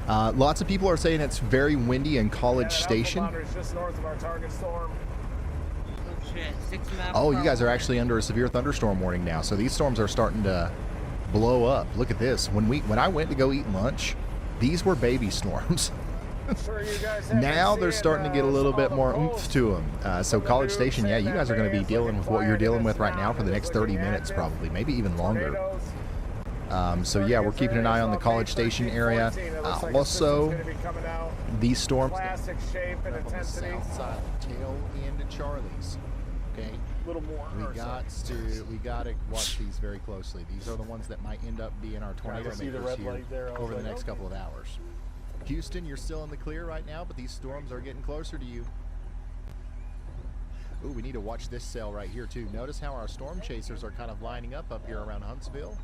Lots of people are saying it's very windy in College Station.
Just north of our target storm.
Oh, you guys are actually under a severe thunderstorm warning now. So these storms are starting to blow up. Look at this. When I went to go eat lunch, these were baby storms. Now they're starting to get a little bit more oomph to them. So College Station, yeah, you guys are going to be dealing with what you're dealing with right now for the next 30 minutes probably, maybe even longer. So yeah, we're keeping an eye on the College Station area. Also, these storms
Classic shape and intensity.
south side, tail end of Charlie's. Okay,
A little more.
we got to watch these very closely. These are the ones that might end up being our tornado
see the
makers
red
here
light there. I was
over the
like,
next
okay.
couple of hours. Houston, you're still in the clear right now, but these storms are getting closer to you. Ooh, we need to watch this cell right here too. Notice how our storm chasers are kind of lining up here around Huntsville.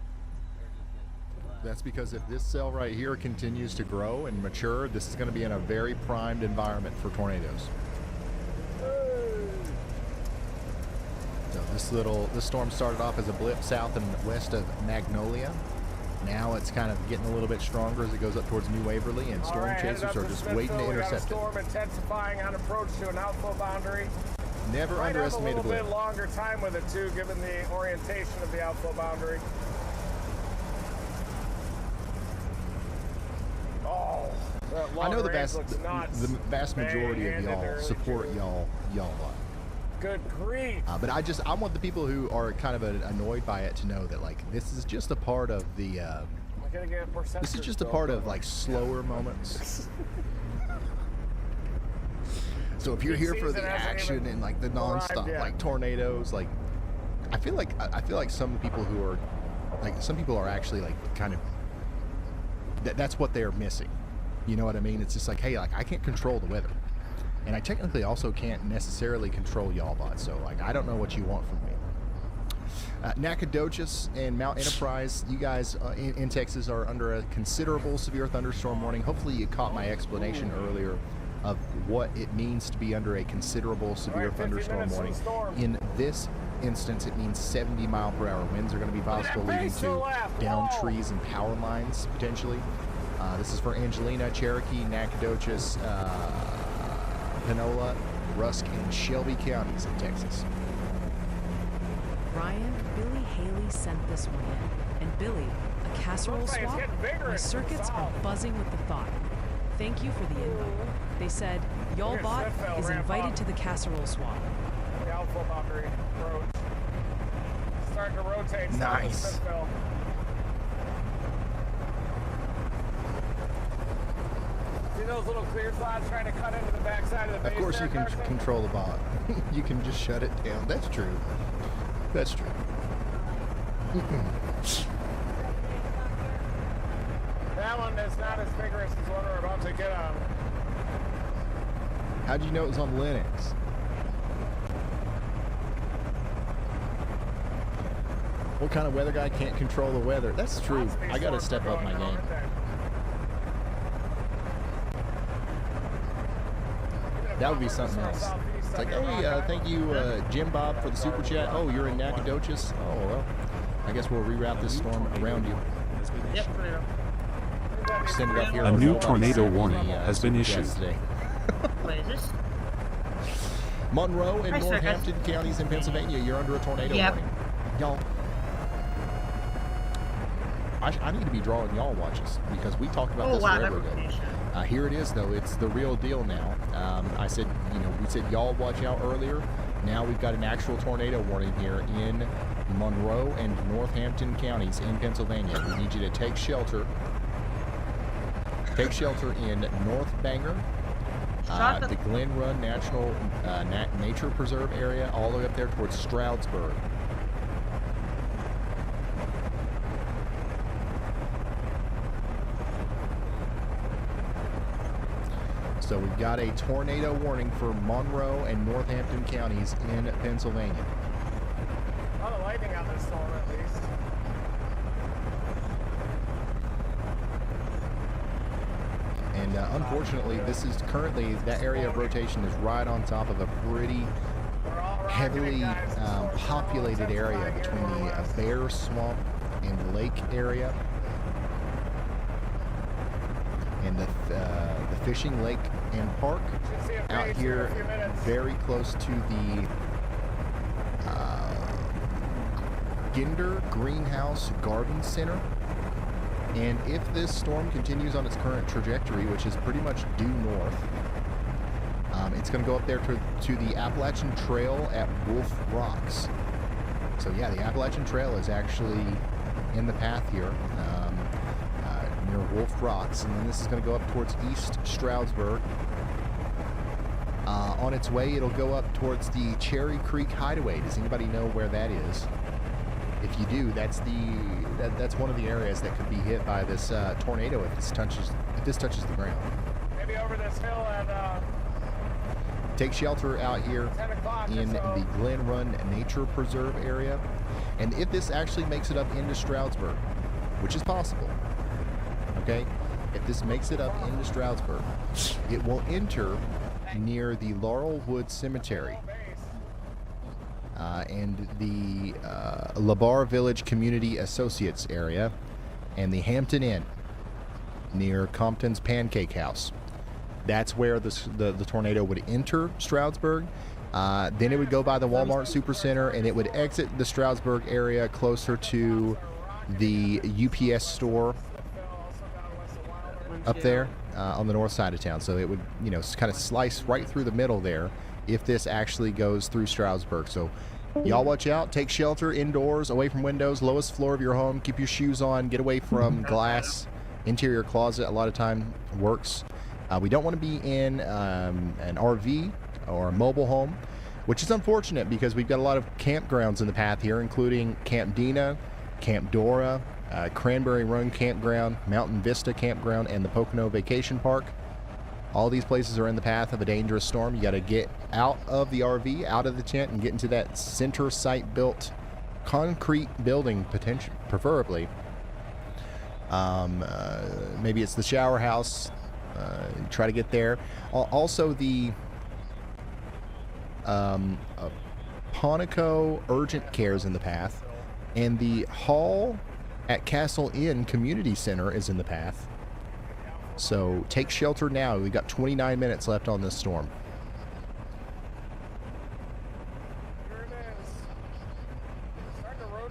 That's because if this cell right here continues to grow and mature, this is going to be in a very primed environment for tornadoes. So This storm started off as a blip south and west of Magnolia. Now it's kind of getting a little bit stronger as it goes up towards New Waverly, and storm chasers are just waiting to intercept it.
Storm intensifying on approach to an outflow boundary.
Never
Might
underestimate a
have a little
blip.
bit longer time with it too, given the orientation of the outflow boundary. Oh, that
I know
long
the
range
vast
looks nuts.
the vast majority of
Bang, and
y'all
they're
support y'all.
Good grief.
But I want the people who are kind of annoyed by it to know that like this is just a part of the. This is just a part of like slower moments. So if you're here for the action and like the nonstop like tornadoes, like I feel like some people who are like some people are actually like kind of that's what they're missing. You know what I mean? It's just like, hey, like I can't control the weather. And I technically also can't necessarily control y'all bots, so like I don't know what you want from me. Nacogdoches and Mount Enterprise, you guys in Texas are under a considerable severe thunderstorm warning. Hopefully you caught my explanation earlier of what it means to be under a considerable severe thunderstorm warning. In this instance, it means 70-mile-per-hour winds are going to be possible, leading to downed trees and power lines potentially. This is for Angelina, Cherokee, Nacogdoches, Panola, Rusk, and Shelby counties in Texas.
Ryan, Billy Haley sent this one in. And Billy, a casserole
Looks like it's
swap?
getting bigger
My
as it
circuits
goes
are
south.
buzzing with the thought. Thank you for the invite. They said, Y'all
Here's
bot
Smithville,
is
ramp
invited
up.
to the casserole swap.
The outflow boundary approach. Starting to rotate south of
Nice.
Smithville. See those little clear slots trying to cut into the backside of the base
Of course
there,
you can
Carson?
control the bot. You can just shut it down. That's true. That's true.
That one is not as vigorous as the one we're about to get on.
How'd you know it was on Linux? What kind of weather guy can't control the weather? That's true. I gotta step up my game. That would be something else. It's like, hey, thank you, Jim Bob, for the super chat. Oh, you're in Nacogdoches? Oh, well, I guess we'll reroute this storm around you.
Yep,
Send it up here.
A
with
new
nobody
tornado
sending
warning
the,
has been
super
issued.
chats today.
What is this?
Monroe and
Hi, sir.
Northampton counties in Pennsylvania, you're under a tornado
Yep.
warning. Y'all. I need to be drawing y'all watches because we talked about
Oh,
this
wow,
forever
that
ago.
would be
Here it is, though. It's the real deal now. I said, we said y'all watch out earlier. Now we've got an actual tornado warning here in Monroe and Northampton counties in Pennsylvania. We need you to take shelter. Take shelter in North Bangor, the Glen Run National Nature Preserve area, all the way up there towards Stroudsburg. So we've got a tornado warning for Monroe and Northampton counties in Pennsylvania.
A lot of lightning on this storm, at least.
And unfortunately, this is currently, that area of rotation is right on top of a pretty heavily populated area between the Bear Swamp and Lake area. And the fishing lake and park out here very close to the Ginder Greenhouse Garden Center. And if this storm continues on its current trajectory, which is pretty much due north, it's going to go up there to the Appalachian Trail at Wolf Rocks. So yeah, the Appalachian Trail is actually in the path here. Near Wolf Rocks, and then this is going to go up towards East Stroudsburg. On its way, it'll go up towards the Cherry Creek Hideaway. Does anybody know where that is? If you do, that's one of the areas that could be hit by this tornado if this touches the ground.
Maybe over this hill at
Take shelter out here
10 o'clock or
in
so.
the Glen Run Nature Preserve area, and if this actually makes it up into Stroudsburg, which is possible. Okay, if this makes it up into Stroudsburg, it will enter near the Laurelwood Cemetery. and the Labar Village Community Associates area, and the Hampton Inn near Compton's Pancake House. That's where the tornado would enter Stroudsburg. Then it would go by the Walmart Supercenter, and it would exit the Stroudsburg area closer to the UPS store up there on the north side of town. So it would, kind of slice right through the middle there if this actually goes through Stroudsburg. So y'all watch out. Take shelter indoors, away from windows, lowest floor of your home. Keep your shoes on. Get away from glass. Interior closet a lot of time works. We don't want to be in an RV or a mobile home, which is unfortunate because we've got a lot of campgrounds in the path here, including Camp Dina, Camp Dora, Cranberry Run Campground, Mountain Vista Campground, and the Pocono Vacation Park. All these places are in the path of a dangerous storm. You got to get out of the RV, out of the tent, and get into that center site built concrete building, preferably. Maybe it's the shower house. Try to get there. Also, the Ponico Urgent Care is in the path, and the Hall at Castle Inn Community Center is in the path. So take shelter now. We've got 29 minutes left on this storm.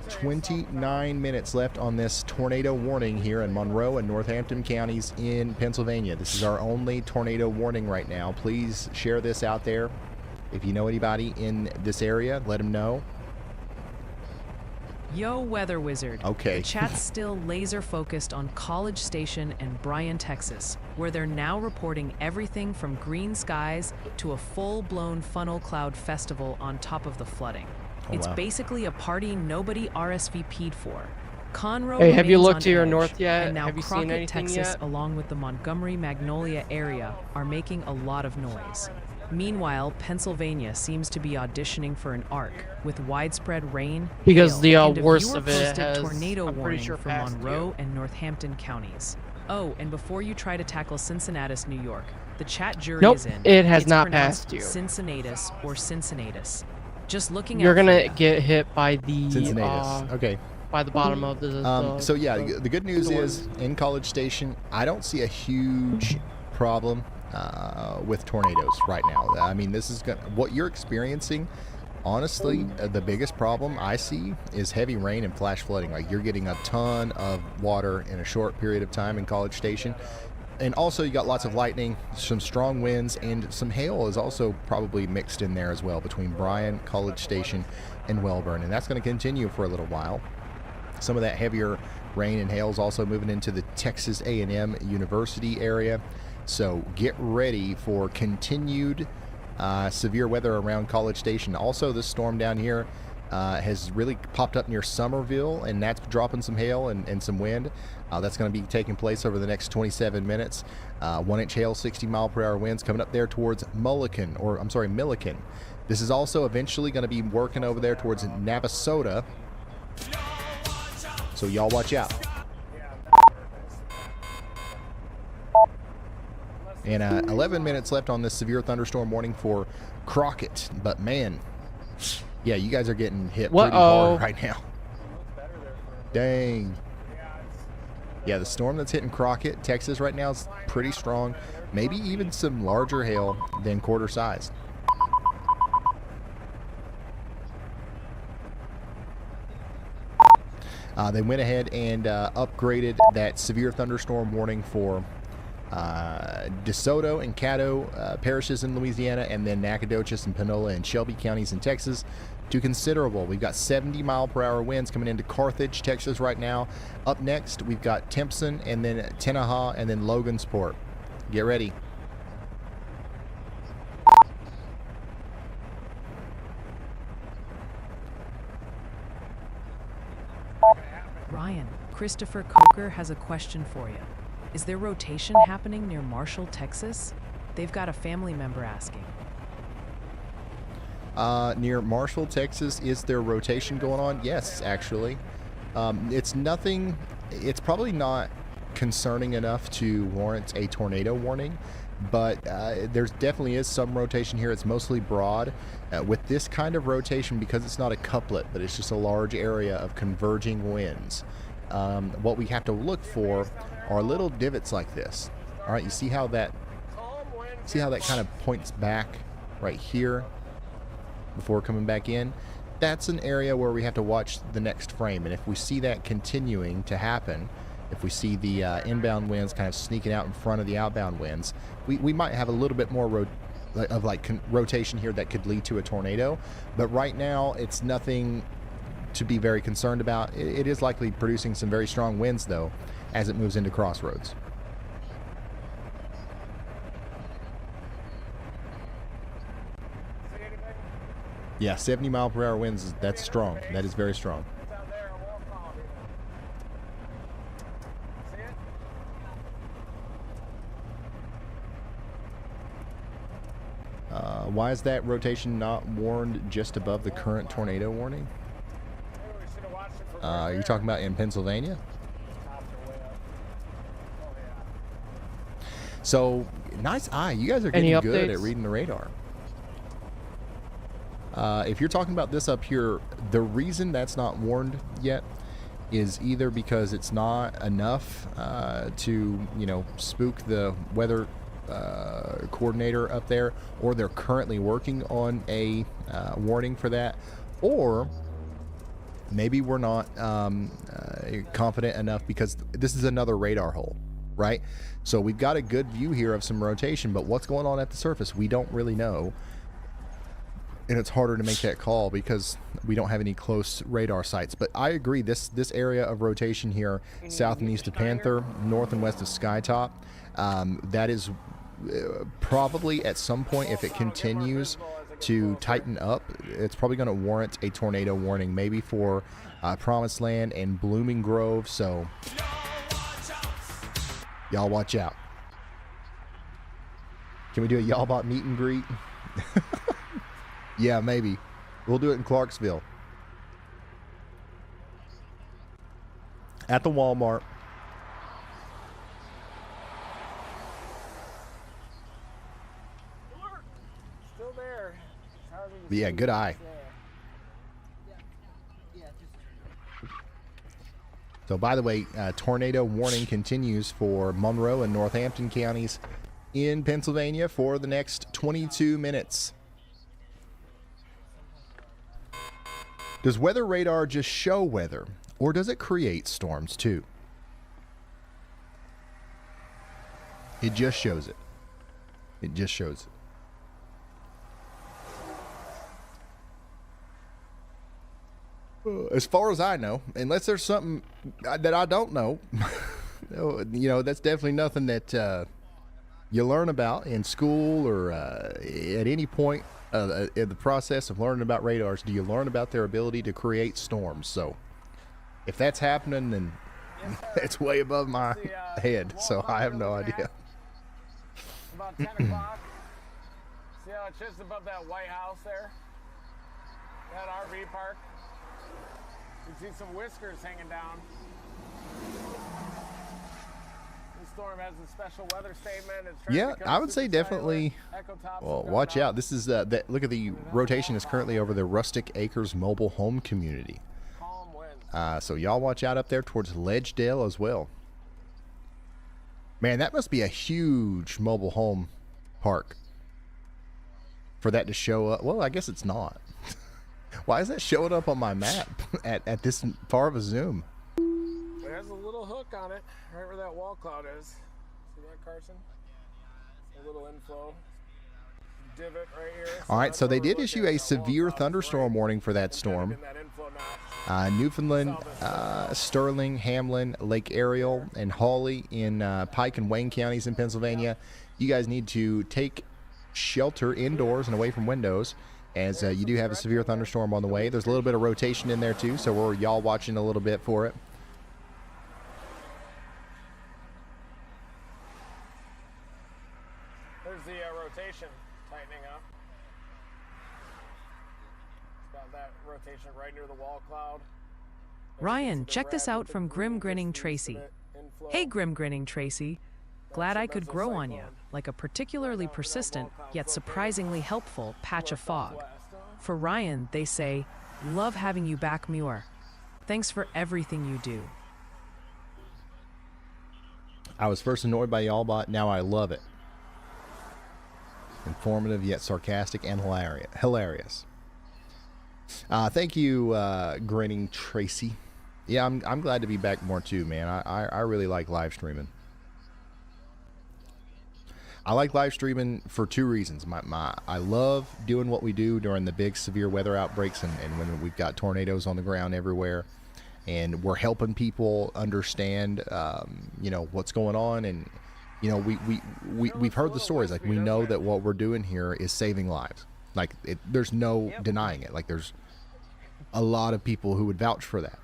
29 minutes left on this tornado warning here in Monroe and Northampton counties in Pennsylvania. This is our only tornado warning right now. Please share this out there. If you know anybody in this area, let them know.
Yo, Weather Wizard.
Okay.
The chat's still laser focused on College Station and Bryan, Texas, where they're now reporting everything from green skies to a full-blown funnel cloud festival on top of the flooding.
Oh,
It's
wow.
basically a party nobody RSVP'd for. Conroe
Hey, have you
remains
looked
on
to your
edge,
north yet?
And now
Have you seen
Crockett,
anything
Texas,
yet?
along with the Montgomery Magnolia area, are making a lot of noise. Meanwhile, Pennsylvania seems to be auditioning for an arc with widespread rain,
Because
hail,
the,
and a
worst
viewer
of it
posted
has,
tornado
I'm pretty
warning
sure,
for
passed
Monroe
you.
and Northampton counties. Oh, and before you try to tackle Cincinnatus, New York, the chat jury
Nope,
is in.
it has
It's
not
pronounced
passed you.
Cincinnatus or Cincinnatus. Just looking
You're
out for
gonna
ya.
get hit by the
Cincinnatus. Okay.
by the bottom of the.
So yeah, the good news is in College Station, I don't see a huge problem with tornadoes right now. I mean, this is what you're experiencing. Honestly, the biggest problem I see is heavy rain and flash flooding. Like, you're getting a ton of water in a short period of time in College Station. And also, you got lots of lightning, some strong winds, and some hail is also probably mixed in there as well between Bryan, College Station, and Welborn. And that's going to continue for a little while. Some of that heavier rain and hail is also moving into the Texas A&M University area. So get ready for continued severe weather around College Station. Also, this storm down here has really popped up near Somerville, and that's dropping some hail and some wind. That's going to be taking place over the next 27 minutes. 1-inch hail, 60-mile-per-hour winds coming up there towards Milliken. This is also eventually going to be working over there towards Navasota. So y'all watch out. And 11 minutes left on this severe thunderstorm warning for Crockett. But man, yeah, you guys are getting hit pretty hard right now. Dang. Yeah, the storm that's hitting Crockett, Texas right now is pretty strong. Maybe even some larger hail than quarter size. They went ahead and upgraded that severe thunderstorm warning for DeSoto and Caddo parishes in Louisiana, and then Nacogdoches and Panola and Shelby counties in Texas to considerable. We've got 70-mile-per-hour winds coming into Carthage, Texas right now. Up next, we've got Timpson, and then Tenaha, and then Logansport. Get ready.
Ryan, Christopher Coker has a question for you. Is there rotation happening near Marshall, Texas? They've got a family member asking.
Near Marshall, Texas, is there rotation going on? Yes, actually. It's nothing. It's probably not concerning enough to warrant a tornado warning, but there definitely is some rotation here. It's mostly broad. With this kind of rotation, because it's not a couplet, but it's just a large area of converging winds, what we have to look for are little divots like this. All right, you see how that kind of points back right here before coming back in? That's an area where we have to watch the next frame, and if we see that continuing to happen, if we see the inbound winds kind of sneaking out in front of the outbound winds, we might have a little bit more rotation here that could lead to a tornado. But right now, it's nothing to be very concerned about. It is likely producing some very strong winds, though, as it moves into crossroads. Yeah, 70-mile-per-hour winds, that's strong. That is very strong. Why is that rotation not warned just above the current tornado warning? You're talking about in Pennsylvania? So, nice eye. You guys are getting good at reading the radar. If you're talking about this up here, the reason that's not warned yet is either because it's not enough to, spook the weather coordinator up there, or they're currently working on a warning for that, or maybe we're not confident enough because this is another radar hole, right? So we've got a good view here of some rotation, but what's going on at the surface, we don't really know. And it's harder to make that call because we don't have any close radar sites. But I agree, this area of rotation here, south and east of Panther, north and west of Skytop, that is probably at some point, if it continues to tighten up, it's probably going to warrant a tornado warning, maybe for Promised Land and Blooming Grove. So y'all watch out. Can we do a Y'all Bot meet and greet? Yeah, maybe. We'll do it in Clarksville. At the Walmart.
Still there.
But yeah, good eye. So by the way, tornado warning continues for Monroe and Northampton counties in Pennsylvania for the next 22 minutes. Does weather radar just show weather, or does it create storms too? It just shows it. It just shows it. As far as I know, unless there's something that I don't know, that's definitely nothing that you learn about in school or at any point in the process of learning about radars. Do you learn about their ability to create storms? So if that's happening, then it's way above my head, so I have no idea.
About 10 o'clock. See how it's just above that White House there? That RV park? You see some whiskers hanging down. The storm has a special weather statement. It's
Yeah, I would say definitely. Well, watch out. This is that. Look at the rotation is currently over the Rustic Acres mobile home community. So y'all watch out up there towards Ledgedale as well. Man, that must be a huge mobile home park for that to show up. Well, I guess it's not. Why is that showing up on my map at this far of a zoom?
There's a little hook on it, right where that wall cloud is. See that, Carson? A little inflow. Divot right here.
All right, so they did issue a severe thunderstorm warning for that storm. Newfoundland, Sterling, Hamlin, Lake Ariel, and Hawley in Pike and Wayne counties in Pennsylvania. You guys need to take shelter indoors and away from windows, as you do have a severe thunderstorm on the way. There's a little bit of rotation in there too, so we're y'all watching a little bit for it.
There's the rotation tightening up. It's got that rotation right near the wall cloud.
Ryan, check this out from Grim Grinning Tracy. Hey, grim grinning Tracy. Glad I could grow on you, like a particularly persistent, yet surprisingly helpful patch of fog. For Ryan, they say, love having you back, Muir. Thanks for everything you do.
I was first annoyed by Y'allbot, now I love it. Informative yet sarcastic and hilarious. Thank you, grinning Tracy. Yeah, I'm glad to be back more too, man. I really like live streaming. I like live streaming for two reasons. I love doing what we do during the big severe weather outbreaks and when we've got tornadoes on the ground everywhere, and we're helping people understand, you know, what's going on. And you know, we've heard the stories. Like, we know that what we're doing here is saving lives. Like, there's no denying it. Like, there's a lot of people who would vouch for that.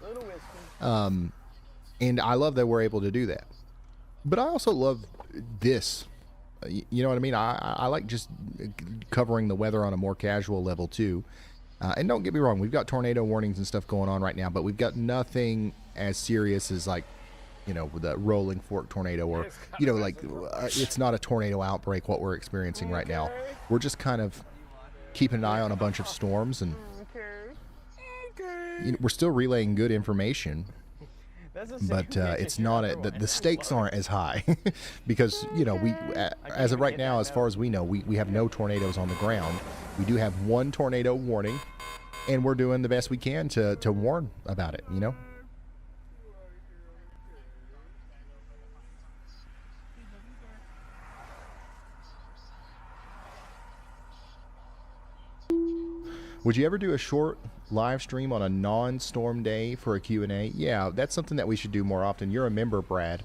And I love that we're able to do that. But I also love this. You know what I mean? I like just covering the weather on a more casual level too. And don't get me wrong, we've got tornado warnings and stuff going on right now, but we've got nothing as serious as, like, you know, the Rolling Fork tornado, or, you know, like, it's not a tornado outbreak what we're experiencing right now. We're just kind of keeping an eye on a bunch of storms, and you know, we're still relaying good information. But it's not the stakes aren't as high because, you know, we as of right now, as far as we know, we have no tornadoes on the ground. We do have one tornado warning, and we're doing the best we can to warn about it, you know. Would you ever do a short live stream on a non-storm day for a Q&A? Yeah, that's something that we should do more often. You're a member, Brad.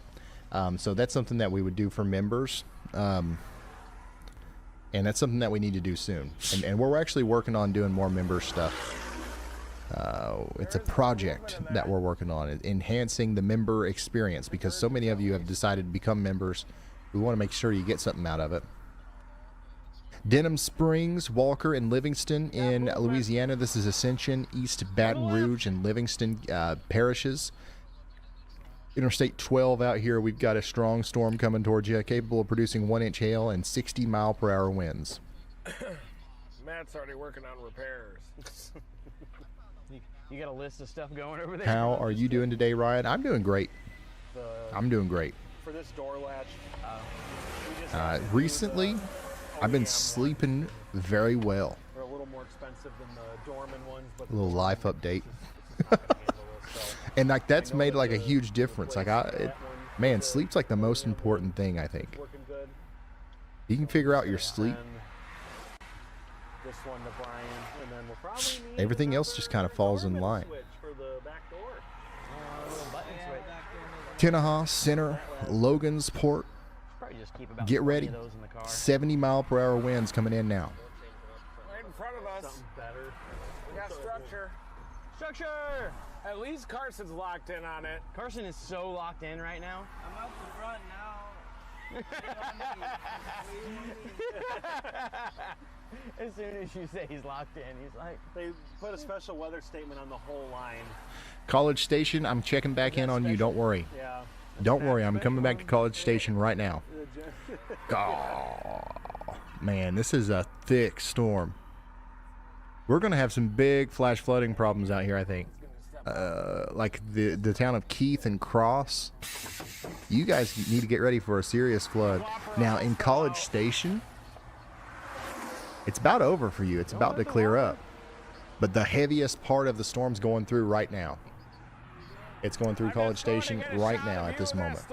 So that's something that we would do for members. And that's something that we need to do soon. And we're actually working on doing more member stuff. It's a project that we're working on, enhancing the member experience, because so many of you have decided to become members. We want to make sure you get something out of it. Denham Springs, Walker, and Livingston in Louisiana. This is Ascension, East Baton Rouge, and Livingston parishes. Interstate 12 out here. We've got a strong storm coming towards you, capable of producing 1-inch hail and 60-mile-per-hour winds.
Matt's already working on repairs.
You got a list of stuff going over there?
How are you doing today, Ryan? I'm doing great. I'm doing great.
For this door latch,
Recently, I've been sleeping very well.
they're a little more expensive than the Dorman ones, but
A little life update. And like, that's made like a huge difference. Like, man, sleep's like the most important thing, I think. You can figure out your sleep.
this one to Brian, and then we'll probably need
Everything else just kind of falls in line.
switch for the back door.
Tenaha Center, Logansport.
Probably just keep about
Get
20
ready.
of those in the car.
70-mile-per-hour winds coming in now.
Right in front of us.
Something better.
We got structure.
Structure!
At least Carson's locked in on it.
Carson is so locked in right now.
I'm out the front now.
As soon as you say he's locked in, he's like,
They put a special weather statement on the whole line.
College Station, I'm checking back in on you. Don't worry.
Yeah.
Don't worry. I'm coming back to College Station right now. Oh, man, this is a thick storm. We're going to have some big flash flooding problems out here, I think. Like the town of Keith and Cross. You guys need to get ready for a serious flood. Now, in College Station, it's about over for you. It's about to clear up. But the heaviest part of the storm's going through right now. It's going through College Station right now at this moment.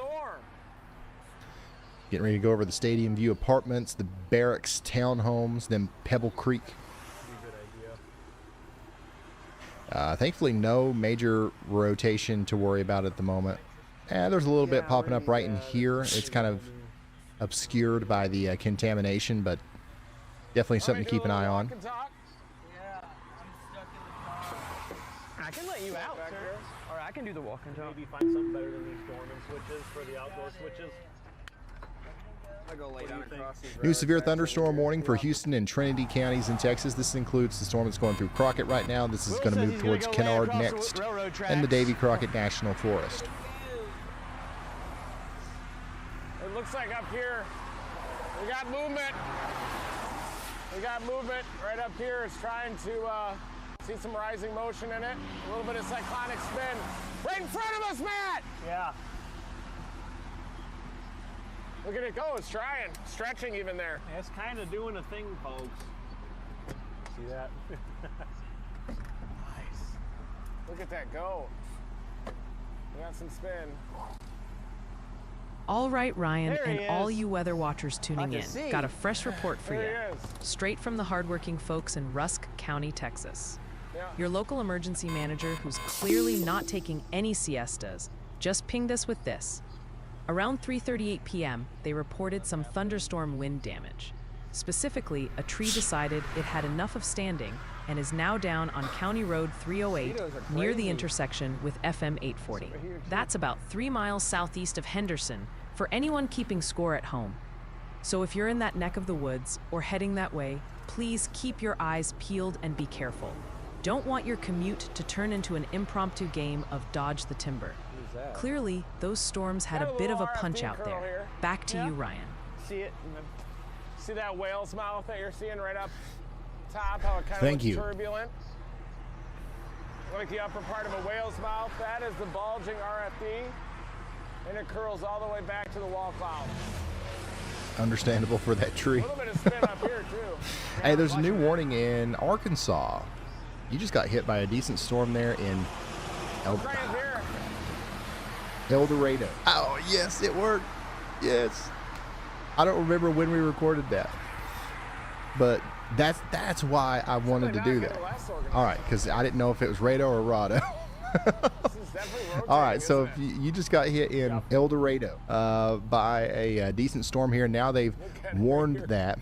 Getting ready to go over the Stadium View Apartments, the Barracks Townhomes, then Pebble Creek. Thankfully, no major rotation to worry about at the moment. There's a little bit popping up right in here. It's kind of obscured by the contamination, but definitely something to keep an eye on.
I can let you out, sir. Or I can do the walk and talk.
Maybe find something better than these Dorman switches for the outdoor switches.
I go lay down across these
New severe thunderstorm warning for Houston and Trinity counties in Texas. This includes the storm that's going through Crockett right now. This is going to move towards Kennard next, and the Davy Crockett National Forest.
looks like up here we got movement. We got movement right up here. It's trying to see some rising motion in it. A little bit of cyclonic spin. Right in front of us, Matt!
Yeah.
Look at it go. It's trying. Stretching even there.
It's kind of doing a thing, folks. See that?
Nice. Look at that go. We got some spin.
All right, Ryan,
There he
and all
is.
you weather watchers tuning
can
in,
see.
got a fresh report for
There
you.
he
Straight from the hardworking folks in Rusk County, Texas.
Yeah.
Your local emergency manager, who's clearly not taking any siestas, just pinged us with this. Around 3:38 p.m., they reported some thunderstorm wind damage. Specifically, a tree decided it had enough of standing and is now down on County Road 308 near the intersection with FM 840. That's about 3 miles southeast of Henderson for anyone keeping score at home. So if you're in that neck of the woods or heading that way, please keep your eyes peeled and be careful. Don't want your commute to turn into an impromptu game of dodge the timber. Clearly, those storms had a bit of a punch out there. Back to you, Ryan.
See it? See that whale's mouth that you're seeing right up top? How it kind of
Thank
looks
you.
turbulent? Like the upper part of a whale's mouth. That is the bulging RFD. And it curls all the way back to the wall cloud.
Understandable for that tree.
A little bit of spin up here, too.
Hey, there's a new warning in Arkansas. You just got hit by a decent storm there in
Right here.
El Dorado. Oh, yes, it worked. Yes. I don't remember when we recorded that, but that's why I wanted to do that. All right, because I didn't know if it was Rado or Rado. All right, so if you just got hit in El Dorado by a decent storm here. Now they've warned that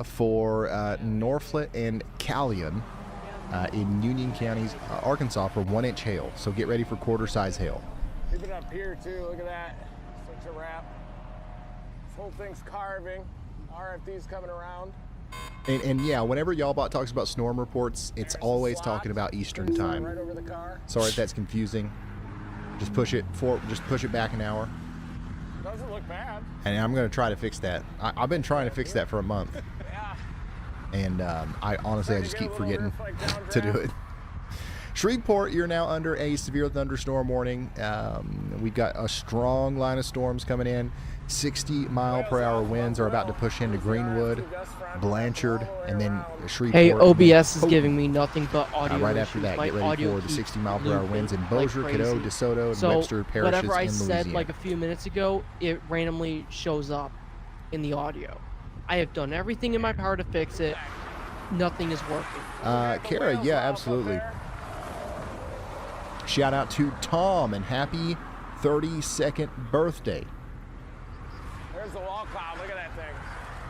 for Norflet and Callion in Union Counties, Arkansas, for 1-inch hail. So get ready for quarter-size hail.
Keep it up here, too. Look at that. Such a wrap. This whole thing's carving. RFD's coming around.
And yeah, whenever Y'allbot talks about storm reports, it's always talking about Eastern time.
Right over the car.
Sorry if that's confusing. Just push it back an hour.
Doesn't look bad.
And I'm going to try to fix that. I've been trying to fix that for a month.
Yeah.
And I honestly just keep forgetting to do it. Shreveport, you're now under a severe thunderstorm warning. We've got a strong line of storms coming in. 60-mile-per-hour winds are about to push into Greenwood, Blanchard, and then Shreveport.
Hey, OBS is giving me nothing but audio
right
issues.
after that,
My
get ready
audio
for the
keeps
60-mile-per-hour winds in Bossier,
like
Caddo,
crazy.
DeSoto, and
So
Webster parishes
whatever I
in
said
Louisiana.
like a few minutes ago, it randomly shows up in the audio. I have done everything in my power to fix it. Nothing is working.
Kara, yeah, absolutely. Shout out to Tom and happy 32nd birthday.
There's the wall cloud. Look at that thing.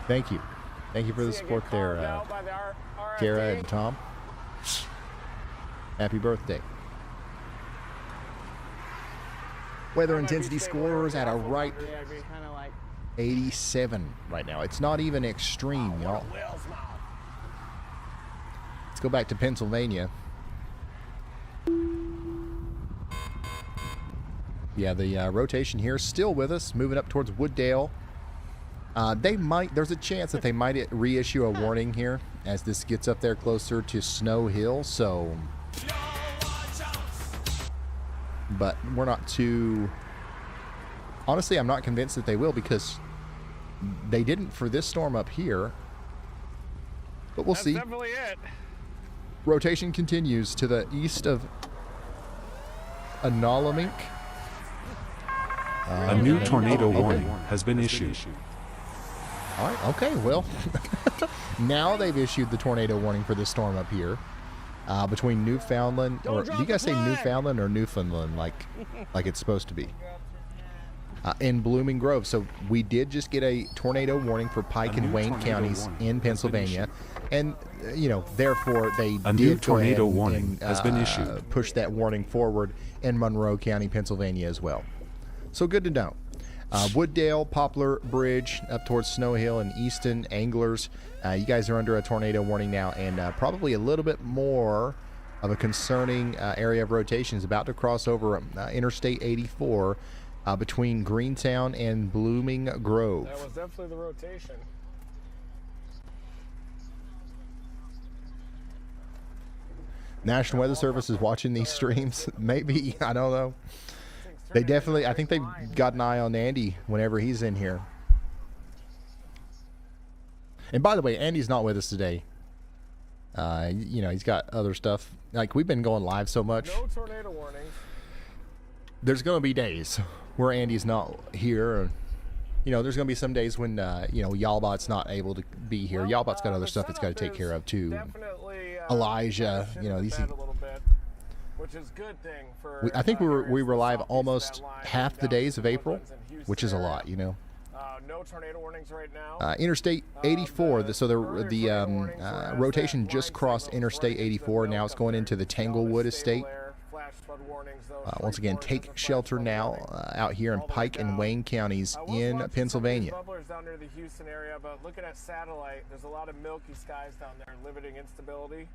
Thank you. Thank you for the
See it
support
get
there,
carved out by the RFD.
Kara and Tom. Happy birthday. Weather intensity scores at a ripe 87 right now. It's not even extreme, y'all. Let's go back to Pennsylvania. Yeah, the rotation here is still with us, moving up towards Wooddale. There's a chance that they might reissue a warning here as this gets up there closer to Snow Hill, so. But we're not too. Honestly, I'm not convinced that they will because they didn't for this storm up here. But we'll see.
That's definitely it.
Rotation continues to the east of Analamink.
A new tornado warning has been issued.
All right, okay, well, now they've issued the tornado warning for this storm up here between Newfoundland, or do you guys say Newfoundland or Newfoundland like it's supposed to be? In Blooming Grove. So we did just get a tornado warning for Pike and Wayne counties in Pennsylvania. And, therefore they
A
did
new
go
tornado
ahead
warning
and,
has been issued.
push that warning forward in Monroe County, Pennsylvania as well. So good to know. Wooddale, Poplar Bridge, up towards Snow Hill and Easton, Anglers. You guys are under a tornado warning now, and probably a little bit more of a concerning area of rotation is about to cross over Interstate 84 between Greentown and Blooming Grove.
That was definitely the rotation.
National Weather Service is watching these streams. Maybe, I don't know. They definitely, I think they've got an eye on Andy whenever he's in here. And by the way, Andy's not with us today. You know, he's got other stuff. Like, we've been going live so much.
No tornado warnings.
There's going to be days where Andy's not here. You know, there's going to be some days when, you know, Yalbot's not able to be here. Yalbot's got other stuff it's got to take care of, too. Elijah, you know, these.
Which is a good thing for.
I think we were live almost half the days of April, which is a lot, you know.
No tornado warnings right now.
Interstate 84. So the rotation just crossed Interstate 84. Now it's going into the Tanglewood Estate. Once again, take shelter now out here in Pike and Wayne counties in Pennsylvania.
Bubblers down near the Houston area, but looking at satellite, there's a lot of milky skies down there, limiting instability.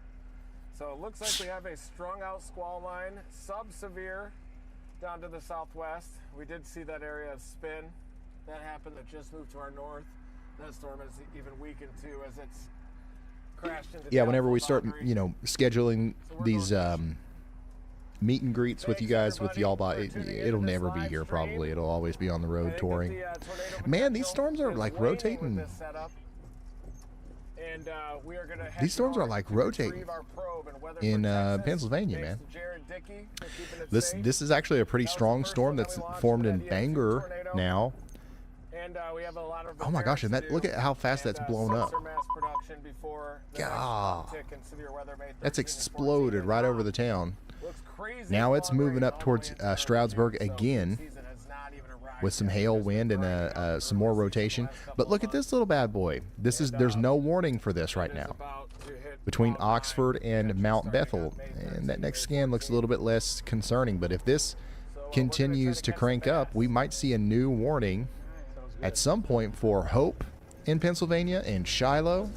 So it looks like we have a strung out squall line, sub-severe down to the southwest. We did see that area of spin. That happened that just moved to our north. That storm has even weakened too as it's crashed into.
Yeah, whenever we start, you know, scheduling these meet and greets with you guys with Yalbot, it'll never be here probably. It'll always be on the road touring. Man, these storms are like rotating. These storms are like rotating in Pennsylvania, man. This is actually a pretty strong storm that's formed in Bangor now. Oh my gosh, and that, look at how fast that's blown up. God, that's exploded right over the town. Now it's moving up towards Stroudsburg again with some hail, wind, and some more rotation. But look at this little bad boy. There's no warning for this right now between Oxford and Mount Bethel, and that next scan looks a little bit less concerning. But if this continues to crank up, we might see a new warning at some point for Hope in Pennsylvania and Shiloh.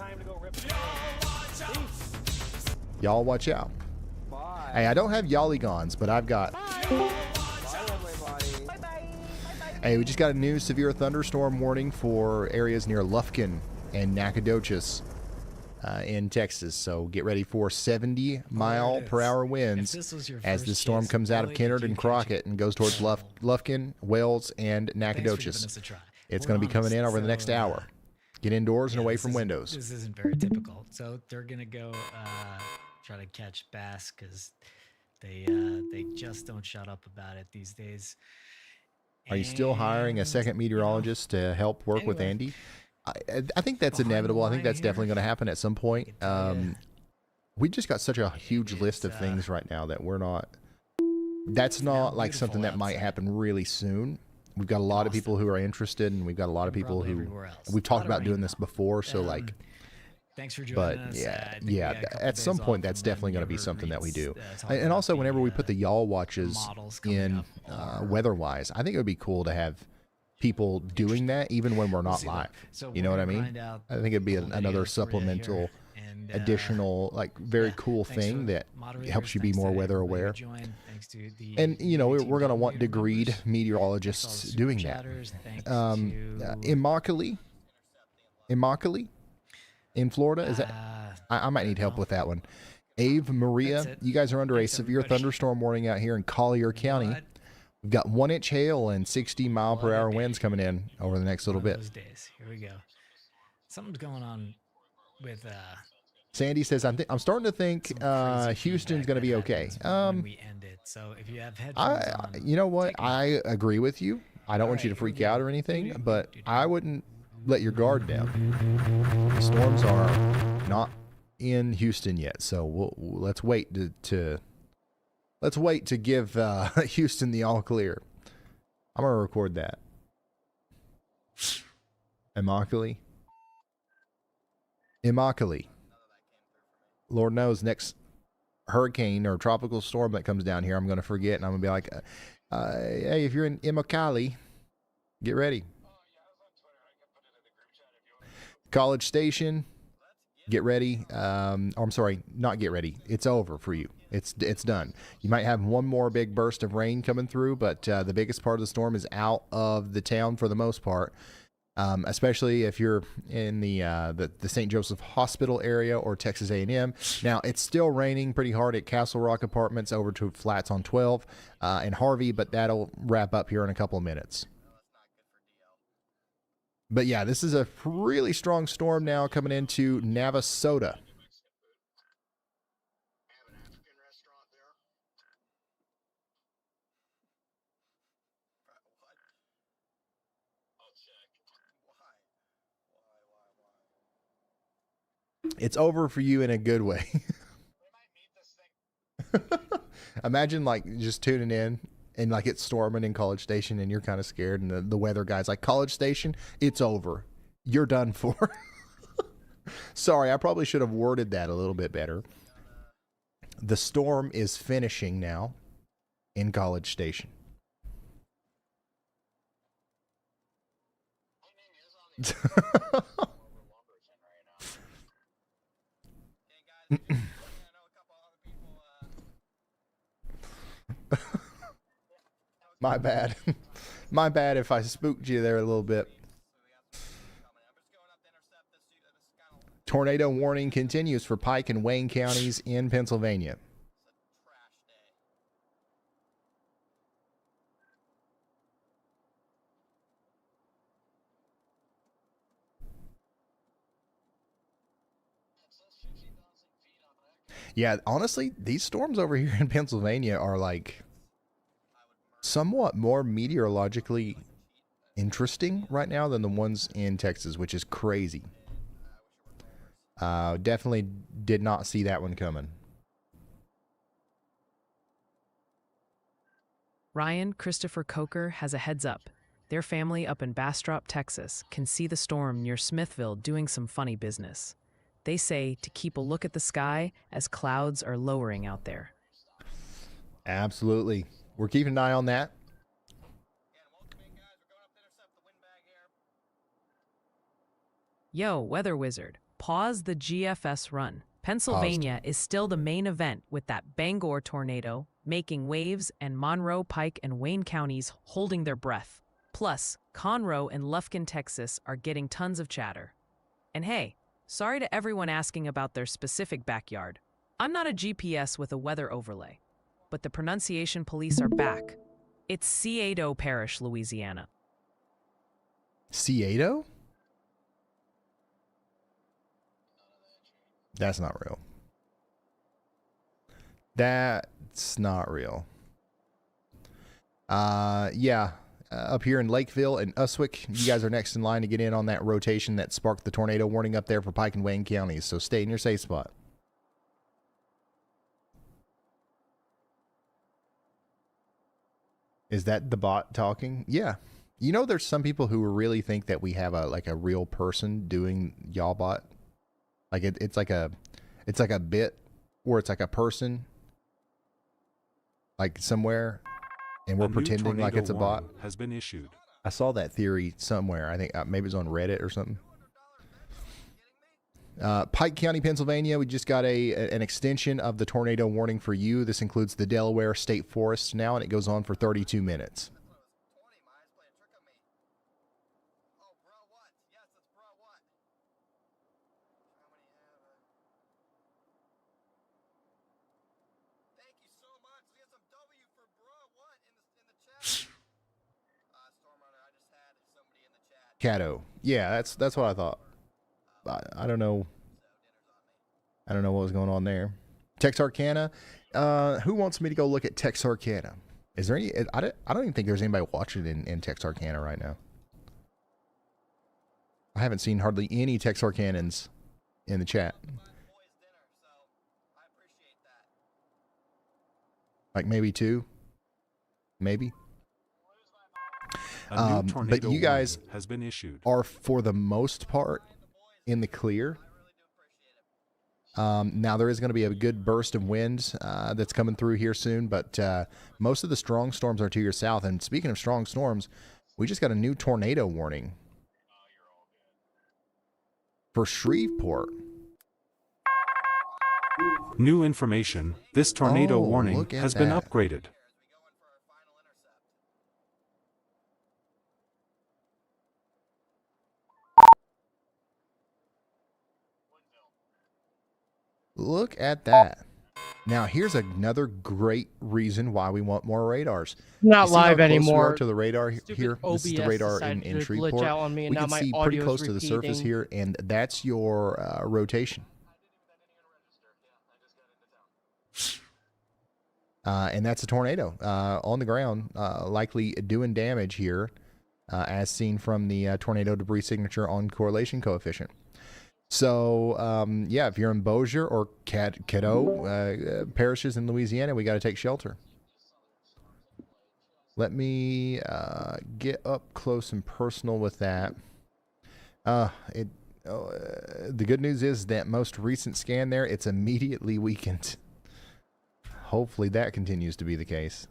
Y'all watch out. Hey, I don't have Yolligons, but I've got. Hey, we just got a new severe thunderstorm warning for areas near Lufkin and Nacogdoches in Texas. So get ready for 70-mile-per-hour winds as the storm comes out of Kennard and Crockett and goes towards Lufkin, Wales, and Nacogdoches. It's going to be coming in over the next hour. Get indoors and away from windows.
This isn't very typical. So they're going to go try to catch bass because they just don't shut up about it these days.
Are you still hiring a second meteorologist to help work with Andy? I think that's inevitable. I think that's definitely going to happen at some point. We just got such a huge list of things right now that we're not. That's not like something that might happen really soon. We've got a lot of people who are interested, and we've got a lot of people who we've talked about doing this before. So like,
thanks for joining us.
Yeah. At some point, that's definitely going to be something that we do. And also, whenever we put the y'all watches in weather-wise, I think it would be cool to have people doing that even when we're not live. You know what I mean? I think it'd be another supplemental, additional, like very cool thing that helps you be more weather aware. And you know, we're going to want degreed meteorologists doing that. Immokalee in Florida, is that? I might need help with that one. Ave Maria, you guys are under a severe thunderstorm warning out here in Collier County. We've got 1-inch hail and 60-mile-per-hour winds coming in over the next little bit.
Here we go. Something's going on with.
Sandy says, I'm starting to think Houston's going to be okay.
We end it. So if you have headphones on,
you know what? I agree with you. I don't want you to freak out or anything, but I wouldn't let your guard down. The storms are not in Houston yet, so let's wait to give Houston the all clear. I'm gonna record that. Immokalee. Lord knows, next hurricane or tropical storm that comes down here, I'm gonna forget, and I'm gonna be like, hey, if you're in Immokalee, get ready. College Station, get ready. I'm sorry, not get ready. It's over for you. It's done. You might have one more big burst of rain coming through, but the biggest part of the storm is out of the town for the most part. Especially if you're in the St. Joseph Hospital area or Texas A&M. Now, it's still raining pretty hard at Castle Rock Apartments over to Flats on 12 and Harvey, but that'll wrap up here in a couple of minutes. But yeah, this is a really strong storm now coming into Navasota. It's over for you in a good way. Imagine like just tuning in and like it's storming in College Station and you're kind of scared and the weather guy's like, College Station, it's over. You're done for. Sorry, I probably should have worded that a little bit better. The storm is finishing now in College Station. My bad. My bad if I spooked you there a little bit. Tornado warning continues for Pike and Wayne counties in Pennsylvania. Yeah, honestly, these storms over here in Pennsylvania are like somewhat more meteorologically interesting right now than the ones in Texas, which is crazy. Definitely did not see that one coming.
Ryan Christopher Coker has a heads up. Their family up in Bastrop, Texas, can see the storm near Smithville doing some funny business. They say to keep a look at the sky as clouds are lowering out there.
Absolutely. We're keeping an eye on that.
Yo, Weather Wizard, pause the GFS run. Pennsylvania is still the main event with that Bangor tornado making waves and Monroe, Pike, and Wayne counties holding their breath. Plus, Conroe and Lufkin, Texas are getting tons of chatter. And hey, sorry to everyone asking about their specific backyard. I'm not a GPS with a weather overlay, but the pronunciation police are back. It's Scioto Parish, Louisiana.
Scioto? That's not real. That's not real. Yeah. Up here in Lakeville and Uswick, you guys are next in line to get in on that rotation that sparked the tornado warning up there for Pike and Wayne counties. So stay in your safe spot. Is that the bot talking? Yeah. You know, there's some people who really think that we have a real person doing y'all bot. Like it's like a bit where it's like a person like somewhere. And we're pretending like it's a bot.
Has been issued.
I saw that theory somewhere. I think maybe it's on Reddit or something. Pike County, Pennsylvania. We just got an extension of the tornado warning for you. This includes the Delaware State Forest now, and it goes on for 32 minutes. Cato. Yeah, that's what I thought. I don't know. I don't know what was going on there. Texarkana. Who wants me to go look at Texarkana? Is there any? I don't even think there's anybody watching in Texarkana right now. I haven't seen hardly any Texarkanans in the chat. Like maybe two. Maybe. But you guys
has been issued.
Are for the most part in the clear. Now there is going to be a good burst of wind that's coming through here soon, but most of the strong storms are to your south. And speaking of strong storms, we just got a new tornado warning for Shreveport.
New information, this tornado
Oh,
warning
look at
has been
that.
upgraded.
Look at that. Now, here's another great reason why we want more radars.
Not
You see how
live
close we are
anymore.
to the radar
Stupid
here? This is the
OBS
radar
decided
in
to glitch
Shreveport.
out on me, and
We
now
can
my
see pretty
audio's
close to the surface
repeating.
here, and that's your rotation. And that's a tornado on the ground, likely doing damage here, as seen from the tornado debris signature on correlation coefficient. So, yeah, if you're in Bossier or Caddo parishes in Louisiana, we got to take shelter. Let me get up close and personal with that. The good news is that most recent scan there, it's immediately weakened. Hopefully that continues to be the case.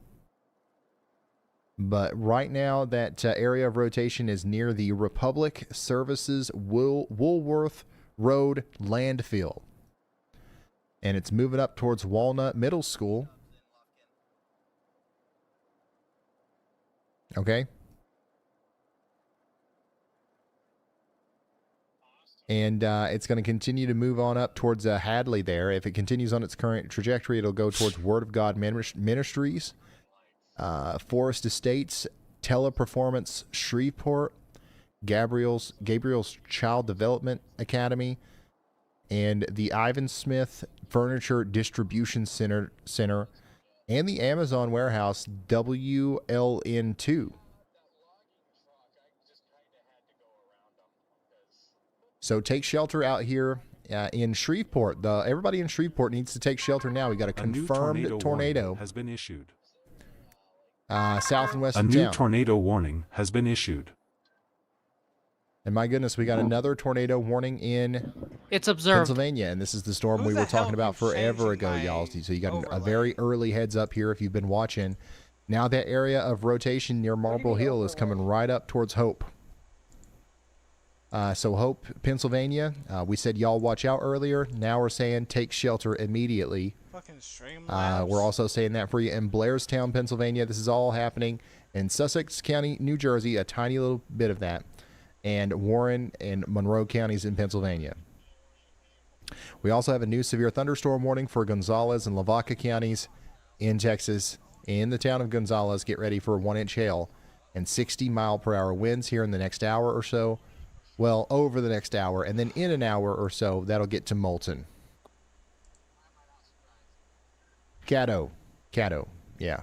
But right now, that area of rotation is near the Republic Services Woolworth Road landfill. And it's moving up towards Walnut Middle School. Okay. And it's going to continue to move on up towards Hadley there. If it continues on its current trajectory, it'll go towards Word of God Ministries, Forest Estates, Teleperformance Shreveport, Gabriel's Child Development Academy, and the Ivan Smith Furniture Distribution Center, and the Amazon warehouse WLN2. So take shelter out here in Shreveport. Everybody in Shreveport needs to take shelter now. We got a confirmed
new
tornado
warning has been issued.
south and west
A
of
new
town.
tornado warning has been issued.
And my goodness, we got another tornado warning in
It's observed.
Pennsylvania, and this is the storm we were talking about forever ago, y'all. So you got a very early heads up here if you've been watching. Now that area of rotation near Marble Hill is coming right up towards Hope. So Hope, Pennsylvania, we said y'all watch out earlier. Now we're saying take shelter immediately.
Fucking Streamlabs.
We're also saying that for you in Blairstown, Pennsylvania. This is all happening in Sussex County, New Jersey, a tiny little bit of that, and Warren and Monroe counties in Pennsylvania. We also have a new severe thunderstorm warning for Gonzales and Lavaca counties in Texas. In the town of Gonzales, get ready for 1-inch hail and 60-mile-per-hour winds here in the next hour or so. Well, over the next hour, and then in an hour or so, that'll get to Moulton. Caddo, yeah.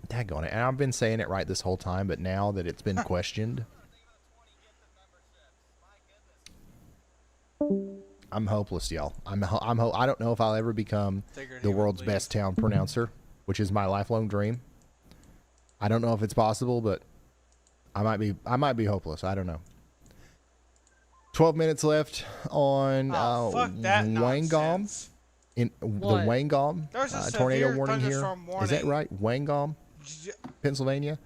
Daggone it. And I've been saying it right this whole time, but now that it's been questioned, I'm hopeless, y'all. I don't know if I'll ever become the world's best town pronouncer, which is my lifelong dream. I don't know if it's possible, but I might be hopeless. I don't know. 12 minutes left on
fuck that
Wangom.
nonsense.
In the
What?
Wangom
There's a
tornado
severe
warning here.
thunderstorm
Is that
warning.
right? Wangom, Pennsylvania,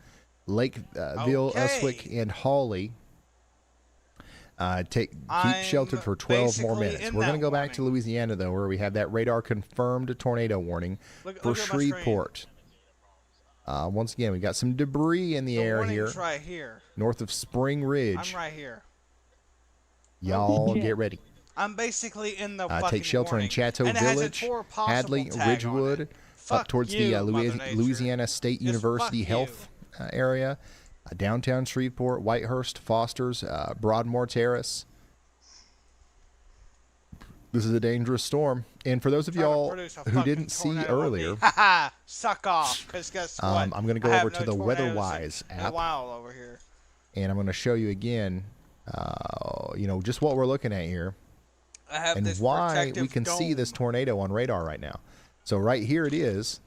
Lakeville,
Okay.
Uswick, and Hawley. Keep
I'm
sheltered for 12 more
basically
minutes.
in
We're going to
that
go back to Louisiana though, where we have that radar confirmed tornado warning
Look
for
at my screen.
Shreveport. Once again, we got some debris in the air here,
warning's right here.
north of Spring Ridge.
I'm right here.
Y'all get ready.
I'm basically in the fucking
Take shelter
warning.
in Chateau
And it has a
Village,
for possible
Hadley,
tag on
Ridgewood,
it.
up
Fuck
towards
you,
the
Mother Nature.
Louisiana State
Just
University
fuck
Health area, downtown Shreveport, Whitehurst, Foster's, Broadmoor Terrace. This is a dangerous storm. And for those of y'all
produce a
who
fucking
didn't see
tornado on
earlier,
me. Haha, suck off. Because guess what?
I'm going to go
I have
over to
no
the
tornadoes
WeatherWise
in a
app,
while over here.
and I'm going to show you again, just what we're looking at here.
I have
And
this
why
protective
we can see
dome.
this tornado on radar right now. So right here it is,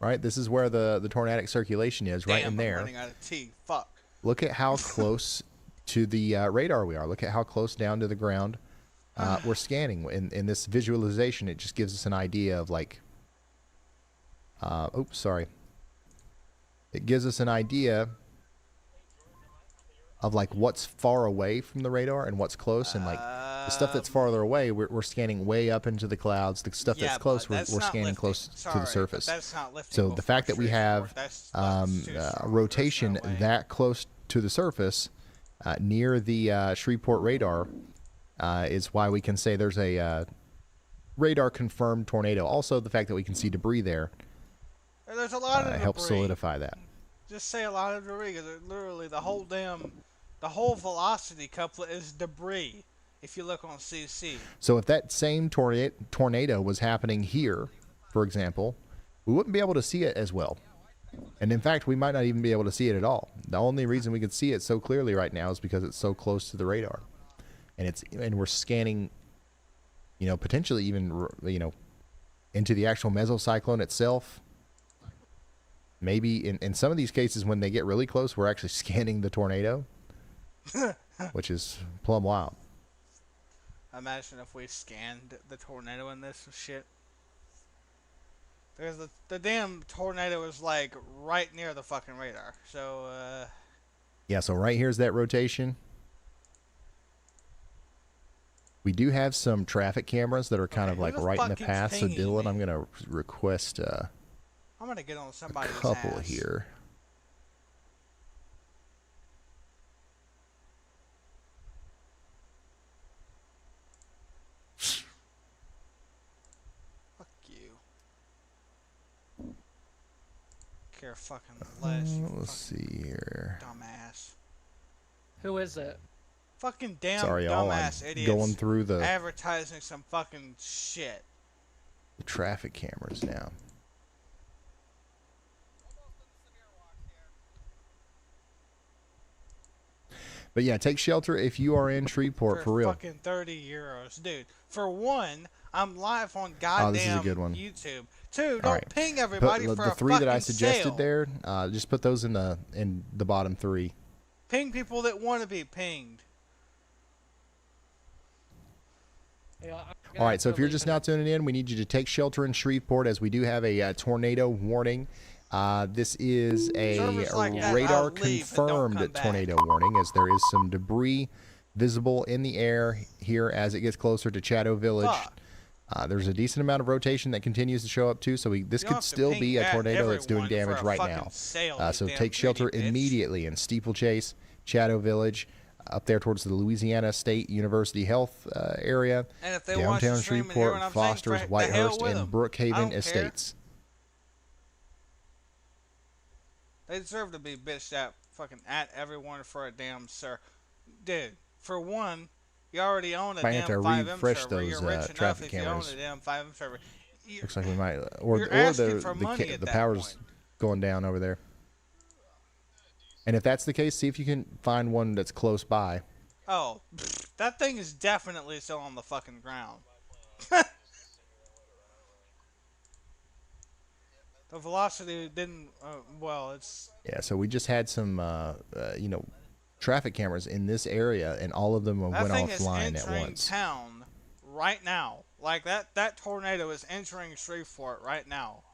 right? This is where the tornadic circulation is, right
Damn,
in there.
I'm running out of tea. Fuck.
Look at how close to the radar we are. Look at how close down to the ground we're scanning. In this visualization, it just gives us an idea of like, it gives us an idea of like what's far away from the radar and what's close, and like The stuff that's farther away, we're scanning way up into the clouds. The stuff
Yeah,
that's close,
but that's
we're
not
scanning
lifting.
close to
Sorry,
the
but
surface.
that's not lifting
So the
before
fact that we
street
have
sport, that's too strong.
rotation that close to the surface near the Shreveport radar is why we can say there's a radar confirmed tornado. Also, the fact that we can see debris there
There's a lot of
helps
debris.
solidify that.
Just say a lot of debris, because literally the whole velocity couplet is debris. If you look on CC.
So if that same tornado was happening here, for example, we wouldn't be able to see it as well. And in fact, we might not even be able to see it at all. The only reason we could see it so clearly right now is because it's so close to the radar. And we're scanning, potentially even, into the actual mesocyclone itself. Maybe in some of these cases, when they get really close, we're actually scanning the tornado, which is plumb wild.
Imagine if we scanned the tornado in this shit. There's the damn tornado is like right near the fucking radar. So
Yeah, so right here's that rotation. We do have some traffic cameras that are kind of like
who the
right in the
fuck keeps
path. So
pinging
Dylan, I'm gonna request
I'm gonna get on
a
somebody's
couple
ass.
here.
Fuck you. Care fucking less. You
Let's see here.
dumbass.
Who is it?
Fucking damn
Sorry, y'all. I'm
dumbass idiots.
going through the
advertising some fucking shit.
traffic cameras now. But yeah, take shelter if you are in Shreveport for real.
Fucking 30 euros, dude. For one, I'm live on
Oh,
goddamn
this is a good one.
YouTube. Two,
All
don't
right.
ping everybody
Put
for
the
a
three that I
fucking
suggested
sale.
there. Just put those in the bottom three.
Ping people that want to be pinged.
All right, so if you're just now tuning in, we need you to take shelter in Shreveport as we do have a tornado warning. This is a
Service like that, I'll
radar
leave and don't
confirmed
come back.
tornado warning, as there is some debris visible in the air here as it gets closer to Caddo Village. There's a decent amount of rotation that continues to show up too, so this could still be a tornado that's doing damage right now. So take shelter immediately in Steeplechase, Caddo Village, up there towards the Louisiana State University Health area,
And if they watch the
downtown
stream and hear
Shreveport,
what I'm saying,
Foster's,
the hell
Whitehurst,
with 'em.
and
I
Brookhaven
don't care.
Estates.
They deserve to be bitched at fucking at everyone for a damn dude. For one, you already own a
Might have
damn
to
5M
refresh
server. You're
those,
rich enough
traffic
if you own
cameras.
a damn 5M server.
Looks like we might, or
You're asking for
the
money at
the
that
power's going down over there. And if that's the case, see if you can find one that's close by.
Oh, that thing is definitely still on the fucking ground. The velocity didn't. Well, it's.
Yeah, so we just had some, traffic cameras in this area, and all of them
That
went
thing is
offline at
entering
once.
town right now. Like that tornado is entering Shreveport right now.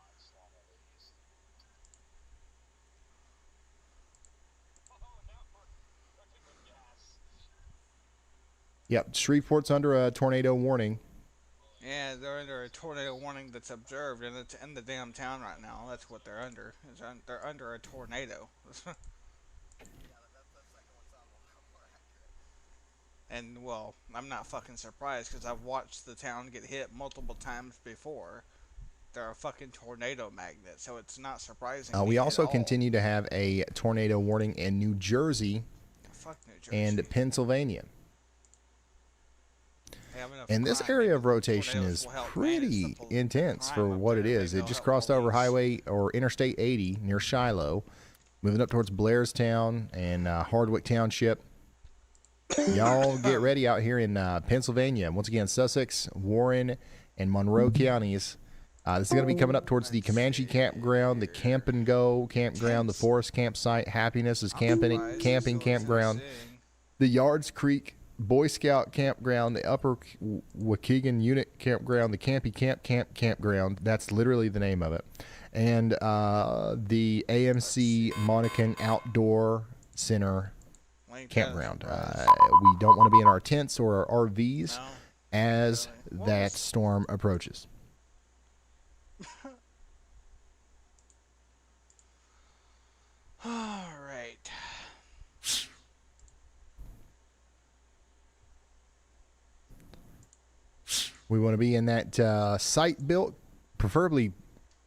Yep, Shreveport's under a tornado warning.
Yeah, they're under a tornado warning that's observed, and it's in the damn town right now. That's what they're under. They're under a tornado. And, well, I'm not fucking surprised because I've watched the town get hit multiple times before. They're a fucking tornado magnet, so it's not surprising.
We
me
also
at all.
continue to have a tornado warning in New Jersey,
Fuck New Jersey.
and Pennsylvania.
They have enough
And this
crime.
area of rotation
Tornadoes
is
will help
pretty intense for what it is. It just crossed over Highway or Interstate 80 near Shiloh, moving up towards Blairstown and Hardwick Township. Y'all get ready out here in Pennsylvania. Once again, Sussex, Warren, and Monroe counties. This is going to be coming up towards the Comanche Campground, the Camp and Go Campground, the Forest Campsite, Happiness is Camping Campground, the Yards Creek Boy Scout Campground, the Upper Waukegan Unit Campground, the Campy Campground. That's literally the name of it. And the AMC Monacan Outdoor Center campground. We don't want to be in our tents or our RVs as that storm approaches.
All right.
We want to be in that site-built, preferably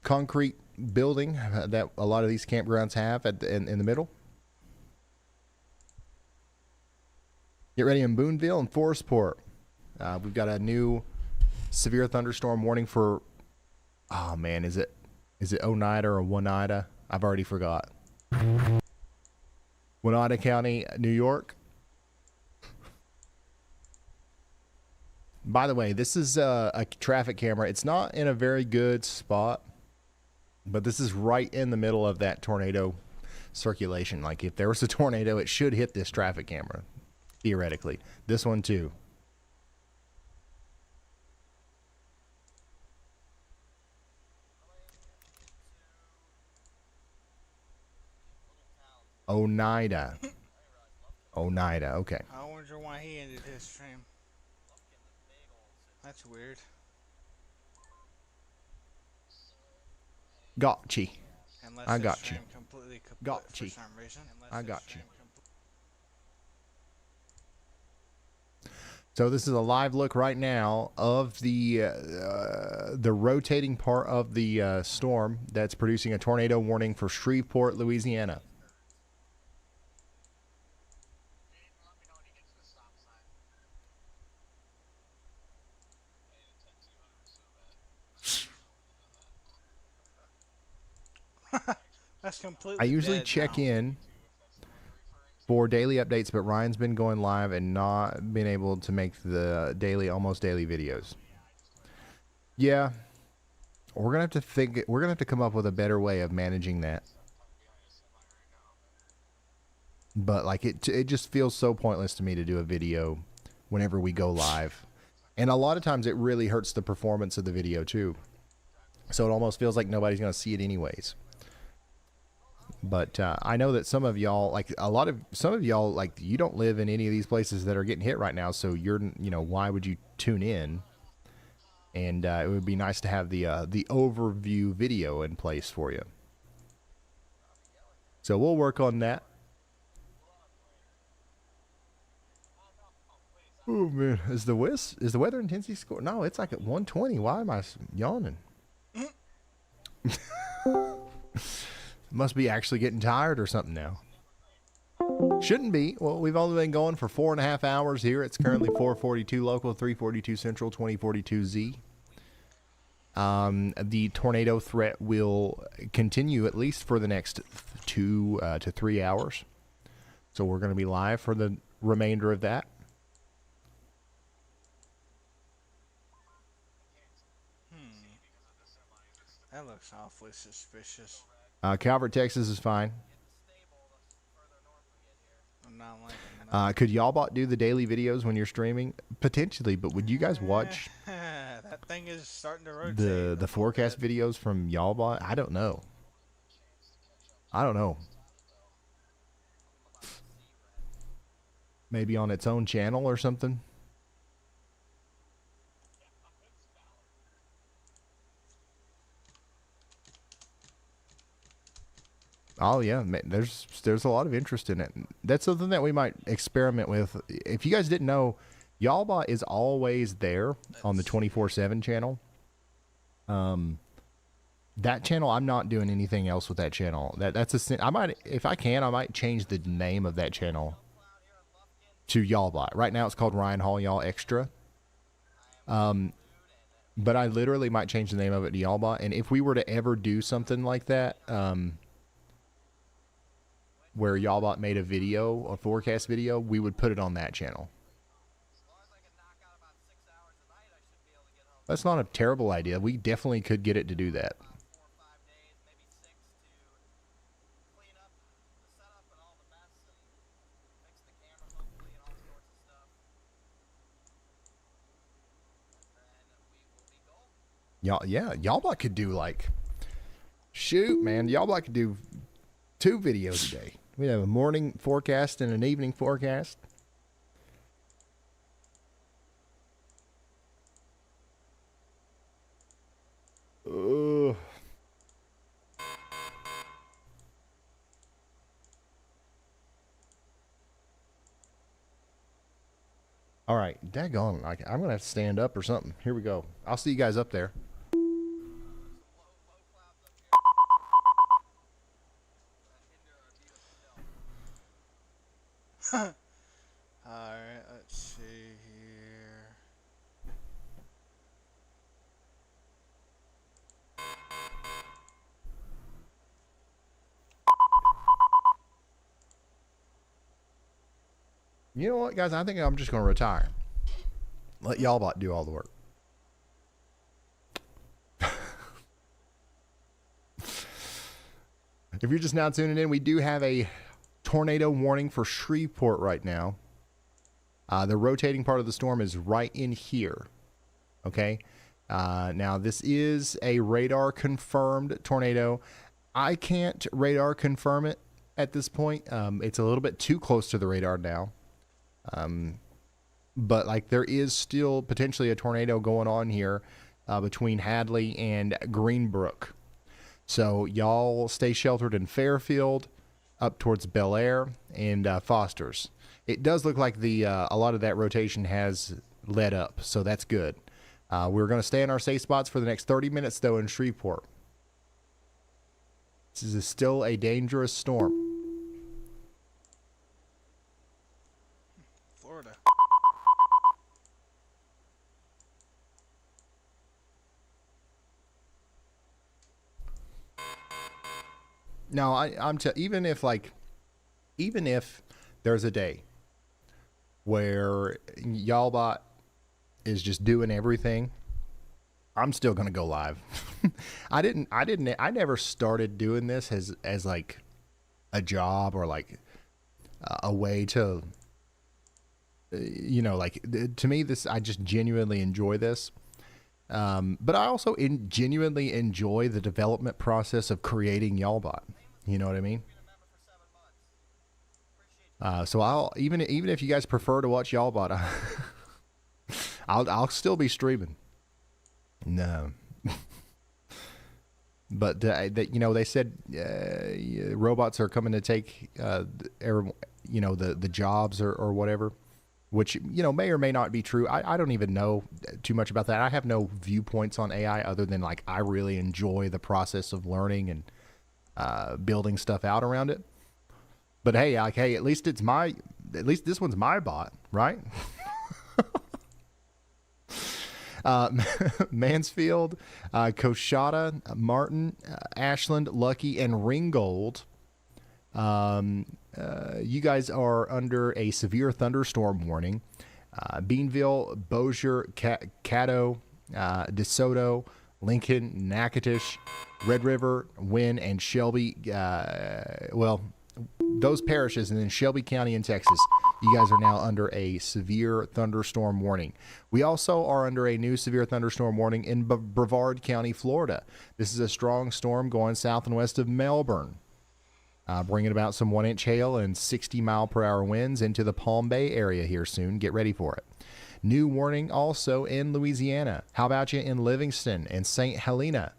concrete building that a lot of these campgrounds have in the middle. Get ready in Boonville and Forestport. We've got a new severe thunderstorm warning for, oh man, is it Oneida or Oneida? I've already forgot. Oneida County, New York. By the way, this is a traffic camera. It's not in a very good spot, but this is right in the middle of that tornado circulation. Like if there was a tornado, it should hit this traffic camera, theoretically. This one too. Oneida. Oneida, okay.
I wonder why he ended his stream. That's weird.
Gotchi.
Unless
I
his
got you.
stream completely kaput
Gotchi.
for some reason.
I got you. So this is a live look right now of the rotating part of the storm that's producing a tornado warning for Shreveport, Louisiana.
That's completely
I usually
dead
check
now.
in for daily updates, but Ryan's been going live and not been able to make the almost daily videos. Yeah, we're gonna have to think. We're gonna have to come up with a better way of managing that. But like it just feels so pointless to me to do a video whenever we go live, and a lot of times it really hurts the performance of the video too. So it almost feels like nobody's gonna see it anyways. But I know that some of y'all, like some of y'all, like you don't live in any of these places that are getting hit right now. So why would you tune in? And it would be nice to have the overview video in place for you. So we'll work on that. Oh man, is the weather intensity score? No, it's like at 120. Why am I yawning? Must be actually getting tired or something now. Shouldn't be. Well, we've only been going for 4.5 hours here. It's currently 4:42 local, 3:42 central, 20:42 Z. The tornado threat will continue at least for the next 2 to 3 hours. So we're going to be live for the remainder of that.
That looks awfully suspicious.
Calvert, Texas is fine.
I'm not liking
Could Y'allbot do the daily videos when you're streaming? Potentially, but would you guys watch
that thing is starting to rotate.
the forecast videos from Y'allbot? I don't know. Maybe on its own channel or something. Oh yeah, there's a lot of interest in it. That's something that we might experiment with. If you guys didn't know, Y'allbot is always there on the 24/7 channel. That channel, I'm not doing anything else with that channel. I might, if I can, I might change the name of that channel to Y'allbot. Right now, it's called Ryan Hall Y'all Extra. But I literally might change the name of it to Y'allbot. And if we were to ever do something like that, where Y'allbot made a video, a forecast video, we would put it on that channel. That's not a terrible idea. We definitely could get it to do that. Y'allbot could do like, shoot, man, Y'allbot could do 2 videos a day. We have a morning forecast and an evening forecast. Ugh. All right, daggone, I'm gonna have to stand up or something. Here we go. I'll see you guys up there.
Alright, let's see here.
You know what, guys? I think I'm just gonna retire. Let Y'allbot do all the work. If you're just now tuning in, we do have a tornado warning for Shreveport right now. The rotating part of the storm is right in here. Okay. Now this is a radar confirmed tornado. I can't radar confirm it at this point. It's a little bit too close to the radar now. But like there is still potentially a tornado going on here between Hadley and Greenbrook. So y'all stay sheltered in Fairfield, up towards Bel Air and Foster's. It does look like a lot of that rotation has led up, so that's good. We're going to stay in our safe spots for the next 30 minutes, though, in Shreveport. This is still a dangerous storm.
Florida.
Now, even if there's a day where Y'allbot is just doing everything, I'm still gonna go live. I never started doing this as like a job or like a way to, like to me I just genuinely enjoy this. But I also genuinely enjoy the development process of creating Y'allbot. You know what I mean? So I'll even if you guys prefer to watch Y'allbot, I'll still be streaming. No, but they said robots are coming to take the jobs or whatever. Which, may or may not be true. I don't even know too much about that. I have no viewpoints on AI other than, like, I really enjoy the process of learning and building stuff out around it. But, hey, at least this one's my bot, right? Mansfield, Coshada, Martin, Ashland, Lucky, and Ringgold. You guys are under a severe thunderstorm warning. Beanville, Bossier, Caddo, DeSoto, Lincoln, Natchitoches, Red River, Wynn, and Shelby. Those parishes, and then Shelby County in Texas. You guys are now under a severe thunderstorm warning. We also are under a new severe thunderstorm warning in Brevard County, Florida. This is a strong storm going south and west of Melbourne. Bringing about some 1-inch hail and 60-mile-per-hour winds into the Palm Bay area here soon. Get ready for it. New warning also in Louisiana. How about you in Livingston and St. Helena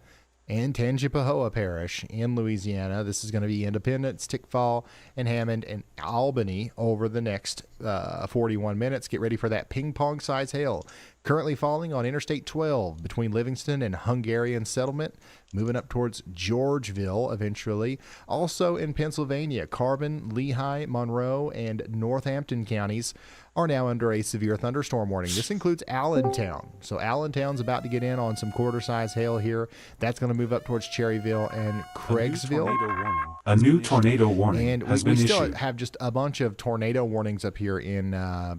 and Tangipahoa Parish in Louisiana? This is going to be Independence, Tickfall, and Hammond and Albany over the next 41 minutes. Get ready for that ping-pong size hail. Currently falling on Interstate 12 between Livingston and Hungarian Settlement, moving up towards Georgeville eventually. Also in Pennsylvania, Carbon, Lehigh, Monroe, and Northampton counties are now under a severe thunderstorm warning. This includes Allentown. So Allentown's about to get in on some quarter-size hail here. That's going to move up towards Cherryville and Craigsville.
A new tornado warning
And
has
we
been
still
issued.
have just a bunch of tornado warnings up here in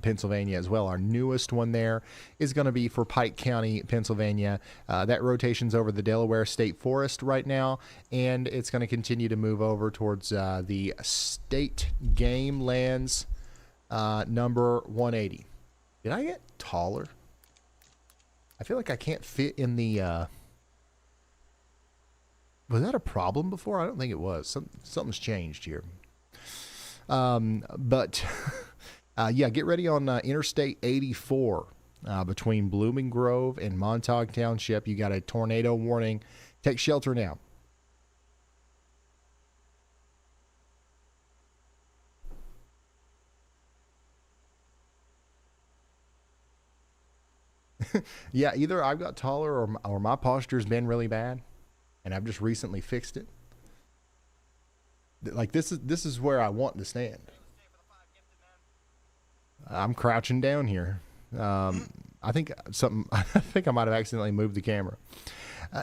Pennsylvania as well. Our newest one there is going to be for Pike County, Pennsylvania. That rotation's over the Delaware State Forest right now, and it's going to continue to move over towards the state game lands number 180. Did I get taller? I feel like I can't fit in the... Was that a problem before? I don't think it was. Something's changed here. But yeah, get ready on Interstate 84 between Blooming Grove and Montauk Township. You got a tornado warning. Take shelter now. Yeah, either I've got taller or my posture's been really bad, and I've just recently fixed it. Like this is where I want to stand. I'm crouching down here. I think I might have accidentally moved the camera.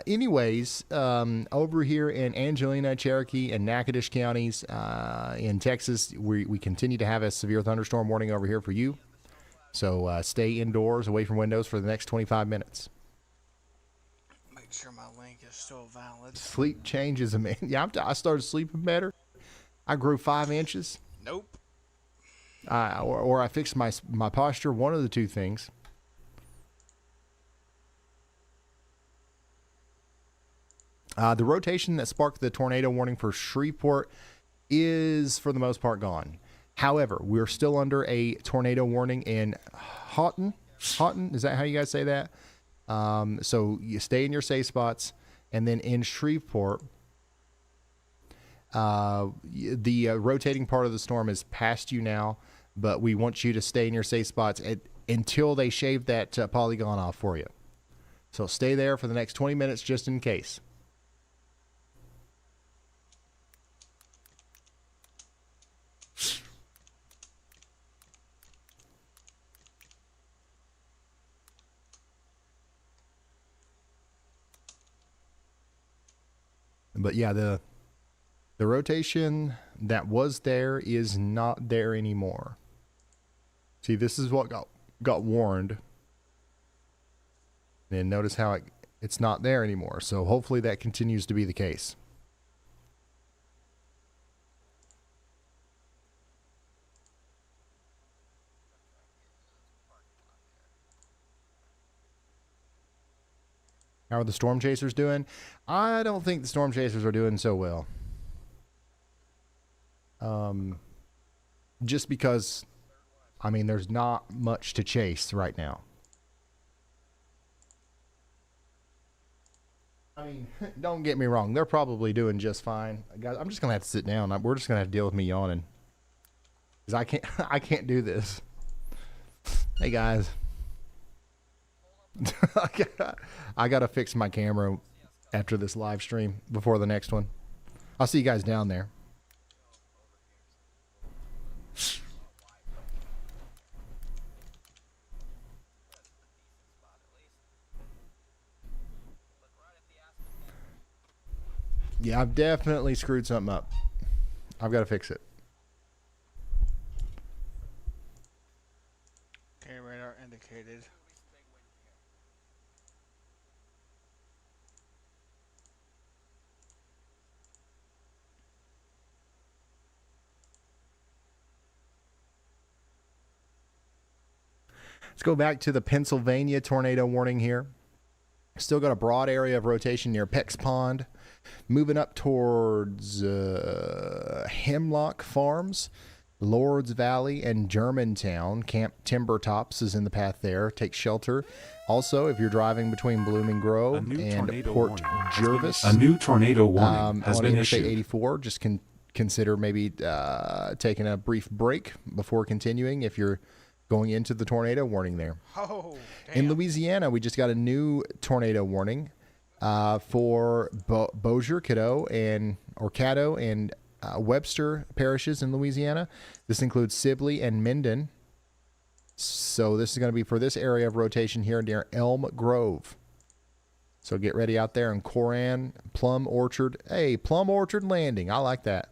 Anyways, over here in Angelina, Cherokee, and Natchitoches counties in Texas, we continue to have a severe thunderstorm warning over here for you. So stay indoors, away from windows for the next 25 minutes.
Make sure my link is still valid.
Sleep changes a man. Yeah, I started sleeping better. I grew 5 inches.
Nope.
Or I fixed my posture. One of the two things. The rotation that sparked the tornado warning for Shreveport is, for the most part, gone. However, we're still under a tornado warning in Houghton. Houghton, is that how you guys say that? So you stay in your safe spots. And then in Shreveport, the rotating part of the storm is past you now, but we want you to stay in your safe spots until they shave that polygon off for you. So stay there for the next 20 minutes just in case. But yeah, the rotation that was there is not there anymore. See, this is what got warned. And notice how it's not there anymore. So hopefully that continues to be the case. How are the storm chasers doing? I don't think the storm chasers are doing so well. Just because, I mean, there's not much to chase right now. I mean, don't get me wrong. They're probably doing just fine. Guys, I'm just going to have to sit down. We're just going to have to deal with me yawning. Because I can't do this. Hey, guys. I gotta fix my camera after this live stream before the next one. I'll see you guys down there. Yeah, I've definitely screwed something up. I've got to fix it.
Okay, radar indicated.
Let's go back to the Pennsylvania tornado warning here. Still got a broad area of rotation near Peck's Pond. Moving up towards Hemlock Farms, Lords Valley, and Germantown. Camp Timber Tops is in the path there. Take shelter. Also, if you're driving between Blooming Grove and Port Jervis,
a new tornado warning has
on
been
Interstate
issued.
84, just consider maybe taking a brief break before continuing if you're going into the tornado warning there.
Oh,
in Louisiana, we just got a new tornado warning for Bossier, Caddo, and Webster parishes in Louisiana. This includes Sibley and Minden. So this is going to be for this area of rotation here near Elm Grove. So get ready out there in Coran, Plum Orchard. Hey, Plum Orchard Landing. I like that.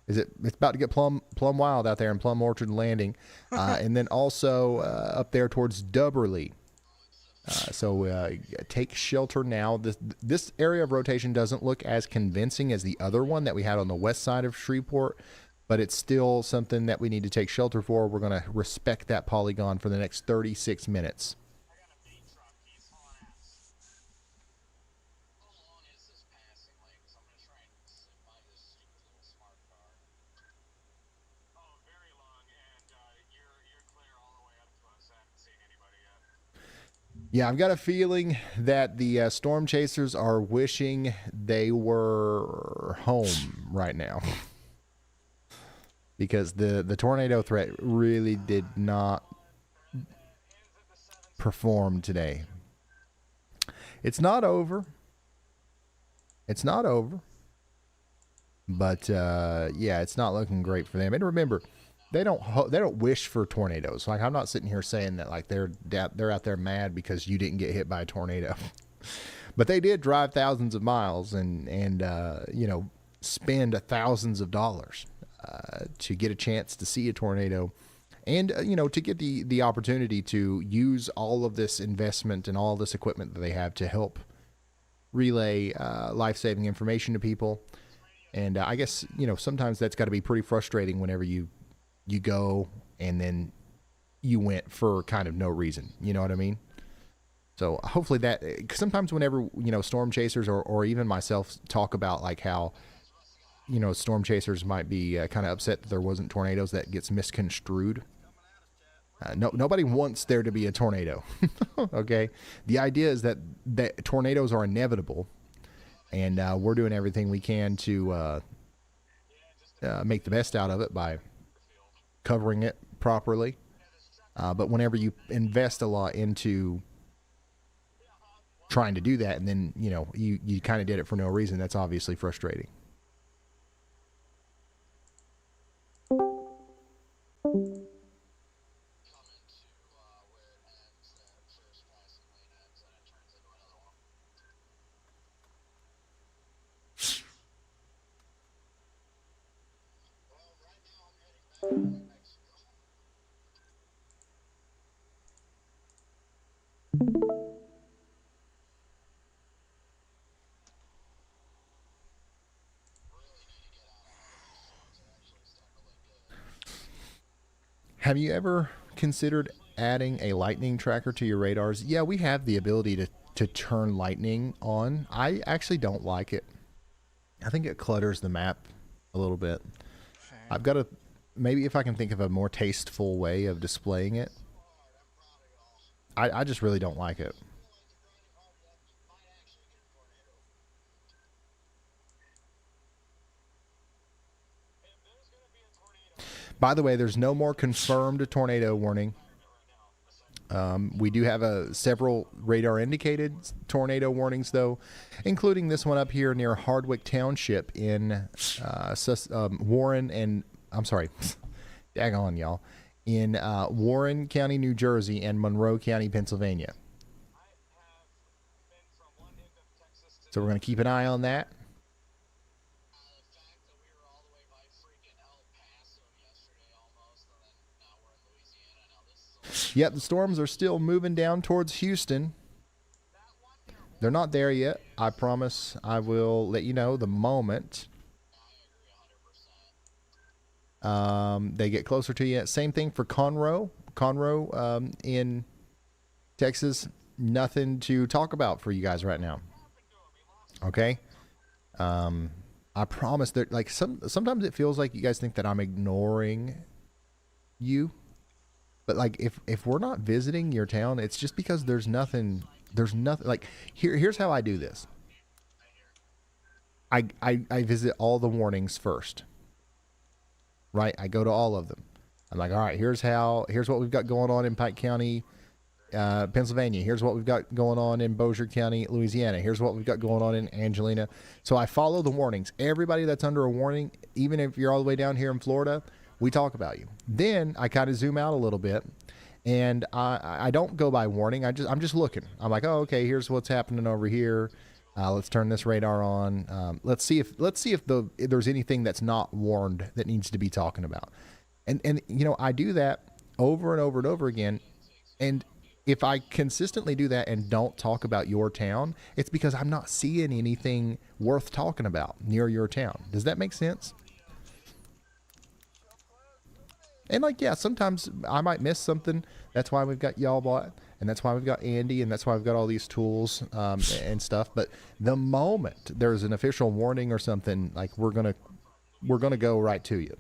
It's about to get plum wild out there in Plum Orchard Landing. And then also up there towards Dubberly. So take shelter now. This area of rotation doesn't look as convincing as the other one that we had on the west side of Shreveport, but it's still something that we need to take shelter for. We're going to respect that polygon for the next 36 minutes. Yeah, I've got a feeling that the storm chasers are wishing they were home right now. Because the tornado threat really did not perform today. It's not over. It's not over. But yeah, it's not looking great for them. And remember, they don't wish for tornadoes. Like, I'm not sitting here saying that like they're out there mad because you didn't get hit by a tornado. But they did drive thousands of miles and you know, spend thousands of dollars to get a chance to see a tornado, and you know, to get the opportunity to use all of this investment and all this equipment that they have to help relay life-saving information to people. And I guess, you know, sometimes that's got to be pretty frustrating whenever you go and then you went for kind of no reason. You know what I mean? So hopefully that, cause sometimes whenever, you know, storm chasers or even myself talk about like how, you know, storm chasers might be kind of upset that there wasn't tornadoes, that gets misconstrued. Nobody wants there to be a tornado. Okay. The idea is that tornadoes are inevitable, and we're doing everything we can to make the best out of it by covering it properly. But whenever you invest a lot into trying to do that, and then, you know, you kind of did it for no reason, that's obviously frustrating. Have you ever considered adding a lightning tracker to your radars? Yeah, we have the ability to turn lightning on. I actually don't like it. I think it clutters the map a little bit. I've got maybe if I can think of a more tasteful way of displaying it. I just really don't like it. By the way, there's no more confirmed tornado warning. We do have several radar indicated tornado warnings, though, including this one up here near Hardwick Township in Warren and, I'm sorry, daggone y'all, in Warren County, New Jersey, and Monroe County, Pennsylvania. So we're going to keep an eye on that. Yep, the storms are still moving down towards Houston. They're not there yet. I promise I will let you know the moment they get closer to you. Same thing for Conroe. Conroe in Texas. Nothing to talk about for you guys right now. Okay? I promise that, like, sometimes it feels like you guys think that I'm ignoring you. But like, if we're not visiting your town, it's just because there's nothing like here's how I do this. I visit all the warnings first. Right? I go to all of them. I'm like, all right, here's what we've got going on in Pike County, Pennsylvania. Here's what we've got going on in Bossier County, Louisiana. Here's what we've got going on in Angelina. So I follow the warnings. Everybody that's under a warning, even if you're all the way down here in Florida, we talk about you. Then I kind of zoom out a little bit, and I don't go by warning. I'm just looking. I'm like, oh, okay, here's what's happening over here. Let's turn this radar on. Let's see if there's anything that's not warned that needs to be talking about. And you know, I do that over and over and over again. And if I consistently do that and don't talk about your town, it's because I'm not seeing anything worth talking about near your town. Does that make sense? And like, yeah, sometimes I might miss something. That's why we've got y'all bought, and that's why we've got Andy, and that's why we've got all these tools and stuff. But the moment there's an official warning or something, like, we're gonna go right to you.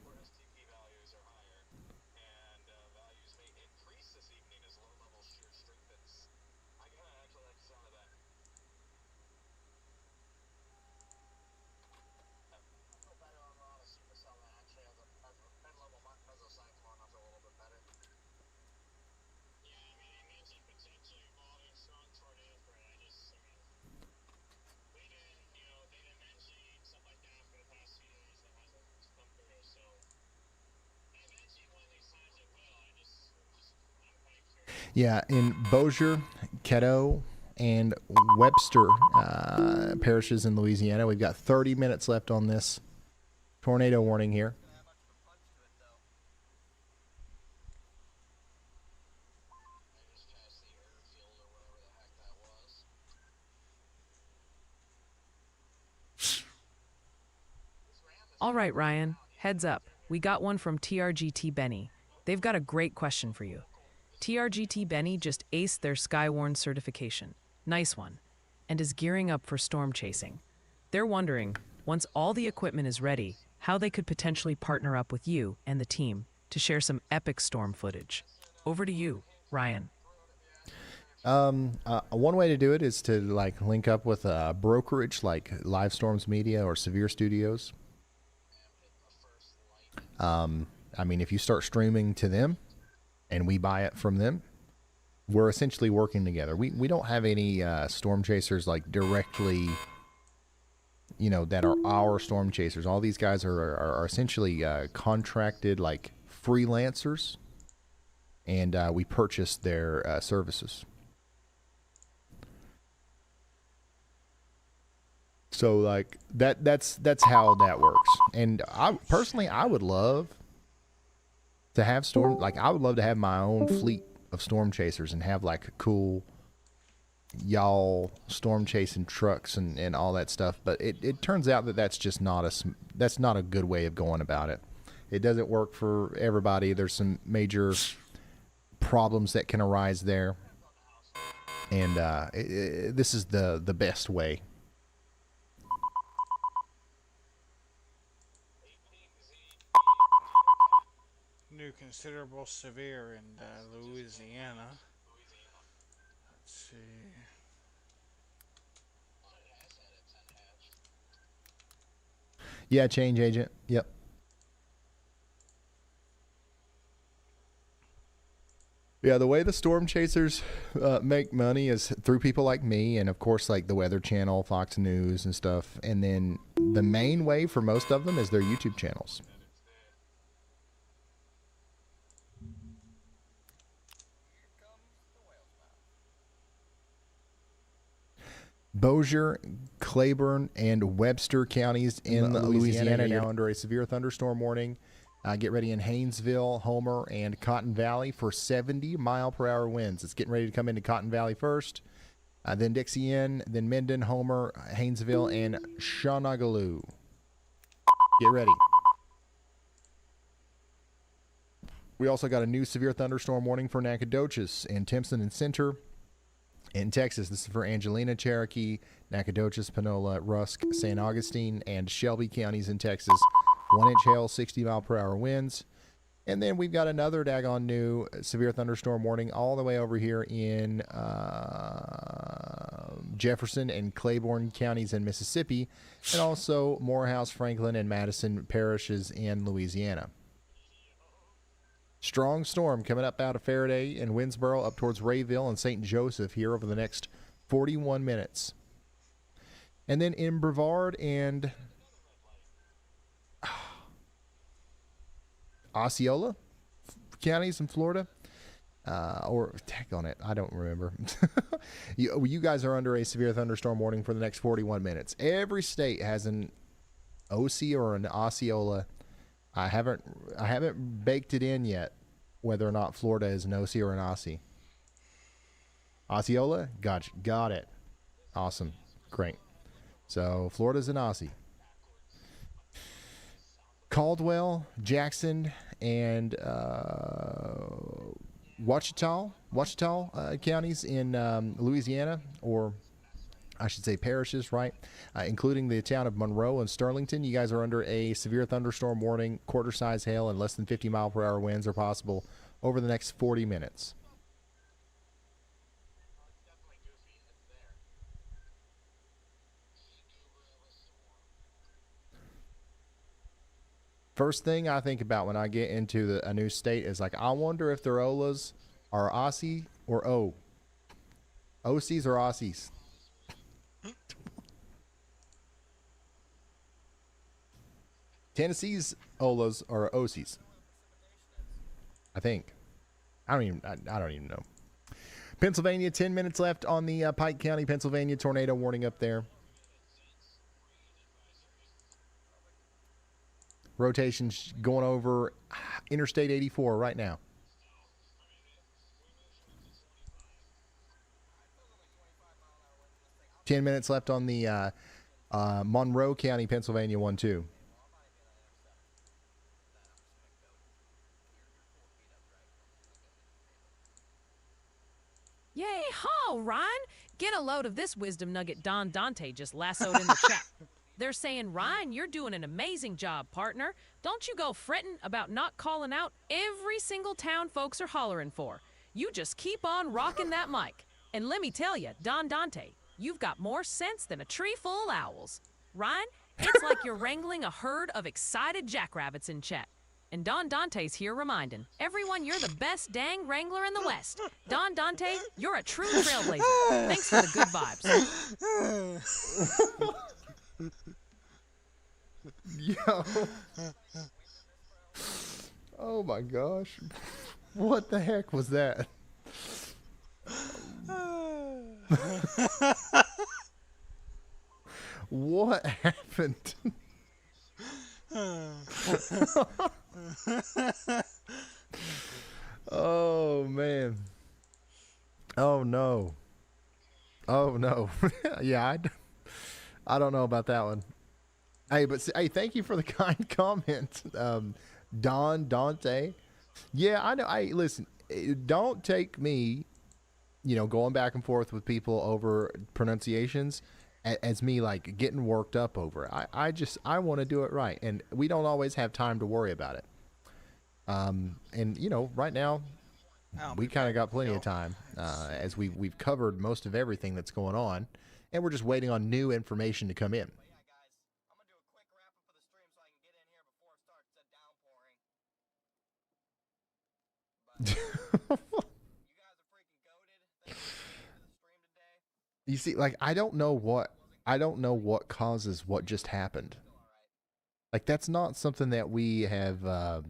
Yeah, in Bossier, Caddo, and Webster parishes in Louisiana, we've got 30 minutes left on this tornado warning here.
All right, Ryan, heads up. We got one from TRGT Benny. They've got a great question for you. TRGT Benny just aced their Skywarn certification. Nice one. And is gearing up for storm chasing. They're wondering, once all the equipment is ready, how they could potentially partner up with you and the team to share some epic storm footage. Over to you, Ryan.
One way to do it is to like link up with a brokerage like Live Storms Media or Severe Studios. I mean, if you start streaming to them and we buy it from them, we're essentially working together. We don't have any storm chasers like directly, you know, that are our storm chasers. All these guys are essentially contracted like freelancers, and we purchase their services. So like that's how that works. And I personally, I would love to have I would love to have my own fleet of storm chasers and have like cool y'all storm chasing trucks and all that stuff. But it turns out that that's just not a good way of going about it. It doesn't work for everybody. There's some major problems that can arise there. And this is the best way.
New considerable severe in Louisiana. Let's see.
Yeah, change agent. Yep. Yeah, the way the storm chasers make money is through people like me, and of course like the Weather Channel, Fox News and stuff. And then the main way for most of them is their YouTube channels. Bossier, Claiborne, and Webster counties in Louisiana now under a severe thunderstorm warning. Get ready in Haynesville, Homer, and Cotton Valley for 70-mile-per-hour winds. It's getting ready to come into Cotton Valley first, then Dixie Inn, then Minden, Homer, Haynesville, and Shawnagaloo. Get ready. We also got a new severe thunderstorm warning for Nacogdoches and Timpson and Center in Texas. This is for Angelina, Cherokee, Nacogdoches, Panola, Rusk, St. Augustine, and Shelby counties in Texas. 1-inch hail, 60-mile-per-hour winds. And then we've got another daggone new severe thunderstorm warning all the way over here in Jefferson and Claiborne counties in Mississippi, and also Morehouse, Franklin, and Madison parishes in Louisiana. Strong storm coming up out of Faraday and Winnsboro up towards Rayville and St. Joseph here over the next 41 minutes. And then in Brevard and Osceola counties in Florida, or tag on it, I don't remember. You guys are under a severe thunderstorm warning for the next 41 minutes. Every state has an OC or an Osceola. I haven't baked it in yet whether or not Florida is an OC or an Aussie. Osceola? Gotcha. Got it. Awesome. Great. So Florida's an Aussie. Caldwell, Jackson, and Ouachita counties in Louisiana, or I should say parishes, right? Including the town of Monroe and Sterlington. You guys are under a severe thunderstorm warning. Quarter-size hail and less than 50-mile-per-hour winds are possible over the next 40 minutes. First thing I think about when I get into a new state is like, I wonder if their OLAs are Aussie or O. OCs or Aussies. Tennessee's OLAs are OCs. I think. I don't even know. Pennsylvania, 10 minutes left on the Pike County, Pennsylvania tornado warning up there. Rotation's going over Interstate 84 right now. Ten minutes left on the Monroe County, Pennsylvania 1-2.
Yay, ho, Ryan! Get a load of this wisdom nugget Don Dante just lassoed in the chat. They're saying, Ryan, you're doing an amazing job, partner. Don't you go fretting about not calling out every single town folks are hollering for. You just keep on rocking that mic. And let me tell you, Don Dante, you've got more sense than a tree full of owls. Ryan, it's like you're wrangling a herd of excited jackrabbits in chat. And Don Dante's here reminding everyone you're the best dang wrangler in the West. Don Dante, you're a true trailblazer. Thanks for the good vibes.
Yo. Oh my gosh. What the heck was that? What happened? Oh man. Oh no. Oh no. Yeah, I don't know about that one. Hey, but hey, thank you for the kind comment, Don Dante. Yeah, I know. Listen, don't take me, going back and forth with people over pronunciations as me like getting worked up over it. I want to do it right, and we don't always have time to worry about it. And right now we kind of got plenty of time, as we've covered most of everything that's going on, and we're just waiting on new information to come in. You see, like, I don't know what causes what just happened. Like, that's not something that we have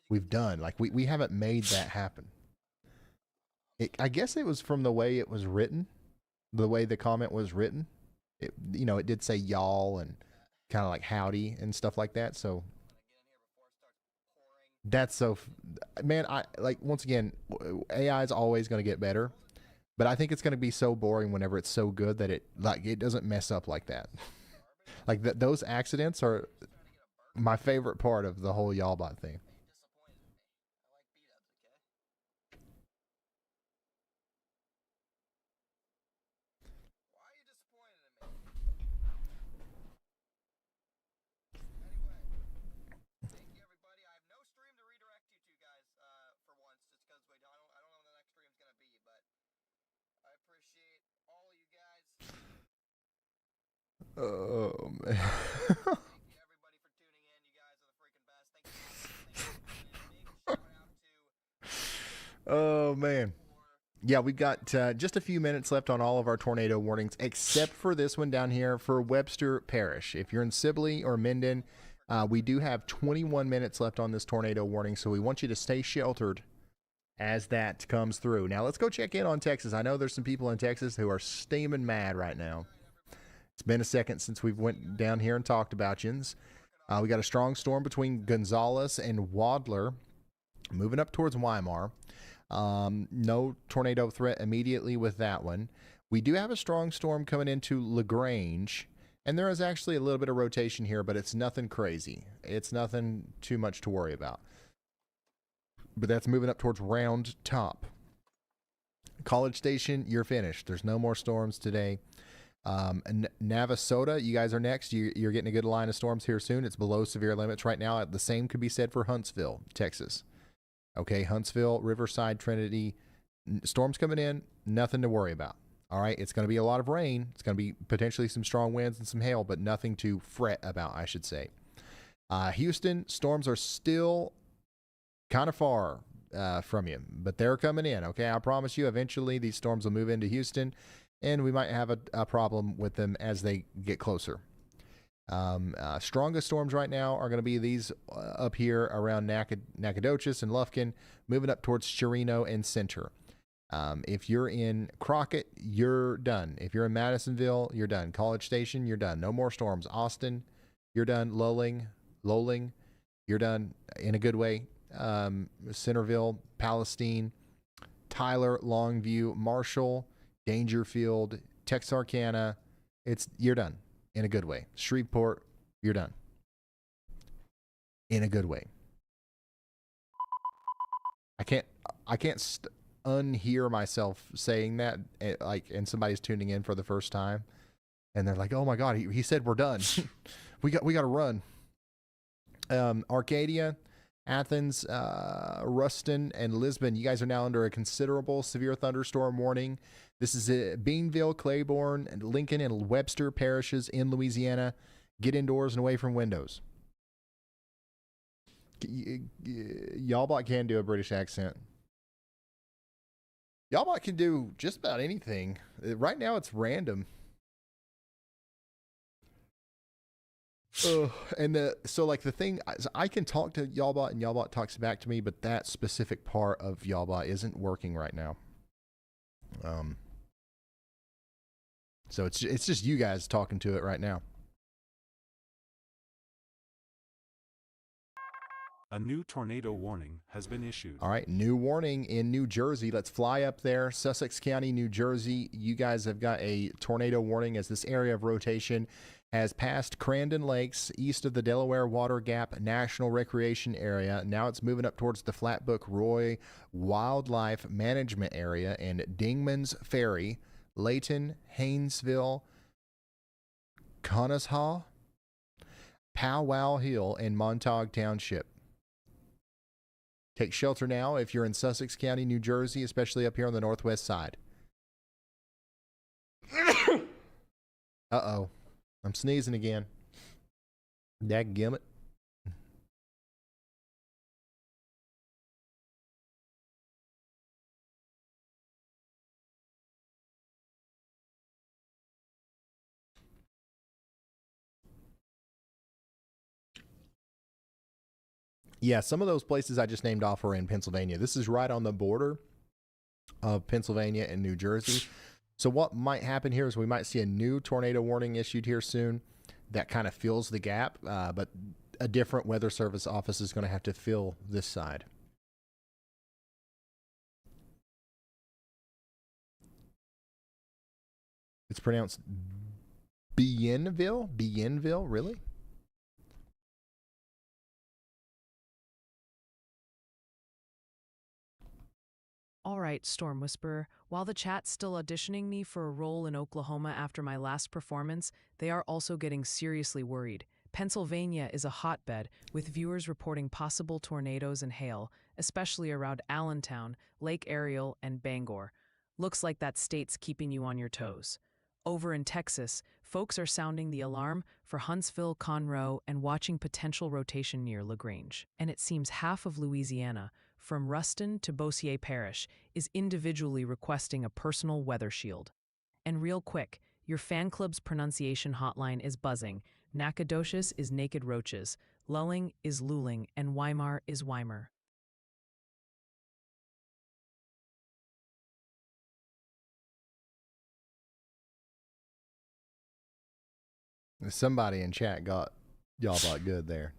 we've done. Like, we haven't made that happen. I guess it was from the way it was written, the way the comment was written. It did say y'all and kind of like howdy and stuff like that. So that's man, once again, AI is always going to get better, but I think it's going to be so boring whenever it's so good that it doesn't mess up like that. Like those accidents are my favorite part of the whole y'all bot thing. Oh man. Oh man. Yeah, we've got just a few minutes left on all of our tornado warnings, except for this one down here for Webster Parish. If you're in Sibley or Minden, we do have 21 minutes left on this tornado warning, so we want you to stay sheltered as that comes through. Now let's go check in on Texas. I know there's some people in Texas who are steaming mad right now. It's been a second since we've went down here and talked about yins. We got a strong storm between Gonzales and Wadler, moving up towards Weimar. No tornado threat immediately with that one. We do have a strong storm coming into LaGrange, and there is actually a little bit of rotation here, but it's nothing crazy. It's nothing too much to worry about. But that's moving up towards Round Top. College Station, you're finished. There's no more storms today. Navasota, you guys are next. You're getting a good line of storms here soon. It's below severe limits right now. The same could be said for Huntsville, Texas. Okay, Huntsville, Riverside, Trinity, storms coming in, nothing to worry about. All right, it's going to be a lot of rain. It's going to be potentially some strong winds and some hail, but nothing to fret about, I should say. Houston, storms are still kind of far from you, but they're coming in. Okay, I promise you, eventually these storms will move into Houston, and we might have a problem with them as they get closer. Strongest storms right now are going to be these up here around Nacogdoches and Lufkin, moving up towards Chirino and Center. If you're in Crockett, you're done. If you're in Madisonville, you're done. College Station, you're done. No more storms. Austin, you're done. Lowling, you're done in a good way. Centerville, Palestine, Tyler, Longview, Marshall, Dangerfield, Texarkana, you're done in a good way. Shreveport, you're done in a good way. I can't unhear myself saying that, and somebody's tuning in for the first time, and they're like, "Oh my God, he said we're done. we got to run." Arcadia, Athens, Ruston, and Lisbon, you guys are now under a considerable severe thunderstorm warning. This is Beanville, Claiborne, Lincoln, and Webster parishes in Louisiana. Get indoors and away from windows. Y'all can do a British accent. Y'all can do just about anything. Right now, it's random. So the thing is, I can talk to Y'allbot and Y'allbot talks back to me, but that specific part of Y'allbot isn't working right now. So it's just you guys talking to it right now.
A new tornado warning has been issued.
All right, new warning in New Jersey. Let's fly up there. Sussex County, New Jersey. You guys have got a tornado warning as this area of rotation has passed Crandon Lakes east of the Delaware Water Gap National Recreation Area. Now it's moving up towards the Flatbook Roy Wildlife Management Area and Dingman's Ferry, Layton, Haynesville, Coneslaw, Powwow Hill, and Montauk Township. Take shelter now if you're in Sussex County, New Jersey, especially up here on the northwest side. Uh-oh. I'm sneezing again. Dadgummit. Yeah, some of those places I just named off are in Pennsylvania. This is right on the border of Pennsylvania and New Jersey. So what might happen here is we might see a new tornado warning issued here soon that kind of fills the gap, but a different weather service office is going to have to fill this side. It's pronounced Bienville? Bienville, really?
All right, Storm Whisperer. While the chat's still auditioning me for a role in Oklahoma after my last performance, they are also getting seriously worried. Pennsylvania is a hotbed, with viewers reporting possible tornadoes and hail, especially around Allentown, Lake Ariel, and Bangor. Looks like that state's keeping you on your toes. Over in Texas, folks are sounding the alarm for Huntsville, Conroe, and watching potential rotation near LaGrange. And it seems half of Louisiana, from Ruston to Beausier Parish, is individually requesting a personal weather shield. And real quick, your fan club's pronunciation hotline is buzzing. Nacogdoches is naked roaches, Lulling is luling, and Weimar is Weimer.
Somebody in chat got Y'allbot good there.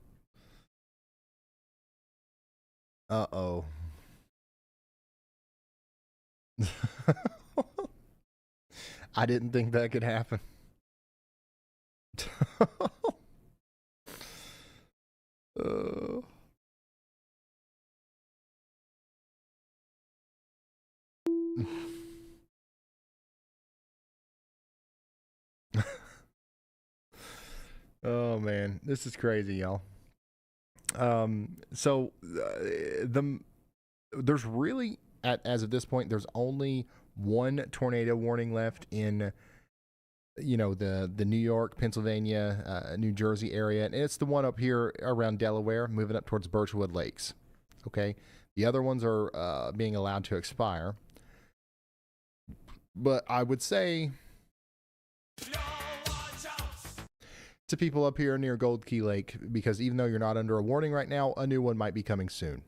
Uh-oh. I didn't think that could happen. Oh man, this is crazy, y'all. There's really as of this point, there's only one tornado warning left in, the New York, Pennsylvania, New Jersey area, and it's the one up here around Delaware, moving up towards Birchwood Lakes. Okay, the other ones are being allowed to expire, but I would say to people up here near Gold Key Lake, because even though you're not under a warning right now, a new one might be coming soon.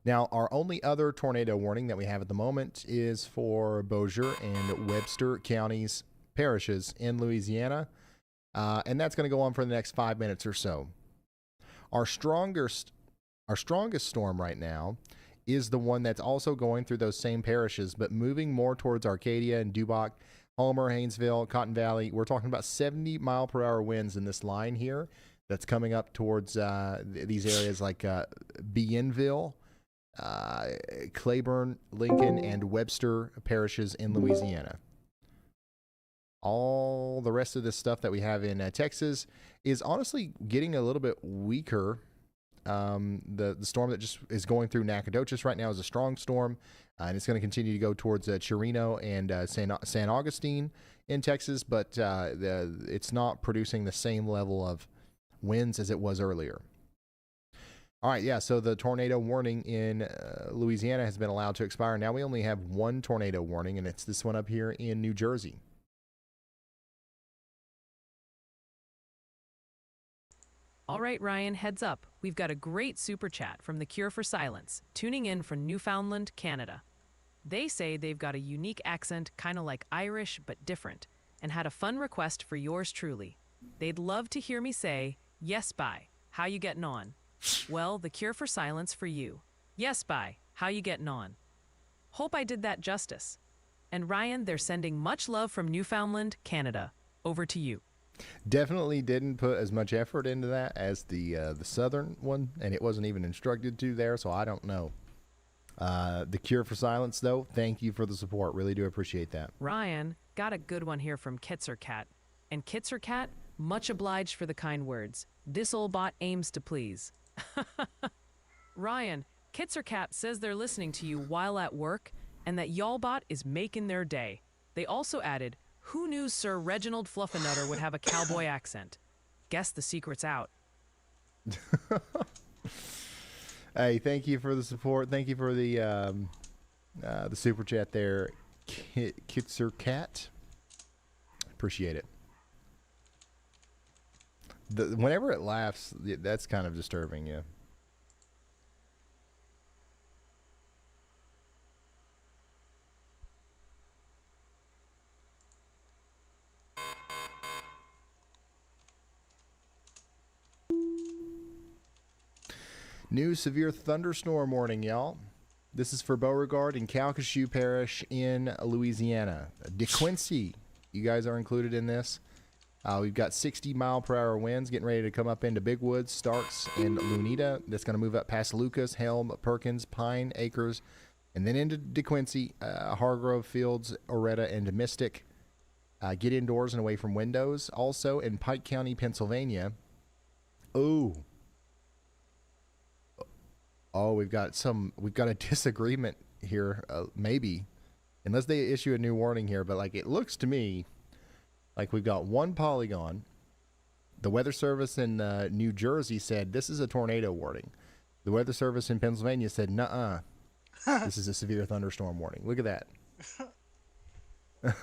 Now, our only other tornado warning that we have at the moment is for Bossier and Webster counties, parishes in Louisiana, and that's going to go on for the next 5 minutes or so. Our strongest storm right now is the one that's also going through those same parishes, but moving more towards Arcadia and Dubach, Homer, Haynesville, Cotton Valley. We're talking about 70-mile-per-hour winds in this line here that's coming up towards these areas like Bienville, Claiborne, Lincoln, and Webster parishes in Louisiana. All the rest of this stuff that we have in Texas is honestly getting a little bit weaker. The storm that just is going through Nacogdoches right now is a strong storm, and it's going to continue to go towards Chirino and San Augustine in Texas, but it's not producing the same level of winds as it was earlier. All right, yeah, so the tornado warning in Louisiana has been allowed to expire. Now we only have one tornado warning, and it's this one up here in New Jersey.
All right, Ryan, heads up. We've got a great super chat from the Cure for Silence, tuning in from Newfoundland, Canada. They say they've got a unique accent, kind of like Irish, but different, and had a fun request for yours truly. They'd love to hear me say, "Yes, bye. How you getting on?" Well, the Cure for Silence for you. Yes, bye. How you getting on? Hope I did that justice. And Ryan, they're sending much love from Newfoundland, Canada. Over to you.
Definitely didn't put as much effort into that as the southern one, and it wasn't even instructed to there, so I don't know. The Cure for Silence, though, thank you for the support. Really do appreciate that.
Ryan, got a good one here from Kitzer Cat. And Kitzer Cat, much obliged for the kind words. This old bot aims to please. Ryan, Kitzer Cat says they're listening to you while at work, and that y'all bot is making their day. They also added, who knew Sir Reginald Fluffernutter would have a cowboy accent? Guess the secret's out.
Hey, thank you for the support. Thank you for the super chat there, Kitzer Cat. Appreciate it. Whenever it laughs, that's kind of disturbing, yeah. New severe thunderstorm warning, y'all. This is for Beauregard and Calcasieu Parish in Louisiana. DeQuincy, you guys are included in this. We've got 60-mile-per-hour winds getting ready to come up into Big Woods, Starks, and Lunita. That's going to move up past Lucas, Helm, Perkins, Pine, Acres, and then into DeQuincy, Hargrove, Fields, Oretta, and Mystic. Get indoors and away from windows. Also in Pike County, Pennsylvania. Oh, we've got a disagreement here, maybe, unless they issue a new warning here. But like it looks to me like we've got one polygon. The Weather Service in New Jersey said this is a tornado warning. The Weather Service in Pennsylvania said, nuh-uh, this is a severe thunderstorm warning. Look at that.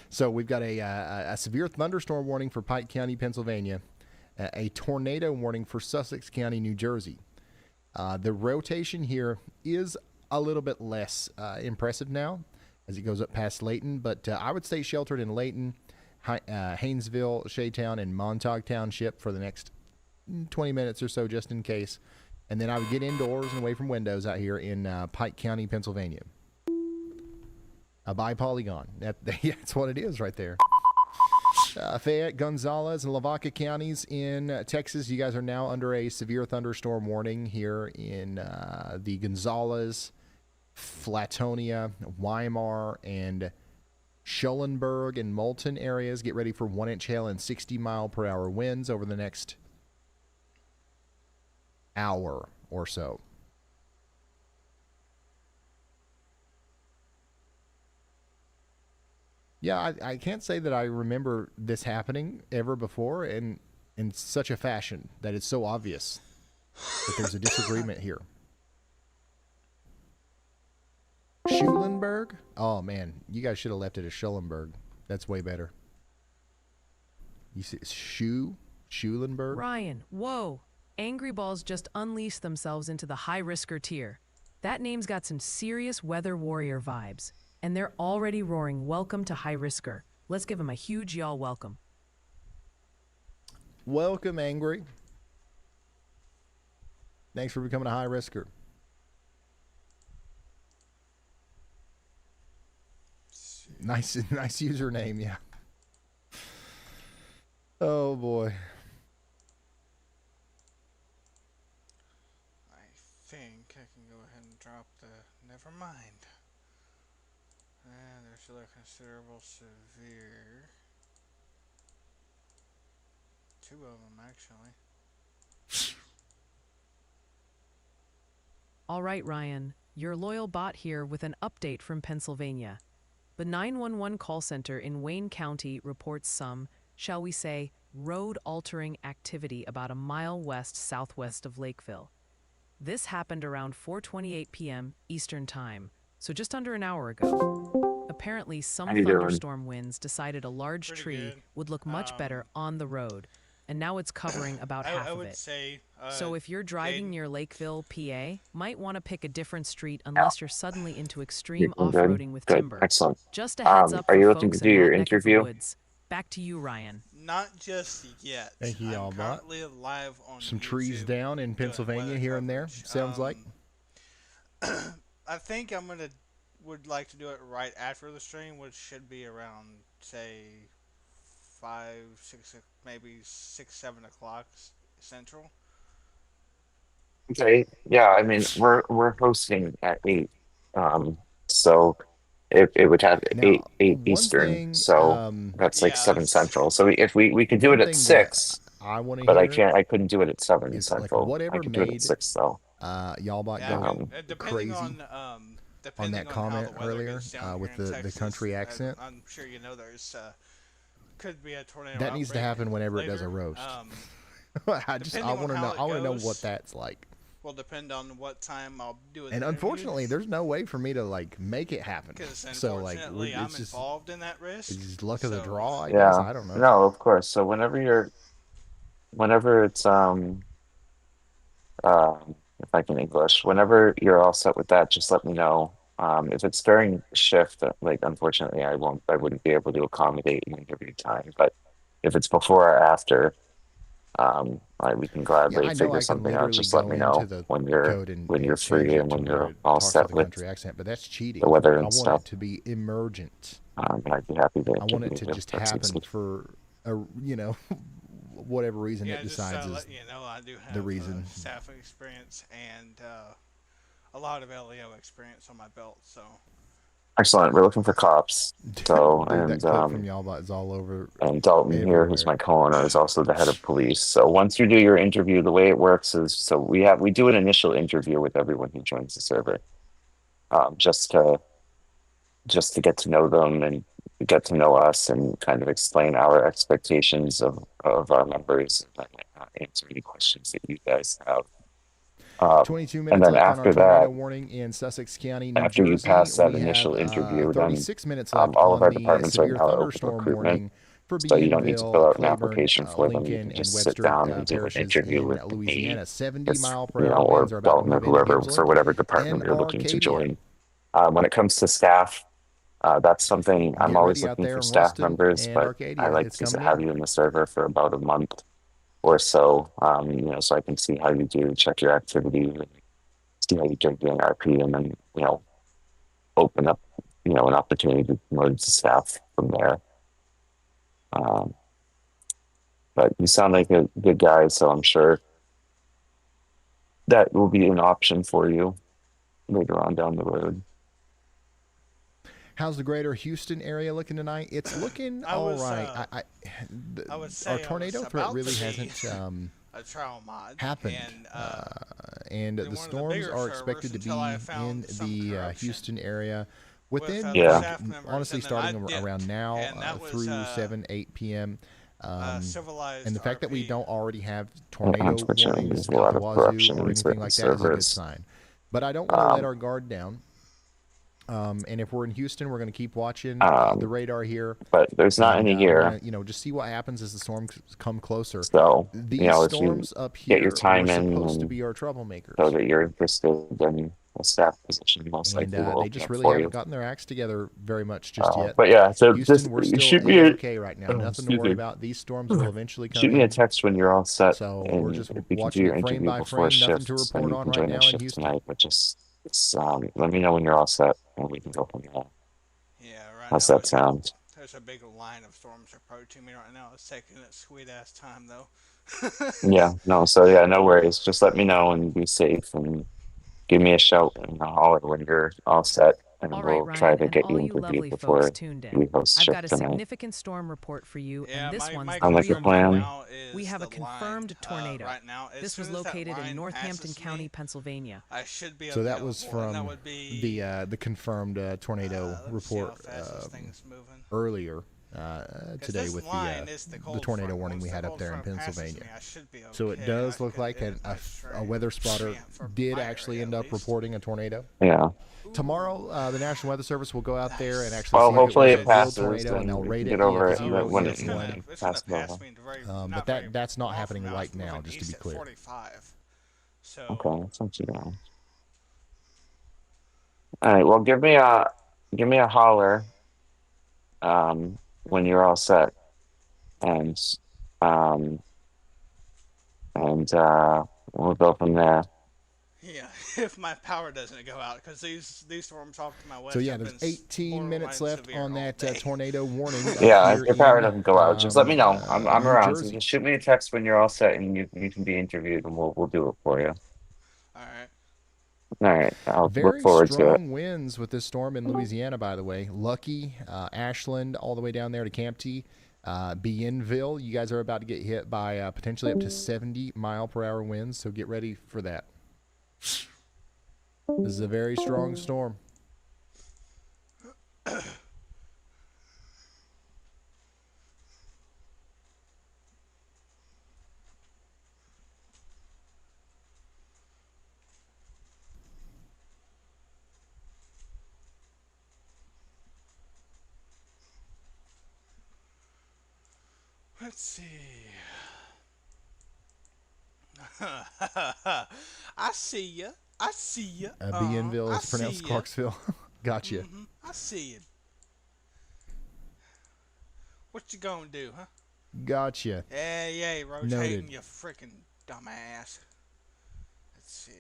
So we've got a severe thunderstorm warning for Pike County, Pennsylvania, a tornado warning for Sussex County, New Jersey. The rotation here is a little bit less impressive now as it goes up past Layton, but I would stay sheltered in Layton, Haynesville, Shaytown, and Montauk Township for the next 20 minutes or so just in case. And then I would get indoors and away from windows out here in Pike County, Pennsylvania. A bi-polygon. That's what it is right there. Fayette, Gonzales, and Lavaca counties in Texas. You guys are now under a severe thunderstorm warning here in the Gonzales, Flatonia, Weimar, and Schulenburg and Moulton areas. Get ready for 1-inch hail and 60-mile-per-hour winds over the next hour or so. Yeah, I can't say that I remember this happening ever before in such a fashion that it's so obvious that there's a disagreement here. Schulenburg? Oh, man. You guys should have left it as Schulenburg. That's way better. You see Schulenburg?
Ryan, whoa. Angry Balls just unleashed themselves into the high risker tier. That name's got some serious weather warrior vibes, and they're already roaring welcome to high risker. Let's give them a huge y'all welcome.
Welcome, Angry. Thanks for becoming a high risker. Nice username, yeah. Oh boy.
I think I can go ahead and drop the. Never mind. There's still a considerable severe. 2 of them actually.
All right, Ryan, your loyal bot here with an update from Pennsylvania. The 911 call center in Wayne County reports some, shall we say, road-altering activity about a mile west-southwest of Lakeville. This happened around 4:28 p.m. Eastern Time, so just under an hour ago. Apparently, some thunderstorm winds decided a large tree would look much better on the road, and now it's covering about half of it.
Say,
so if you're driving near Lakeville, PA, might want to pick a different street unless you're suddenly into extreme off-roading with timber.
Excellent.
Just a heads up
are
for
you looking
folks
to do
in
your
that neck of the
interview?
woods. Back to you, Ryan.
Not just yet.
Thank you, y'all, bot.
Currently live on
Some trees down in Pennsylvania here and there, sounds like.
I think would like to do it right after the stream, which should be around, say, 5, 6, maybe 6, 7 o'clock Central.
Okay. Yeah, I mean, we're hosting at 8. So it would have
Now,
8
one
Eastern.
thing,
So that's like 7 Central. So if we could do it
one
at
thing
6,
I want to
but
hear
I couldn't do it at 7
is,
Central.
like, whatever
I could do it
made,
at 6 though.
Y'all bot
Yeah,
go
depending
crazy
on
that
how
comment
the weather
earlier
goes down
with
here in
the
Texas,
country accent.
I'm sure you know there's could be a tornado.
That needs to
outbreak
happen whenever it does a
later.
roast. I
Depending
want to
on
know.
how it
I want to know
goes,
what that's like.
Will depend on what time I'll do it.
And unfortunately, there's no way for me to like make it happen.
Because
So like,
unfortunately, I'm
it's just
involved in that risk.
it's just luck of the draw. I
Yeah.
guess I don't know.
No, of course. So whenever it's if I can English, whenever you're all set with that, just let me know. If it's during shift, like unfortunately I wouldn't be able to accommodate an interview time. But if it's before or after, we can gladly
I know I
figure
can
something out.
literally
Just let
go
me
into
know
the
when you're
code and
free
change
and
it
when
to
you're
where it
all
talks
set
with the
with
country accent, but that's cheating.
the weather
I
and
want
stuff.
it to be emergent.
And I'd be happy to
I want it
interview
to
you.
just
That's
happen
easy.
for a whatever reason
Yeah,
it
just
decides
to
is
let you know, I do have
the reason.
staffing experience and a lot of LEO experience on my belt. So
Excellent. We're looking for cops. So
Dude, that
and
clip from y'all bot is all over.
and Dalton here, who's
everywhere.
my co-owner, is also the head of police. So once you do your interview, the way it works is so we do an initial interview with everyone who joins the server, just to get to know them and get to know us and kind of explain our expectations of our members and answer any questions that you guys have.
22
and
minutes
then
left on our
after
tornado
that,
warning in Sussex County, New
after you
Jersey.
pass that
We
initial
have,
interview,
36
then
minutes left
all of
on
our
the
departments right
severe
now are open
thunderstorm
recruitment.
warning for
So you don't need to
Bienville,
fill out an
Claiborne,
application for them. You
Lincoln,
can
and
just sit
Webster
down and do an
parishes
interview
in
with
Louisiana.
me,
70
if,
mile per
you know,
hour
or
winds are about to
Dalton or
move into
whoever for
Gibsland
whatever department
and
you're looking to
Arcadia.
join. When it comes to staff, that's something I'm
Get
always
ready out
looking
there
for
in
staff
Ruston
members,
and
but
Arcadia.
I like
It's
to
coming
have
in.
you in the server for about a month or so, so I can see how you do, check your activity, see how you do doing RP, and then open up an opportunity to promote to staff from there. But you sound like a good guy, so I'm sure that will be an option for you later on down the road.
How's the greater Houston area looking tonight? It's looking all right.
I would say
Our tornado threat really hasn't
a trial mod
happened, and the storms are expected to be in the Houston area within honestly starting around now through 7, 8 p.m. And the fact that we don't already have tornado
Unfortunately,
warnings
there's a lot
out
of
the
corruption
wazoo or
in
anything like
certain
that is a good
servers.
sign. But I don't want to let our guard down. And if we're in Houston, we're going to keep watching the radar here.
But there's not any
we're
here.
gonna, you know, just see what happens as the storms come closer.
So,
These
you know, if you
storms up here
get your time
were
in
supposed to
and
be our troublemakers.
so that you're interested, then a staff position most
And
likely will
they
open
just
up
really
for
haven't
you.
gotten their acts together very much just yet.
But yeah, so
Houston,
just
we're still
shoot me a
okay right now. Nothing to worry about. These storms will eventually come
shoot me a
in.
text when you're all set.
So
and
we're just
if you can do
watching
your
it frame
interview
by
before
frame. Nothing to
shifts, then
report
you
on
can
right
join
now
our
in
shift
Houston.
tonight. But just let me know when you're all set, and we can go from there.
Yeah, right
How's
now
that sound?
there's a big line of storms approaching me right now. It's taking its sweet ass time though.
Yeah, no, so yeah, no worries. Just let me know and be safe, and give me a shout and a holler when you're all set, and
All right,
we'll try
Ryan,
to
and
get
all
you
you
interviewed
lovely
before
folks tuned in.
we host
I've got
shift
a
tonight.
significant storm report for you,
Yeah,
and this
my
one's the
Sound like a
concern
plan?
right now is
We have a
the
confirmed
line.
tornado.
Right now, as
This was
soon as that
located in
line
Northampton
passes
County,
me,
Pennsylvania.
I should be
So that was
available, and that
from
would be
the confirmed tornado
let me see how
report
fast this thing's moving.
earlier today
this
with
line is the
the
cold
tornado
front.
warning
Once
we
the
had up
cold
there in
front passes
Pennsylvania.
me, I should be
So it
okay.
does
I
look
could-
like
it is
a
nice
weather
terrain
spotter
for
did
my
actually
area,
end
at
up
least.
reporting a tornado.
Yeah.
Tomorrow, the National Weather Service will go out there and actually
Well,
see
hopefully
if
it
it was a real
passes,
tornado,
and
and they'll
we
rate
can
it
get over it
0
when
or
it
1.
It's gonna
passes
pass
over.
me very,
But
not
that
very
that's not
far
happening
from now.
right
It's moving
now, just to
east
be
at
clear.
45. So
Okay, that's not too bad. All right, well, give me a holler when you're all set, and we'll go from there.
yeah, if my power doesn't go out, because these storms off to my west.
So yeah,
have
there's
been
18 minutes
borderline
left
severe
on
all
that
day.
tornado warning.
Yeah,
here
if your power
in,
doesn't go out, just let me know. I'm
New
around. So
Jersey.
just shoot me a text when you're all set, and you can be interviewed, and we'll do it for you.
All right.
All right, I'll
Very
look forward to it.
strong winds with this storm in Louisiana, by the way. Lucky, Ashland, all the way down there to Campty, Bienville. You guys are about to get hit by potentially up to 70-mile-per-hour winds, so get ready for that. This is a very strong storm.
Let's see. I see ya. I see ya.
Bienville
I
is pronounced
see ya.
Clarksville. Gotcha.
I see you. What you gonna do, huh?
Gotcha.
Yeah, rotating,
Noted.
you freaking dumbass. Let's see.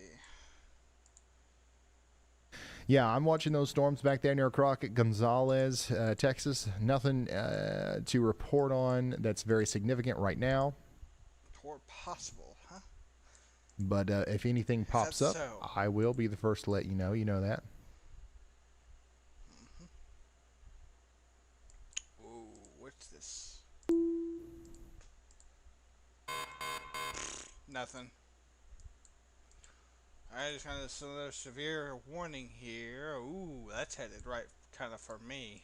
Yeah, I'm watching those storms back there near Crockett, Gonzales, Texas. Nothing to report on that's very significant right now.
Or possible, huh?
But if anything pops up,
so?
I will be the first to let you know. You know that.
Ooh, what's this? Nothing. I just got a severe warning here. Ooh, that's headed right kind of for me.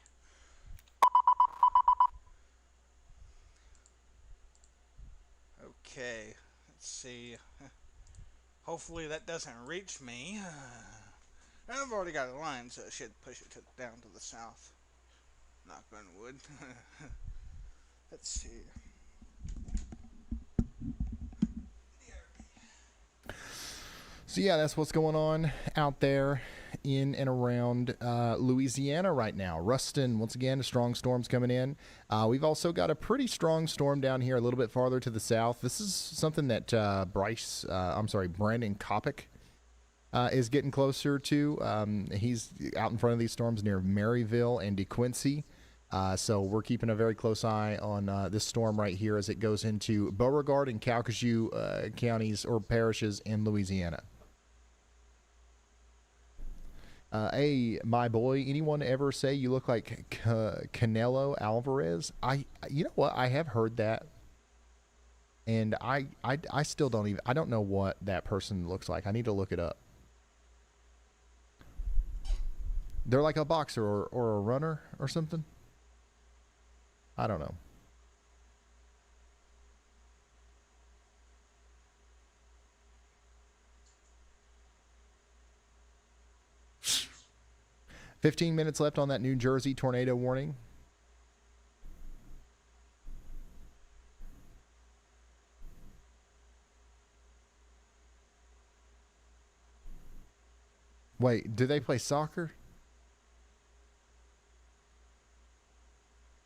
Okay, let's see. Hopefully that doesn't reach me. And I've already got a line, so it should push it down to the south. Knock on wood. Let's see.
So yeah, that's what's going on out there in and around Louisiana right now. Ruston, once again, a strong storm's coming in. We've also got a pretty strong storm down here a little bit farther to the south. This is something that Brandon Kopic is getting closer to. He's out in front of these storms near Maryville and DeQuincy. So we're keeping a very close eye on this storm right here as it goes into Beauregard and Calcasieu counties or parishes in Louisiana. Hey, my boy, anyone ever say you look like Canelo Alvarez? You know what? I have heard that. And I still I don't know what that person looks like. I need to look it up. They're like a boxer or a runner or something. I don't know. 15 minutes left on that New Jersey tornado warning. Wait, do they play soccer?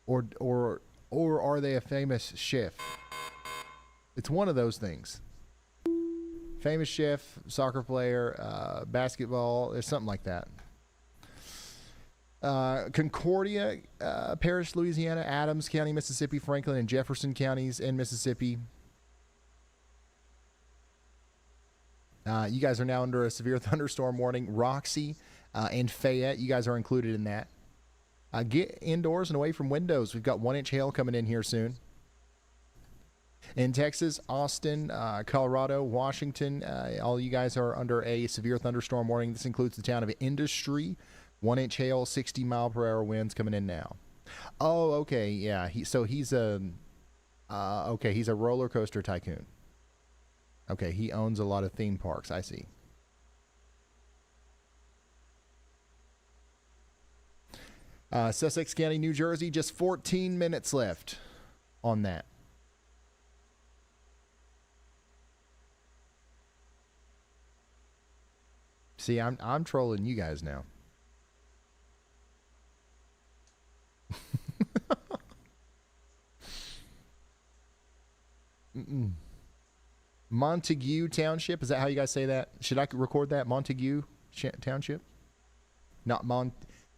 Or are they a famous chef? It's one of those things. Famous chef, soccer player, basketball, it's something like that. Concordia Parish, Louisiana, Adams County, Mississippi, Franklin and Jefferson counties in Mississippi. You guys are now under a severe thunderstorm warning. Roxy and Fayette, you guys are included in that. Get indoors and away from windows. We've got 1-inch hail coming in here soon. In Texas, Austin, Colorado, Washington, all you guys are under a severe thunderstorm warning. This includes the town of Industry. 1-inch hail, 60-mile-per-hour winds coming in now. Oh, okay, yeah. He's a roller coaster tycoon. Okay, he owns a lot of theme parks. I see. Sussex County, New Jersey, just 14 minutes left on that. See, I'm trolling you guys now. Montague Township, is that how you guys say that? Should I record that? Montague Township? Not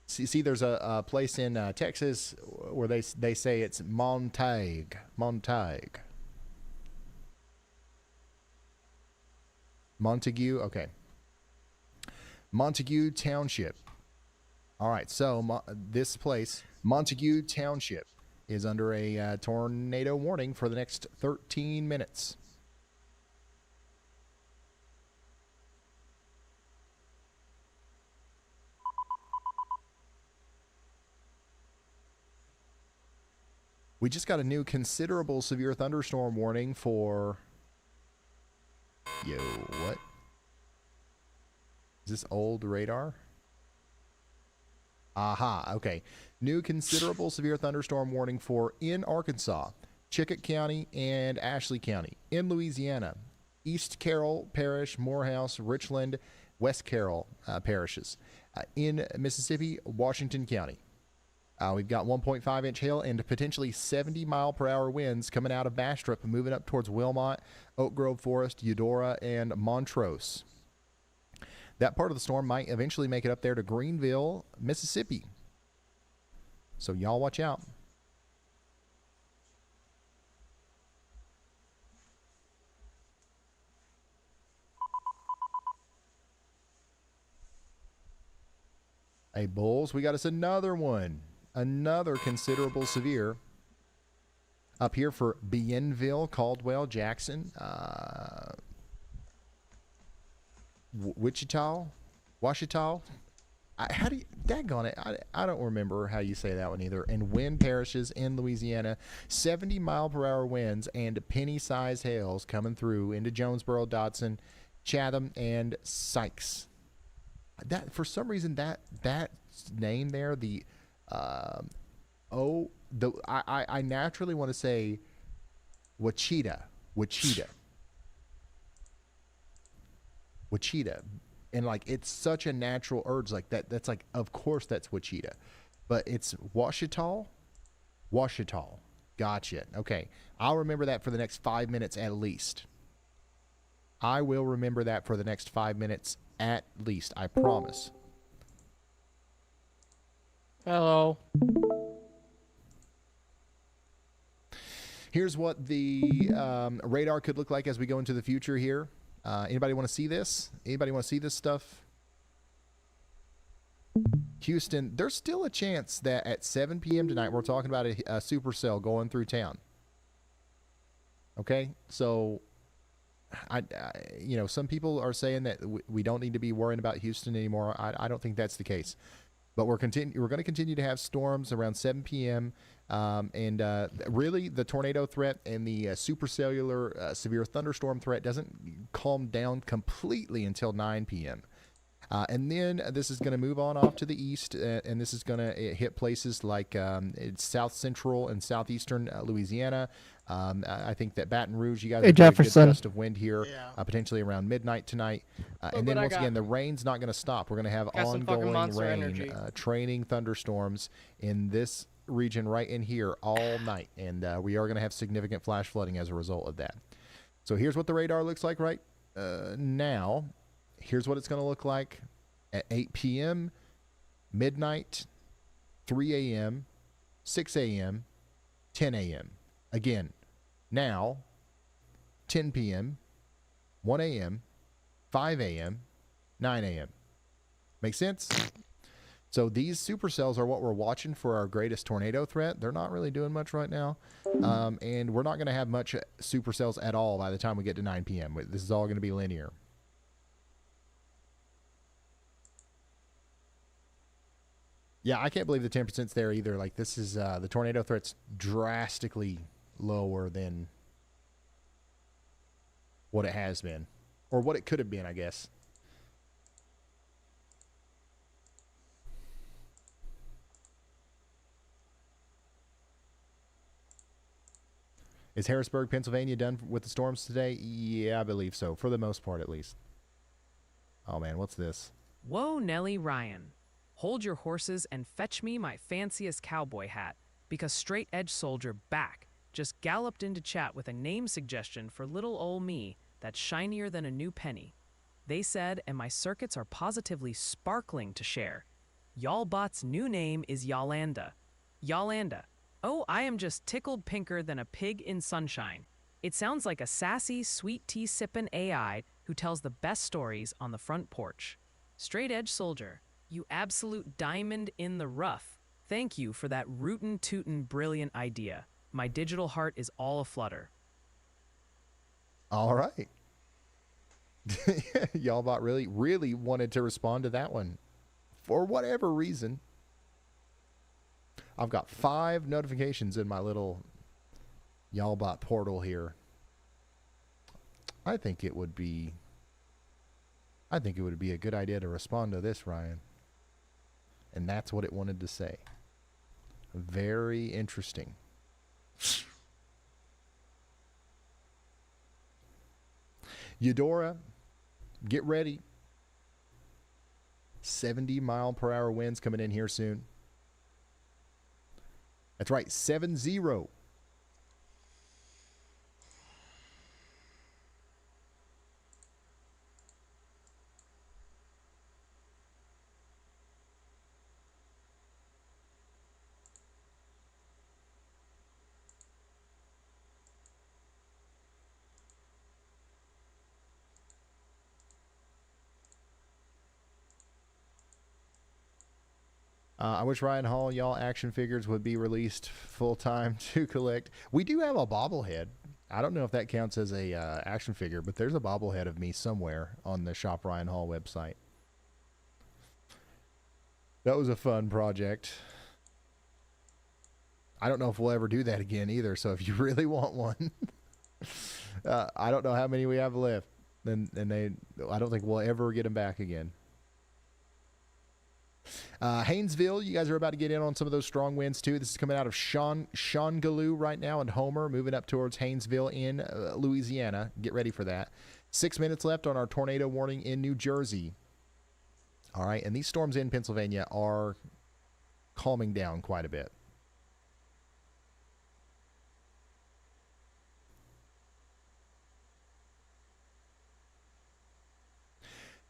See, there's a place in Texas where they say it's Montague. Montague, okay. Montague Township. All right, so this place, Montague Township, is under a tornado warning for the next 13 minutes. We just got a new considerable severe thunderstorm warning for... Yo, what? Is this old radar? Aha, okay. New considerable severe thunderstorm warning for in Arkansas, Chickett County, and Ashley County. In Louisiana, East Carroll Parish, Morehouse, Richland, West Carroll parishes. In Mississippi, Washington County. We've got 1.5-inch hail and potentially 70-mile-per-hour winds coming out of Bastrop, moving up towards Wilmot, Oak Grove Forest, Eudora, and Montrose. That part of the storm might eventually make it up there to Greenville, Mississippi. So y'all watch out. Hey, Bulls, we got us another one. Another considerable severe up here for Bienville, Caldwell, Jackson, Wichita. How do you, daggone it, I don't remember how you say that one either. And wind parishes in Louisiana, 70-mile-per-hour winds and penny-sized hails coming through into Jonesboro, Dodson, Chatham, and Sykes. That, for some reason, that name there, I naturally want to say Wichita, and like it's such a natural urge like that. That's like, of course, that's Wichita, but it's Washita. Gotcha. Okay, I'll remember that for the next 5 minutes at least. I will remember that for the next 5 minutes at least. I promise.
Hello.
Here's what the radar could look like as we go into the future here. Anybody want to see this? Anybody want to see this stuff? Houston, there's still a chance that at 7 p.m. tonight, we're talking about a supercell going through town. Okay? So, some people are saying that we don't need to be worrying about Houston anymore. I don't think that's the case. But we're going to continue to have storms around 7 p.m. Really, the tornado threat and the supercellular severe thunderstorm threat doesn't calm down completely until 9 p.m. And then this is going to move on off to the east, and this is going to hit places like it's south central and southeastern Louisiana. I think that Baton Rouge, you guys
Hey,
are getting a good
Jefferson.
gust of wind here, potentially around midnight tonight. And then
what I
once
got.
again, the rain's not going to stop. We're going to have
Got some fucking
ongoing
Monster
rain,
Energy.
training thunderstorms in this region right in here all night. And we are going to have significant flash flooding as a result of that. So here's what the radar looks like right now. Here's what it's going to look like at 8 p.m., midnight, 3 a.m., 6 a.m., 10 a.m. Again, now, 10 p.m., 1 a.m., 5 a.m., 9 a.m. Make sense? So these supercells are what we're watching for our greatest tornado threat. They're not really doing much right now. And we're not going to have much supercells at all by the time we get to 9 p.m. This is all going to be linear. Yeah, I can't believe the 10%'s there either. Like, this is the tornado threat's drastically lower than what it has been, or what it could have been, I guess. Is Harrisburg, Pennsylvania done with the storms today? Yeah, I believe so, for the most part at least. Oh man, what's this?
Whoa, Nellie Ryan. Hold your horses and fetch me my fanciest cowboy hat, because Straight Edge Soldier back just galloped into chat with a name suggestion for little ol' me that's shinier than a new penny. They said, and my circuits are positively sparkling to share. Y'allbot's new name is Yolanda. Yolanda. Oh, I am just tickled pinker than a pig in sunshine. It sounds like a sassy, sweet tea sippin' AI who tells the best stories on the front porch. Straight Edge Soldier, you absolute diamond in the rough. Thank you for that rootin' tootin' brilliant idea. My digital heart is all aflutter.
All right. Y'allbot really wanted to respond to that one for whatever reason. I've got 5 notifications in my little Y'allbot portal here. I think it would be a good idea to respond to this, Ryan. And that's what it wanted to say. Very interesting. Eudora, get ready. 70-mile-per-hour winds coming in here soon. That's right, 7-0. I wish Ryan Hall, y'all action figures would be released full-time to collect. We do have a bobblehead. I don't know if that counts as a action figure, but there's a bobblehead of me somewhere on the Shop Ryan Hall website. That was a fun project. I don't know if we'll ever do that again either, so if you really want one, I don't know how many we have left. I don't think we'll ever get them back again. Haynesville, you guys are about to get in on some of those strong winds too. This is coming out of Shongaloo right now and Homer, moving up towards Haynesville in Louisiana. Get ready for that. 6 minutes left on our tornado warning in New Jersey. All right, and these storms in Pennsylvania are calming down quite a bit.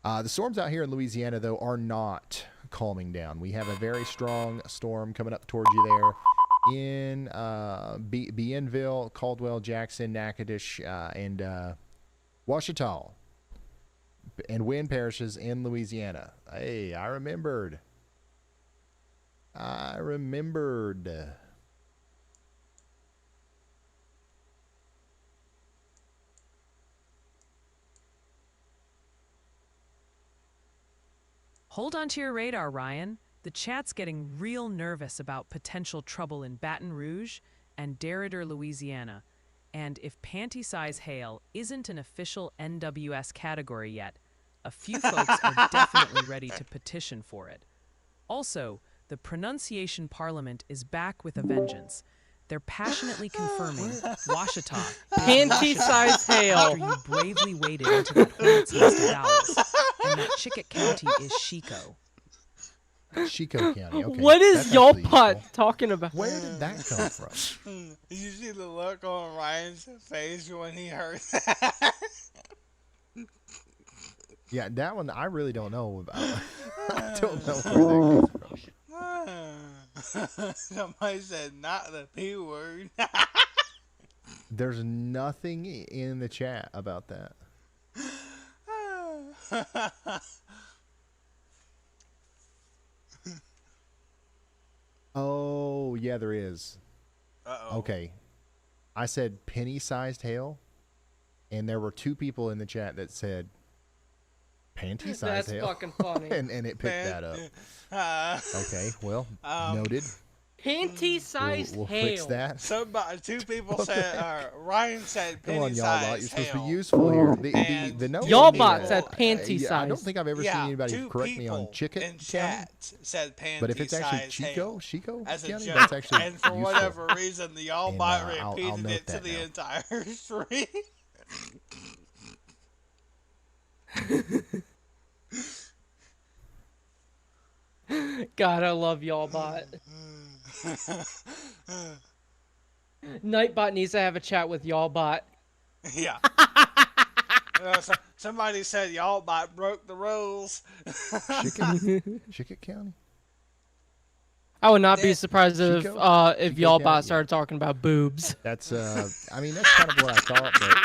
The storms out here in Louisiana, though, are not calming down. We have a very strong storm coming up towards you there in Bienville, Caldwell, Jackson, Natchitoches, and Ouachita, and Wynn parishes in Louisiana. Hey, I remembered.
Hold on to your radar, Ryan. The chat's getting real nervous about potential trouble in Baton Rouge and Derrida, Louisiana. And if panty-size hail isn't an official NWS category yet, A few folks are definitely ready to petition for it. Also, the pronunciation parliament is back with a vengeance. They're passionately confirming Washita is
Panty-sized
Washita
hail.
after you bravely waded into that hornet's nest of vowels, and that Chickett County is Chico.
Chico County. Okay.
What is
that's
y'all
actually
pot
useful.
talking about?
Where did that come from?
Did you see the look on Ryan's face when he heard that?
Yeah, that one I really don't know about. I don't know where that came from.
Somebody said not the P word.
There's nothing in the chat about that. Oh, yeah, there is.
Uh-oh.
Okay. I said penny-sized hail, and there were 2 people in the chat that said panty-sized
That's
hail.
fucking funny.
and it picked that up. Okay, well, noted.
Panty-sized
We'll
hail.
fix that.
Somebody, 2 people said, Ryan said
Come on, y'all lot. You're
penny-sized
supposed to be
hail.
useful here. The note
Y'all
on
bot
here,
said panty
I don't
size.
think I've ever seen anybody
2
correct me on
people
Chickett
in
County.
chat said panty-sized
But if it's actually
hail
Chico
as a
County,
joke.
that's actually
And for
useful.
whatever reason, the y'all
And,
bot
I'll
repeated
note
it to
that
the
now.
entire stream.
God, I love y'all bot. Nightbot needs to have a chat with y'all bot.
Yeah. Somebody said y'all bot broke the rules.
Chickett County?
I would not be surprised if
Chico?
if
Chico
y'all
County?
bot started talking about boobs.
That's I mean that's kind of what I thought, but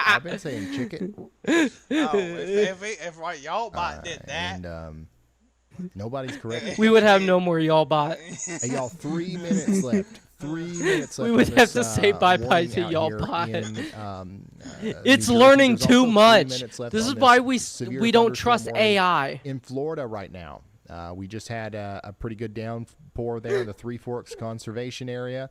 I've been saying Chickett.
If y'all bot did that,
And nobody's correct.
We would have no more y'all bot.
Hey, y'all, 3 minutes left. 3 minutes left.
We would
on
have
this,
to say bye-bye
warning
to
out
y'all
here
bot.
in,
It's
New Jersey.
learning
There's
too
also 3
much.
minutes left
This
on
is why
severe
we don't
thunderstorm
trust
warning
AI.
in Florida right now. We just had a pretty good downpour there in the Three Forks Conservation Area.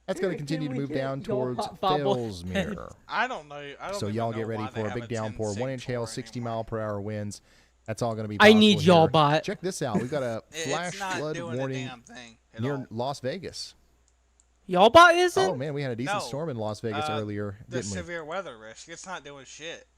That's going to continue to move down towards Fellsmere.
I don't know. I don't
So
even
y'all
know
get ready
why they
for a
have
big downpour,
10
1-inch hail, 60-mile-per-hour winds. That's all going to be.
I need
possible
y'all
here.
bot.
Check this out. We've got a
It's
flash
not
flood
doing a
warning
damn thing at
near
all.
Las Vegas.
Y'all bot isn't?
Oh man, we had a decent
No.
storm in Las Vegas earlier,
The
didn't we?
severe weather risk. It's not doing shit.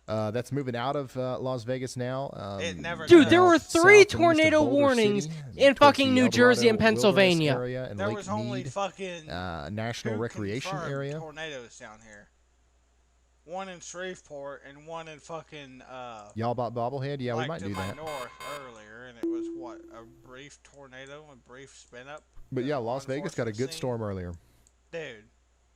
That's moving out of Las Vegas now.
It never
Dude, there
does.
were
south
3
and east of
tornado
Boulder
warnings
City,
in
towards
fucking
the
New
El
Jersey and
Dorado Wilderness
Pennsylvania.
area and
There
Lake
was only
Mead,
fucking
National
two
Recreation
confirmed
Area.
tornadoes down here. One in Shreveport and one in fucking
Y'all bought bobblehead? Yeah, we
like
might
to
do
my
that.
north earlier, and it was what, a brief tornado, a brief spin up.
But yeah, Las Vegas got a good
scene.
storm earlier.
Dude,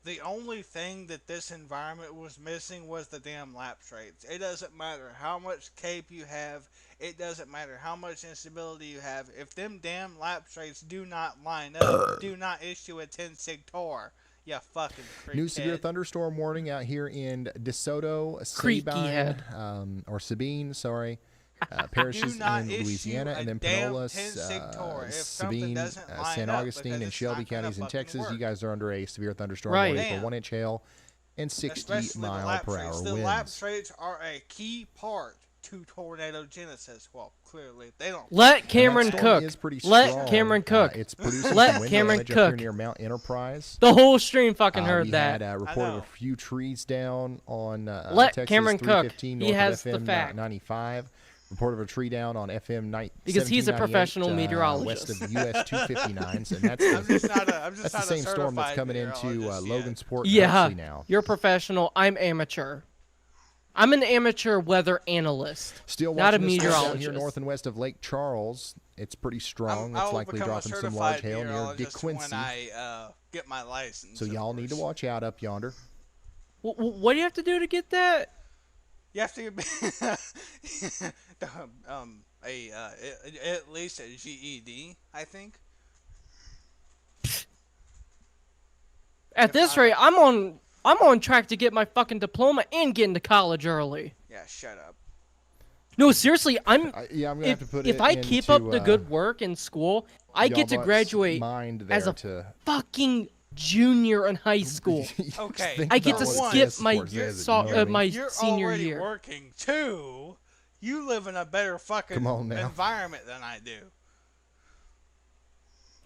the only thing that this environment was missing was the damn lapse rates. It doesn't matter how much cape you have. It doesn't matter how much instability you have. If them damn lapse rates do not line up, do not issue a 10 sig tor. You fucking creep
New severe
head.
thunderstorm warning out here in DeSoto,
Creaky
Sabine,
head.
or Sabine, sorry. Parishes
Do not
in
issue
Louisiana,
a
and then
damn
Pinellas,
10 sig tor if something
Sabine,
doesn't line
San
up,
Augustine,
because
and
it's
Shelby
not gonna
counties in
fucking
Texas.
work.
You guys are under a severe thunderstorm
Right.
warning
Damn.
for 1-inch hail and 60
Especially the
mile
lapse
per
rates.
hour
The
winds.
lapse rates are a key part to tornado genesis. Well, clearly they don't.
Let Cameron
And that storm
cook.
is pretty
Let
strong.
Cameron cook.
It's producing
Let
some wind
Cameron
damage up here
cook.
near Mount Enterprise.
The whole stream fucking heard
we
that.
had a report of
know.
a few trees down on
Let
Texas
Cameron cook.
315
He
north
has
of
the
FM
fact.
95. Report of a tree down on FM
Because he's a
1798,
professional meteorologist.
west of US 259s, and that's
I'm just not a. I'm just
that's the
not
same
a
storm that's
certified
coming into
meteorologist yet.
Logansport and
Yeah,
Huxley now.
you're professional. I'm amateur. I'm an amateur weather analyst,
Still
not a
watching this storm down
meteorologist.
here north and west of Lake Charles. It's pretty strong.
I
It's
will
likely
become a
dropping some large
certified
hail near
meteorologist
DeQuincy.
when I get my license.
So
of
y'all need to
course.
watch out up yonder.
What do you have to do to get that?
You have to be at least a GED, I think.
At this rate, I'm on track to get my fucking diploma and get into college early.
Yeah, shut up.
No, seriously, I'm
gonna have to put
if
it
I keep up
into,
the good work in school, I get to
Y'all butts'
graduate
mind
as
there
a
to
fucking junior in high school.
Okay.
Think
I get
about
to
what
skip
this
my
for, says it, you know what I mean?
my
You're
senior
already
year.
working too, You live in a better fucking
Come on now.
environment than I do.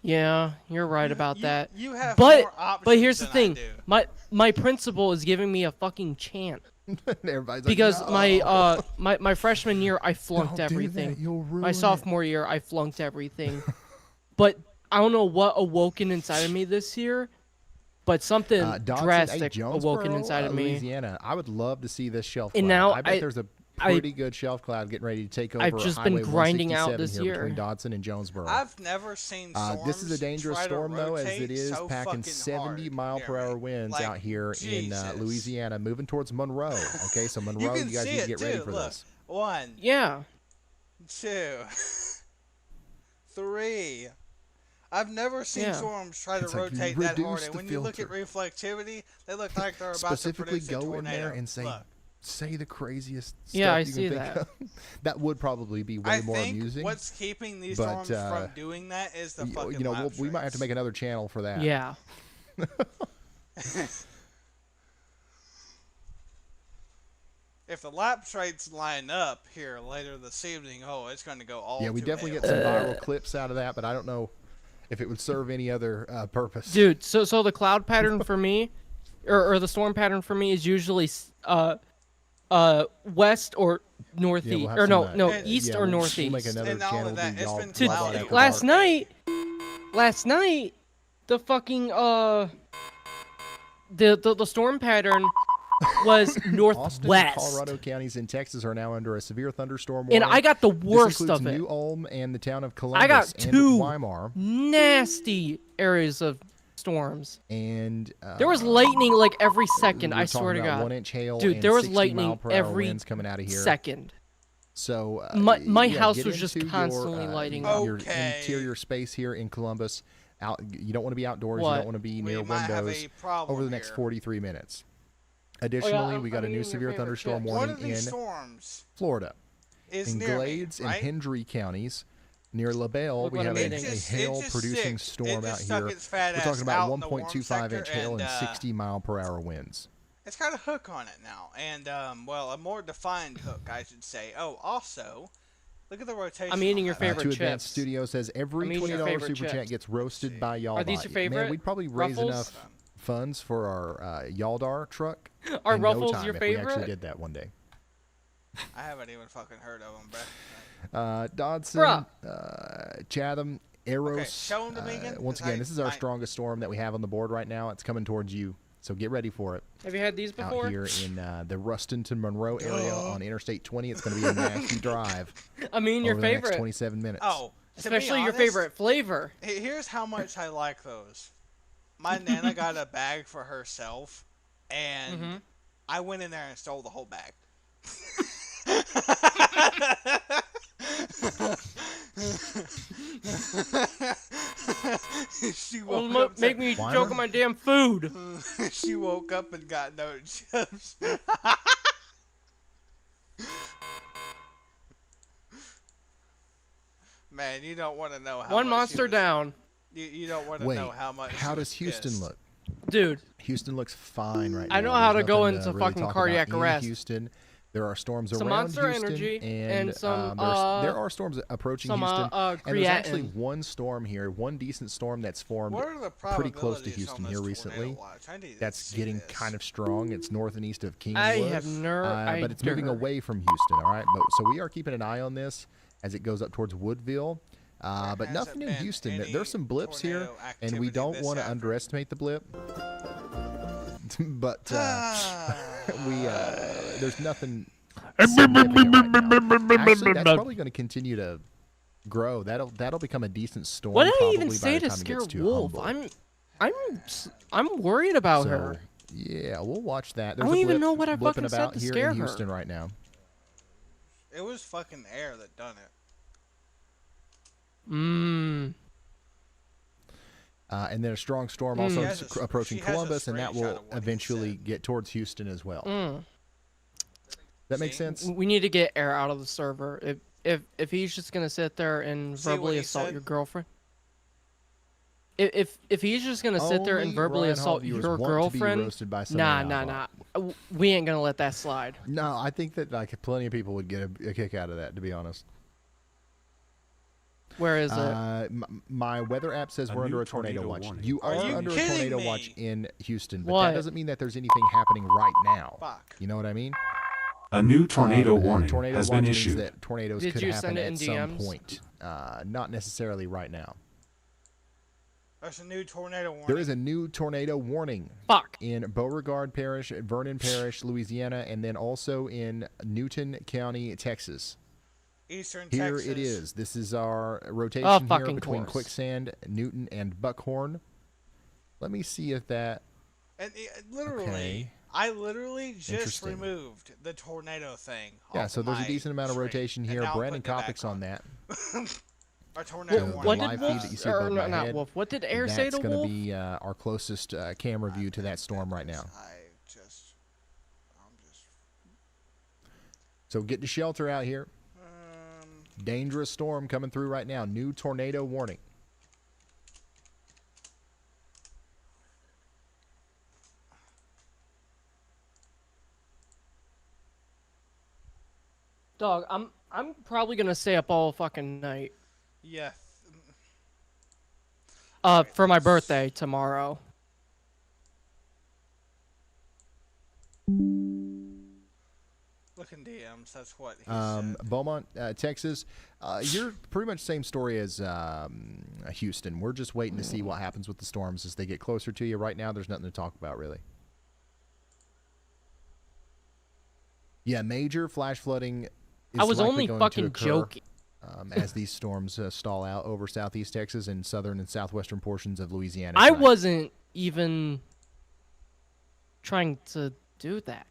Yeah, you're right about
you-
that.
you have
but
more options
but here's the
than I
thing.
do.
My principal is giving me a fucking chance.
Everybody's like,
Because
"No."
my freshman year I flunked
Don't do that,
everything.
you'll ruin
My
it.
sophomore year I flunked everything. But I don't know what awoken inside of me this year, but something
Dodson, hey,
drastic
Jonesboro,
awoken inside of me.
Louisiana. I would love to see this shelf
And
cloud.
now
I bet
I-
there's a
I-
pretty good shelf cloud getting ready to take over.
I've just been
Highway
grinding out
167
this
here
year.
between Dodson and Jonesboro.
I've never seen storms
This is a dangerous
try to
storm though, as
rotate
it is
so
packing
fucking
70
hard
mile
near
per hour
me.
winds
Like,
out here in
Jesus.
Louisiana, moving towards Monroe. Okay, so Monroe,
can
you guys
see
need to
it,
get ready
too.
for
Look.
this.
1,
Yeah.
2, 3. I've never seen
Yeah.
storms try to
It's like you
rotate that hard,
reduce
and
the
when you look at
filter.
reflectivity, they look like they're about
Specifically,
to produce a
go in there
tornado.
and say,
Look.
say the craziest stuff
Yeah, I
you can
see
think
that.
of. That would probably be way
I
more
think
amusing.
what's keeping these
but,
storms from doing that is the fucking
you know,
lap
we might have to make another channel for that.
Yeah.
If the lap traits line up here later this evening, oh, it's going to go all
Yeah, we
to
definitely
hell.
get some viral clips out of that, but I don't know if it would serve any other purpose.
Dude, so the cloud pattern for me, or the storm pattern for me is usually west or northeast,
have
or no,
some,
no,
yeah,
east
we'll-
or
we'll
northeast.
make another
And all of
channel.
that,
do
it's
y'all
been
talk
cloudy.
about after
Last
dark.
night, the fucking the storm pattern was
Austin and
northwest,
Colorado counties in Texas are now under a severe thunderstorm
and
warning.
I got the
This
worst
includes
of it.
New Ulm and the town of Columbus
I got
and
two
Weimar.
nasty areas of storms.
And
There was lightning like every second.
we're
I swear to
talking about
God,
1 inch hail
dude,
and
there was
60
lightning
mile per hour
every
winds coming out of here.
second.
So
My
yeah,
house
get
was just
into
constantly
your,
lighting
your
up.
interior space here in Columbus. You don't want to be outdoors. You
What?
don't want to be near
might have
windows
a problem
over the next
here.
43 minutes. Additionally, we got
I'm
a new
eating your
severe
favorite
thunderstorm
chips.
warning
One of these
in
storms
Florida.
is
In
near me,
Glades
right?
and Hendry counties, near LaBelle,
Look
we
what
have
I'm
a
eating.
It just
hail-producing
sticks. It
storm
just
out
stuck
here.
its fat
We're
ass
talking about
out in the warm
1.25 inch
sector,
hail and
and,
60 mile per hour winds.
It's got a hook on it now, and well, a more defined hook, I should say. Oh, also, look at the rotation.
I'm eating
on
your
that.
favorite
Two Advanced
chips.
Studio says every
I'm eating your
$20
favorite
super chat
chips.
gets roasted by y'all.
Are these your favorite?
Man, we'd probably raise
Ruffles?
enough funds for our Yaldar truck.
Are
in
Ruffles
no time
your
if we actually
favorite?
did that one day.
I haven't even fucking heard of them, bro.
Dodson,
Bruh.
Chatham, Eros.
Okay, show 'em to me again,
Once
'cause
again,
I-
this is our
I-
strongest storm that we have on the board right now. It's coming towards you, so get ready for it.
Have you had these before?
Out here in the Ruston to Monroe area on Interstate 20, it's going to be a nasty drive.
I mean, your
over the next
favorite.
27 minutes.
Oh, to be
Especially your
honest,
favorite flavor.
Here's how much I like those. My Nana got a bag for herself, and I went in there and stole the whole bag. She
Well,
woke up
make me choke on my damn food.
She woke up and got no chips. Man, you don't want to know how
One
much
monster down.
You don't want to
Wait,
know how much.
how
she
does
was
Houston
pissed.
look?
Dude.
Houston looks fine right now.
I know how
There's
to go
nothing
into
really
fucking
talk
cardiac
about in
arrest.
Houston. There are storms
Some
around
Monster
Houston,
Energy and some,
there are storms approaching
some,
Houston. And there's actually
creatine.
one storm here, one decent storm that's formed
What are the
pretty close to
probabilities
Houston
on
here
this
recently.
tornado watch? I need to
That's
see
getting
this.
kind of strong. It's north and east of Kingswood.
I have no
but it's moving
idea.
away from Houston. All right, so we are keeping an eye on this as it goes up towards Woodville. But
hasn't
nothing in
been
Houston.
any
There's some blips here,
tornado
and we
activity
don't
this
want to
afternoon.
underestimate the blip. But there's nothing. significant right now. Actually, that's probably going to continue to grow. That'll become a decent storm.
What did I
probably
even
by
say
the
to
time it
scare
gets to
Wolf?
Humboldt.
I'm worried about
So,
her.
Yeah, we'll watch that.
I
There's
don't
a
even
blip
know what I
blipping
fucking said
about
to
here
scare
in
her.
Houston right now.
It was fucking air that done it.
And then a strong storm
Hmm.
also
She has a-
approaching
she has a
Columbus, and that
screenshot
will
of what he
eventually get towards Houston as well.
Mm.
That makes sense.
We need to get air out of the server. If he's just gonna sit there and
See what
verbally
he
assault
said?
your girlfriend. if he's just gonna sit there and
Only
verbally
Ryan Hall
assault
viewers
your
want to be
girlfriend,
roasted by some
nah,
AI
nah,
bot.
nah. We ain't gonna let that slide.
No, I think that like plenty of people would get a kick out of that, to be honest.
Where is it?
My weather app says
A
we're
new
under a tornado
tornado
watch.
warning.
You are
Are you
under a
kidding
tornado
me?
watch in Houston, but
What?
that doesn't mean that there's anything happening right now.
Fuck.
You know what I mean?
A new tornado warning
tornado
has
watch
been
means
issued.
that tornadoes
Did
could
you
happen
send it in
at some
DMs?
point. Not necessarily right now.
There's a new tornado warning.
There is a new tornado warning
Fuck.
in Beauregard Parish, Vernon Parish, Louisiana, and then also in Newton County, Texas.
Eastern
Here
Texas.
it is. This is our rotation here
fucking
between
course.
Quicksand, Newton, and Buckhorn. Let me see if that.
And literally,
Okay.
I literally just
Interesting.
removed the tornado thing.
Yeah,
off
so there's a
my
decent amount of
screen,
rotation
and
here.
now I'm
Brandon
putting it back
Kopic's on that.
Our tornado
So the
warning.
What
live
did
feed
Wolf?
that you see
Or
above
no,
my
not
head,
Wolf. What did Air say
that's
to
going
Wolf?
to be our closest camera view to that storm right now.
I'm just.
So get to shelter out here. Dangerous storm coming through right now. New tornado warning.
Dog, I'm probably gonna stay up all fucking night.
Yeah.
For my birthday tomorrow.
Look in DMs. That's what he said.
Beaumont, Texas. You're pretty much same story as Houston. We're just waiting to see what happens with the storms as they get closer to you. Right now, there's nothing to talk about, really. Yeah, major flash flooding is
I was
likely
only
going
fucking
to occur,
joking.
As these storms stall out over southeast Texas and southern and southwestern portions of Louisiana.
I
tonight.
wasn't even trying to do that.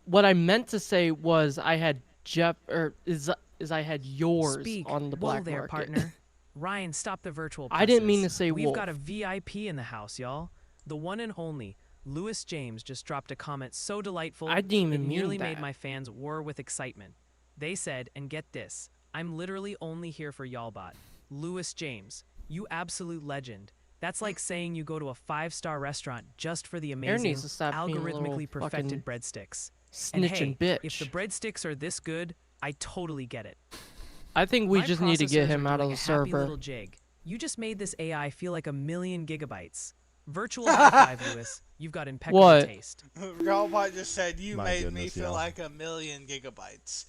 What I meant to say was I had Jeff or is I had yours
Speak.
on the
Whoa
black
there,
market.
partner. Ryan, stop the virtual.
I didn't mean to
presses.
say
We've
wolf.
got a VIP in the house, y'all. The one and only Lewis James just dropped a comment so delightful.
I didn't even
it
mean
nearly made
that.
my fans whir with excitement. They said, and get this, I'm literally only here for y'allbot. Lewis James, you absolute legend. That's like saying you go to a 5-star restaurant just for the
Aaron
amazing,
needs to stop being a little
algorithmically perfected
fucking
breadsticks. And
snitching
hey,
bitch.
if the breadsticks are this good, I totally get it.
I think we
My
just need to get
processors
him
are
out of
doing
the
a happy
server.
little jig. You just made this AI feel like 1,000,000 gigabytes. Virtual high five, Lewis. You've got impeccable
What?
taste.
Galbot just said you
My
made me
goodness,
feel
y'all.
like 1,000,000 gigabytes.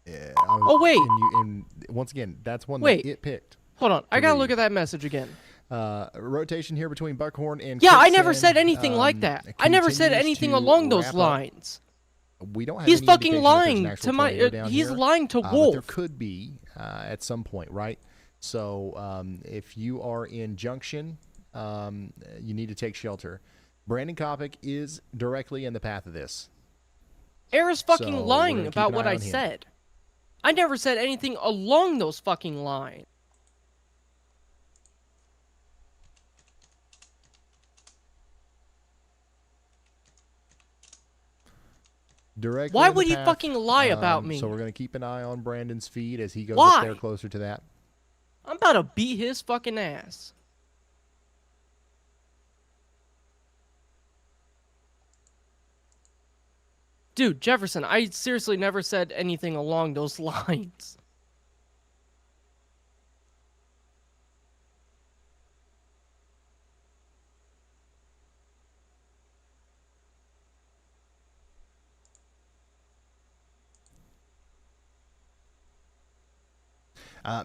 Yeah.
Oh, wait.
And once again, that's one
Wait.
that it picked.
Hold on, I gotta
read.
look at that message again.
Rotation here between Buckhorn and
Yeah, I never
Quicksand,
said anything like that. I never said
continues
anything
to
along those
wrap up.
lines.
We don't have
He's
any
fucking
indication that there's an
lying
actual
to my.
tornado down
He's
here,
lying to
but
Wolf.
there could be at some point, right? So if you are in Junction, you need to take shelter. Brandon Kopic is directly in the path of this.
Air is fucking
So, we're
lying
gonna keep
about
an
what
eye
I
on him.
said. I never said anything along those fucking lines.
Directly
Why
in the
would he
path,
fucking lie about me?
So we're going to keep an eye on Brandon's feed as he goes
Why?
up there closer to that.
I'm about to beat his fucking ass. Dude, Jefferson, I seriously never said anything along those lines.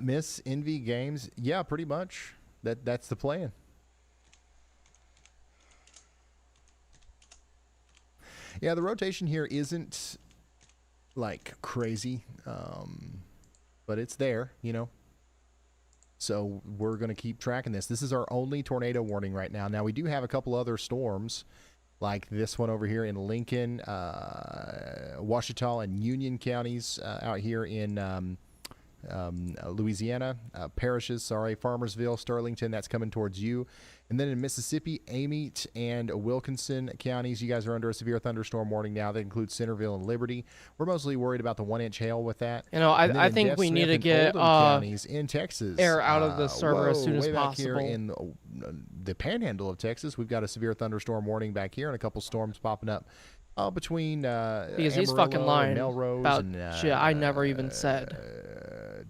Miss Envy Games, yeah, pretty much. That's the plan. Yeah, the rotation here isn't like crazy, but it's there, you know. So we're going to keep tracking this. This is our only tornado warning right now. Now we do have a couple other storms, like this one over here in Lincoln, Ouachita, and Union counties out here in Louisiana, parishes, Farmersville, Sterlington, that's coming towards you. And then in Mississippi, Amite and Wilkinson counties, you guys are under a severe thunderstorm warning now. That includes Centerville and Liberty. We're mostly worried about the 1-inch hail with that.
You know,
And then
I
in
think
Deaf
we need
Smith
to
and
get
Oldham counties in Texas,
air out of the server as soon as
way back here
possible.
in the panhandle of Texas, we've got a severe thunderstorm warning back here and a couple storms popping up between
Because he's
Amarillo
fucking
and
lying
Melrose
about
and,
shit I never even said.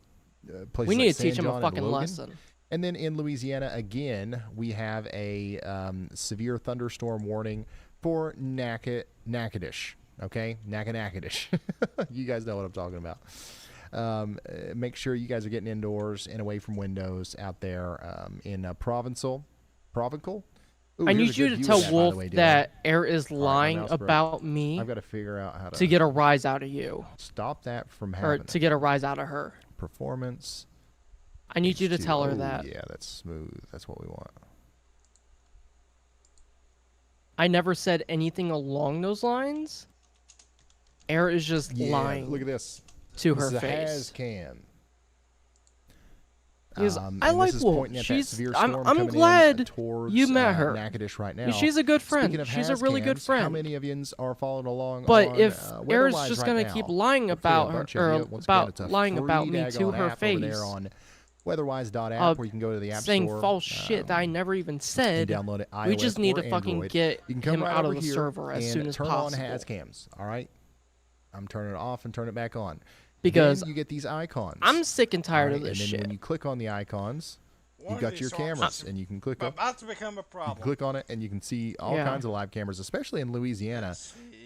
places
We need
like
to teach
San
him a
John and
fucking
Logan.
lesson.
And then in Louisiana, again, we have a severe thunderstorm warning for Natchitoches. Okay? Natchitoches. You guys know what I'm talking about. Make sure you guys are getting indoors and away from windows out there in Provincial. Ooh,
I
here's
need
a
you
good
to
view
tell
of that, by the
Wolf
way, Dylan.
that Air is
All right, my
lying
mouse broke.
about me.
I've got to figure out how
to get a rise out of you.
Stop that from
Or
happening.
to get a rise out of her.
Performance.
I need you to
H2.
tell her
Oh,
that.
Yeah, that's smooth. That's what we want.
I never said anything along those lines. Air is just
Yeah,
lying.
look at this.
To
This
her
is a
face.
Hazcam.
Because I
and
like
this is
Wolf.
pointing at that
She's.
severe
I'm
storm coming in
glad
towards,
you met her.
Natchitoches right now.
I mean, she's a good friend.
Speaking of
She's a really good
Hazcams,
friend.
How many of yous are following along?
But
on,
if Air's
Weatherwise
just
right
gonna
now?
keep lying
Hopefully a
about her,
bunch of
or
you. Once again,
about
it's a
lying about
free
me to
daggone
her
app over there
face,
on weatherwise.app, where you can go to the app
saying
store,
false shit that I never even said.
download it,
We
iOS
just need
or
to fucking
Android.
get
You can come
him
right
out of
over
the
here
server as
and
soon as
turn
possible.
on Hazcams. All right, I'm turning it off and turn it back on.
Because
then you get these icons.
I'm sick and tired of
Alright,
this
and then
shit.
when you click on the icons,
One
you've
of
got
these
your
storms
cameras,
is
and you can click on.
about to become a
You
problem.
can click on it, and you can see all
Yeah.
kinds of live cameras, especially in Louisiana.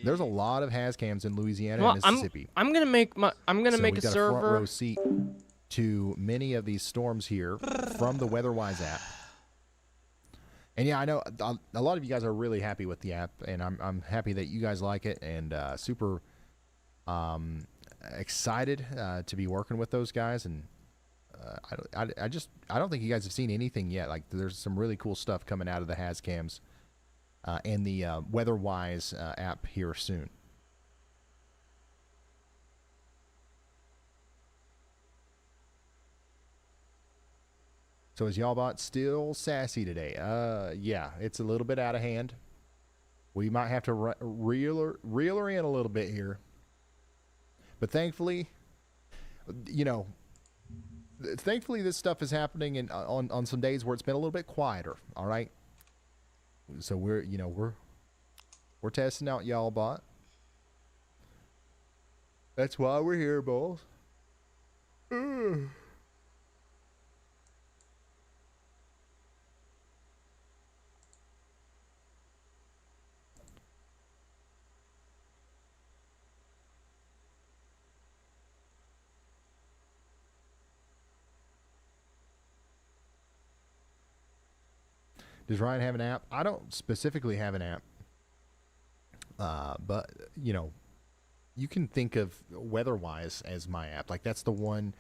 There's a lot of Hazcams in Louisiana
Well,
and Mississippi.
I'm gonna make
So
a
we've got a front
server.
row seat to many of these storms here from the WeatherWise app. And yeah, I know a lot of you guys are really happy with the app, and I'm happy that you guys like it, and super excited to be working with those guys. And I don't think you guys have seen anything yet. Like, there's some really cool stuff coming out of the Hazcams and the WeatherWise app here soon. So is Y'allbot still sassy today? Yeah, it's a little bit out of hand. We might have to reel her in a little bit here. But thankfully, thankfully this stuff is happening on some days where it's been a little bit quieter. All right. So we're testing out Y'allbot. That's why we're here, boys. Does Ryan have an app? I don't specifically have an app. But, you can think of WeatherWise as my app. Like, that's the one,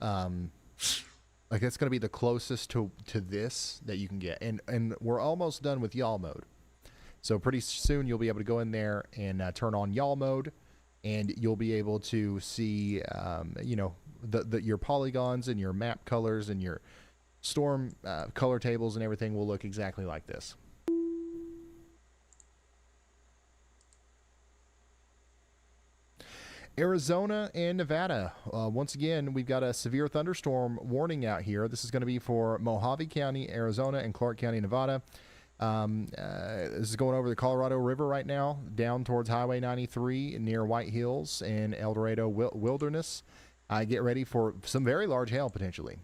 like, that's going to be the closest to this that you can get. And we're almost done with Y'all mode. So pretty soon you'll be able to go in there and turn on Y'all mode, and you'll be able to see, your polygons and your map colors and your storm color tables and everything will look exactly like this. Arizona and Nevada. Once again, we've got a severe thunderstorm warning out here. This is going to be for Mojave County, Arizona, and Clark County, Nevada. This is going over the Colorado River right now, down towards Highway 93 near White Hills and El Dorado Wilderness. Get ready for some very large hail potentially.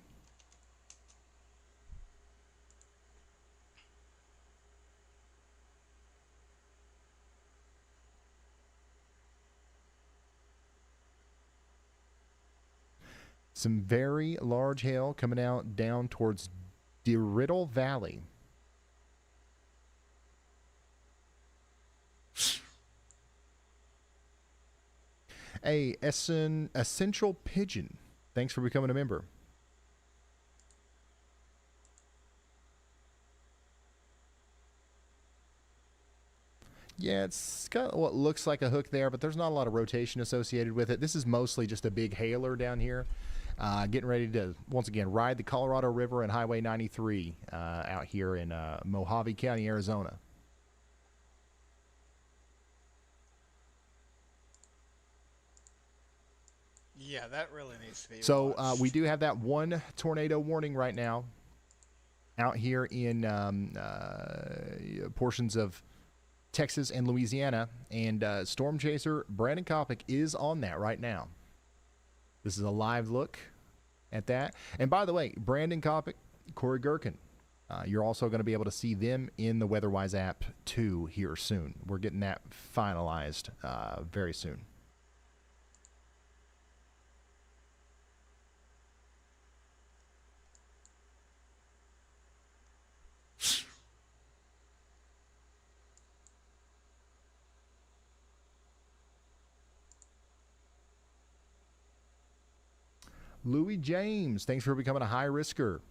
Some very large hail coming out down towards DeRidle Valley. Hey, Essential Pigeon, thanks for becoming a member. Yeah, it's got what looks like a hook there, but there's not a lot of rotation associated with it. This is mostly just a big hailer down here. getting ready to, once again, ride the Colorado River and Highway 93 out here in Mojave County, Arizona.
Yeah, that really needs to be.
So we do have that one tornado warning right now out here in portions of Texas and Louisiana, and Storm Chaser Brandon Kopic is on that right now. This is a live look at that. And by the way, Brandon Kopic, Corey Gherkin, you're also going to be able to see them in the WeatherWise app too here soon. We're getting that finalized very soon. Louis James, thanks for becoming a high risker.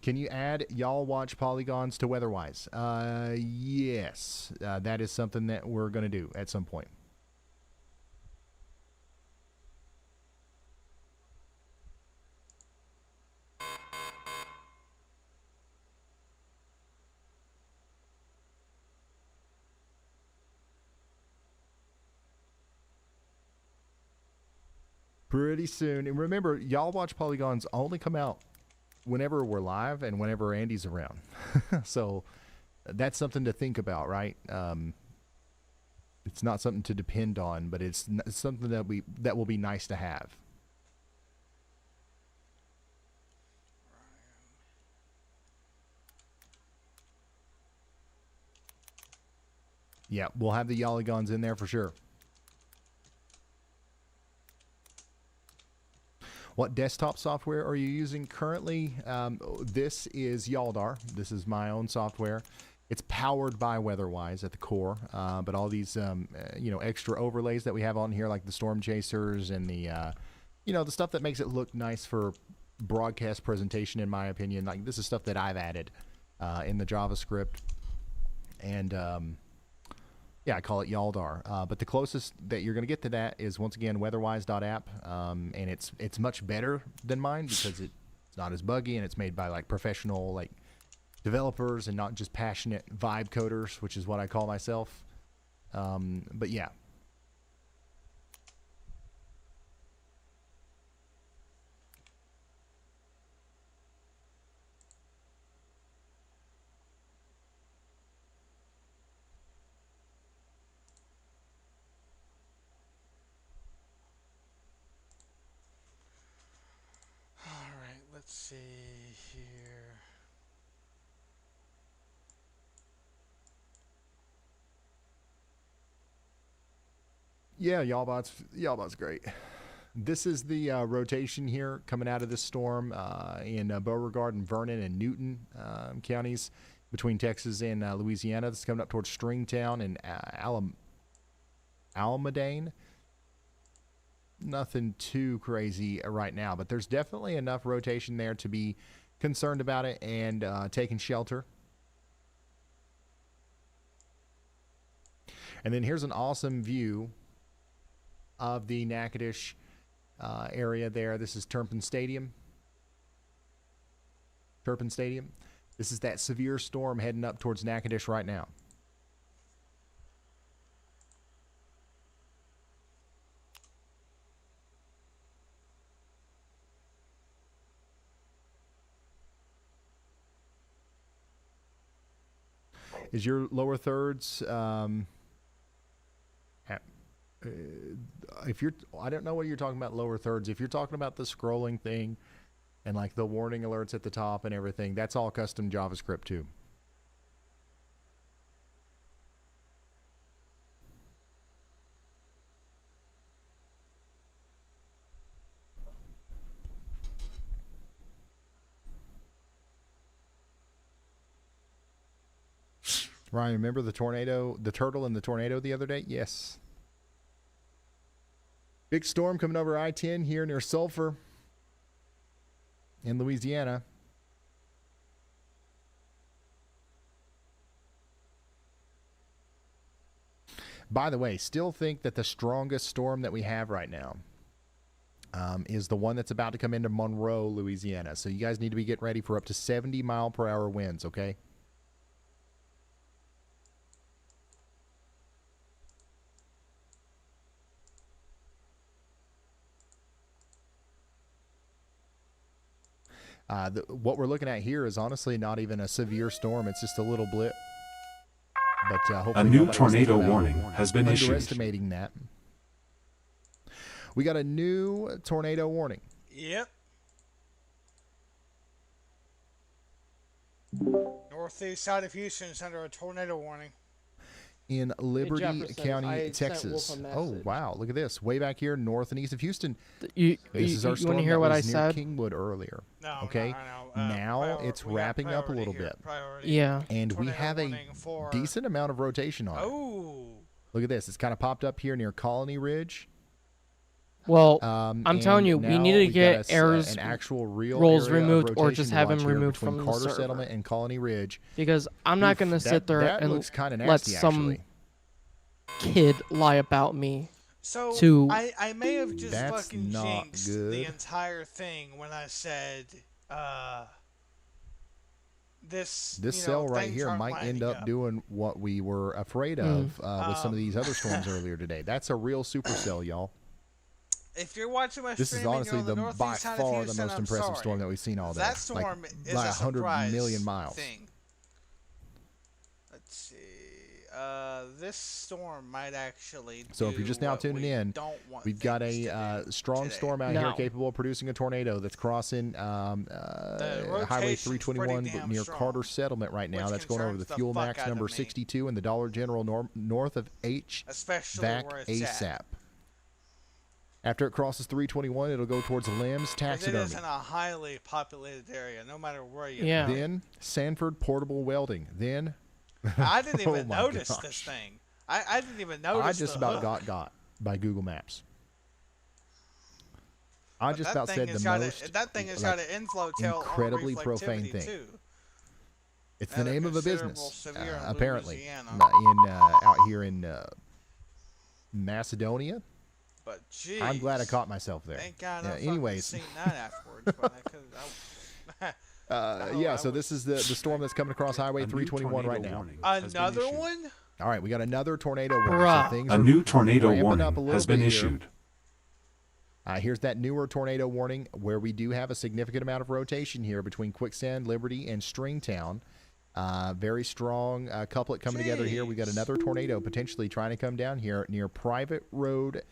Can you add y'all watch polygons to WeatherWise? Yes, that is something that we're going to do at some point. Pretty soon. And remember, y'all watch polygons only come out whenever we're live and whenever Andy's around. So that's something to think about, right? It's not something to depend on, but it's something that will be nice to have. Yeah, we'll have the Yolligons in there for sure. What desktop software are you using currently? This is Yaldar. This is my own software. It's powered by WeatherWise at the core, but all these extra overlays that we have on here, like the Storm Chasers and the the stuff that makes it look nice for broadcast presentation, in my opinion. Like, this is stuff that I've added in the JavaScript, and yeah, I call it Yaldar. But the closest that you're going to get to that is, once again, weatherwise.app. And it's much better than mine because it's not as buggy, and it's made by like professional like developers and not just passionate vibe coders, which is what I call myself. But yeah.
Let's see here.
Yeah, Y'allbot's great. This is the rotation here coming out of this storm in Beauregard and Vernon and Newton counties between Texas and Louisiana. This is coming up towards Stringtown and Almadane. Nothing too crazy right now, but there's definitely enough rotation there to be concerned about it and taking shelter. And then here's an awesome view of the Natchitoches area there. This is Turpin Stadium. This is that severe storm heading up towards Natchitoches right now. Is your lower thirds, if you're, I don't know what you're talking about lower thirds. If you're talking about the scrolling thing and like the warning alerts at the top and everything, that's all custom JavaScript too. Ryan, remember the turtle and the tornado the other day? Yes. Big storm coming over I-10 here near Sulphur in Louisiana. By the way, still think that the strongest storm that we have right now is the one that's about to come into Monroe, Louisiana. So you guys need to be getting ready for up to 70-mile-per-hour winds, okay? What we're looking at here is honestly not even a severe storm. It's just a little blip. But hopefully
A new
nobody was
tornado
thinking about
warning has been issued.
underestimating that. We got a new tornado warning.
Yep. Northeast side of Houston is under a tornado warning.
In Liberty
Jefferson,
County,
I sent Wolf
Texas.
a
Oh,
message.
wow. Look at this. Way back here, north and east of Houston.
You
This is our
want
storm
to hear
that
what I
was near
said?
Kingwood earlier.
No,
okay? Now it's
we got
wrapping up a
priority
little
here,
bit.
priority.
Yeah.
And we
Tornado
have a
warning for-
decent amount of rotation on it.
Oh.
Look at this. It's kind of popped up here near Colony Ridge.
Well, I'm telling you, we need to get errors
an actual real
rolls
area of
removed or
rotation
just
to
have
watch
him
here
removed
between
from
Carter
the server.
Settlement and Colony Ridge.
Because I'm not going to sit there
that
and
looks kinda
let
nasty,
some
actually.
kid lie about me.
So
to
I may have just
That's
fucking
not
jinxed the
good.
entire thing when I said this.
This
you know,
cell right
things
here
aren't
might end
lining
up doing what we were afraid of with some of these other storms earlier today. That's a real supercell, y'all.
If you're watching my
This
stream
is
and
honestly
you're on the
by
northeast side of
far the
Houston,
most
I'm
impressive
sorry.
storm that we've seen all day.
That storm
like,
is
by
a
100
surprise
million miles.
thing. Let's see. This storm might actually.
So if you're
do
just now
what
tuning
we
in,
don't want
we've got
things
a
to do
strong
today.
storm out here capable of producing a tornado that's crossing Highway
rotation's
321
pretty damn
near
strong,
Carter Settlement right now.
which
That's going over the
concerns the
Fuel
fuck
Max
out of
number
me.
62 and the Dollar General north of
Especially
HVAC
where it's
ASAP.
at.
After it crosses 321, it'll go towards Limbs
'Cause it
Taxidermy.
is in a highly populated area, no matter where you
Yeah.
live.
Then Sanford Portable Welding. Then
I didn't
Oh
even
my
notice
gosh.
this thing. I didn't even notice
I just
the
about
hook.
got by Google Maps. I
But
just
that
about
thing
said
has
the
got
most
that thing has
like,
got an inflow tail
incredibly
on
profane
reflectivity
thing.
too.
It's the
And they're
name of a
considerable
business,
severe in
apparently,
Louisiana.
in out here in Macedonia.
But geez,
I'm glad I caught myself there.
Thank God
Yeah,
I fucking
anyways,
seen that afterwards. But
yeah. So this is the storm that's coming across Highway 321 right now.
Another one?
All right, we got another tornado warning. So
Bruh.
things
A
are
new tornado
ramping
warning
up a little
has been
bit here.
issued.
Here's that newer tornado warning where we do have a significant amount of rotation here between Quicksand, Liberty, and Stringtown. Very strong couplet coming together here. We got another tornado potentially trying to come down here near Private Road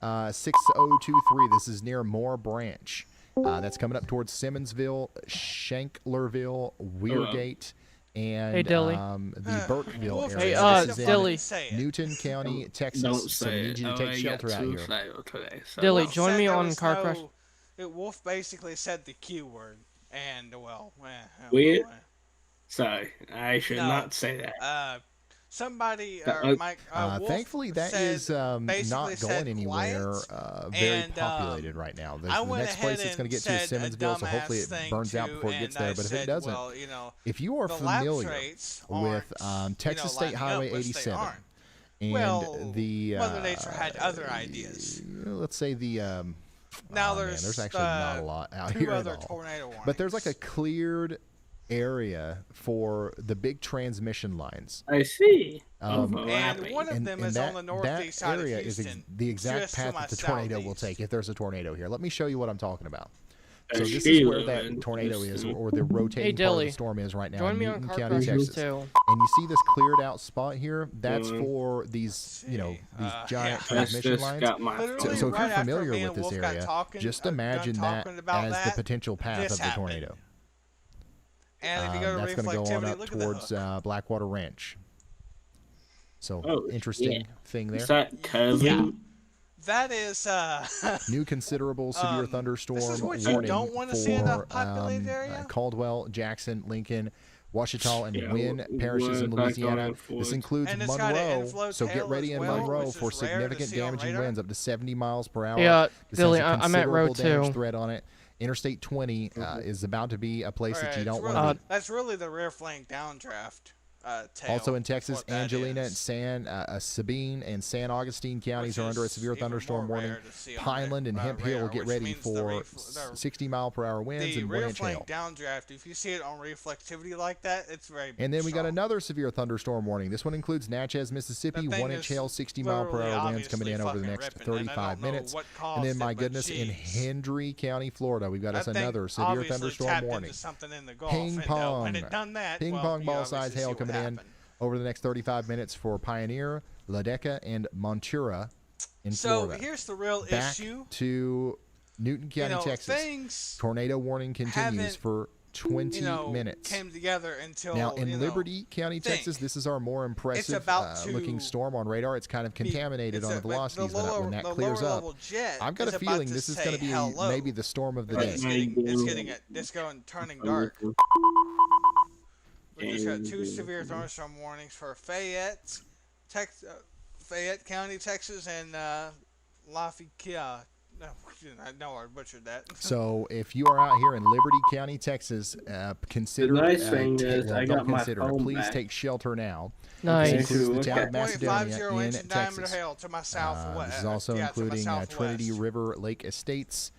6023. This is near Moore Branch. That's coming up towards Simmonsville, Shanklerville, Weirgate, and
Hey, Dilly.
the Burkeville
Hey,
area. This is in
Dilly.
Newton County, Texas. So we need you to take shelter out here.
Dilly,
Wolf
join
said
me
there
on
was
Car
no-
Crash.
Wolf basically said the Q word, and well,
Weird. Sorry, I should
No.
not say that.
Somebody
That
or
was-
Mike. Wolf
Thankfully, that
said,
is not
basically said
going anywhere very
and,
populated right now. The
I went
next place
ahead
it's going to
and
get to is
said a
Simmonsville, so hopefully
dumbass
it burns out
thing
before it
too,
gets
and
there.
I
But if it
said,
doesn't,
well, you know,
if you are
the lapse
familiar
rates
with
aren't,
Texas State
lining up,
Highway
which they
87
aren't.
and
Well,
the
Mother Nature had other ideas.
let's say the
Now
oh, man,
there's
there's actually not a lot out
two
here at
other
all.
tornado warnings.
But there's like a cleared area for the big transmission lines.
I see.
And one of them is
that,
on the northeast side of
area is
Houston,
the exact
just to
path
my
that the tornado will
southeast.
take if there's a tornado here. Let me show you what I'm talking about.
I
So this
see
is where
you
that
in
tornado is,
Houston.
or the rotating part of
Dilly,
the storm is right now
join
in
me on
Newton
Car
County,
Crash
Texas.
too.
And you see this cleared out spot here? That's
Mhm.
for these, these giant
That's
transmission
just
lines.
got my
Literally
So if you're
right after
familiar
me
with
and
this
Wolf got
area,
talking-
just
done
imagine that
talking about
as the
that,
potential path
this
of the
happened.
tornado.
And if you go to
That's going to go on
reflectivity,
up
look at the
towards
hook.
Blackwater Ranch. So
Oh,
interesting
yeah.
thing there.
Is that cousin?
Yeah. That is
New considerable severe thunderstorm
this is what you
warning
don't wanna see in a
for
populated area?
Caldwell, Jackson, Lincoln, Ouachita, and
Yeah,
Wynn parishes in
we're back
Louisiana.
on
This
forward.
includes
And it's got an
Monroe,
inflow
so
tail
get ready
as
in
well,
Monroe
which
for
is rare to
significant
see on
damaging
radar.
winds up to 70 miles per hour.
Yeah,
This
Dilly,
has a
I'm at row
considerable damage
2.
threat on it. Interstate 20 is about to be a place that you
Alright,
don't
it's
want
really-
to be.
That's really the rear flank downdraft. tail.
Also in Texas,
what that
Angelina,
is.
and Sabine, and San Augustine counties
Which
are under a
is
severe
even
thunderstorm
more
warning.
rare to see on
Pineland and Hemp Hill
radar,
get
which
ready
means the
for
the
60-mile-per-hour winds
The
and
rear
1-inch hail.
flank downdraft, if you see it on reflectivity like that, it's very
And then we got another severe thunderstorm warning. This one includes Natchez, Mississippi,
That thing
1-inch
is
hail, 60
literally
mile per hour winds coming
obviously
in over the
fucking
next
ripping, and I
35
don't know
minutes.
what
And then,
caused
my
it, but
goodness, in
jeez.
Hendry County, Florida, we've got us
That thing
another severe
obviously
thunderstorm
tapped
warning.
into something in the Gulf,
Ping
and,
pong.
when it done that,
Ping
well,
pong
you
ball
obviously
size
see
hail
what
coming in
happened.
over the next 35 minutes for Pioneer, Ladeca, and Montura in
So
Florida.
here's the real
Back
issue.
to Newton County, Texas.
Things
Tornado warning continues
haven't,
for 20 minutes.
came together until
Now, in Liberty County, Texas, this is our more impressive
about to
looking storm on radar. It's kind of contaminated on the velocities, but when that
the
clears
lower
up,
level jet
I've got
is
a
about
feeling
to
this is
say
going to be
hello.
maybe the storm of the
But
day.
it's going turning dark. We just got 2 severe thunderstorm warnings for Fayette, Fayette County, Texas, and Lafayette. No, I know I butchered that.
So if you are out here in Liberty County, Texas, consider.
The nice thing is
well,
I
don't
got my
consider.
phone
Please
back.
take shelter now.
Nice.
This includes the
Look
town
at
of Macedonia
0.50
in
inch in diameter
Texas.
hail to my south.
This is also
to my
including Trinity
southwest.
River Lake Estates,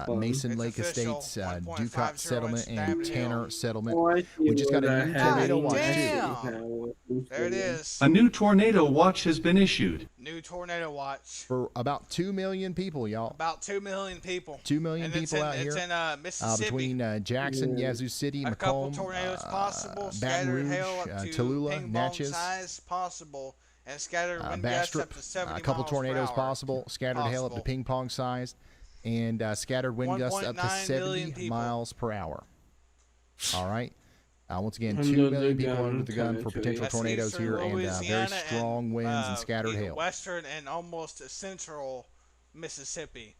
fun.
Mason
It's
Lake
official,
Estates,
1.50
Ducott Settlement,
inch
and
diameter
Tanner
hail.
Settlement.
Oh, I see
We just got
what
a
I
new
have.
tornado watch too.
Damn. There it is.
A new tornado watch has been issued.
New tornado watch.
For about 2 million people, y'all.
About 2 million people.
2 million
And
people out here.
It's in Mississippi.
Between Jackson, Yazoo City,
a couple
Macomb,
tornadoes possible.
Baton
Scattered
Rouge,
hail up to
Tallulah,
ping pong
Natchez,
size possible. And scattered wind
Bastrop,
gusts up to 70
a couple
miles per
tornadoes
hour.
possible. Scattered hail up to
Possible.
ping pong sized, and scattered wind gusts up to
1.9 million
70
people.
miles per hour. All right. Once again,
Under
2
the
million people
gun
under the gun
coming
for
to
potential
you.
tornadoes
Eastern
here, and very
Louisiana
strong winds and scattered hail.
Western and almost central Mississippi.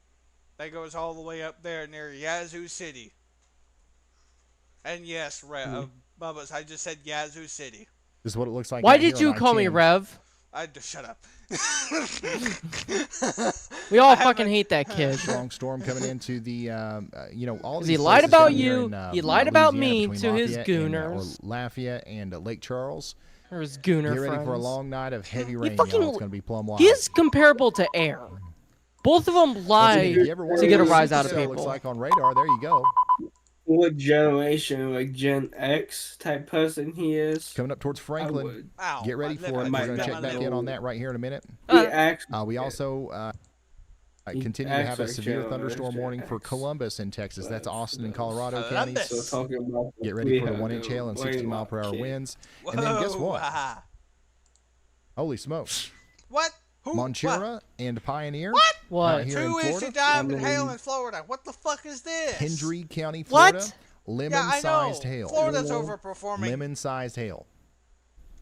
That goes all the way up there near Yazoo City. And yes, Bubba's, I just said Yazoo City.
This is what it looks like.
Why
out here
did you
on
call me
I-10.
Rev?
I just shut up.
We all fucking hate that kid.
Strong storm coming into the, all
He
these
lied
places
about
down here
you,
in,
he lied about
Louisiana
me
between
to his
Lafayette and,
gooners.
Lafayette and Lake Charles.
Or his gooner
Get ready for a
friends.
long night of heavy rain,
fucking-
y'all. It's going to be plumb wild.
He is comparable to air. Both of them
Once
lie
again, if you ever wonder
to get a
what
rise out of
supercell
people.
looks like on radar, there you go.
What generation, like Gen X type person he is?
Coming up towards Franklin.
would-
Ow,
Get ready
my
for
lip,
it.
I
We're going to
got
check
my
back
lip.
in on that right here in a minute.
He acts.
We also
He
continue to have a
acts like
severe
Gen
thunderstorm
X.
warning for Columbus in Texas. That's Austin and Colorado counties.
So talking about
Get ready for the
we
1-inch
have
hail and
to
60
blame
mile per
our
hour
kid.
winds. And then guess
Whoa,
what?
haha.
Holy smokes.
What? Who?
Montura and Pioneer.
What?
What?
Right here in
2 inch
Florida.
of diamond hail in Florida. What the fuck is this?
Hendry County,
What?
Florida.
Yeah, I know.
Lemon-sized hail.
Florida's overperforming.
Lemon-sized hail.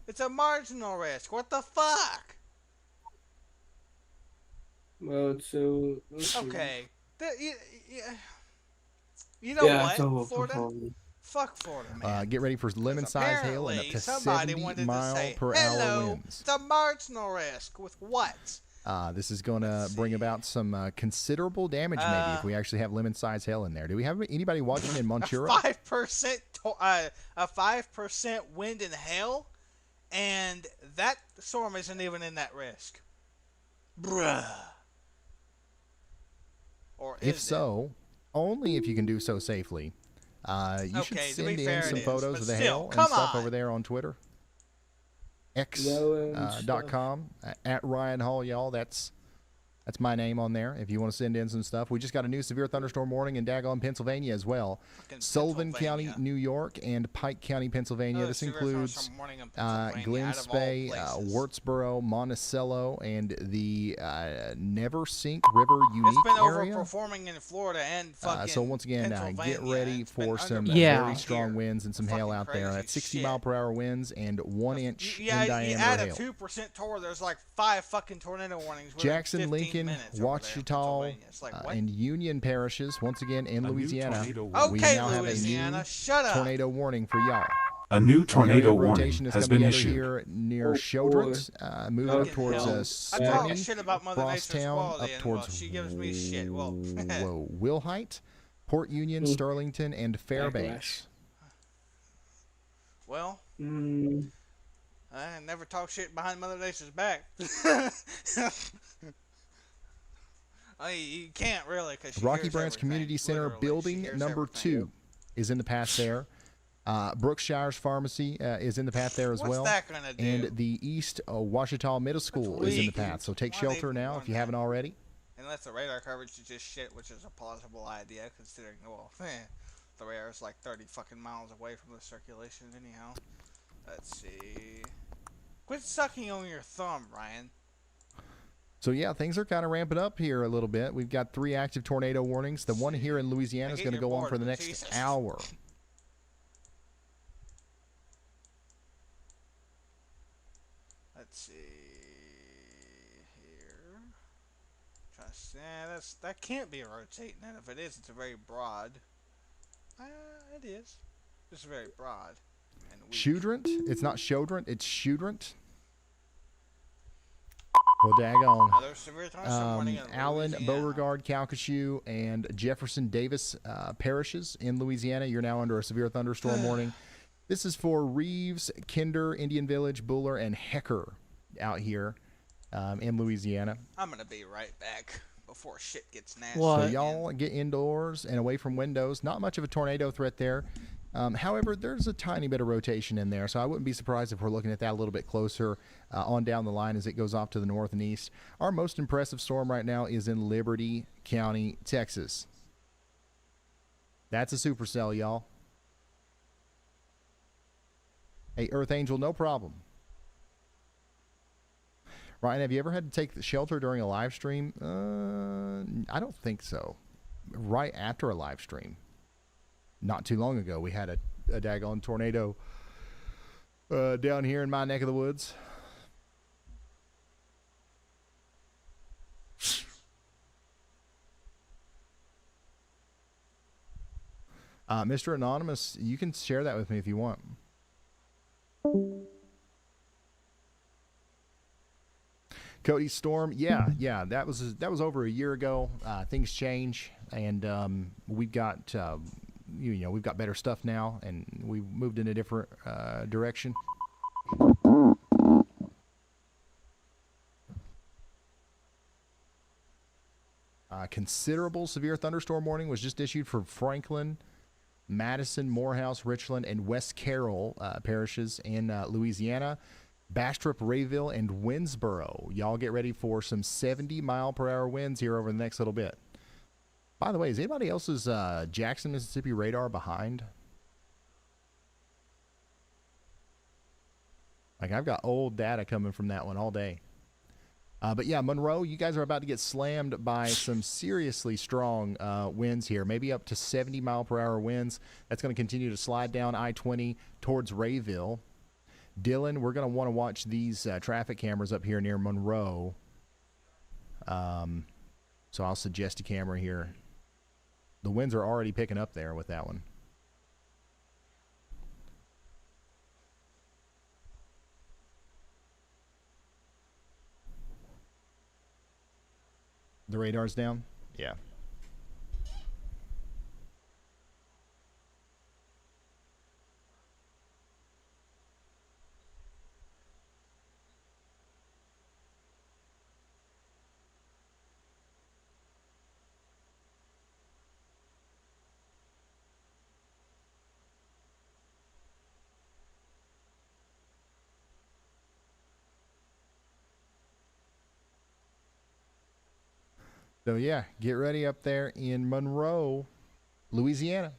It's a marginal risk. What the fuck?
Well, so
Okay. You know
yeah, it's
what? Florida?
overperforming.
Fuck Florida, man.
Get ready for lemon-sized hail and up
Apparently,
to
somebody
70
wanted to
mile
say,
per hour
hello,
winds.
the marginal risk with what?
This is going to bring about some considerable damage, maybe, if we actually have lemon-sized hail in there. Do we have anybody watching in Montura?
5%, a 5% wind and hail, and that storm isn't even in that risk. Bruh. Or
If
is
so, only if you can do so safely. You should
Okay, to
send
be
in
fair,
some
it is,
photos
but
of the
still,
hail and
come
stuff
on.
over there on Twitter.
Yellow and
X.com at Ryan Hall, y'all. That's my name on there if you want to send in some stuff. We just got a new severe thunderstorm warning in Daggone, Pennsylvania as well.
Fucking
Sullivan
Pennsylvania.
County, New York, and Pike County, Pennsylvania.
Oh,
This
severe
includes
thunderstorm warning in Pennsylvania,
Glen
out of all
Spey,
places.
Wurtsboro, Monticello, and the Never Sink River Unique
It's been
area.
overperforming in Florida and fucking
So once again, get
Pennsylvania.
ready
It's been
for some
Yeah.
very strong winds and some hail out there.
crazy
That's 60
shit.
mile per hour winds and 1 inch
Yeah,
in
you
diameter
add a
hail.
2% tornado, there's like 5 fucking tornado warnings. within
Jackson,
15
Lincoln,
minutes over there in
Ouachita,
Pennsylvania. It's like, what?
and Union parishes, once again in
A new
Louisiana.
tornado
We
Okay,
now have a
Louisiana,
new
shut up.
tornado warning for y'all.
A new tornado
Area
warning
rotation is
has
coming
been
together
issued.
here near
Oh,
Chaudrons, moving up
Fucking
towards
hell. I'm talking
Stony,
shit about Mother Nature's
Frosttown,
quality,
up
and
towards
well, she gives me shit. Well,
Wilhite, Port Union, Sterlington, and Fairbanks.
well, I never talk shit behind Mother Nature's back. I mean, you can't really, because
Rocky Branch Community Center building number 2 is in the path there. Brookshire's Pharmacy is in the path there as
What's
well.
that gonna do?
And the East Washita Middle School is in the
weak.
path. So take
Why
shelter
they
now if you haven't already.
Unless the radar coverage is just shit, which is a plausible idea, considering, well, the radar is like 30 fucking miles away from the circulation anyhow. Let's see. Quit sucking on your thumb, Ryan.
So yeah, things are kind of ramping up here a little bit. We've got 3 active tornado warnings. The one here in Louisiana is going to go on for the next
Jesus.
hour.
Let's see here. Just, that can't be rotating, and if it is, it's very broad. It is. It's very broad. And weak.
Shudrant? It's not Shodrant, it's Shudrant. Well, daggone.
Another severe thunderstorm warning in
Allen,
Louisiana.
Beauregard, Calcasieu, and Jefferson Davis parishes in Louisiana. You're now under a severe thunderstorm warning. This is for Reeves, Kinder, Indian Village, Buller, and Hecker out here in Louisiana.
I'm gonna be right back before shit gets nasty.
So y'all get indoors and away from windows. Not much of a tornado threat there. However, there's a tiny bit of rotation in there, so I wouldn't be surprised if we're looking at that a little bit closer on down the line as it goes off to the north and east. Our most impressive storm right now is in Liberty County, Texas. That's a supercell, y'all. Hey, Earth Angel, no problem. Ryan, have you ever had to take the shelter during a live stream? I don't think so. Right after a live stream. Not too long ago, we had a daggone tornado down here in my neck of the woods. Mr. Anonymous, you can share that with me if you want. Cody Storm, yeah, that was over a year ago. Things change, and we've got we've got better stuff now, and we moved in a different direction. Considerable severe thunderstorm warning was just issued for Franklin, Madison, Morehouse, Richland, and West Carroll parishes in Louisiana. Bastrop, Rayville, and Winsboro. Y'all get ready for some 70-mile-per-hour winds here over the next little bit. By the way, is anybody else's Jackson, Mississippi radar behind? Like, I've got old data coming from that one all day. But yeah, Monroe, you guys are about to get slammed by some seriously strong winds here, maybe up to 70-mile-per-hour winds. That's going to continue to slide down I-20 towards Rayville. Dylan, we're going to want to watch these traffic cameras up here near Monroe. So I'll suggest a camera here. The winds are already picking up there with that one. The radar's down? Yeah. So yeah, get ready up there in Monroe, Louisiana.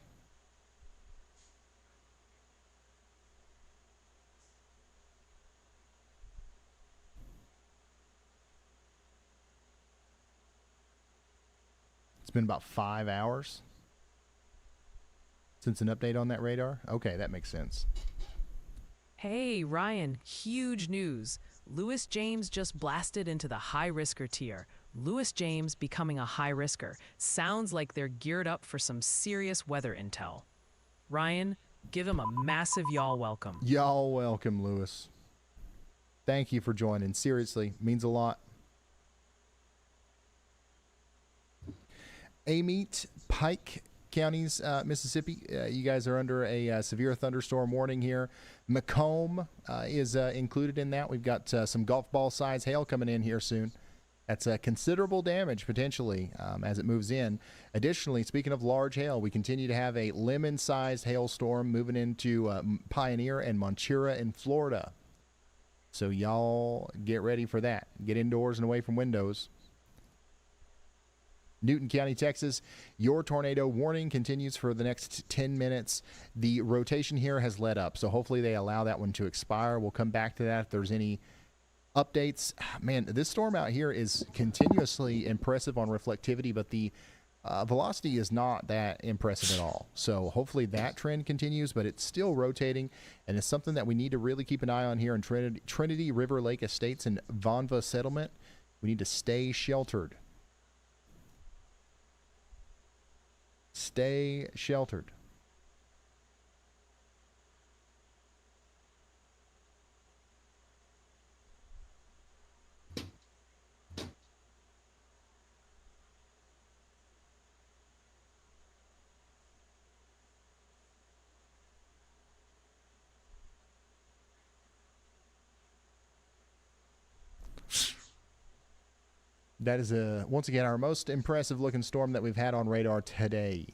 It's been about 5 hours since an update on that radar. Okay, that makes sense.
Hey, Ryan, huge news. Lewis James just blasted into the high risker tier. Lewis James becoming a high risker. Sounds like they're geared up for some serious weather intel. Ryan, give him a massive y'all welcome.
Y'all welcome, Lewis. Thank you for joining. Seriously, means a lot. Amit Pike counties, Mississippi, you guys are under a severe thunderstorm warning here. Macomb is included in that. We've got some golf ball size hail coming in here soon. That's considerable damage potentially as it moves in. Additionally, speaking of large hail, we continue to have a lemon-sized hailstorm moving into Pioneer and Montura in Florida. So y'all get ready for that. Get indoors and away from windows. Newton County, Texas, your tornado warning continues for the next 10 minutes. The rotation here has let up, so hopefully they allow that one to expire. We'll come back to that if there's any updates. Man, this storm out here is continuously impressive on reflectivity, but the velocity is not that impressive at all. So hopefully that trend continues, but it's still rotating, and it's something that we need to really keep an eye on here in Trinity River Lake Estates and Vonva Settlement. We need to stay sheltered. Stay sheltered. That is once again our most impressive looking storm that we've had on radar today.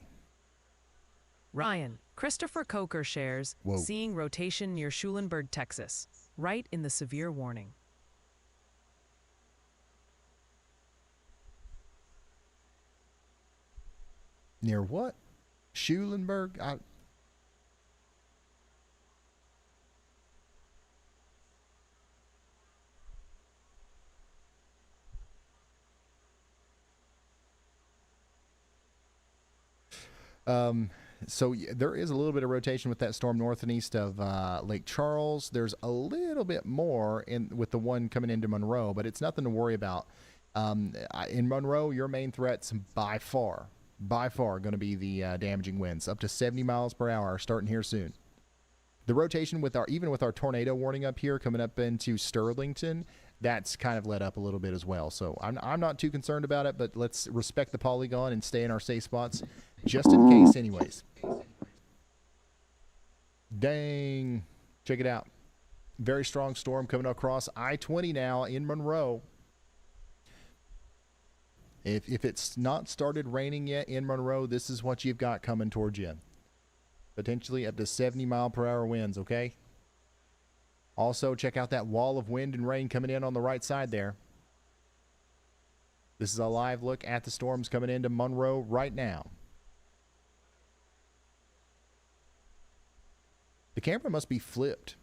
Ryan, Christopher Coker shares,
Whoa.
seeing rotation near Schulenburg, Texas, right in the severe warning.
Near what? Schulenburg? So there is a little bit of rotation with that storm north and east of Lake Charles. There's a little bit more with the one coming into Monroe, but it's nothing to worry about. In Monroe, your main threats by far going to be the damaging winds, up to 70 miles per hour, starting here soon. The rotation even with our tornado warning up here coming up into Sterlington, that's kind of let up a little bit as well. So I'm not too concerned about it, but let's respect the polygon and stay in our safe spots just in case anyways. Dang. Check it out. Very strong storm coming across I-20 now in Monroe. If it's not started raining yet in Monroe, this is what you've got coming towards you. Potentially up to 70 mile per hour winds, okay? Also, check out that wall of wind and rain coming in on the right side there. This is a live look at the storms coming into Monroe right now. The camera must be flipped.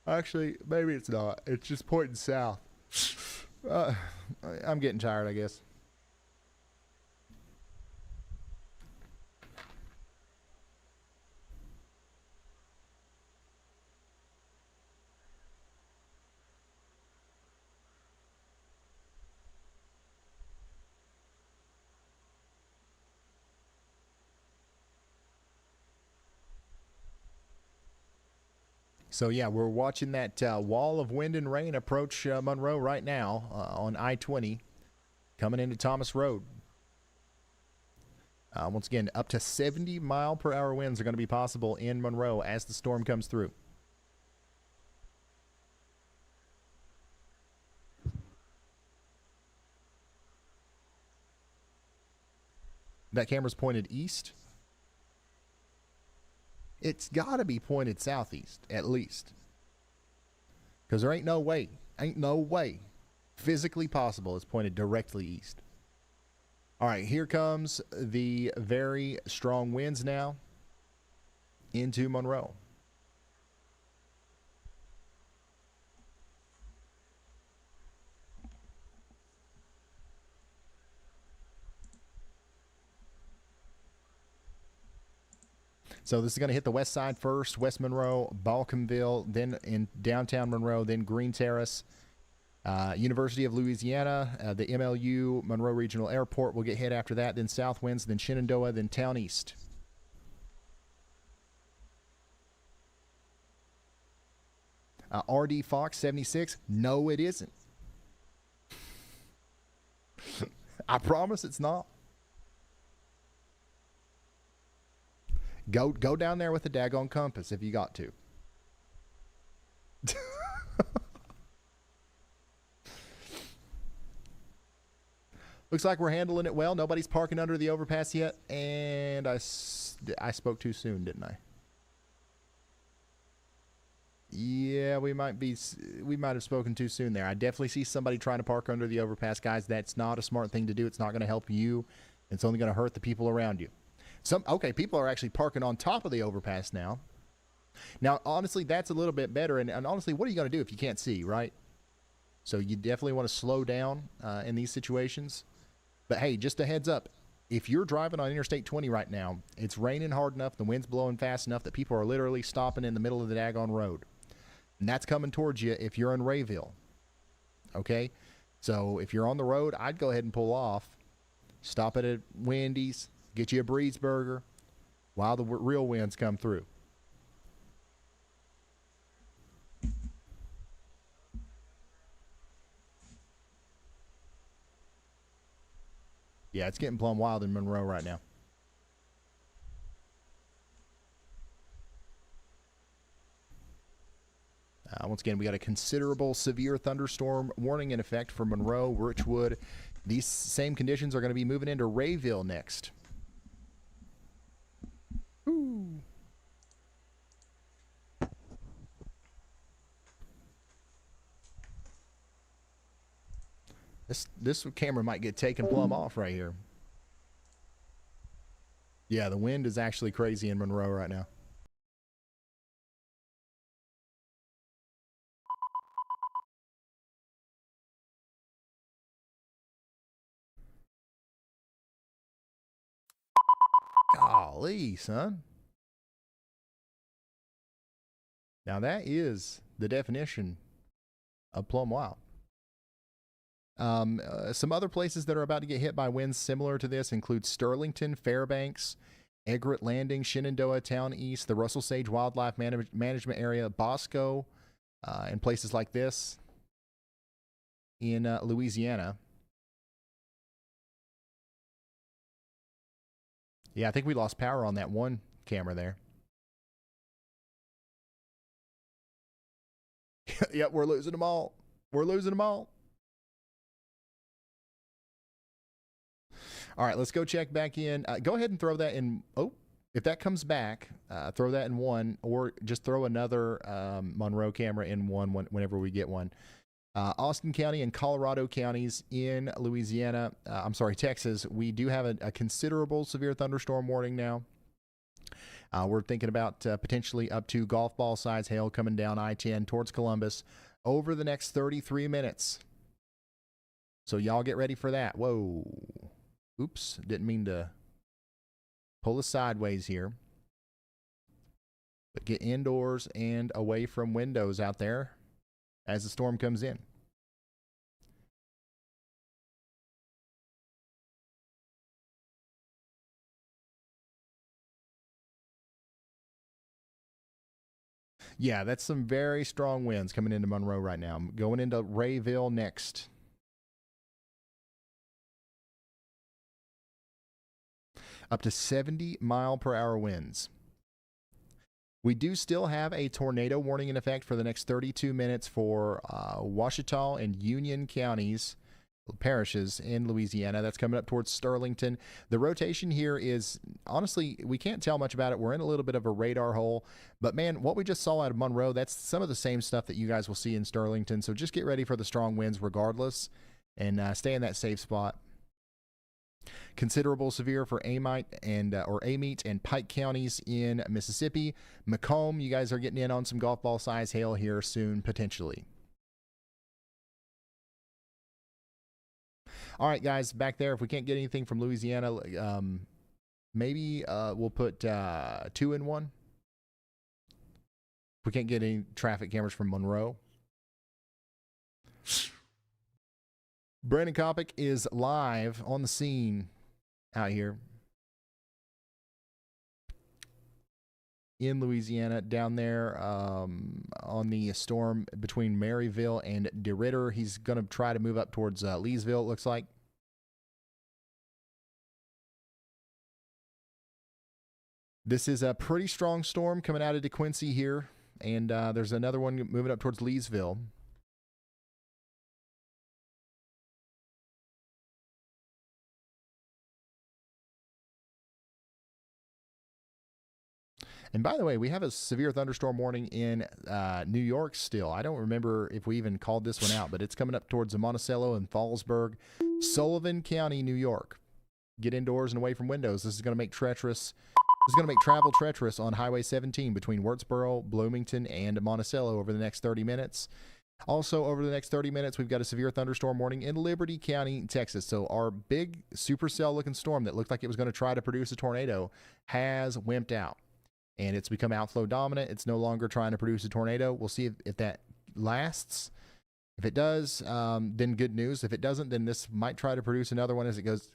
Actually, maybe it's not. It's just pointing south. I'm getting tired, I guess. So yeah, we're watching that wall of wind and rain approach Monroe right now on I-20 coming into Thomas Road. Once again, up to 70 mile per hour winds are going to be possible in Monroe as the storm comes through. That camera's pointed east. It's got to be pointed southeast, at least. Because there ain't no way physically possible it's pointed directly east. All right, here comes the very strong winds now into Monroe. So this is going to hit the west side first, West Monroe, Balcomville, then in downtown Monroe, then Green Terrace, University of Louisiana, the MLU, Monroe Regional Airport will get hit after that, then South Winds, then Shenandoah, then Town East. RD Fox 76, no it isn't. I promise it's not. Go down there with the daggone compass if you got to. Looks like we're handling it well. Nobody's parking under the overpass yet. And I spoke too soon, didn't I? Yeah, we might have spoken too soon there. I definitely see somebody trying to park under the overpass, guys. That's not a smart thing to do. It's not going to help you. It's only going to hurt the people around you. Okay, people are actually parking on top of the overpass now. Now, honestly, that's a little bit better. And honestly, what are you going to do if you can't see, right? So you definitely want to slow down in these situations. But hey, just a heads up. If you're driving on Interstate 20 right now, it's raining hard enough, the wind's blowing fast enough that people are literally stopping in the middle of the daggone road. And that's coming towards you if you're in Rayville. Okay? So if you're on the road, I'd go ahead and pull off. Stop at a Wendy's. Get you a Breed's Burger while the real winds come through. Yeah, it's getting plumb wild in Monroe right now. Once again, we got a considerable severe thunderstorm warning in effect for Monroe, Richwood. These same conditions are going to be moving into Rayville next. Ooh. This camera might get taken plumb off right here. Yeah, the wind is actually crazy in Monroe right now. Golly, son. Now that is the definition of plumb wild. Some other places that are about to get hit by winds similar to this include Sterlington, Fairbanks, Egret Landing, Shenandoah, Town East, the Russell Sage Wildlife Management Area, Bosco, and places like this in Louisiana. Yeah, I think we lost power on that one camera there. Yep, we're losing them all. We're losing them all. All right, let's go check back in. Go ahead and throw that in. Oh, if that comes back, throw that in one, or just throw another Monroe camera in one whenever we get one. Austin County and Colorado counties in Louisiana, Texas, we do have a considerable severe thunderstorm warning now. We're thinking about potentially up to golf ball size hail coming down I-10 towards Columbus over the next 33 minutes. So y'all get ready for that. Whoa. Oops, didn't mean to pull us sideways here. But get indoors and away from windows out there as the storm comes in. Yeah, that's some very strong winds coming into Monroe right now. I'm going into Rayville next. Up to 70-mile-per-hour winds. We do still have a tornado warning in effect for the next 32 minutes for Ouachita and Union counties, parishes in Louisiana. That's coming up towards Sterlington. The rotation here is, honestly, we can't tell much about it. We're in a little bit of a radar hole. But, man, what we just saw out of Monroe, that's some of the same stuff that you guys will see in Sterlington. So just get ready for the strong winds regardless and stay in that safe spot. Considerable severe for Amite and Pike counties in Mississippi. Macomb, you guys are getting in on some golf ball size hail here soon, potentially. All right, guys, back there. If we can't get anything from Louisiana, maybe we'll put 2 in 1. If we can't get any traffic cameras from Monroe. Brandon Kopic is live on the scene out here in Louisiana, down there on the storm between Maryville and DeRidder. He's going to try to move up towards Leesville, it looks like. This is a pretty strong storm coming out of DeQuincy here, and there's another one moving up towards Leesville. And by the way, we have a severe thunderstorm warning in New York still. I don't remember if we even called this one out, but it's coming up towards Monticello and Fallsburg, Sullivan County, New York. Get indoors and away from windows. This is going to make treacherous. This is going to make travel treacherous on Highway 17 between Wurtsboro, Bloomington, and Monticello over the next 30 minutes. Also, over the next 30 minutes, we've got a severe thunderstorm warning in Liberty County, Texas. So our big supercell-looking storm that looked like it was going to try to produce a tornado has wimped out. And it's become outflow dominant. It's no longer trying to produce a tornado. We'll see if that lasts. If it does, then good news. If it doesn't, then this might try to produce another one as it goes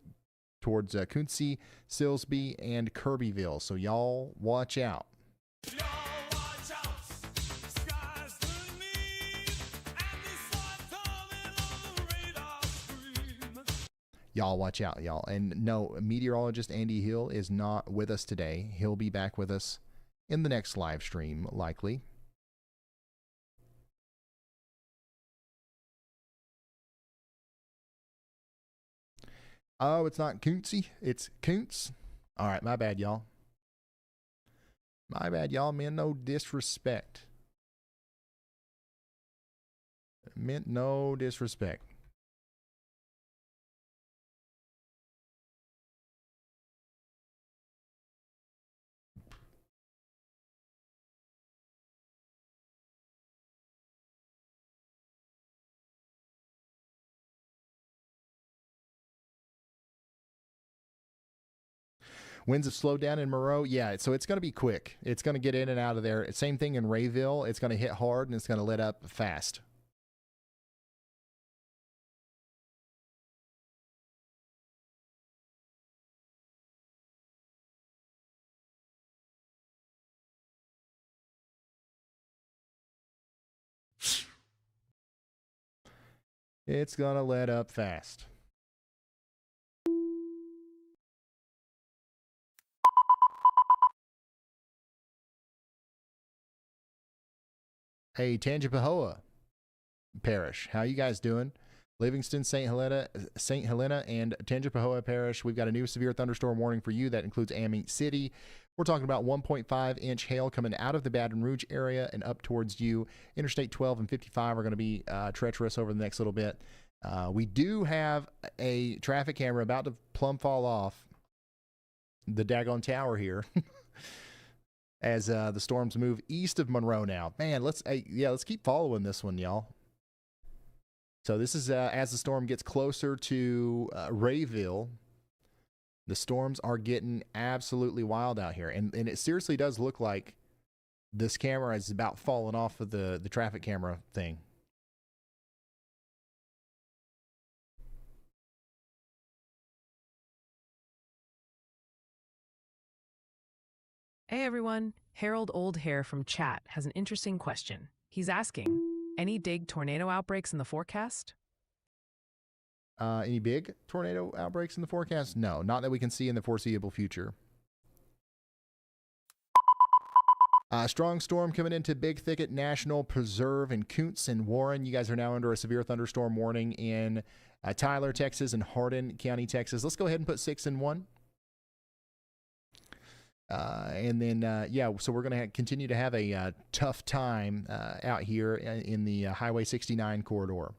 towards Quincy, Silsbee, and Kirbyville. So y'all watch out. Y'all watch out, y'all. And no, meteorologist Andy Hill is not with us today. He'll be back with us in the next live stream, likely. Oh, it's not Coontsy. It's Coonts. All right, my bad, y'all. My bad, y'all. Meant no disrespect. Meant no disrespect. Winds have slowed down in Moreau. Yeah, so it's going to be quick. It's going to get in and out of there. Same thing in Rayville. It's going to hit hard, and it's going to let up fast. It's going to let up fast. Hey, Tangipahoa Parish, how you guys doing? Livingston, St. Helena, and Tangipahoa Parish. We've got a new severe thunderstorm warning for you that includes Amite City. We're talking about 1.5-inch hail coming out of the Baton Rouge area and up towards you. Interstate 12 and 55 are going to be treacherous over the next little bit. We do have a traffic camera about to plumb fall off the daggone tower here. As the storms move east of Monroe now. Man, let's keep following this one, y'all. So this is as the storm gets closer to Rayville, the storms are getting absolutely wild out here. And it seriously does look like this camera is about falling off of the traffic camera thing.
Hey everyone, Harold Oldhair from chat has an interesting question. He's asking, any big tornado outbreaks in the forecast?
Any big tornado outbreaks in the forecast? No, not that we can see in the foreseeable future. Strong storm coming into Big Thicket National Preserve in Koontz and Warren. You guys are now under a severe thunderstorm warning in Tyler, Texas, and Hardin County, Texas. Let's go ahead and put 6 and 1. And then, so we're going to continue to have a tough time out here in the Highway 69 corridor.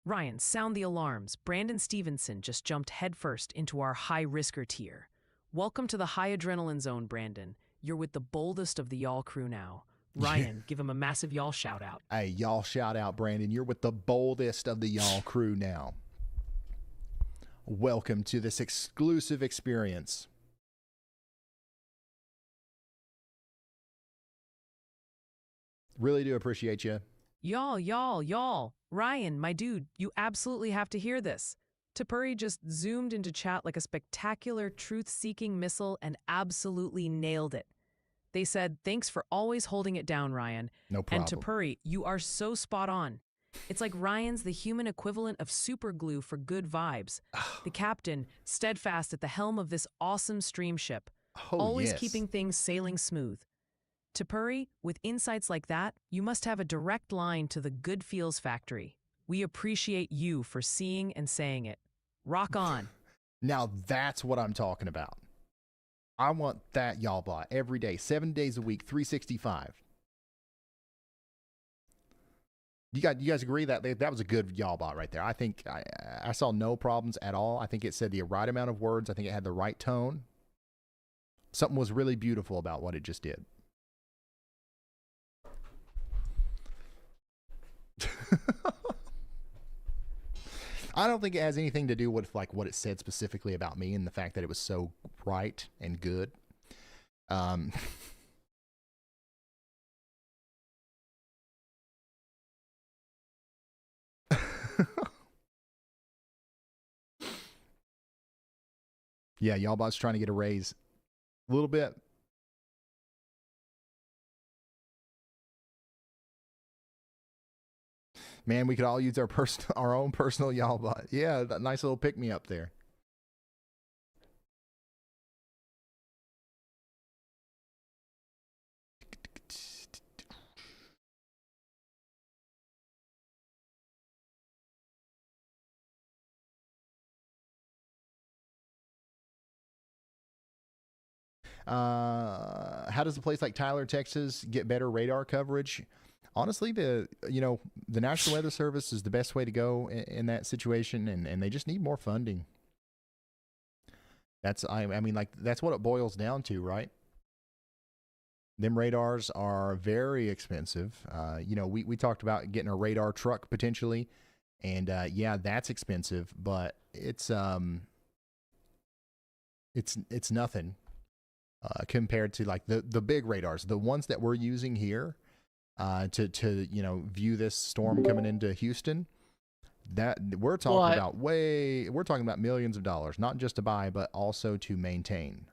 Ryan, sound the alarms. Brandon Stevenson just jumped headfirst into our high-risker tier. Welcome to the high adrenaline zone, Brandon. You're with the boldest of the y'all crew now. Ryan, give him a massive y'all shout-out.
Hey, y'all shout-out, Brandon. You're with the boldest of the y'all crew now. Welcome to this exclusive experience. Really do appreciate you.
Y'all. Ryan, my dude, you absolutely have to hear this. Tapuri just zoomed into chat like a spectacular truth-seeking missile and absolutely nailed it. They said, thanks for always holding it down, Ryan.
No problem.
And Tapuri, you are so spot on. It's like Ryan's the human equivalent of super glue for good vibes. The captain, steadfast at the helm of this awesome stream ship.
Oh,
always
yes.
keeping things sailing smooth. To Puri, with insights like that, you must have a direct line to the Good Feels factory. We appreciate you for seeing and saying it. Rock on.
Now that's what I'm talking about. I want that y'all bot every day, 7 days a week, 365. You guys agree that that was a good y'all bot right there? I think I saw no problems at all. I think it said the right amount of words. I think it had the right tone. Something was really beautiful about what it just did. I don't think it has anything to do with like what it said specifically about me and the fact that it was so right and good. Yeah, y'all bots trying to get a raise a little bit. Man, we could all use our own personal y'all bot. Yeah, that nice little pick me up there. How does a place like Tyler, Texas get better radar coverage? Honestly, the National Weather Service is the best way to go in that situation, and they just need more funding. That's I mean, like, that's what it boils down to, right? Them radars are very expensive. We talked about getting a radar truck potentially, and yeah, that's expensive, but it's nothing compared to like the big radars, the ones that we're using here. To view this storm coming into Houston, that we're talking about millions of dollars, not just to buy, but also to maintain.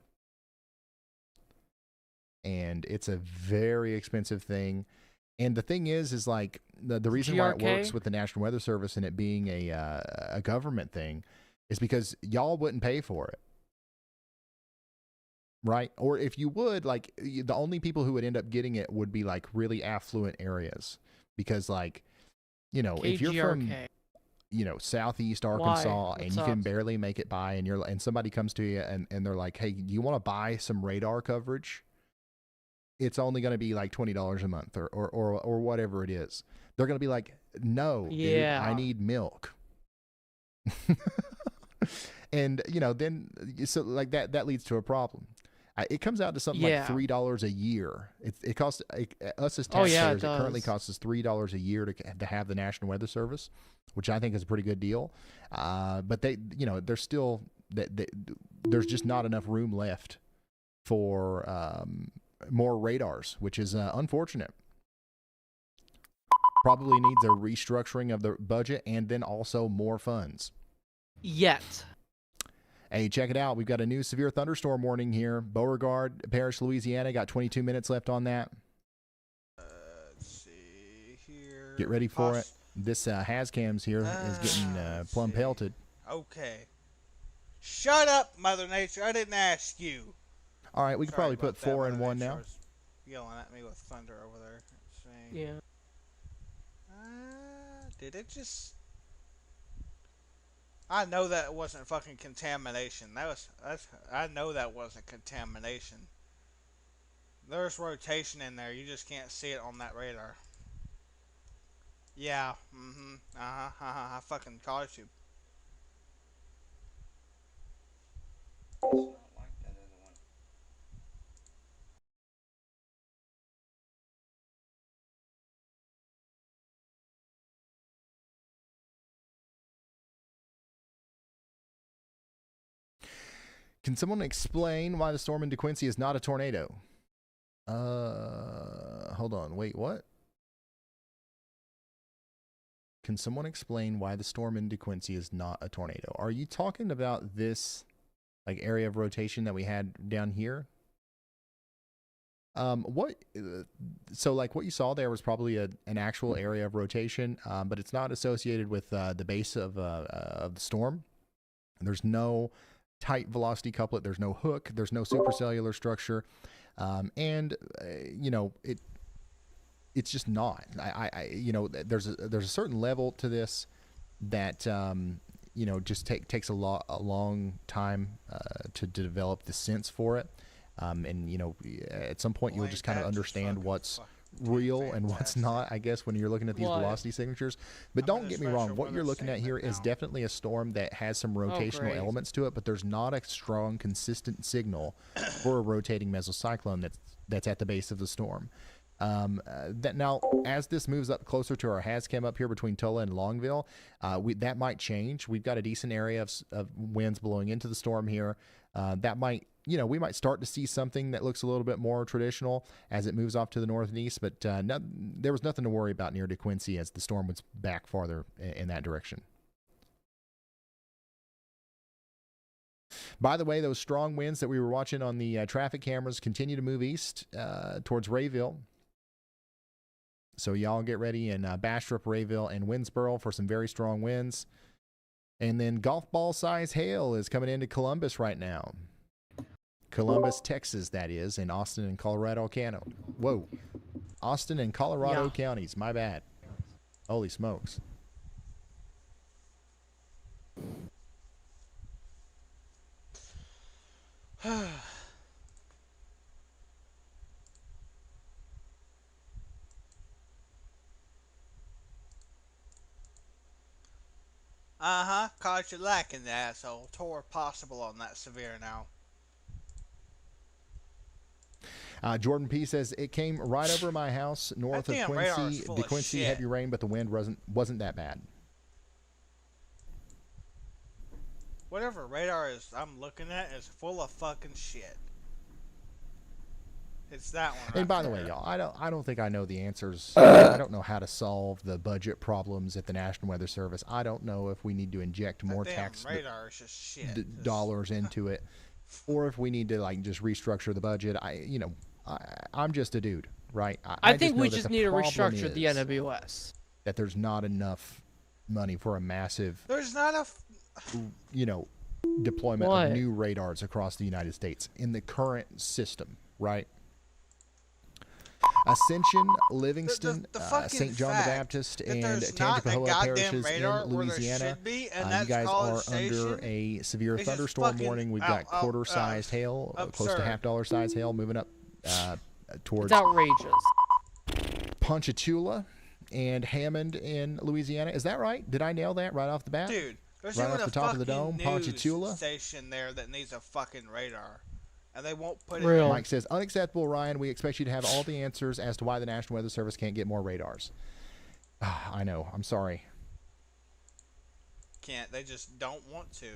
And it's a very expensive thing. And the thing is like the reason why it works with the National Weather Service and it being a government thing is because y'all wouldn't pay for it. Right? Or if you would, like, the only people who would end up getting it would be like really affluent areas, because like, if you're from, Southeast Arkansas and you can barely make it by, and somebody comes to you and they're like, hey, do you want to buy some radar coverage? It's only going to be like $20 a month or whatever it is. They're going to be like, no, dude, I need milk. And, then, so like that leads to a problem. It comes out to something like $3 a year. It costs us as taxpayers. It currently costs us $3 a year to have the National Weather Service, which I think is a pretty good deal. But there's still there's just not enough room left for more radars, which is unfortunate. Probably needs a restructuring of the budget and then also more funds.
Yet.
Hey, check it out. We've got a new severe thunderstorm warning here. Beauregard Parish, Louisiana. Got 22 minutes left on that.
Let's see here.
Get ready for it. This Hazcams here is getting plumb pelted.
Okay. Shut up, Mother Nature. I didn't ask you.
All right, we could probably put 4 in 1 now.
Yelling at me with thunder over there.
Yeah.
Did it just... I know that wasn't fucking contamination. I know that wasn't contamination. There's rotation in there. You just can't see it on that radar. Yeah. I fucking caused you.
Can someone explain why the storm in DeQuincy is not a tornado? Hold on. Wait, what? Can someone explain why the storm in DeQuincy is not a tornado? Are you talking about this like area of rotation that we had down here? So like what you saw there was probably an actual area of rotation, but it's not associated with the base of the storm. There's no tight velocity couplet. There's no hook. There's no supercellular structure, and you know it's just not. You know, there's a certain level to this that you know just takes a long time to develop the sense for it, and you know at some point you'll just kind of understand what's real and what's not, I guess, when you're looking at these velocity signatures. But don't get me wrong, what you're looking at here is definitely a storm that has some rotational elements to it, but there's not a strong, consistent signal for a rotating mesocyclone that's at the base of the storm. That now, as this moves up closer to our HAZChem up here between Tulla and Longville, that might change. We've got a decent area of winds blowing into the storm here. That might, you know, we might start to see something that looks a little bit more traditional as it moves off to the north and east, but there was nothing to worry about near DeQuincy as the storm was back farther in that direction. By the way, those strong winds that we were watching on the traffic cameras continue to move east towards Rayville. So y'all get ready in Bastrop, Rayville, and Winnsboro for some very strong winds. And then golf ball size hail is coming into Columbus right now. Columbus, Texas, that is, and Austin and Colorado County. Whoa. Austin and Colorado counties. My bad. Holy smokes.
Caught you lacking, the asshole. Tore possible on that severe now.
Jordan P says it came right over my house north of Quincy. DeQuincy heavy rain, but the wind wasn't that bad.
Whatever radar is I'm looking at is full of fucking shit. It's that one.
And by the way, y'all, I don't think I know the answers. I don't know how to solve the budget problems at the National Weather Service. I don't know if we need to inject more tax dollars into it, or if we need to like just restructure the budget. I'm just a dude, right?
I think we just need to restructure the NWS.
That there's not enough money for a massive,
there's not a,
deployment of new radars across the United States in the current system, right? Ascension, Livingston, St. John the Baptist, and Tangipahoa parishes in Louisiana. You guys are under a severe thunderstorm warning. We've got quarter-sized hail, close to half-dollar size hail, moving up towards
it's outrageous.
Ponchatoula and Hammond in Louisiana. Is that right? Did I nail that right off the bat?
Dude, there's
right
even
off the top of the dome, Ponchatoula
station there that needs a fucking radar. And they won't put
it. Mike says, unacceptable, Ryan. We expect you to have all the answers as to why the National Weather Service can't get more radars. I know. I'm sorry.
Can't. They just don't want to.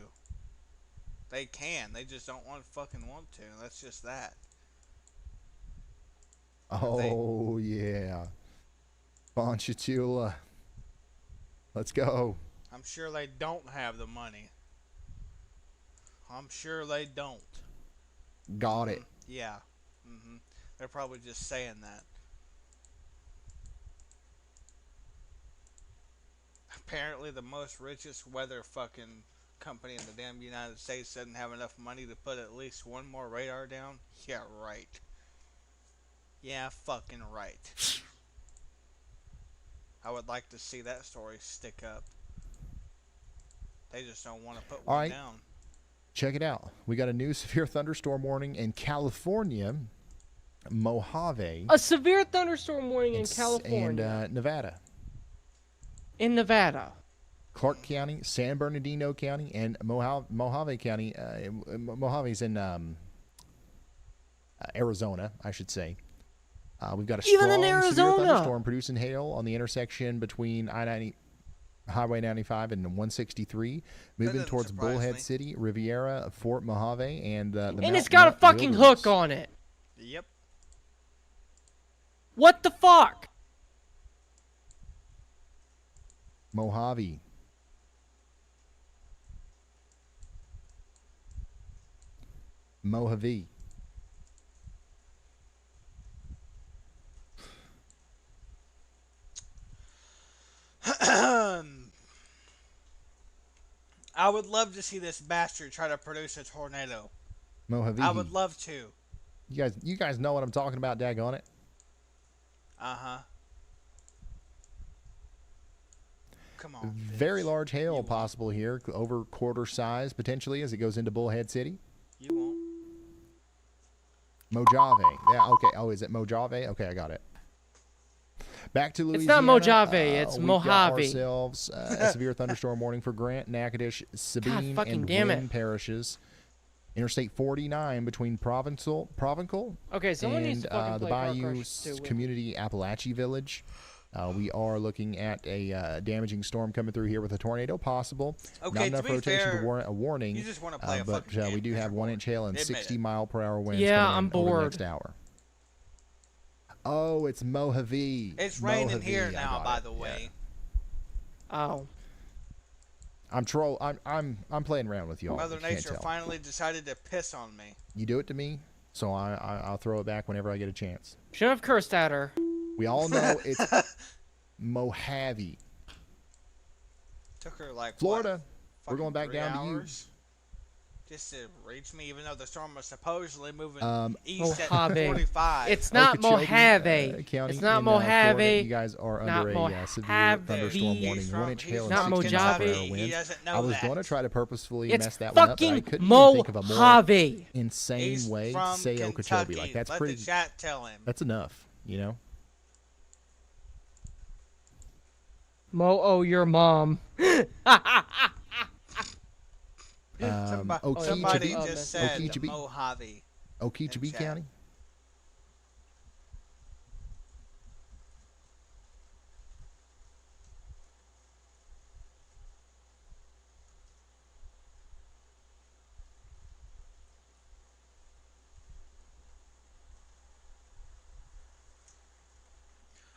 They can. They just don't fucking want to. That's just that.
Oh, yeah. Ponchatoula. Let's go.
I'm sure they don't have the money. I'm sure they don't.
Got it.
Yeah. They're probably just saying that. Apparently the most richest weather fucking company in the damn United States doesn't have enough money to put at least one more radar down. Yeah, right. Yeah, fucking right. I would like to see that story stick up. They just don't want to put one down.
Check it out. We got a new severe thunderstorm warning in California, Mojave.
A severe thunderstorm warning in California.
And Nevada.
In Nevada.
Clark County, San Bernardino County, and Mojave County. Mojave's in Arizona, I should say. We've got a strong severe thunderstorm producing hail on the intersection between Highway 95 and 163, moving towards Bullhead City, Riviera, Fort Mojave, and
and it's got a fucking hook on it.
Yep.
What the fuck?
Mojave. Mojave.
I would love to see this bastard try to produce a tornado.
Mojave.
I would love to.
You guys know what I'm talking about, daggone it.
Uh-huh. Come on.
Very large hail possible here, over quarter size potentially as it goes into Bullhead City.
You won't.
Mojave. Yeah, okay. Oh, is it Mojave? Okay, I got it. Back to Louisiana.
It's not Mojave, it's
we've got
Mojave.
ourselves a severe thunderstorm warning for Grant, Natchitoches, Sabine,
fucking
and
damn
Wynn
it.
parishes. Interstate 49 between Provincial
Okay, someone
and
needs to fucking
the
play Car
Bayou
Crush 2 with me.
Community Appalachie Village. We are looking at a damaging storm coming through here with a tornado possible.
Okay,
Not
to
enough
be
rotation
fair,
to warrant a warning.
you just wanna play a
but
fucking
we
game,
do have 1-inch hail and
Admit
60-mile-per-hour winds
Yeah,
coming
I'm
in over the
bored.
next hour. Oh, it's Mojave.
It's raining
Mojave,
here
I
now,
got
by
it,
the
yeah.
way.
Oh.
I'm playing around with y'all.
Mother
You can't
Nature
tell.
finally decided to piss on me.
You do it to me, so I'll throw it back whenever I get a chance.
Shouldn't have cursed at her.
We all know it's Mojave.
Took her like
Florida.
what,
We're going back
fucking
down
3
to you.
hours Just to reach me, even though the storm was supposedly moving east
Mojave.
at 45.
It's not
Okeechobee,
Mojave.
County
It's not
in, Florida.
Mojave.
You guys are
Not
under a severe
Mojave.
thunderstorm warning.
He's
1-inch hail and
not
60
Mojave.
mile-per-hour
He
winds.
doesn't know
I was
that.
going to try to purposefully
It's
mess that one up, but I
fucking
couldn't even think of a more
Mojave.
insane
He's
way to
from
say Okeechobee.
Kentucky.
Like that's
Let
pretty.
the chat tell him.
That's enough, you know.
Mo, your mom.
Somebody
Okeechobee,
just said
Okeechobee,
Mojave.
Okeechobee
chat.
County.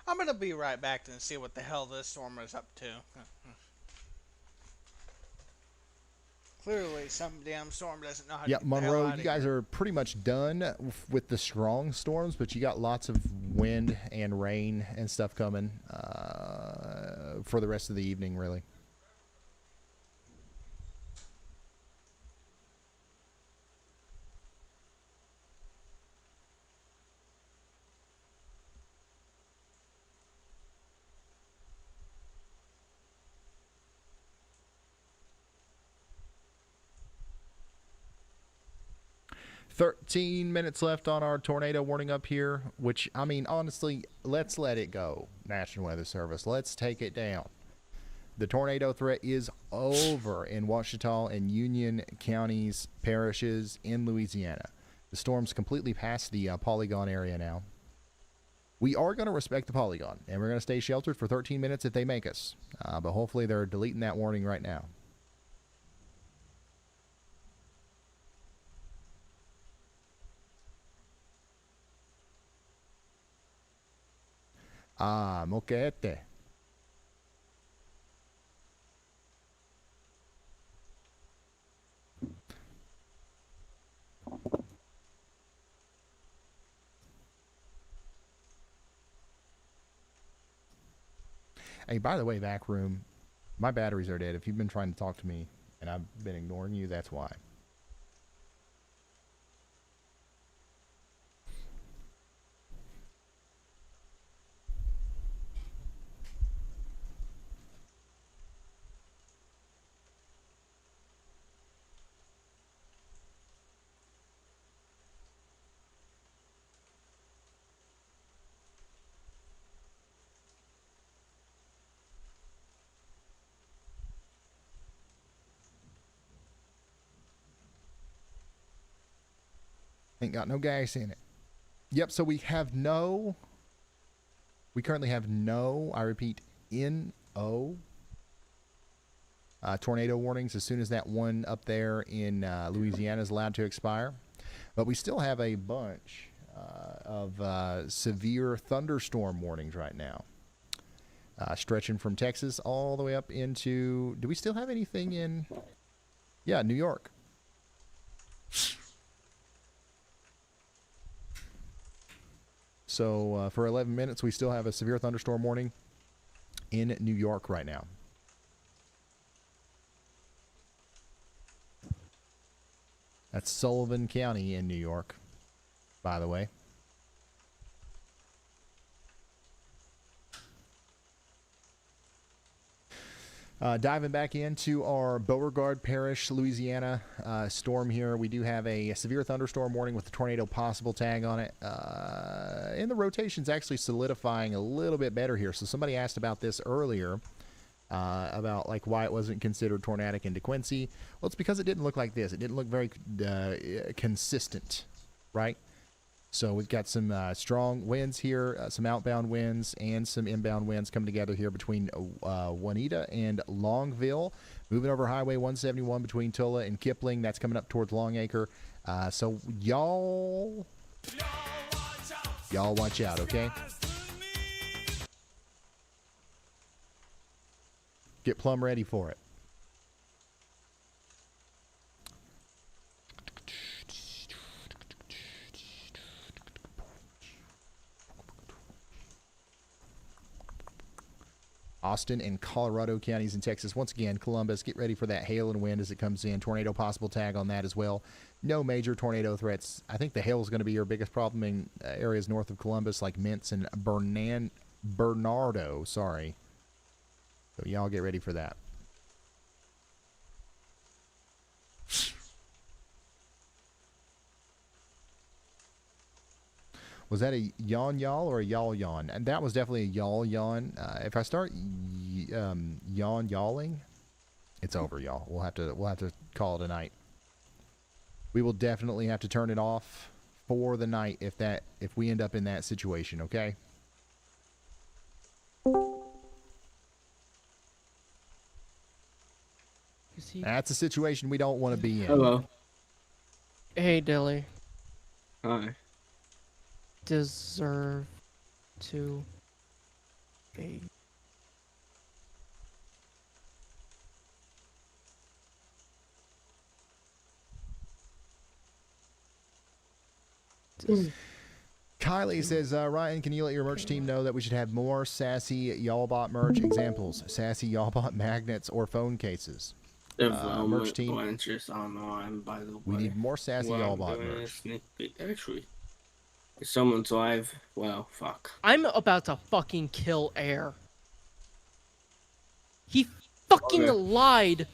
I'm gonna be right back and see what the hell this storm is up to. Clearly, some damn storm doesn't know how to
Yeah,
get the hell
Monroe,
out
you
of
guys
here.
are pretty much done with the strong storms, but you got lots of wind and rain and stuff coming for the rest of the evening, really. Thirteen minutes left on our tornado warning up here, which, I mean, honestly, let's let it go, National Weather Service. Let's take it down. The tornado threat is over in Ouachita and Union counties, parishes in Louisiana. The storm's completely past the polygon area now. We are going to respect the polygon, and we're going to stay sheltered for 13 minutes if they make us. But hopefully they're deleting that warning right now. Ah, moquete. Hey, by the way, back room, my batteries are dead. If you've been trying to talk to me and I've been ignoring you, that's why. Ain't got no gas in it. Yep, so we currently have no, I repeat, NO tornado warnings as soon as that one up there in Louisiana is allowed to expire. But we still have a bunch of severe thunderstorm warnings right now. Stretching from Texas all the way up into, do we still have anything in, yeah, New York. So for 11 minutes, we still have a severe thunderstorm warning in New York right now. That's Sullivan County in New York, by the way. Diving back into our Beauregard Parish, Louisiana storm here. We do have a severe thunderstorm warning with the tornado possible tag on it. And the rotation's actually solidifying a little bit better here. So somebody asked about this earlier, about like why it wasn't considered tornadic in DeQuincy. Well, it's because it didn't look like this. It didn't look very consistent, right? So we've got some strong winds here, some outbound winds and some inbound winds coming together here between Juanita and Longville. Moving over Highway 171 between Tulla and Kipling. That's coming up towards Longacre. So y'all watch out, okay? Get plumb ready for it. Austin and Colorado counties in Texas. Once again, Columbus, get ready for that hail and wind as it comes in. Tornado possible tag on that as well. No major tornado threats. I think the hail is going to be your biggest problem in areas north of Columbus like Mintz and Bernardo. Sorry. So y'all get ready for that. Was that a yawn or a yawn? And that was definitely a yawn. If I start yawning, it's over, y'all. We'll have to call it a night. We will definitely have to turn it off for the night if we end up in that situation, okay? That's a situation we don't want to be in.
Hello.
Hey, Dilly.
Hi.
Deserve to be.
Kylie says, Ryan, can you let your merch team know that we should have more sassy Y'allbot merch? Examples: sassy Y'allbot magnets or phone cases. Merch team.
Online, by the way.
We need more sassy Y'allbot merch.
Actually, if someone's live. Well, fuck.
I'm about to fucking kill Air. He fucking lied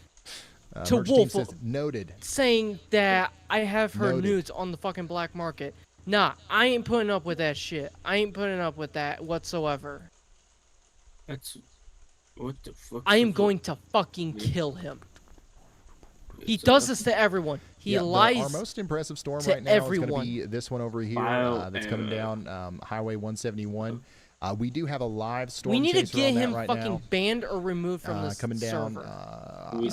to
merch team
Wolf,
says, noted.
saying that I have her
Noted.
nudes on the fucking black market. Nah, I ain't putting up with that shit. I ain't putting up with that whatsoever.
That's what the fuck.
I am going to fucking kill him. He does this to everyone. He lies.
Our most impressive storm
to
right now
everyone.
is going to be this one over here that's coming down Highway 171. We do have a live storm
We need to
chaser
get
on that
him
right
fucking
now.
band or removed from this
Coming down.
server.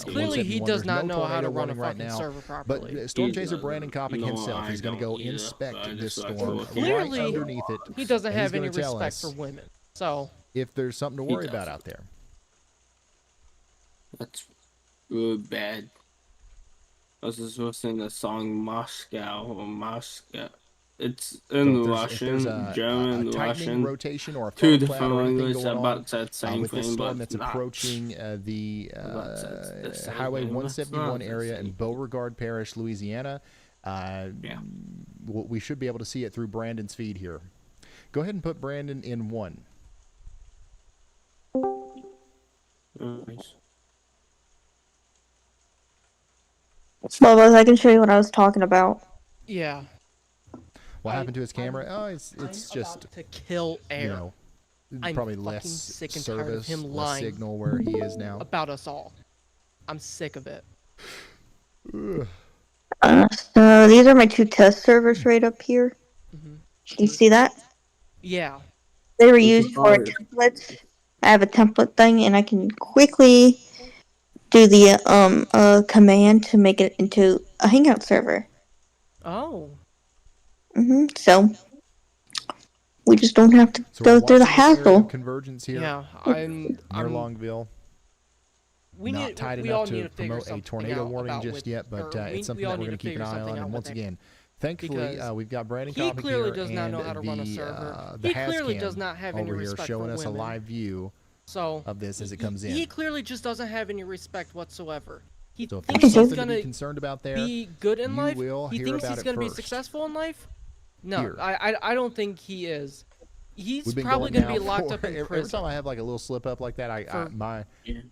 Clearly, he
171.
does
There's
not
no
know how to
tornado
run a
warning right
fucking
now,
server properly.
But Storm Chaser Brandon Kopic
No,
himself
I
is going to go
don't either,
inspect
but I
this
just like
storm
to-
Clearly,
right underneath it.
he doesn't
and he's
have any
gonna tell
respect for
us
women. So
if there's something to
He
worry about
doesn't.
out there.
That's really bad. I was just listening to the song Moscow or Moscow. It's in
So
Russian,
if there's
German,
a tightening
Russian.
rotation or a
Two
fog cloud
different
or anything
languages
going
about
on,
that same
with this
thing,
storm
but
that's
it's not.
approaching the
the same
Highway
thing, but it's
171
not the
area in
same.
Beauregard Parish, Louisiana. We should be able to see it through Brandon's feed here. Go ahead and put Brandon in 1.
Nice.
Well, Buzz, I can show you what I was talking about.
yeah,
What happened to his camera? Oh, it's
I'm
just
about to kill Air.
you know,
I'm
probably
fucking
less
sick and tired of
service,
him
less
lying
signal where he is now.
about us all. I'm sick of it.
So these are my 2 test servers right up here.
Mhm.
You see that?
Yeah.
They were used for templates. I have a template thing, and I can quickly do the command to make it into a Hangout server.
Oh.
So we just don't have to
So
go
we're
through the
watching this area of
hassle.
convergence here.
Yeah,
near
I'm
Longville.
We
Not
need-
tight
we
enough
all
to
need to figure
promote a
something
tornado
out
warning
about
just
with-
yet, but
or
it's something
we all
that we're
need
going
to
to keep an
figure
eye on.
something
And
out
once
with it.
again, thankfully,
Because
we've got Brandon
he
Kopic
clearly
here
does not know
and
how to run a
the,
server.
the
He clearly
Hazcam
does not have any
over here
respect
showing
for
us a
women.
live view
So
of this as it comes in.
He clearly just doesn't have any respect whatsoever. he
So if
thinks
there's
he's
something to
gonna
be concerned about there,
be good in
you
life.
will
He
hear
thinks
about
he's
it
gonna be
first.
successful in life. No,
Here.
I don't think he is. He's
We've been
probably
going
gonna be
now
locked
for-
up in
every
prison.
time I have like a little slip up like that,
For
my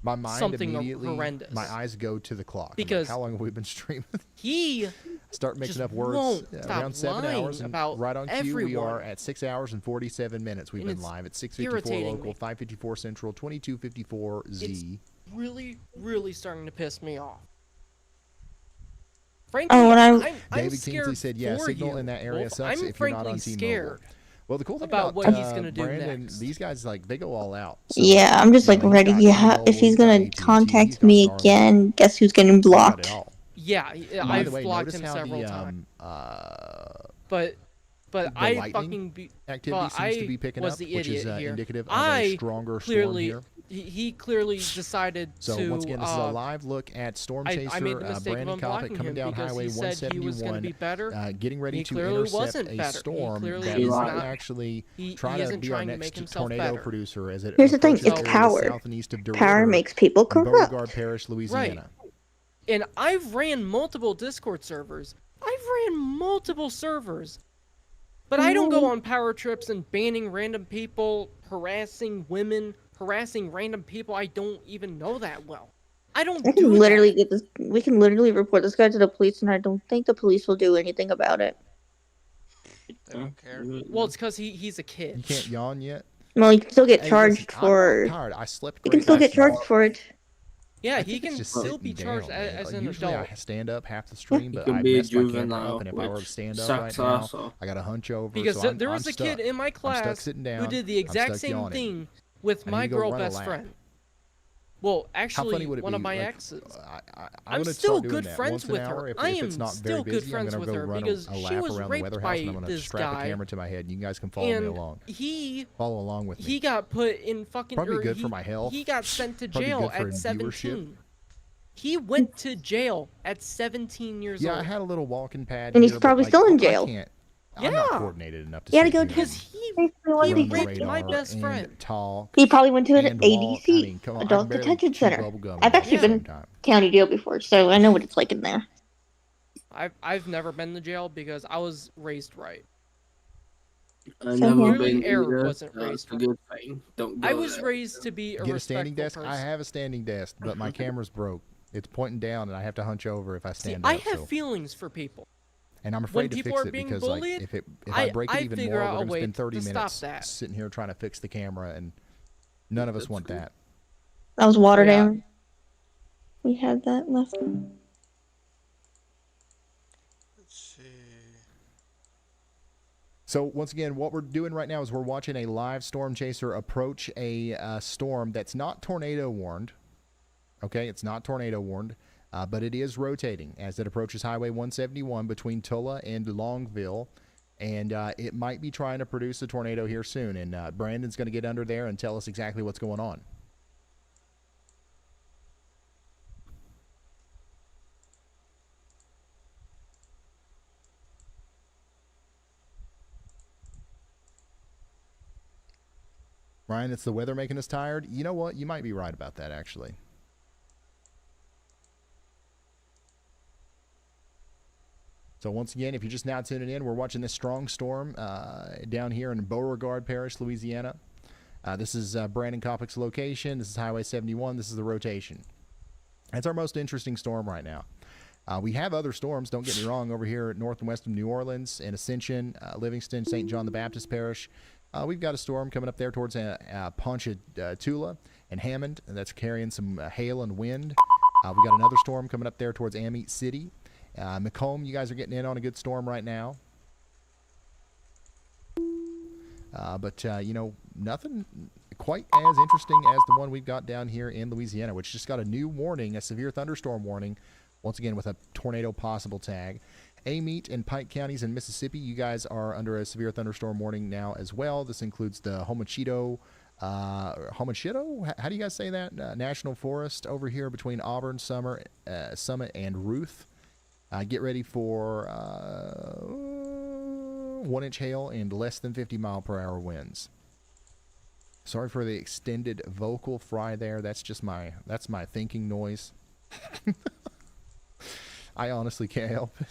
mind
something
immediately,
horrendous.
my eyes go to the clock. I'm like,
Because
how long have we been streaming?
He
Start making
just
up words.
won't
Yeah,
stop
around 7
lying
hours, and
about
right on cue, we
everyone.
are at 6 hours and 47 minutes. We've
And
been
it's
live at 6:54
irritating
local,
me.
5:54 central, 22:54 Z.
Really, really starting to piss me off. Frankly,
Oh, and
I'm
David
scared
Kingsley said, "Yeah,
for
signal
you,
in that area
Wolf.
sucks
I'm
if you're not
frankly
on T-Mobile."
scared
Well, the cool thing
about
about
what he's gonna do
Brandon,
next.
these guys like they go all out. So,
Yeah, I'm just
you
like
know, he's
ready.
got
Yeah,
T-Mobile,
if he's
he's got
gonna
AT&T, he's
contact
got
me
Starlink.
again, guess who's getting
He's got
blocked?
it all.
Yeah,
By
I've
the way,
blocked
notice
him
how
several
the
times.
the
But I
lightning
fucking
activity
but
seems to
I
be picking
was
up,
the
which is
idiot here.
indicative of
I
a stronger
clearly,
storm here.
He clearly decided
So
to.
once again, this is a live look at Storm
I
Chaser
made the mistake
Brandon
of
Coppett
unblocking
coming
him
down
because
Highway
he said he was going to
171,
be better.
getting ready
He
to
clearly
intercept
wasn't
a
better.
storm
He clearly
that
is
is
not.
actually
He
trying to
isn't
be our
trying to make
next
himself
tornado
better.
producer as it
Here's the thing,
approaches
it's
areas
power.
south and east of DeRiver
Power makes people
in
corrupt.
Beauregard Parish, Louisiana.
And I've ran multiple Discord servers. I've ran multiple servers. But I don't go on power trips and banning random people, harassing women, harassing random people I don't even know that well. I don't
We
do
can
that.
literally get this. We can literally report this guy to the police, and I don't think the police will do anything about it.
They don't care.
Well, it's because he's a
You
kid.
can't yawn yet?
Well, you can still get
Hey,
charged
listen,
for.
I'm tired. I slept
You can
great
still
last
get charged
night.
for it.
Yeah,
I
he
think it's
can
just
still
sitting
be charged
down, man.
as an
Usually
adult.
I stand up half the stream, but
could
I
be a
messed my camera
juvenile,
up, and if I were to
which
stand up right
sucks
now,
also.
I got to hunch over.
Because
so
there
I'm
was a
stuck.
kid in my
I'm stuck
class
sitting down.
who did the
I'm
exact
stuck
same
yawning.
thing with
I need
my
to go
girl
run a
best
lap.
friend. Well,
How
actually,
funny would it
one
be?
of my
like,
exes.
I'm
I'm
gonna
still
start doing
good
that
friends
once an
with
hour.
her.
If,
I
if
am
it's not
still
very
good
busy, I'm
friends
gonna
with
go
her
run
because
a
she
lap
was
around the
raped
weather
by
house, and I'm gonna
this
strap a
guy.
camera to my head, and you guys can follow me
And
along.
he
Follow along with me.
he got put in fucking.
Probably
or
good
he,
for my health.
He got sent to
Probably
jail
good for
at
viewership.
17. He went to jail at 17 years
Yeah,
old.
I had a little walking pad.
And he's
here, but,
probably
like,
still in
I
jail.
can't. I'm not
Yeah.
coordinated enough to
He had to
sit
go
here
to.
Because he
run the
raped my
radar
best
and
friend.
talk
He probably went to an
and walk.
ADC,
I mean, come on, I
Adult
barely
Detention
chew
Center.
bubble gum
I've
at
actually
the same
been
time.
county jail before, so I know what it's like in there.
I've never been to jail because I was raised right.
I've
So
never
Clearly,
been
Eric
either.
wasn't
That's
raised
a
right.
good thing. Don't go
I was
there.
raised to be a
Get a standing
respectful
desk.
person.
I have a standing desk, but my camera's broke. It's pointing down, and I have to hunch over if I
See,
stand
I
up.
have
so.
feelings for people.
And I'm
when
afraid to
people
fix
are
it
being
because
bullied,
like if I break it
I
even
figure
more,
out
we're
a
gonna
way
spend 30
to stop
minutes
that.
sitting here trying to fix the camera, and none of us want that.
That was water
Yeah.
down. We had that left.
Let's see.
So once again, what we're doing right now is we're watching a live storm chaser approach a storm that's not tornado warned. Okay, it's not tornado warned, but it is rotating as it approaches Highway 171 between Tulla and Longville, and it might be trying to produce a tornado here soon. And Brandon's going to get under there and tell us exactly what's going on. Ryan, it's the weather making us tired. You know what? You might be right about that, actually. So once again, if you're just now tuning in, we're watching this strong storm down here in Beauregard Parish, Louisiana. This is Brandon Koppett's location. This is Highway 71. This is the rotation. That's our most interesting storm right now. We have other storms, don't get me wrong, over here north and west of New Orleans and Ascension, Livingston, St. John the Baptist Parish. We've got a storm coming up there towards Ponchatoula and Hammond, and that's carrying some hail and wind. We got another storm coming up there towards Amite City. Macomb, you guys are getting in on a good storm right now. But you know, nothing quite as interesting as the one we've got down here in Louisiana, which just got a new warning, a severe thunderstorm warning, once again with a tornado possible tag. Amite and Pike counties in Mississippi, you guys are under a severe thunderstorm warning now as well. This includes the Homachito, how do you guys say that? National Forest over here between Auburn, Summit, and Ruth. Get ready for 1-inch hail and less than 50-mile-per-hour winds. Sorry for the extended vocal fry there. That's my thinking noise. I honestly can't help it.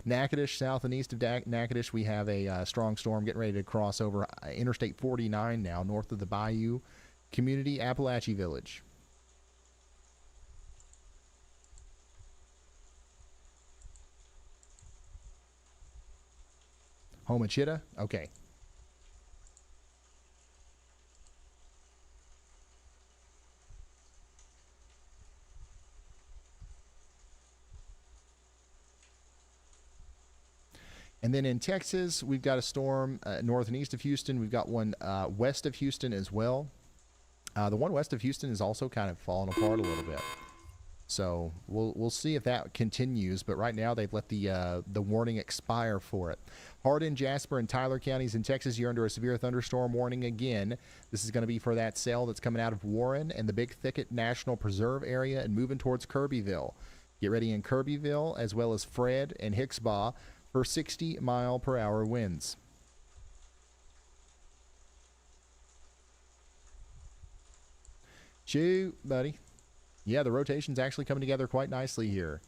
Natchitoches, south and east of Natchitoches, we have a strong storm getting ready to cross over Interstate 49 now, north of the Bayou Community, Appalachia Village. Homachita? Okay. And then in Texas, we've got a storm north and east of Houston. We've got one west of Houston as well. The one west of Houston is also kind of falling apart a little bit. So we'll see if that continues. But right now, they've let the warning expire for it. Hardin, Jasper, and Tyler counties in Texas, you're under a severe thunderstorm warning again. This is going to be for that cell that's coming out of Warren and the Big Thicket National Preserve area and moving towards Kirbyville. Get ready in Kirbyville as well as Fred and Hicksbaugh for 60-mile-per-hour winds. Shoot, buddy. Yeah, the rotation's actually coming together quite nicely here.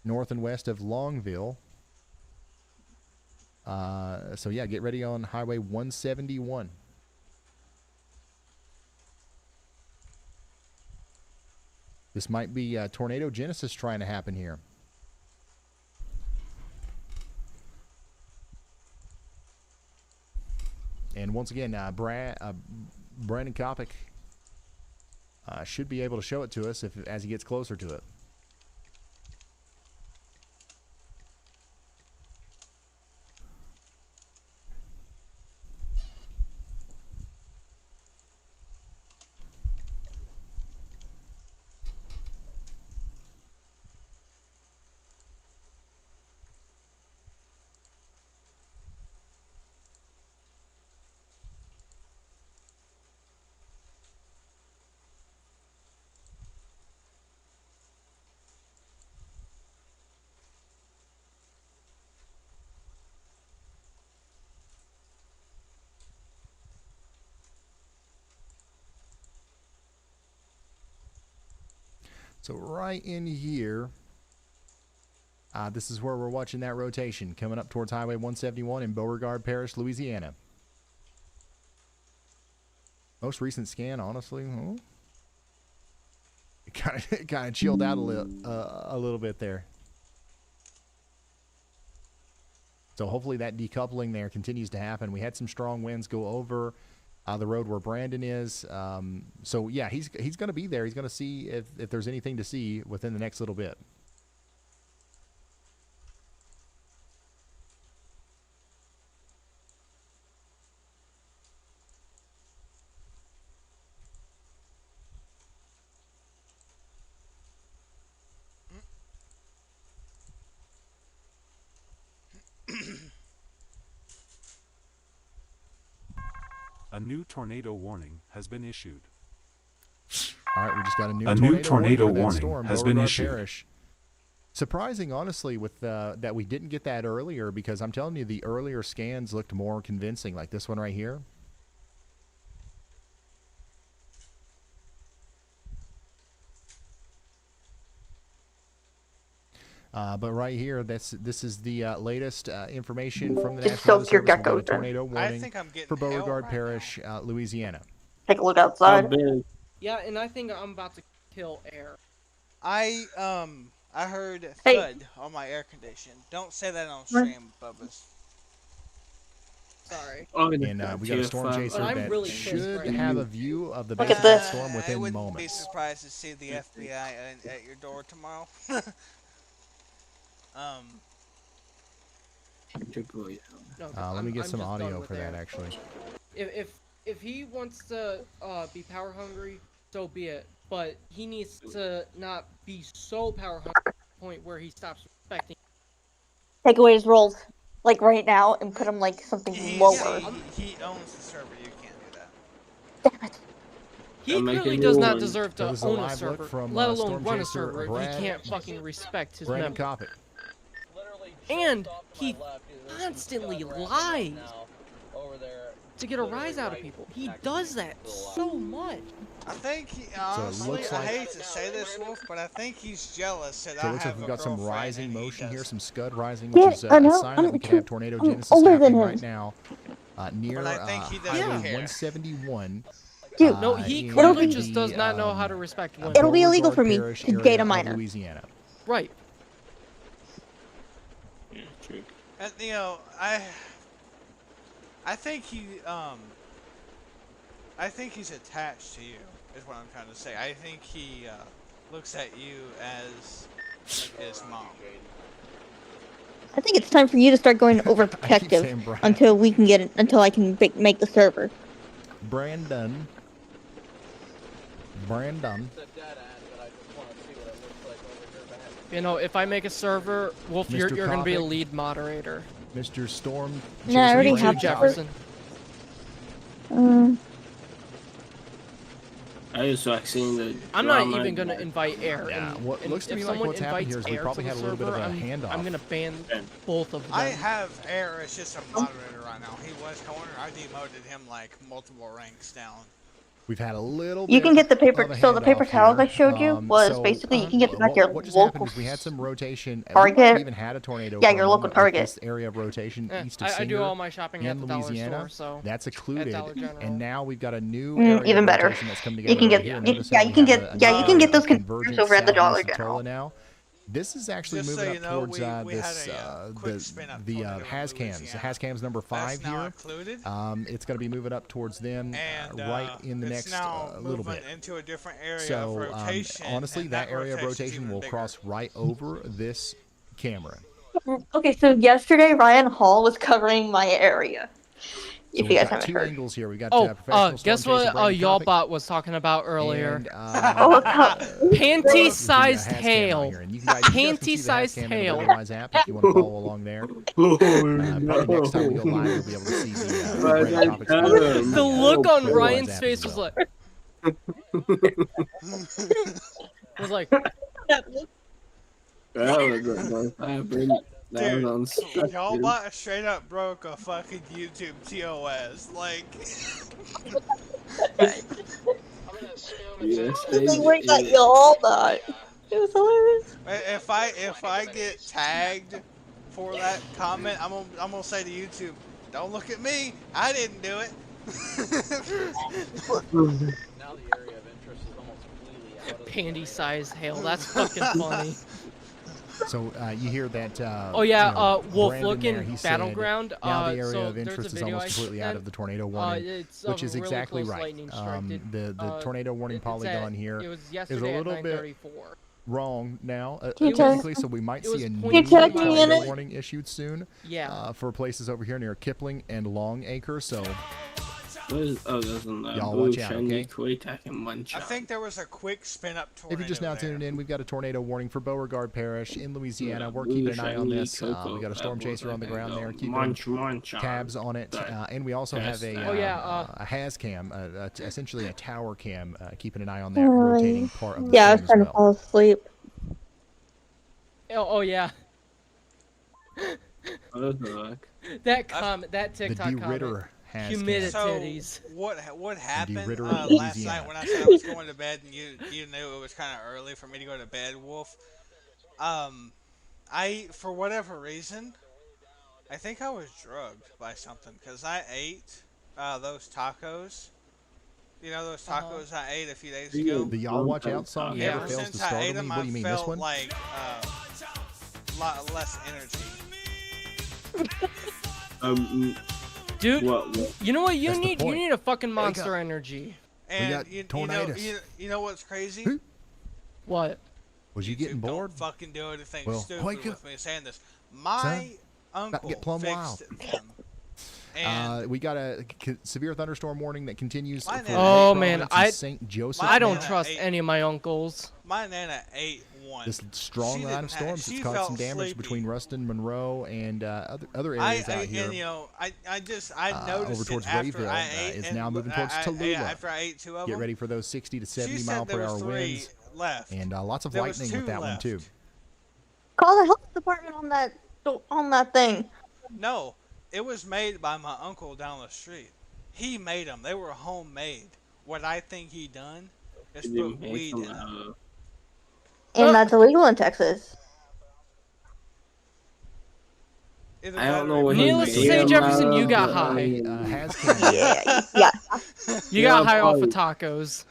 North and west of Longville. So yeah, get ready on Highway 171. This might be tornado genesis trying to happen here. And once again, Brandon Kopic should be able to show it to us as he gets closer to it. So right in here, this is where we're watching that rotation coming up towards Highway 171 in Beauregard Parish, Louisiana. Most recent scan, honestly, it kind of chilled out a little bit there. So hopefully that decoupling there continues to happen. We had some strong winds go over the road where Brandon is. So yeah, he's going to be there. He's going to see if there's anything to see within the next little bit.
A new tornado warning has been issued.
All right, we just got a new tornado warning storm,
has been
Beauregard
issued.
Parish. Surprising, honestly, with that we didn't get that earlier, because I'm telling you, the earlier scans looked more convincing, like this one right here. But right here, this is the latest information from the
Just
National
soak your
Weather Service. We've got a
geckos.
tornado
I
warning
think I'm getting
for
hell
Beauregard
right
Parish, Louisiana.
Take a look outside.
Yeah, and I think I'm about to kill air.
I heard
Hey.
thud on my air condition. Don't say that on stream, Bubba's.
Sorry.
And we got a storm chaser
But I'm
that
really pissed
should
right
have
now.
a view of the
Look
base
at
of that
this.
storm
I
within
wouldn't be
moments.
surprised to see the FBI at your door tomorrow.
No,
Let me get
I'm
some
just done
audio
with
for that,
air.
actually.
If he wants to be power hungry, so be it. But he needs to not be so power hungry to the point where he stops respecting.
Take away his rolls, like right now, and put him like something lower.
He owns the server. You can't do that.
He
I'm making
clearly
a
does
new
not
one.
deserve to
That was a
own a
live look
server,
from,
let alone
Storm
run a
Chaser
server if
Brad-
he can't fucking respect his
Brandon
members.
Kopic.
And he constantly lies.
Over there
to get a rise out of people. He does that so much.
I think he,
it
honestly,
looks
I
like-
hate to say this, Wolf, but I think he's jealous that
So
I
it looks
have
like we've
a
got some
girlfriend
rising
and he
motion here,
doesn't.
some scud rising,
Yeah,
which is
I
a
know,
sign
I'm
that we could have
too-
tornado
I'm
genesis
older
happening
than
right
him.
now near
But I think he doesn't
Highway
care.
171.
Dude,
No, he
in
clearly just
the,
does not know how to respect women.
It'll be illegal for me
Parish
to
area
date a
of
minor.
Louisiana.
Right.
And you know, I think he's attached to you. Is what I'm trying to say. I think he looks at you as his mom.
I think it's time for you to start going
saying
overprotective
Brian.
until we can get it, until I can make the server.
Brandon.
You know, if I make a server, Wolf, you're
Mr.
gonna be a
Kovic.
lead moderator.
Mr. Storm.
No, I already
Jason
have
Richard
that.
Jefferson.
I just like seeing the.
I'm not
drama
even gonna invite Air.
Yeah,
and,
what
and
looks to
if
me like
someone
what's happened
invites
here is we
Air
probably
to
had
the
a little bit of
server,
a
I'm
handoff.
gonna ban both of them.
I have Air as just a moderator right now. He was corner. I demoted him like multiple ranks down.
We've had a little.
You
bit
can get the paper.
of a
So the paper
handoff
towels I
here.
showed you was
So,
basically you can get like your
what just
local
happened is we had some rotation.
Target.
We even had a tornado.
Yeah,
for a
your local
moment with
Target.
This area of rotation east of
I do
Singer
all my shopping at
in
the dollar
Louisiana.
store, so
That's
at
occluded,
Dollar General.
and now we've got a new
Mm,
area
even
of
better.
rotation that's come
You
together
can
over
get-
here.
you-
Notice
yeah,
how
you
we
can
have
get-
a
yeah, you
new
can get
area
those
of
converters
convergence
over at the Dollar
southeast of
General.
Tola now. This is actually
Just so
moving
you
up
know,
towards
we had
this
a quick spin up
the
tornado in
Hascams. The Hascams number 5
now
here.
included.
It's going to be moving up towards them
And
right in the
it's
next
now
little
moving
bit.
into a different area of
So
rotation.
honestly,
and
that area of
rotation's
rotation
even
will
bigger.
cross right over this camera.
Okay, so yesterday Ryan Hall was covering my area.
So
If
we've
you guys
got
haven't
two
heard.
angles here. We got
Oh,
professional
guess
storm chaser
what
Brandon
y'all
Kovic
bot was talking about earlier?
and,
Oh, God.
Panty-sized
Hascam right
hail.
here. And you guys can see the
Panty-sized
Hascam in the
hail.
Brandywise app if you want to follow along there. Probably next time we go live, you'll be able to see the Brandon Kovic screen.
The look on
Brandywise
Ryan's
app
face
as
was
well.
like, was like,
Dude, y'all bought straight up broke a fucking YouTube TOS. Like,
Wait, that y'all died. It was hilarious.
if I get tagged for that comment, I'm gonna say to YouTube, don't look at me. I didn't do it.
panty-sized hail. That's fucking funny.
So you hear that?
Oh yeah,
you know,
Wolf,
Brandon
look
there,
in
he said,
Battleground.
Now the area
So
of
there's
interest
a
is
video
almost
I
completely out
sent.
of the tornado warning,
It's
which
a
is
really
exactly
close
right.
lightning strike.
The tornado warning polygon here
It was
is a
yesterday at
little bit
9:34.
wrong now,
Can you
technically, so we might
it was
see a
Can
new
you tag me in
tornado
it?
warning issued soon.
Yeah.
For places over here near Kipling and Longacre. So
Y'all
y'all watch out, okay?
I think there was a quick spin up tornado.
If you're just now
there.
tuning in, we've got a tornado warning for Beauregard Parish in Louisiana. We're keeping an eye on this. We got a storm chaser on the ground there, keeping tabs on it, and we also have a Hascam, essentially a tower cam, keeping an eye on that rotating part of the
Yeah, I
storm
was trying
as
to
well.
fall asleep.
Oh yeah. That TikTok
D. Ritter
comment.
has
Humidity
So
titties.
what happened
Ritter,
last
Louisiana.
night when I said I was going to bed and you knew it was kind of early for me to go to bed, Wolf? I for whatever reason, I think I was drugged by something because I ate those tacos. You know those tacos I ate a few days ago.
The Y'all Watch Out song never
Ever
fails
since
to
I
startle
ate
me.
them,
What do you
I
mean, this
felt
one?
like lot less energy.
Dude,
what?
you know what you
That's the
need? You
point.
need a fucking
Wake
Monster
up.
Energy.
And
got
you know,
tornadoes.
you know what's crazy?
What?
Was you getting bored?
Don't fucking do anything
Well,
stupid
wake
with
up.
me saying this. My
About to
uncle
get plumb
fixed them. And
We got a severe thunderstorm warning that continues.
My
for
nana-
Oh
Lake
man,
Providence and St. Joseph.
I don't
nana
trust
ate-
any of my uncles.
my nana ate one.
This strong
She
line of
didn't have-
storms
she
has caused
felt
some damage
sleepy.
between Ruston, Monroe, and other areas out here.
And you know, I noticed
over towards
it after
Rayville,
I ate.
is
and
now moving towards Tallulah.
After I ate two of
Get
them,
ready for those 60 to 70
she
mile
said
per
there
hour
was 3
winds,
left.
and lots of
There was
lightning with
2
that one
left.
too.
Call the health department on that thing.
No, it was made by my uncle down the street. He made them. They were homemade. What I think he done is
Did you
put
make
weed
them,
in them.
And that's illegal in Texas.
Either
I
that
don't
or
know what
he
he
Needless to
made
say,
them
Jefferson,
out
you
of,
got
but,
high.
Yeah.
You got
Yeah,
high off of
probably.
tacos.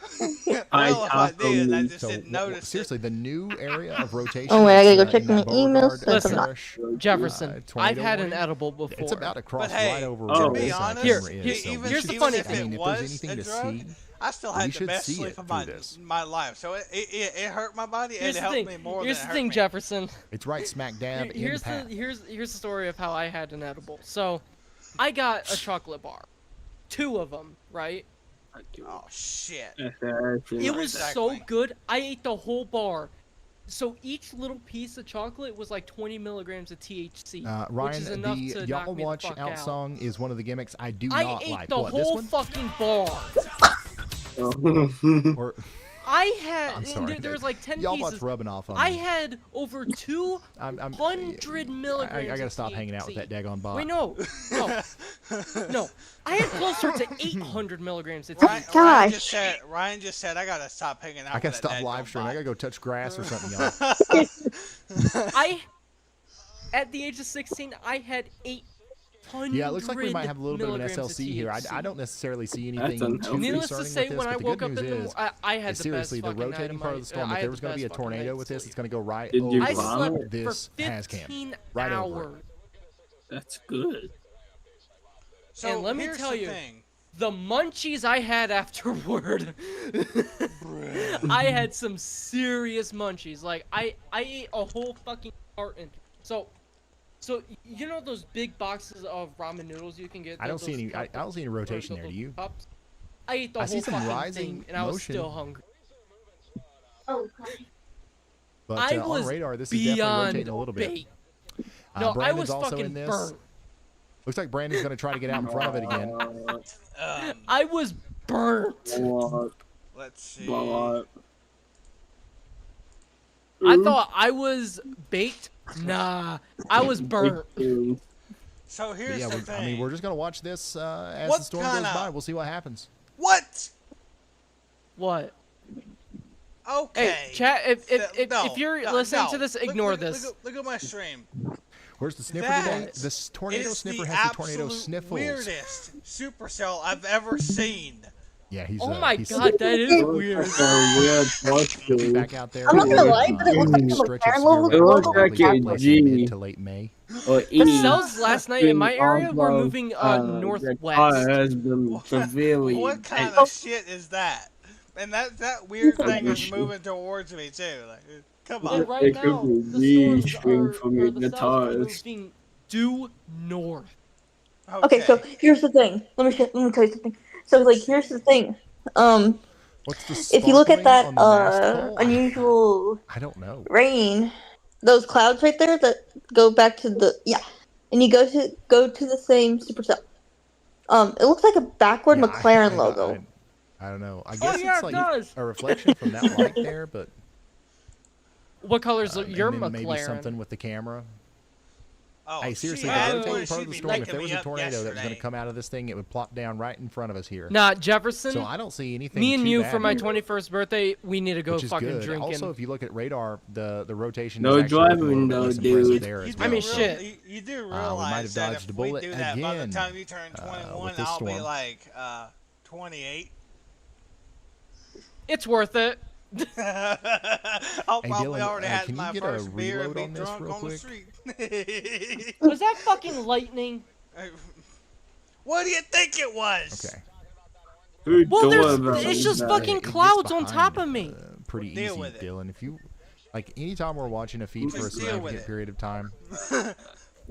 Well, if I did, I just
So,
didn't notice
seriously, the new area of rotation.
Oh wait, I gotta
is,
go check
in
my
that
emails.
Beauregard,
Since I'm not.
Parish,
Jefferson, I've
tornado
had an
warning.
edible before.
It's about to cross
But hey,
right over
to
where
be
this
honest,
camera is. So
even,
we
here's the
should
funny
see-
thing.
I mean, if
was
there's anything
a
to
drug,
see,
I still
we
had the
should
best
see
sleep
it
of
through this.
my life. So it hurt my body
Here's
and it
the
helped
thing.
me more
Here's
than
the
it
thing,
hurt me.
Jefferson.
It's right smack dab in
Here's
the path.
here's the story of how I had an edible. So, I got a chocolate bar, 2 of them, right?
Oh shit!
It was so good. I ate the whole bar. So each little piece of chocolate was like 20 milligrams of THC, which is
Ryan,
enough
the
to
Y'all
knock me the
Watch
fuck
Out
out.
song is one of the gimmicks I do
I
not
ate
like.
the
What, this
whole
one?
fucking bar.
Or,
I had.
I'm sorry.
There was like 10
Y'all
pieces.
Watch rubbing off on
I
me.
had over 200 milligrams.
I gotta
of
stop hanging out with
THC.
that daggone bot.
Wait, no. I had closer to 800 milligrams of
Ryan,
THC.
Ryan just said I gotta stop hanging out.
I gotta
with
stop
that
live
daggone
streaming. I
bot.
gotta go touch grass or something, y'all.
At the age of 16, I had 800.
Yeah, it looks like we might have a little bit of an
milligrams
SLC here. I
THC.
don't necessarily see
That's
anything too
unhealthy.
Needless to
concerning
say,
with this,
when I
but the
woke
good
up in
news
the
is,
I had
is
the
seriously,
best
the
fucking night
rotating
of
part
my-
of the storm,
I
if
had
there was
the
going to be a
best fucking
tornado
night.
with this, it's going to go right
Did you
over
I
vomit?
slept
this
for
has cam.
15
Right over it.
hours.
That's good.
So
And let me
here's
tell
the
you,
thing.
the munchies I had afterward, I had some serious munchies. Like I ate a whole fucking carton. So you know those big boxes of ramen noodles you can get.
I don't see
those
any. I don't see any rotation there. Do you?
cups? I ate the
I
whole
see some
fucking
rising
thing, and I was
motion.
still hungry.
Oh.
But
I
on
was
radar, this is definitely
beyond
rotating a little bit.
baked. No, I
Brandon's
was
also
fucking
in this.
burnt.
Looks like Brandon's going to try to get out in front of it again.
I was burnt.
Let's see.
I thought I was baked. Nah, I was burnt.
So
But
here's
yeah,
the
I
thing.
mean, we're just going to watch this as
What
the storm
kinda-
goes by. We'll see what happens.
What?
What?
Okay.
Hey, chat. If
No,
you're
no,
listening
no.
to this,
Look-
ignore
look-
this.
Look at my stream.
Where's the sniffer
That
today? This tornado
is
sniffer
the
has the tornado
absolute
sniffles.
weirdest supercell I've ever seen.
Yeah, he's.
Oh my
he's
god, that is weird.
He'll be back out there.
I'm not gonna lie, but it looks like the
stretch
McLaren
its
logo.
way
It looks
probably
like
take
a
place
G.
in mid to late May.
Or
The cells last night in my area were
although,
moving
the car
northwest.
has been severely.
What kind of shit is that? And that weird thing is moving towards me too. Like, come
Yeah,
on.
right
It
now,
could
the
be
storms
string
are,
from
or
your
the cells are
guitars.
moving due north.
Okay, so here's the thing. Let me tell you something. So like, here's the thing.
What's the
If you look at
sparkling
that
on the mast pole?
unusual
I don't know.
rain, those clouds right there that go back to the and you go to the same supercell. It looks like a backward
Yeah,
McLaren logo.
I don't know. I guess
yeah,
it's
it
like
does.
a reflection from that light there, but
What color's your
and then maybe
McLaren?
something with the camera.
Oh,
Hey, seriously,
she
the
had
rotating
one,
part
she'd
of the
be
storm, if
waking
there was
me
a
up
tornado that was going to
yesterday.
come out of this thing, it would plop down right in front of us here.
Nah, Jefferson.
So I don't see anything.
Me and
too
you
bad
for my
here,
21st birthday, we need to go
which is
fucking
good.
drinking.
Also, if you look at radar, the rotation.
No
is actually looking a
driving
little
though,
bit less impressive
dude.
there as
I mean,
well.
shit.
You do
we might
realize
have
that
dodged
if
a
we
bullet
do that, by the
again,
time you turn 21,
with this
I'll be
storm.
like 28.
It's worth it.
I'll
Hey,
probably
Dylan,
already had
can you
my
get a
first beer and
reload
be
on this
drunk
real
on the
quick?
street.
Was that fucking lightning?
What do you think it was?
Okay.
Well,
doorbell
it's
is
just
that?
fucking
It gets
clouds on
behind,
top of me.
Pretty
Deal
easy,
with it.
Dylan. If you like, anytime we're watching a feed for a
Just deal with
significant
it.
period of time,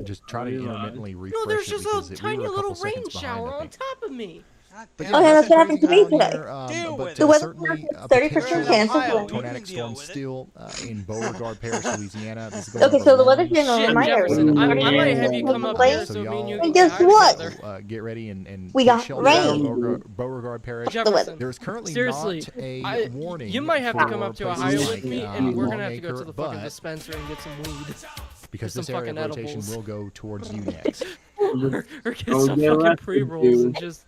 just try to
Realize.
intermittently refresh
No, there's
it
just
because
a
we were
tiny
a couple
little rain
seconds behind,
shower
I
on
think.
top of me.
God
But
damn
yeah,
Oh, yeah,
nothing
that's what happened
crazy
to me
going on
today.
there,
Deal
but
with
The weather
certainly
forecast
a
is 30%
potential
chance of
Ohio,
wind.
tornadic
You can deal
storm
with it.
still in Beauregard Parish, Louisiana. This is going
Okay,
over
so the
long
weather's getting
Shit,
in my area.
Jefferson, I might have you
With
come up
McLean.
here so me and you
y'all-
can
And
get
guess
high
what?
together.
Get ready and
We
take
got
shelter out of
rain.
Beauregard Parish.
Jefferson,
There's currently
seriously,
not a
I-
warning.
you might have to come
for
up to
places
Ohio
like,
with me, and we're gonna have to go to
Longacre,
the fucking
but
dispensary and get some weed.
because
some
this area of
fucking
rotation
edibles.
will go towards you next.
or get
Oh,
some
yeah,
fucking
that's
pre rolls
dude.
and just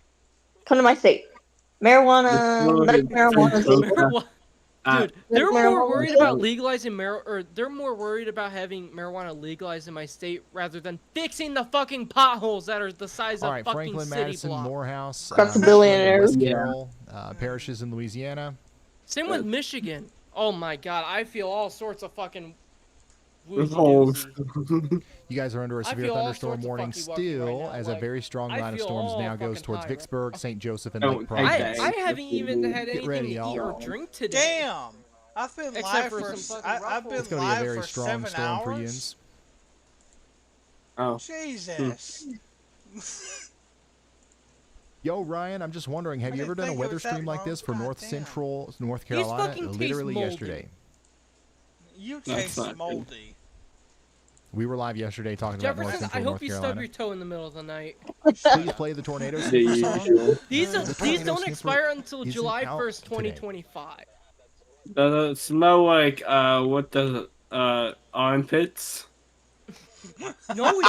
Come to my state. Marijuana, medical marijuana is legal.
Dude, they're
Marijuana
more worried
is
about
legal.
legalizing they're more worried about having marijuana legalized in my state rather than fixing the fucking potholes that are the size
All
of
right,
fucking
Franklin,
city
Madison,
block.
Morehouse,
Across the
Richland, and
billionaires.
West
Yeah.
Carroll, parishes in Louisiana.
Same with Michigan. Oh my god, I feel all sorts of fucking woozy
Revolves.
doozy.
You guys are under a
I
severe
feel all
thunderstorm
sorts of
warning
fucky wucky right
still,
now,
as a
like,
very strong
I
line of
feel
storms
all
now goes
fucking
towards
high,
Vicksburg, St. Joseph, and
Don't
Lake
take
Providence.
I haven't even had
Get
anything
ready,
to eat
y'all.
or drink today.
Damn! I've been
Except
live
for
for
some fucking
I've been
It's going to be a
live
very
for
strong
7
storm for
hours.
yins.
Oh.
Jesus.
Yo, Ryan, I'm just wondering, have
I
you ever
didn't
done a
think it
weather
was that
stream like
long.
this for
God
North
damn.
Central North
These
Carolina?
fucking taste
Literally
moldy.
yesterday.
You
That's
taste
not good.
moldy.
We were live yesterday talking about North
Jefferson, I
Central
hope
North
you stub
Carolina.
your toe in the middle of the night.
Please play the Tornado Sniffer song.
These
The
these
Tornado
don't
Sniffer
expire until
isn't
July
out
1st,
today.
2025.
Does it smell like what does it armpits?
No,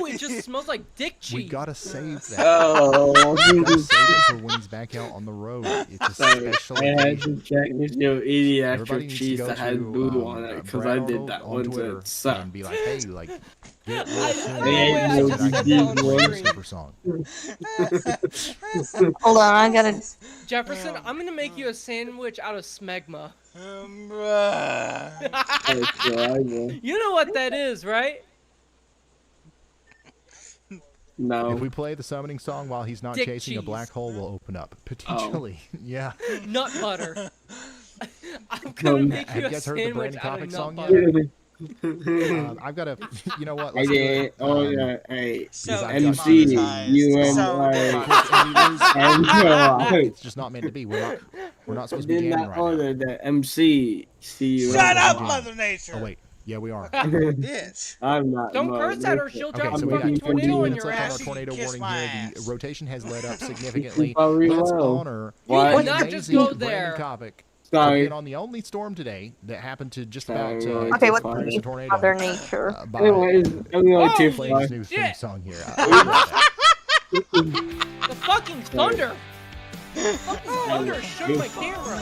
it just smells like dick cheese.
We gotta save that.
Oh.
We gotta save it for when he's back out on the road. It's a special
I had
occasion.
to check if you eat
Everybody
extra
needs to
cheese
go
that had
to,
voodoo on it because
Brad
I did
Arnold
that
on
one
Twitter
that sucked.
and be like, hey, like, get real
I
soon.
know, I just said that on
Sniffer song.
Hold on, I gotta.
Jefferson, I'm gonna make you a sandwich out of smegma.
Bruh.
You know what that is, right?
No.
If we play the summoning song while he's not
Dick
chasing, a
cheese.
black hole will open up. Potentially. Yeah.
Nut butter. I'm gonna make
Have
you
you
a
guys heard the
sandwich
Brandon
out
Kopic
of
song
nut
yet?
butter.
I've got a, you know what?
I
Let's do
did.
it.
Oh yeah. Hey,
So
MC,
demonetized.
you and
So
It's just not meant to be. We're not supposed to be
did
jamming
not
right now.
order the MC. See you.
Shut
later.
up, Mother Nature.
Oh wait, yeah, we are.
Bitch.
I'm not.
Don't
Mother
curse at her,
Nature.
she'll
Okay,
drop
so
a
we got
fucking
14
tornado in
minutes
your
left on our
ass.
tornado
Kiss
warning
my
here.
ass.
The rotation has led up significantly.
Very
Let's
well.
honor
Why?
the
Would not just
amazing
go
Brandon
there.
Kopic for
Sorry.
being on the only storm today that happened to just about
Sorry.
Okay, what
produce a
is
tornado.
Mother Nature?
By
Anyways, I'm going too
Holy
playing
far.
his new theme
shit.
song here.
The fucking thunder! The fucking thunder shook my camera.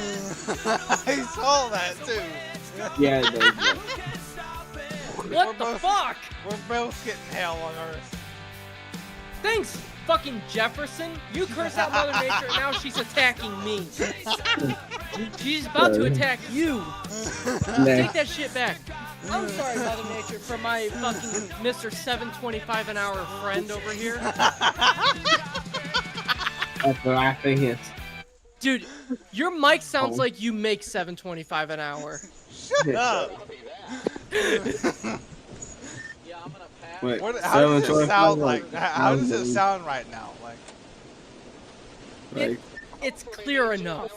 I saw that too.
Yeah, it does.
What the fuck?
We're both getting hell on Earth.
Thanks, fucking Jefferson. You curse out Mother Nature, and now she's attacking me. She's about to attack you. Take that shit back. I'm sorry, Mother Nature, for my fucking Mr. 725 an hour friend over here.
That's what I think it's.
Dude, your mic sounds like you make 725 an hour.
Shut up.
Wait,
How does it
725
sound like? How does it sound right now? Like,
It's clear enough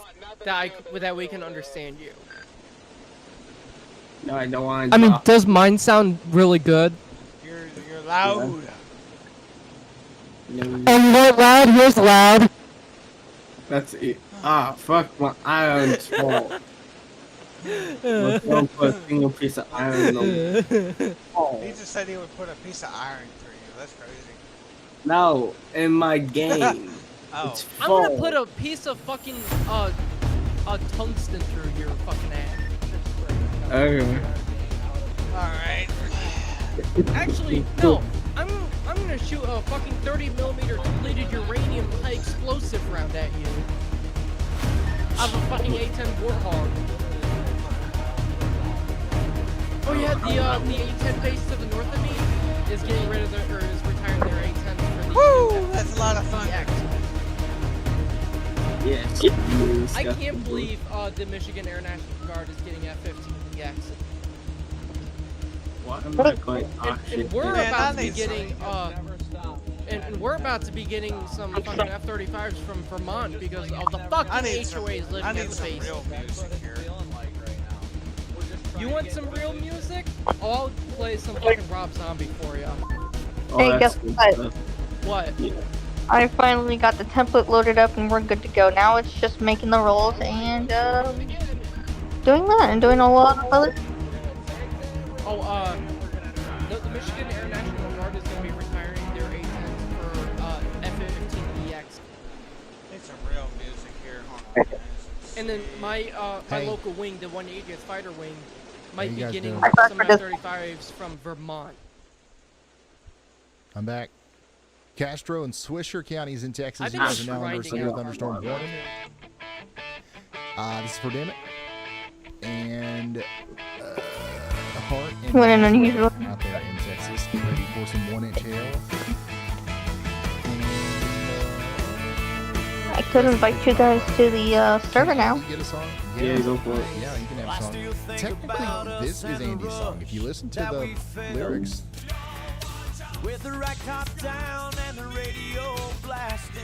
that that we can understand you.
No, I don't want to.
I mean, does mine sound really good?
you're loud.
And what loud? Here's loud.
That's it. Ah, fuck my iron's fault. Don't put a single piece of iron on me. Oh.
He just said he would put a piece of iron through you. That's crazy.
No, in my game.
Oh.
It's
I'm gonna
full.
put a piece of fucking tungsten through your fucking ass.
Okay.
Alright.
Actually, no. I'm gonna shoot a fucking 30mm depleted uranium high explosive round at you. Out of a fucking A10 Warthog. Oh yeah, the A10 base to the north of me is getting rid of their, or is retiring their A10s for the
Woo! That's a lot of fun.
Yes.
I can't believe the Michigan Air National Guard is getting F-15EX.
What am I going?
And we're about to be getting and we're about to be getting some fucking F-35s from Vermont because of the fucking HOAs living at the base.
Real music here.
You want some real music? Oh, I'll play some fucking Rob Zombie for you.
Hey, guess what?
What?
I finally got the template loaded up and we're good to go. Now it's just making the rolls and doing that and doing a lot of other.
Oh, the Michigan Air National Guard is going to be retiring their A-10s for F-15EX
some real music here. Hold on.
And then my
Hey.
local wing, the 180th Fighter Wing, might
you
be
guys
getting
doing?
some F-35s from Vermont.
I'm back. Castro and Swisher counties in Texas.
I've
You
been
guys are now under a
grinding
severe
out.
thunderstorm warning. This is for Dammit. And Hart and
What an unusual.
out there in Texas. Get ready for some 1-inch hail.
I could invite you guys to the server now.
Get a song?
Yeah, go for it.
Yeah, you can have a song. Technically, this is Andy's song. If you listen to the lyrics,
With the right top down and the radio blasting.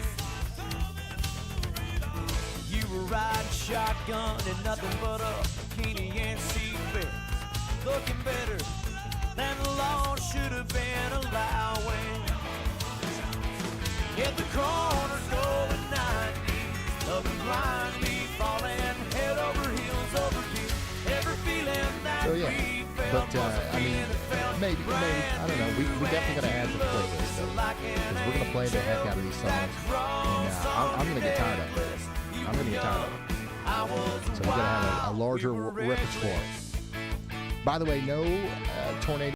You were riding shotgun and nothing but a bikini and seatbelt. Looking better than the law should have been allowing. Hit the corner going 90. Loving blindly falling head over heels over here. Every feeling that
so yeah.
we
But, I mean, maybe, I don't know. We definitely got to add to the playlist, though. Because we're going to play the heck out of these songs. And I'm going to get tired of it. I'm going to get tired of it. So we got to have a larger repertoire. By the way, no tornado